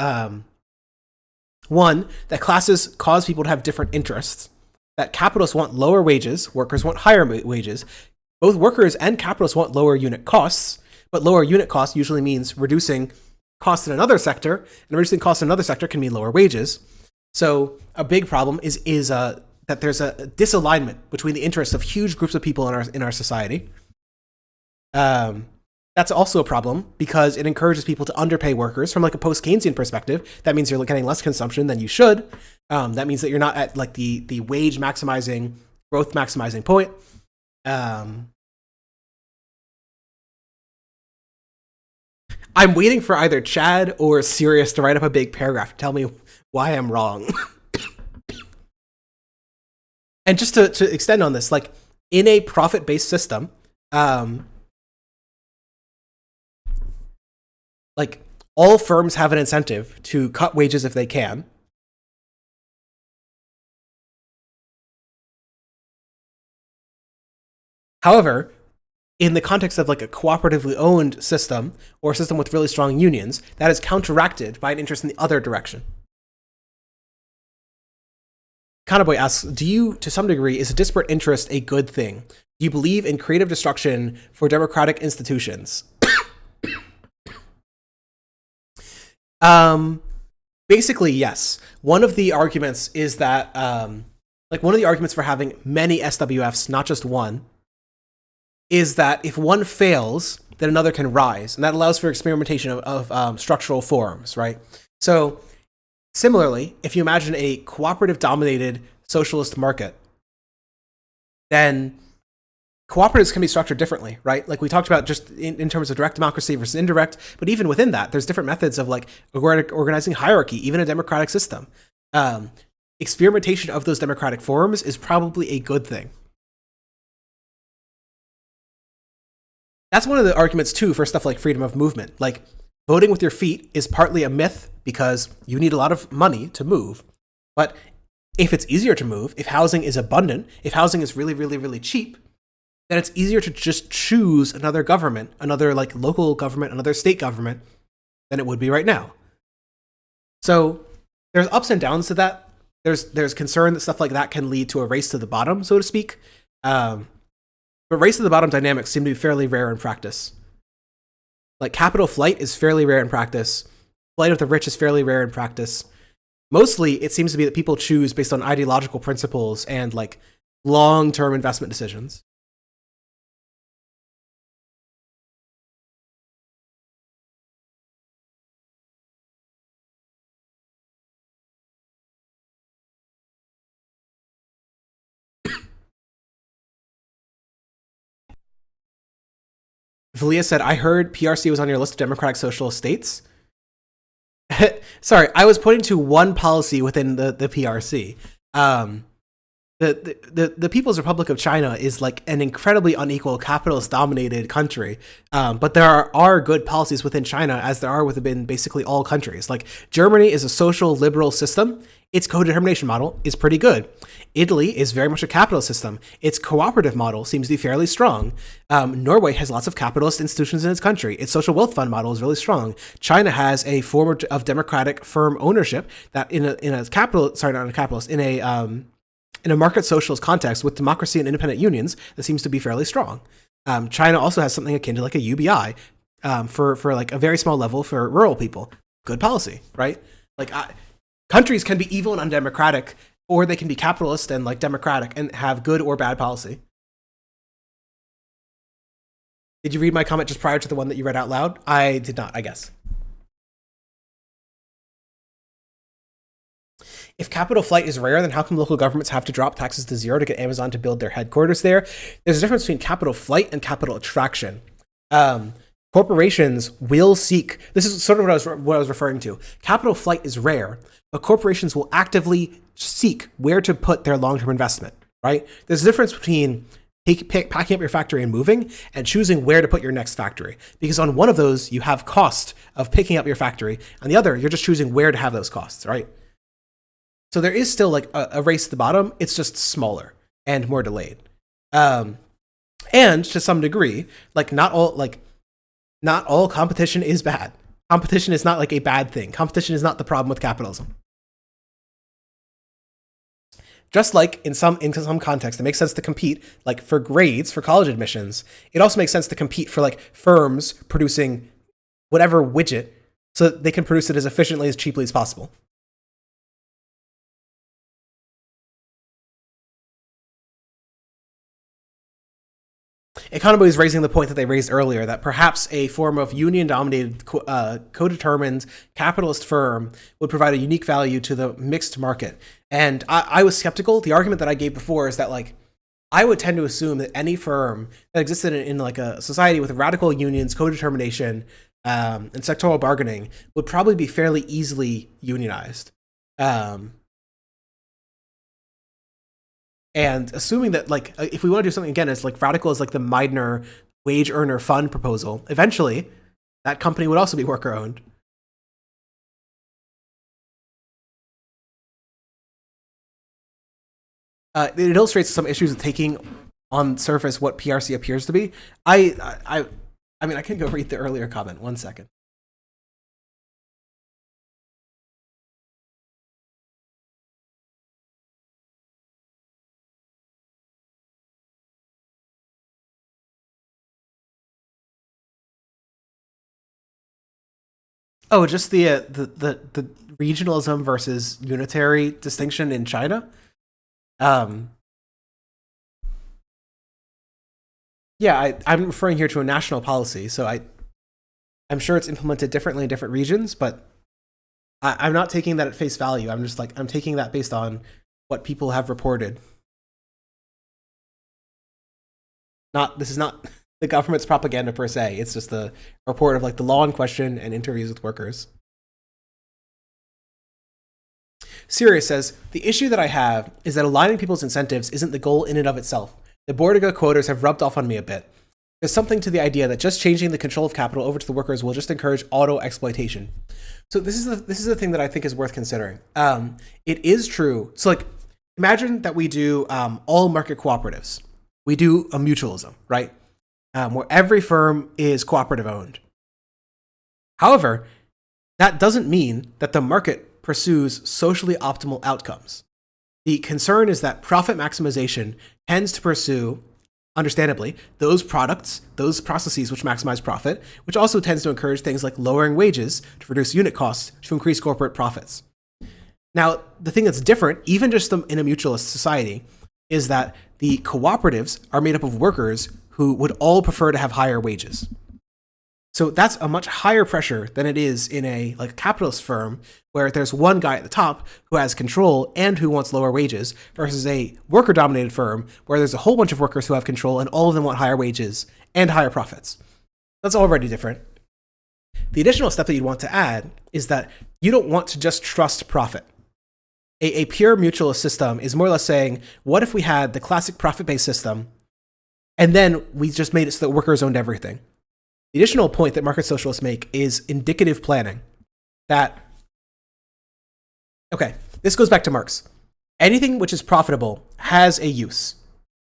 one, that classes cause people to have different interests. That capitalists want lower wages, workers want higher wages. Both workers and capitalists want lower unit costs, but lower unit costs usually means reducing costs in another sector, and reducing costs in another sector can mean lower wages. So a big problem is that there's a disalignment between the interests of huge groups of people in our society. That's also a problem because it encourages people to underpay workers from like a post-Keynesian perspective. That means you're getting less consumption than you should. That means that you're not at like the wage maximizing, growth maximizing point. I'm waiting for either Chad or Sirius to write up a big paragraph to tell me why I'm wrong. And just to extend on this, like in a profit-based system, like all firms have an incentive to cut wages if they can. However, in the context of like a cooperatively owned system or a system with really strong unions, that is counteracted by an interest in the other direction. Kanaboy asks, do you, to some degree, is a disparate interest a good thing? Do you believe in creative destruction for democratic institutions? Basically, yes. One of the arguments is that, one of the arguments for having many SWFs, not just one, is that if one fails, then another can rise, and that allows for experimentation of structural forms, right? So, similarly, if you imagine a cooperative-dominated socialist market, then cooperatives can be structured differently, right? Like we talked about just in terms of direct democracy versus indirect, but even within that, there's different methods of like organizing hierarchy, even a democratic system. Experimentation of those democratic forms is probably a good thing. That's one of the arguments too for stuff like freedom of movement. Like voting with your feet is partly a myth because you need a lot of money to move. But if it's easier to move, if housing is abundant, if housing is really, really, really cheap, then it's easier to just choose another government, another like local government, another state government than it would be right now. So there's ups and downs to that. There's concern that stuff like that can lead to a race to the bottom, so to speak. But race to the bottom dynamics seem to be fairly rare in practice. Like capital flight is fairly rare in practice. Flight of the rich is fairly rare in practice. Mostly, it seems to be that people choose based on ideological principles and like long-term investment decisions. Valia said, I heard PRC was on your list of democratic socialist states. Sorry, I was pointing to one policy within the PRC. The People's Republic of China is like an incredibly unequal capitalist-dominated country, but there are good policies within China, as there are within basically all countries. Like Germany is a social liberal system. Its co-determination model is pretty good. Italy is very much a capitalist system. Its cooperative model seems to be fairly strong. Norway has lots of capitalist institutions in its country. Its social wealth fund model is really strong. China has a form of democratic firm ownership that in a market socialist context with democracy and independent unions that seems to be fairly strong. China also has something akin to like a UBI for like a very small level for rural people. Good policy, right? Like countries can be evil and undemocratic, or they can be capitalist and like democratic and have good or bad policy. Did you read my comment just prior to the one that you read out loud? I did not, I guess. If capital flight is rare, then how come local governments have to drop taxes to zero to get Amazon to build their headquarters there? There's a difference between capital flight and capital attraction. Corporations will seek, this is sort of what I was referring to. Capital flight is rare, but corporations will actively seek where to put their long-term investment, right? There's a difference between packing up your factory and moving and choosing where to put your next factory. Because on one of those, you have cost of picking up your factory. On the other, you're just choosing where to have those costs, right? So there is still like a race to the bottom. It's just smaller and more delayed. And to some degree, like not all competition is bad. Competition is not like a bad thing. Competition is not the problem with capitalism. Just like in some context, it makes sense to compete like for grades for college admissions. It also makes sense to compete for like firms producing whatever widget so that they can produce it as efficiently as cheaply as possible. Economy is raising the point that they raised earlier, that perhaps a form of union-dominated, co-determined capitalist firm would provide a unique value to the mixed market. And I was skeptical. The argument that I gave before is that, like, I would tend to assume that any firm that existed in like a society with radical unions, co-determination, and sectoral bargaining would probably be fairly easily unionized. And assuming that, like, if we want to do something again as like radical as like the Meidner wage earner fund proposal, eventually that company would also be worker owned. It illustrates some issues with taking on surface what PRC appears to be. I mean, I can go read the earlier comment. 1 second. Oh, just the regionalism versus unitary distinction in China. Yeah, I'm referring here to a national policy, so I'm sure it's implemented differently in different regions, but I'm not taking that at face value. I'm just like, I'm taking that based on what people have reported. This is not the government's propaganda per se. It's just a report of like the law in question and interviews with workers. Sirius says, the issue that I have is that aligning people's incentives isn't the goal in and of itself. The Bordiga quotas have rubbed off on me a bit. There's something to the idea that just changing the control of capital over to the workers will just encourage auto exploitation. So this is the thing that I think is worth considering. It is true. So like, imagine that we do all market cooperatives. We do a mutualism, right? Where every firm is cooperative owned. However, that doesn't mean that the market pursues socially optimal outcomes. The concern is that profit maximization tends to pursue, understandably, those products, those processes which maximize profit, which also tends to encourage things like lowering wages to reduce unit costs to increase corporate profits. Now, the thing that's different, even just in a mutualist society, is that the cooperatives are made up of workers who would all prefer to have higher wages. So that's a much higher pressure than it is in a like capitalist firm where there's one guy at the top who has control and who wants lower wages versus a worker-dominated firm where there's a whole bunch of workers who have control and all of them want higher wages and higher profits. That's already different. The additional step that you'd want to add is that you don't want to just trust profit. A pure mutualist system is more or less saying, what if we had the classic profit-based system and then we just made it so that workers owned everything? The additional point that market socialists make is indicative planning. That, okay, this goes back to Marx. Anything which is profitable has a use.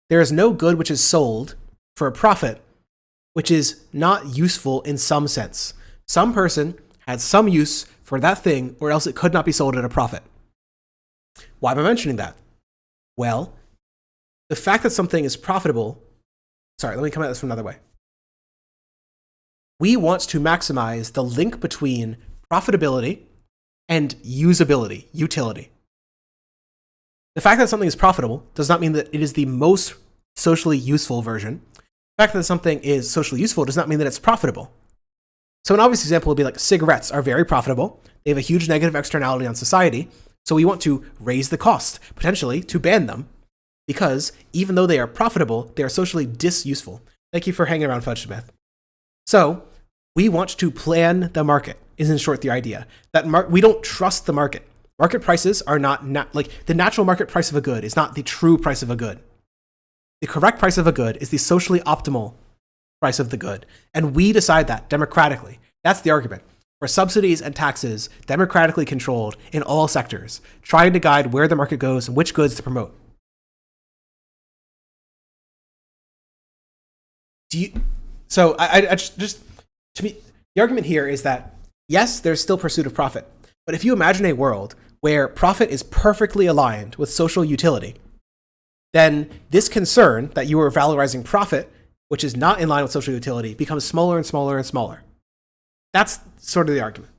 There is no good which is sold for a profit which is not useful in some sense. Some person had some use for that thing or else it could not be sold at a profit. Why am I mentioning that? Well, the fact that something is profitable, sorry, let me come at this from another way. We want to maximize the link between profitability and usability, utility. The fact that something is profitable does not mean that it is the most socially useful version. The fact that something is socially useful does not mean that it's profitable. So an obvious example would be like cigarettes are very profitable. They have a huge negative externality on society. So we want to raise the cost, potentially, to ban them, because even though they are profitable, they are socially disuseful. Thank you for hanging around, Fudge Smith. So we want to plan the market, is in short the idea. That we don't trust the market. Market prices are not like the natural market price of a good is not the true price of a good. The correct price of a good is the socially optimal price of the good. And we decide that democratically. That's the argument. For subsidies and taxes democratically controlled in all sectors, trying to guide where the market goes and which goods to promote. So I just to me, the argument here is that yes, there's still pursuit of profit, but if you imagine a world where profit is perfectly aligned with social utility, then this concern that you are valorizing profit, which is not in line with social utility, becomes smaller and smaller and smaller. That's sort of the argument.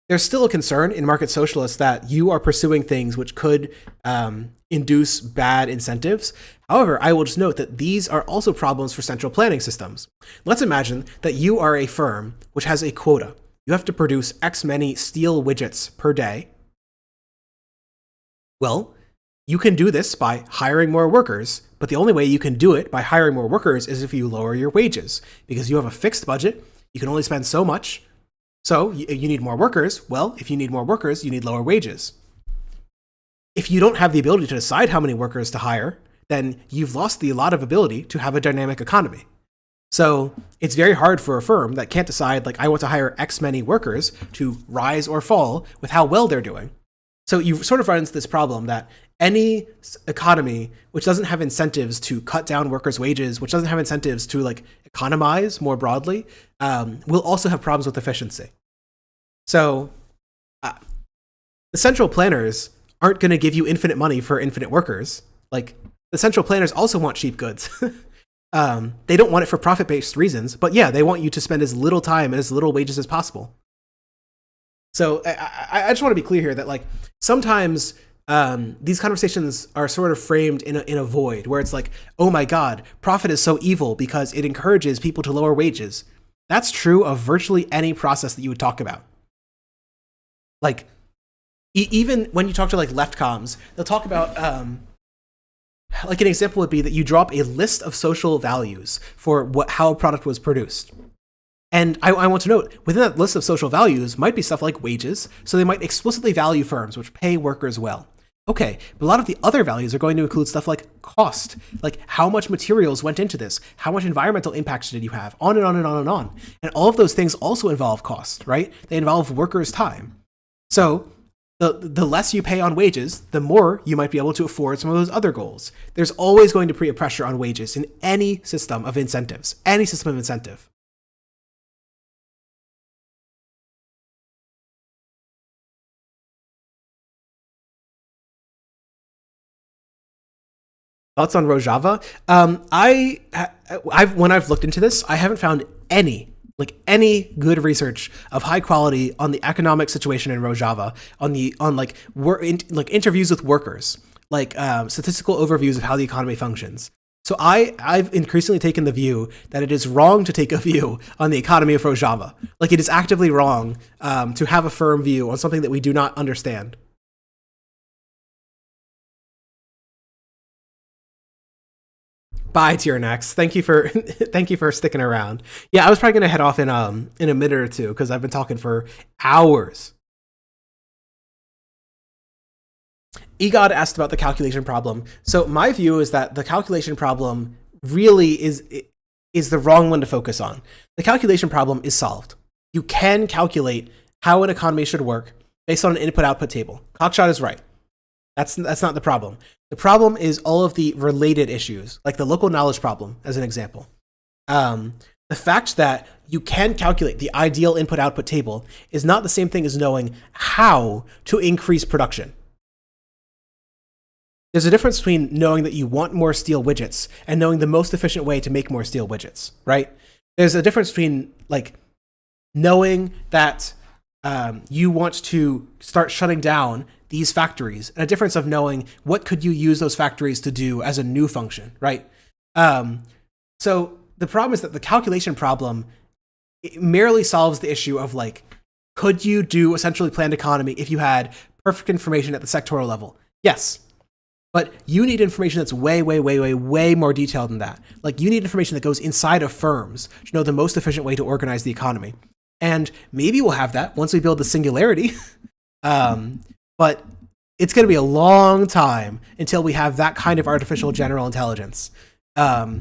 there's still a concern in market socialists that you are pursuing things which could induce bad incentives. However, I will just note that these are also problems for central planning systems. Let's imagine that you are a firm which has a quota. You have to produce X many steel widgets per day. Well, you can do this by hiring more workers, but the only way you can do it by hiring more workers is if you lower your wages, because you have a fixed budget. You can only spend so much. So you need more workers. Well, if you need more workers, you need lower wages. If you don't have the ability to decide how many workers to hire, then you've lost a lot of ability to have a dynamic economy. So it's very hard for a firm that can't decide, like, I want to hire X many workers to rise or fall with how well they're doing. So you sort of run into this problem that any economy which doesn't have incentives to cut down workers' wages, which doesn't have incentives to like economize more broadly, will also have problems with efficiency. So the central planners aren't going to give you infinite money for infinite workers. Like, the central planners also want cheap goods. They don't want it for profit-based reasons, but yeah, they want you to spend as little time and as little wages as possible. So I just want to be clear here that, like, sometimes these conversations are sort of framed in a void where it's like, oh my God, profit is so evil because it encourages people to lower wages. That's true of virtually any process that you would talk about. Like, even when you talk to like left comms, they'll talk about, like, an example would be that you drop a list of social values for how a product was produced. And I want to note, within that list of social values might be stuff like wages, so they might explicitly value firms which pay workers well. Okay, but a lot of the other values are going to include stuff like cost, like how much materials went into this, how much environmental impact did you have, on and on and on and on. And all of those things also involve cost, right? They involve workers' time. So the less you pay on wages, the more you might be able to afford some of those other goals. There's always going to be a pressure on wages in any system of incentives, any system of incentive. Thoughts on Rojava? When I've looked into this, I haven't found any good research of high quality on the economic situation in Rojava, on interviews with workers, statistical overviews of how the economy functions. So I've increasingly taken the view that it is wrong to take a view on the economy of Rojava. Like, it is actively wrong to have a firm view on something that we do not understand. Bye, Tyranax. Thank you for sticking around. Yeah, I was probably gonna head off in a minute or two because I've been talking for hours. EGOD asked about the calculation problem. So my view is that the calculation problem really is the wrong one to focus on. The calculation problem is solved. You can calculate how an economy should work based on an input-output table. Cockshot is right. That's not the problem. The problem is all of the related issues, like the local knowledge problem, as an example. The fact that you can calculate the ideal input-output table is not the same thing as knowing how to increase production. There's a difference between knowing that you want more steel widgets and knowing the most efficient way to make more steel widgets, right? There's a difference between, like, knowing that you want to start shutting down these factories, and a difference of knowing what could you use those factories to do as a new function, right? So the problem is that the calculation problem, it merely solves the issue of, like, could you do a centrally planned economy if you had perfect information at the sectoral level? Yes. But you need information that's way, way, way, way, way more detailed than that. Like, you need information that goes inside of firms to know the most efficient way to organize the economy. And maybe we'll have that once we build the singularity. But it's going to be a long time until we have that kind of artificial general intelligence that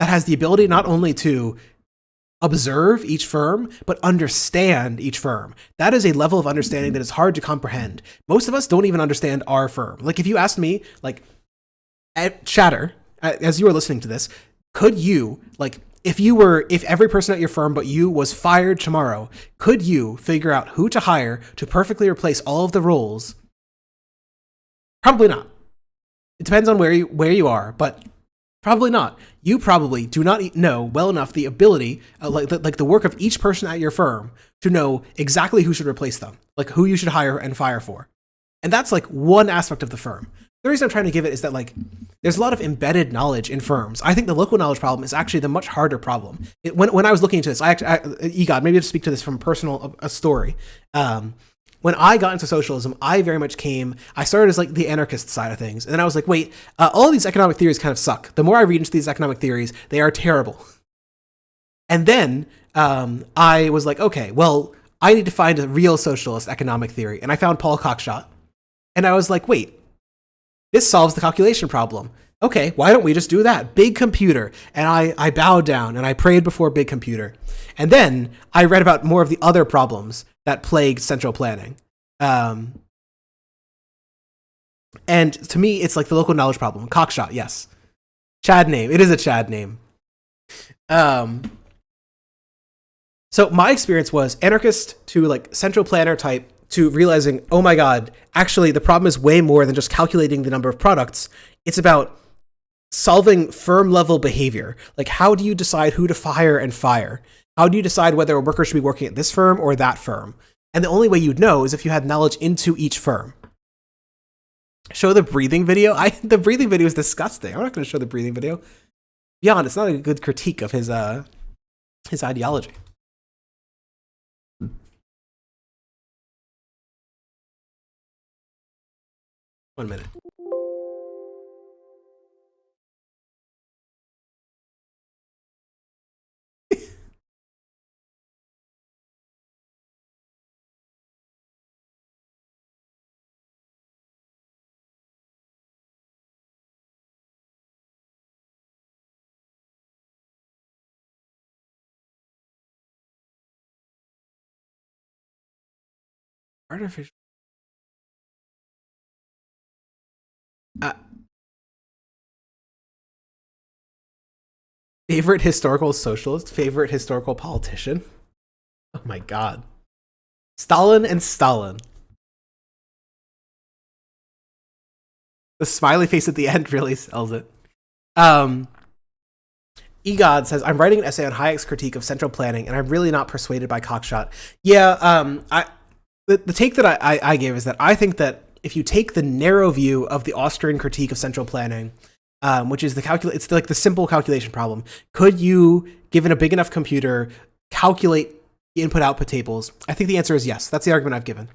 has the ability not only to observe each firm, but understand each firm. That is a level of understanding that is hard to comprehend. Most of us don't even understand our firm. Like, if you asked me, like, at Chatter, as you were listening to this, could you, like, if every person at your firm but you was fired tomorrow, could you figure out who to hire to perfectly replace all of the roles? Probably not. It depends on where you are, but Probably not. You probably do not know well enough the ability, like the work of each person at your firm, to know exactly who should replace them, like who you should hire and fire for. And that's like one aspect of the firm. The reason I'm trying to give it is that like there's a lot of embedded knowledge in firms. I think the local knowledge problem is actually the much harder problem. When I was looking into this, EGOD, maybe to speak to this from a story. When I got into socialism, I started as like the anarchist side of things. And then I was like, wait, all of these economic theories kind of suck. The more I read into these economic theories, they are terrible. And then I was like, okay, well, I need to find a real socialist economic theory. And I found Paul Cockshott. And I was like, wait, this solves the calculation problem. Okay, why don't we just do that? Big computer. And I bowed down and I prayed before big computer. And then I read about more of the other problems that plagued central planning. And to me, it's like the local knowledge problem. Cockshott, yes. Chad name. It is a Chad name. So my experience was anarchist to like central planner type to realizing, oh my God, actually the problem is way more than just calculating the number of products. It's about solving firm level behavior. Like, how do you decide who to fire and fire? How do you decide whether a worker should be working at this firm or that firm? And the only way you'd know is if you had knowledge into each firm. Show the breathing video? The breathing video is disgusting. I'm not going to show the breathing video. Beyond, it's not a good critique of his ideology. One minute. Artificial. Favorite historical socialist? Favorite historical politician? Oh my God. Stalin and Stalin. The smiley face at the end really sells it. EGOD says, I'm writing an essay on Hayek's critique of central planning, and I'm really not persuaded by Cockshott. Yeah, the take that I gave is that I think that if you take the narrow view of the Austrian critique of central planning, which is it's like the simple calculation problem. Could you, given a big enough computer, calculate the input-output tables? I think the answer is yes. That's the argument I've given.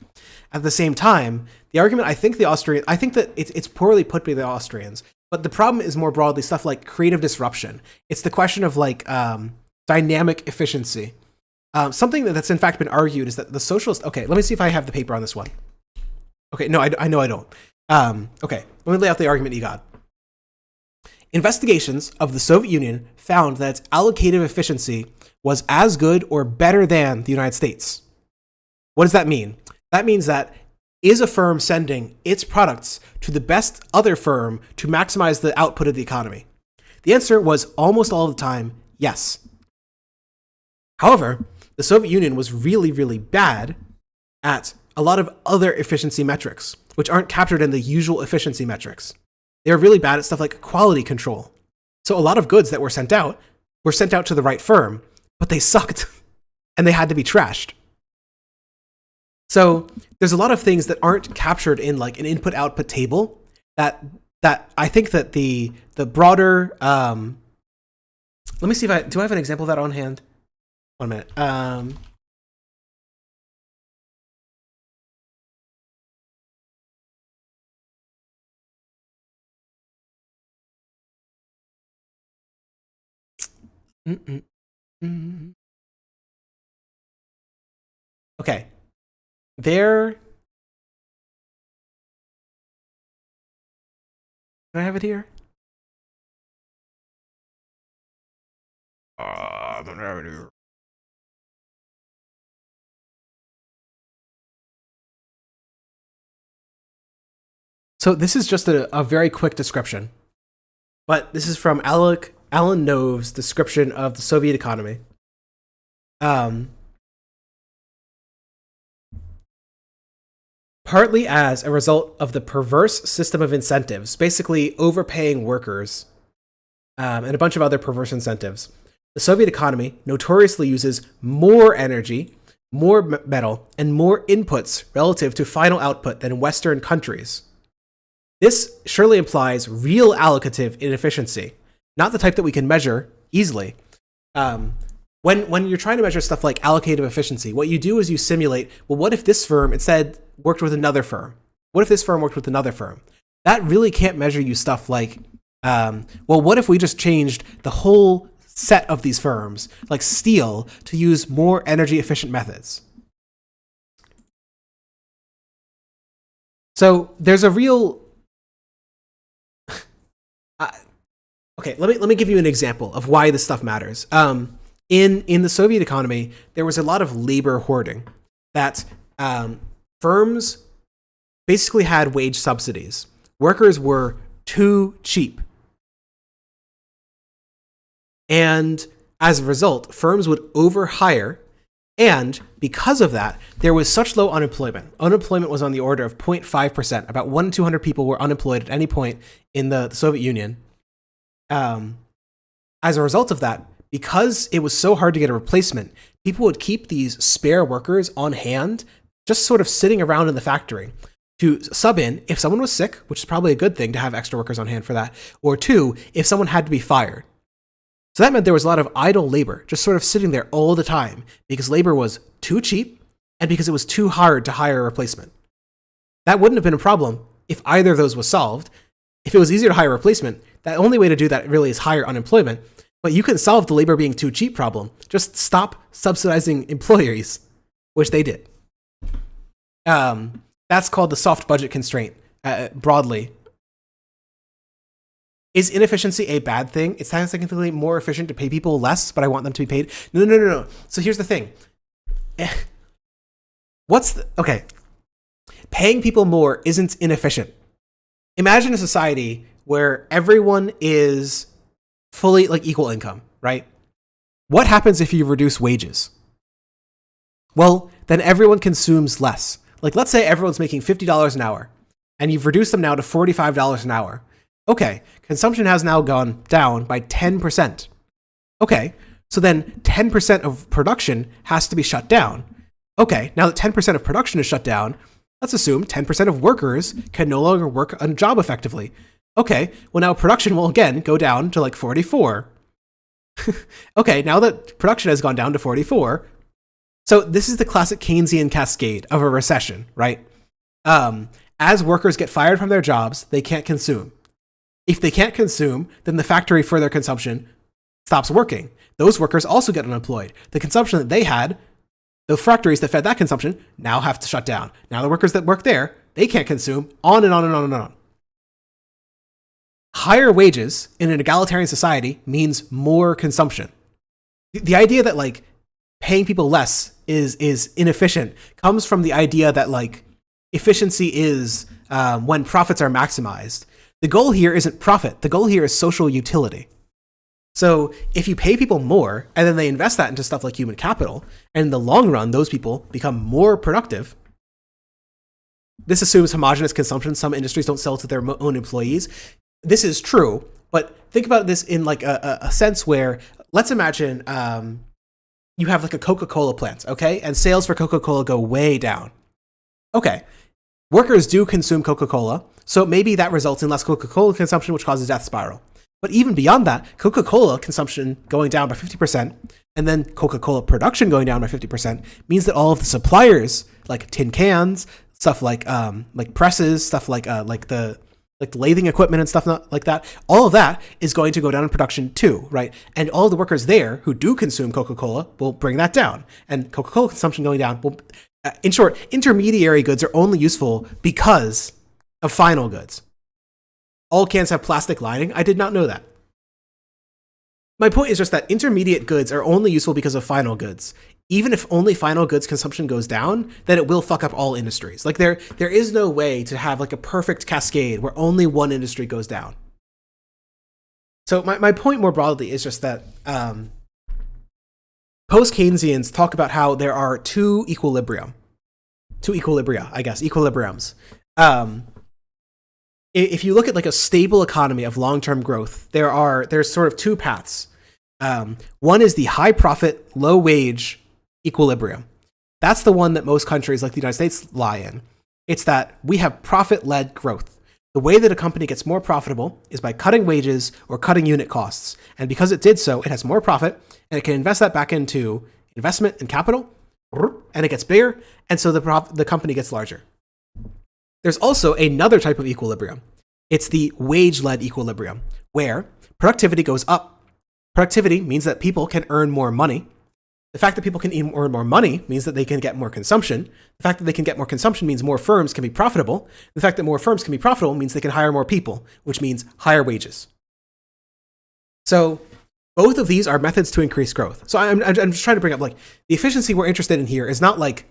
At the same time, the argument I think that it's poorly put by the Austrians, but the problem is more broadly stuff like creative disruption. It's the question of like dynamic efficiency. Something that's in fact been argued is that the socialist. Okay, let me see if I have the paper on this one. Okay, no, I know I don't. Okay, let me lay out the argument you got. Investigations of the Soviet Union found that its allocative efficiency was as good or better than the United States. What does that mean? That means that is a firm sending its products to the best other firm to maximize the output of the economy? The answer was almost all the time, yes. However, the Soviet Union was really, really bad at a lot of other efficiency metrics, which aren't captured in the usual efficiency metrics. They were really bad at stuff like quality control. So a lot of goods that were sent out to the right firm, but they sucked and they had to be trashed. So there's a lot of things that aren't captured in like an input-output table that I think that the broader, let me see if do I have an example of that on hand? 1 minute. Okay. There. Can I have it here? I don't have it here. So this is just a very quick description, but this is from Alan Nove's description of the Soviet economy. Partly as a result of the perverse system of incentives, basically overpaying workers, and a bunch of other perverse incentives, the Soviet economy notoriously uses more energy, more metal, and more inputs relative to final output than Western countries. This surely implies real allocative inefficiency, not the type that we can measure easily. When you're trying to measure stuff like allocative efficiency, what you do is you simulate, well, what if this firm instead worked with another firm? What if this firm worked with another firm? That really can't measure you stuff like, well, what if we just changed the whole set of these firms, like steel, to use more energy efficient methods? So there's a real... okay, let me give you an example of why this stuff matters. In the Soviet economy, there was a lot of labor hoarding, that firms basically had wage subsidies. Workers were too cheap. And as a result, firms would overhire, and because of that, there was such low unemployment. Unemployment was on the order of 0.5%. About 1 in 200 people were unemployed at any point in the Soviet Union. As a result of that, because it was so hard to get a replacement, people would keep these spare workers on hand, just sort of sitting around in the factory to sub in if someone was sick, which is probably a good thing to have extra workers on hand for that, or two, if someone had to be fired. So that meant there was a lot of idle labor, just sort of sitting there all the time, because labor was too cheap and because it was too hard to hire a replacement. That wouldn't have been a problem if either of those was solved. If it was easier to hire a replacement, the only way to do that really is higher unemployment. But you can solve the labor being too cheap problem. Just stop subsidizing employers, which they did. That's called the soft budget constraint, broadly. Is inefficiency a bad thing? It's technically more efficient to pay people less, but I want them to be paid. No. So here's the thing. Okay. Paying people more isn't inefficient. Imagine a society where everyone is fully like equal income, right? What happens if you reduce wages? Well, then everyone consumes less. Like, let's say everyone's making $50 an hour, and you've reduced them now to $45 an hour. Okay, consumption has now gone down by 10%. Okay, so then 10% of production has to be shut down. Okay, now that 10% of production is shut down, let's assume 10% of workers can no longer work on a job effectively. Okay, well now production will again go down to like 44. Okay, now that production has gone down to 44. So this is the classic Keynesian cascade of a recession, right? As workers get fired from their jobs, they can't consume. If they can't consume, then the factory for their consumption stops working. Those workers also get unemployed. The consumption that they had, the factories that fed that consumption, now have to shut down. Now the workers that work there, they can't consume, on and on and on and on. Higher wages in an egalitarian society means more consumption. The idea that like paying people less is inefficient comes from the idea that like efficiency is when profits are maximized. The goal here isn't profit. The goal here is social utility. So if you pay people more and then they invest that into stuff like human capital, and in the long run, those people become more productive. This assumes homogenous consumption. Some industries don't sell to their own employees. This is true, but think about this in like a sense where, let's imagine you have like a Coca-Cola plant, okay? And sales for Coca-Cola go way down. Okay, workers do consume Coca-Cola, so maybe that results in less Coca-Cola consumption, which causes death spiral. But even beyond that, Coca-Cola consumption going down by 50%, and then Coca-Cola production going down by 50% means that all of the suppliers, like tin cans, stuff like presses, stuff like the lathing equipment and stuff like that, all of that is going to go down in production too, right? And all of the workers there who do consume Coca-Cola will bring that down. And Coca-Cola consumption going down will, in short, intermediary goods are only useful because of final goods. All cans have plastic lining. I did not know that. My point is just that intermediate goods are only useful because of final goods. Even if only final goods consumption goes down, then it will fuck up all industries. Like there is no way to have like a perfect cascade where only one industry goes down. So my point more broadly is just that post-Keynesians talk about how there are two equilibriums. if you look at like a stable economy of long-term growth, there's sort of two paths. One is the high profit, low wage equilibrium. That's the one that most countries like the United States lie in. It's that we have profit-led growth. The way that a company gets more profitable is by cutting wages or cutting unit costs. And because it did so, it has more profit and it can invest that back into investment and capital, and it gets bigger, and so the company gets larger. There's also another type of equilibrium. It's the wage-led equilibrium, where productivity goes up. Productivity means that people can earn more money. The fact that people can earn more money means that they can get more consumption. The fact that they can get more consumption means more firms can be profitable. The fact that more firms can be profitable means they can hire more people, which means higher wages. So both of these are methods to increase growth. So I'm just trying to bring up, like, the efficiency we're interested in here is not like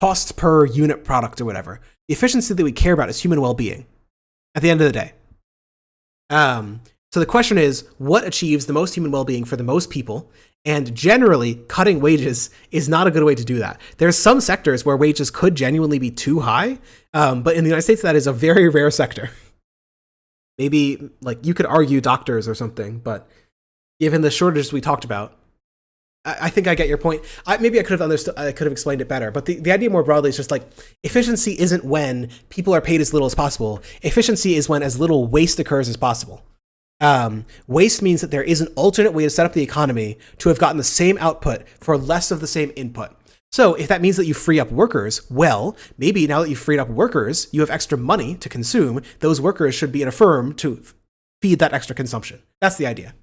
cost per unit product or whatever. The efficiency that we care about is human well-being at the end of the day. So the question is, what achieves the most human well-being for the most people? And generally, cutting wages is not a good way to do that. There's some sectors where wages could genuinely be too high, but in the United States, that is a very rare sector. Maybe, like, you could argue doctors or something, but given the shortages we talked about, I think I get your point. Maybe I could have explained it better, but the idea more broadly is just like, efficiency isn't when people are paid as little as possible. Efficiency is when as little waste occurs as possible. Waste means that there is an alternate way to set up the economy to have gotten the same output for less of the same input. So if that means that you free up workers, well, maybe now that you've freed up workers, you have extra money to consume. Those workers should be in a firm to feed that extra consumption. That's the idea.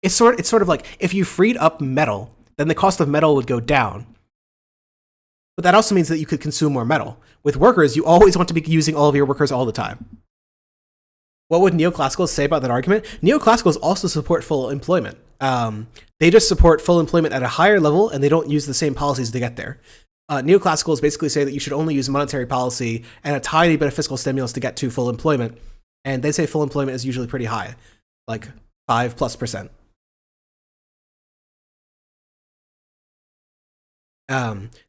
It's sort of like if you freed up metal, then the cost of metal would go down. But that also means that you could consume more metal. With workers, you always want to be using all of your workers all the time. What would neoclassicals say about that argument? Neoclassicals also support full employment. They just support full employment at a higher level, and they don't use the same policies to get there. Neoclassicals basically say that you should only use monetary policy and a tiny bit of fiscal stimulus to get to full employment. And they say full employment is usually pretty high, like 5+%.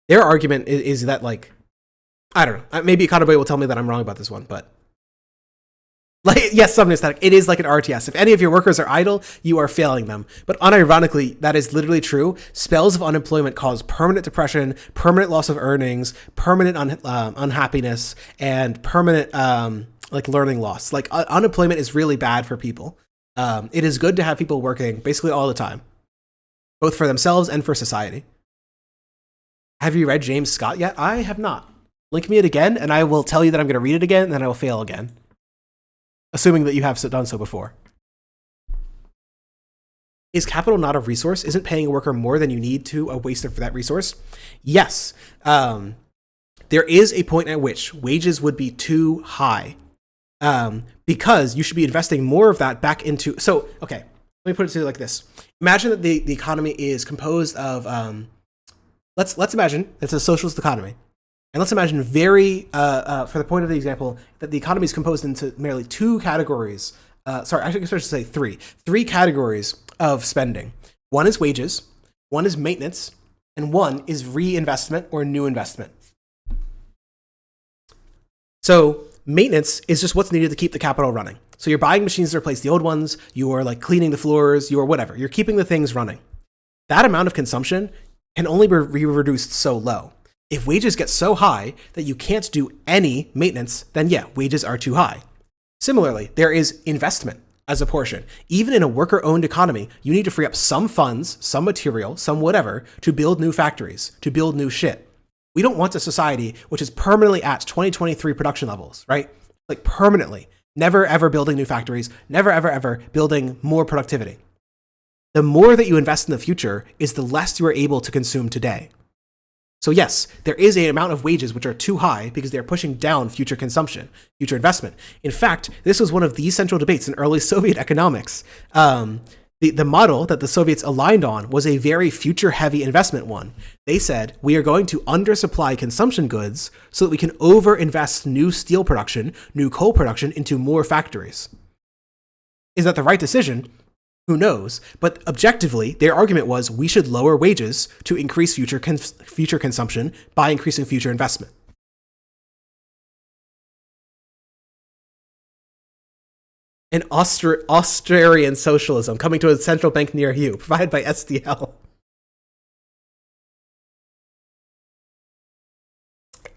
Their argument is that, like, I don't know, maybe Econoboy will tell me that I'm wrong about this one, but like, yes, something static. It is like an RTS. If any of your workers are idle, you are failing them. But unironically, that is literally true. Spells of unemployment cause permanent depression, permanent loss of earnings, permanent unhappiness, and permanent like learning loss. Like unemployment is really bad for people. It is good to have people working basically all the time, both for themselves and for society. Have you read James Scott yet? I have not. Link me it again, and I will tell you that I'm going to read it again, and then I will fail again. Assuming that you have done so before. Is capital not a resource? Isn't paying a worker more than you need to a waste for that resource? Yes. There is a point at which wages would be too high, because you should be investing more of that back into... So, okay, let me put it to you like this. Imagine that the economy is composed of... Let's imagine it's a socialist economy. And let's imagine for the point of the example, that the economy is composed into merely two categories. I should say three. Three categories of spending. One is wages, one is maintenance, and one is reinvestment or new investment. So maintenance is just what's needed to keep the capital running. So you're buying machines to replace the old ones, you are like cleaning the floors, you are whatever. You're keeping the things running. That amount of consumption can only be reduced so low. If wages get so high that you can't do any maintenance, then yeah, wages are too high. Similarly, there is investment as a portion. Even in a worker-owned economy, you need to free up some funds, some material, some whatever, to build new factories, to build new shit. We don't want a society which is permanently at 2023 production levels, right? Like permanently. Never ever building new factories, never ever building more productivity. The more that you invest in the future is the less you are able to consume today. So yes, there is an amount of wages which are too high because they are pushing down future consumption, future investment. In fact, this was one of the central debates in early Soviet economics. The model that the Soviets aligned on was a very future-heavy investment one. They said, we are going to undersupply consumption goods so that we can over-invest new steel production, new coal production into more factories. Is that the right decision? Who knows? But objectively, their argument was we should lower wages to increase future consumption by increasing future investment. An Austrian socialism coming to a central bank near you, provided by SDL.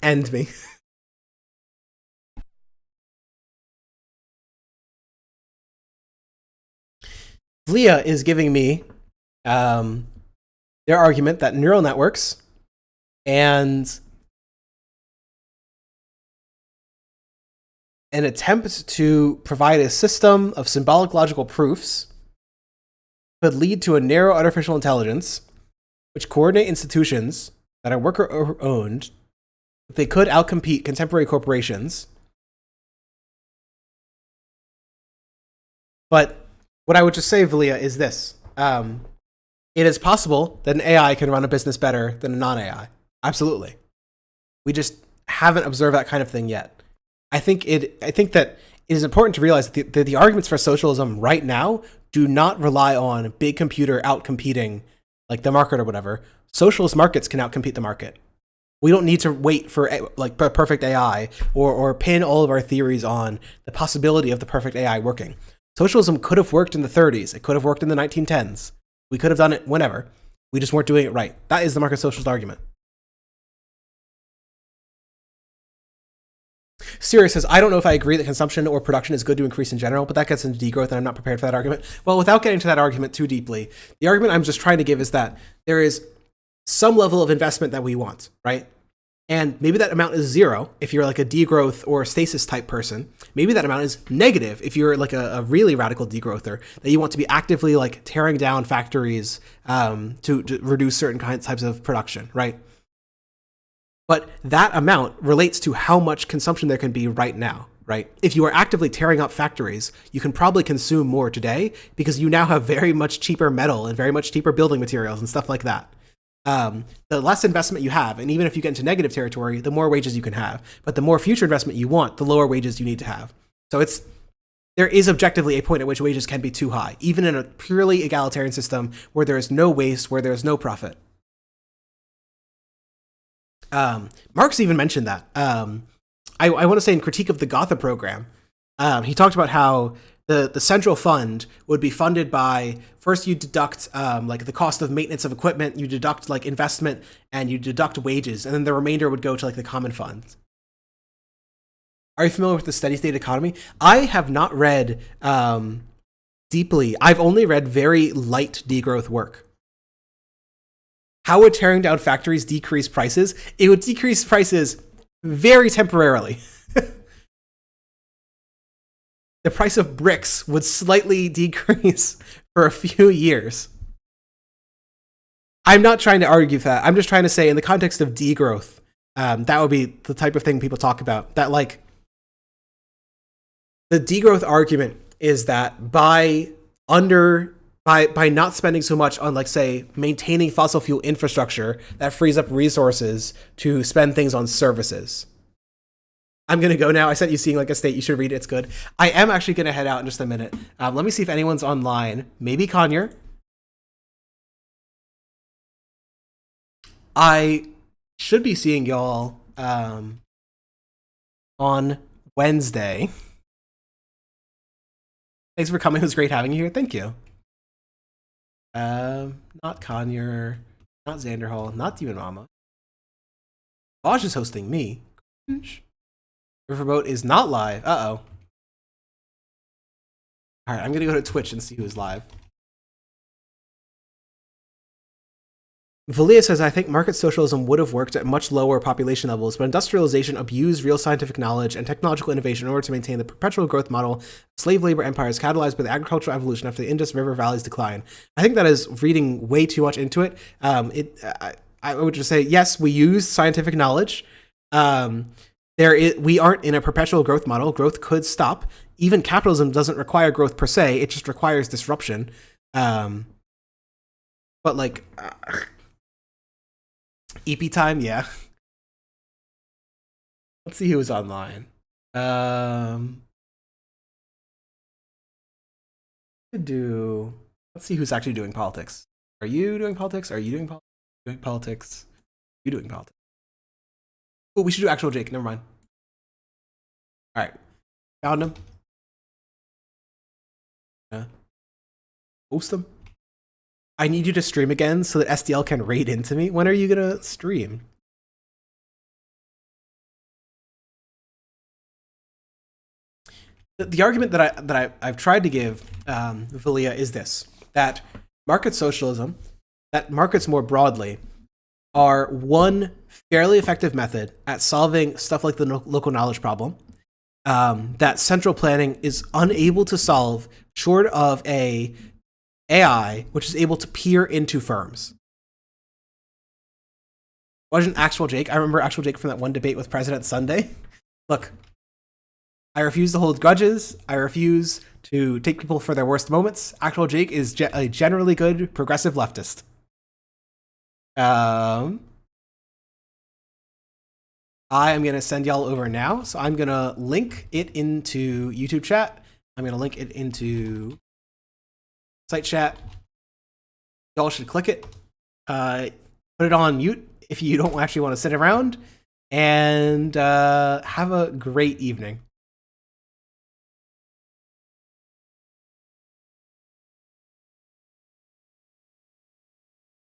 End me. Vlia is giving me their argument that neural networks and an attempt to provide a system of symbolic logical proofs could lead to a narrow artificial intelligence which coordinate institutions that are worker-owned. They could outcompete contemporary corporations. But what I would just say, Valia, is this. It is possible that an AI can run a business better than a non-AI. Absolutely. We just haven't observed that kind of thing yet. I think that it is important to realize that the arguments for socialism right now do not rely on big computer outcompeting like the market or whatever. Socialist markets can outcompete the market. We don't need to wait for like perfect AI or pin all of our theories on the possibility of the perfect AI working. Socialism could have worked in the 30s. It could have worked in the 1910s. We could have done it whenever. We just weren't doing it right. That is the market socialist argument. Sirius says, I don't know if I agree that consumption or production is good to increase in general, but that gets into degrowth and I'm not prepared for that argument. Well, without getting to that argument too deeply, the argument I'm just trying to give is that there is some level of investment that we want, right? And maybe that amount is zero if you're like a degrowth or stasis type person. Maybe that amount is negative if you're like a really radical degrowther, that you want to be actively like tearing down factories to reduce certain types of production, right? But that amount relates to how much consumption there can be right now, right? If you are actively tearing up factories, you can probably consume more today because you now have very much cheaper metal and very much cheaper building materials and stuff like that. The less investment you have, and even if you get into negative territory, the more wages you can have. But the more future investment you want, the lower wages you need to have. So there is objectively a point at which wages can be too high, even in a purely egalitarian system where there is no waste, where there is no profit. Marx even mentioned that. I want to say in Critique of the Gotha program, he talked about how the central fund would be funded by, first you deduct like the cost of maintenance of equipment, you deduct like investment, and you deduct wages, and then the remainder would go to like the common fund. Are you familiar with the steady state economy? I have not read deeply. I've only read very light degrowth work. How would tearing down factories decrease prices? It would decrease prices very temporarily. The price of bricks would slightly decrease for a few years. I'm not trying to argue that. I'm just trying to say in the context of degrowth, that would be the type of thing people talk about. That like the degrowth argument is that by not spending so much on, like, say, maintaining fossil fuel infrastructure, that frees up resources to spend things on services. I'm going to go now. I sent you Seeing Like a State. You should read it. It's good. I am actually going to head out in just a minute. Let me see if anyone's online. Maybe Conyer. I should be seeing y'all on Wednesday. Thanks for coming. It was great having you here. Thank you. Not Conyer, not Xanderhall, not Demon Mama. Bosch is hosting me. Riverboat is not live. Uh-oh. Alright, I'm gonna go to Twitch and see who is live. Valia says, I think market socialism would have worked at much lower population levels, but industrialization abused real scientific knowledge and technological innovation in order to maintain the perpetual growth model. Slave labor empires catalyzed by the agricultural evolution after the Indus River Valley's decline. I think that is reading way too much into it. I would just say, yes, we use scientific knowledge. We aren't in a perpetual growth model. Growth could stop. Even capitalism doesn't require growth per se. It just requires disruption. But like... EP time, yeah. Let's see who's online. Could do Let's see who's actually doing politics. Are you doing politics? Are you doing politics? Doing politics? You doing politics? Oh, we should do actual Jake. Never mind. All right, found him. Post him. I need you to stream again so that SDL can raid into me. When are you gonna stream? The argument that I've tried to give Valia is this: that market socialism, that markets more broadly, are one fairly effective method at solving stuff like the local knowledge problem that central planning is unable to solve, short of a AI which is able to peer into firms. Wasn't actual Jake? I remember actual Jake from that one debate with President Sunday. Look, I refuse to hold grudges. I refuse to take people for their worst moments. Actual Jake is a generally good progressive leftist. I am going to send y'all over now. So I'm going to link it into YouTube chat. I'm going to link it into site chat. Y'all should click it. Put it on mute if you don't actually want to sit around. And have a great evening.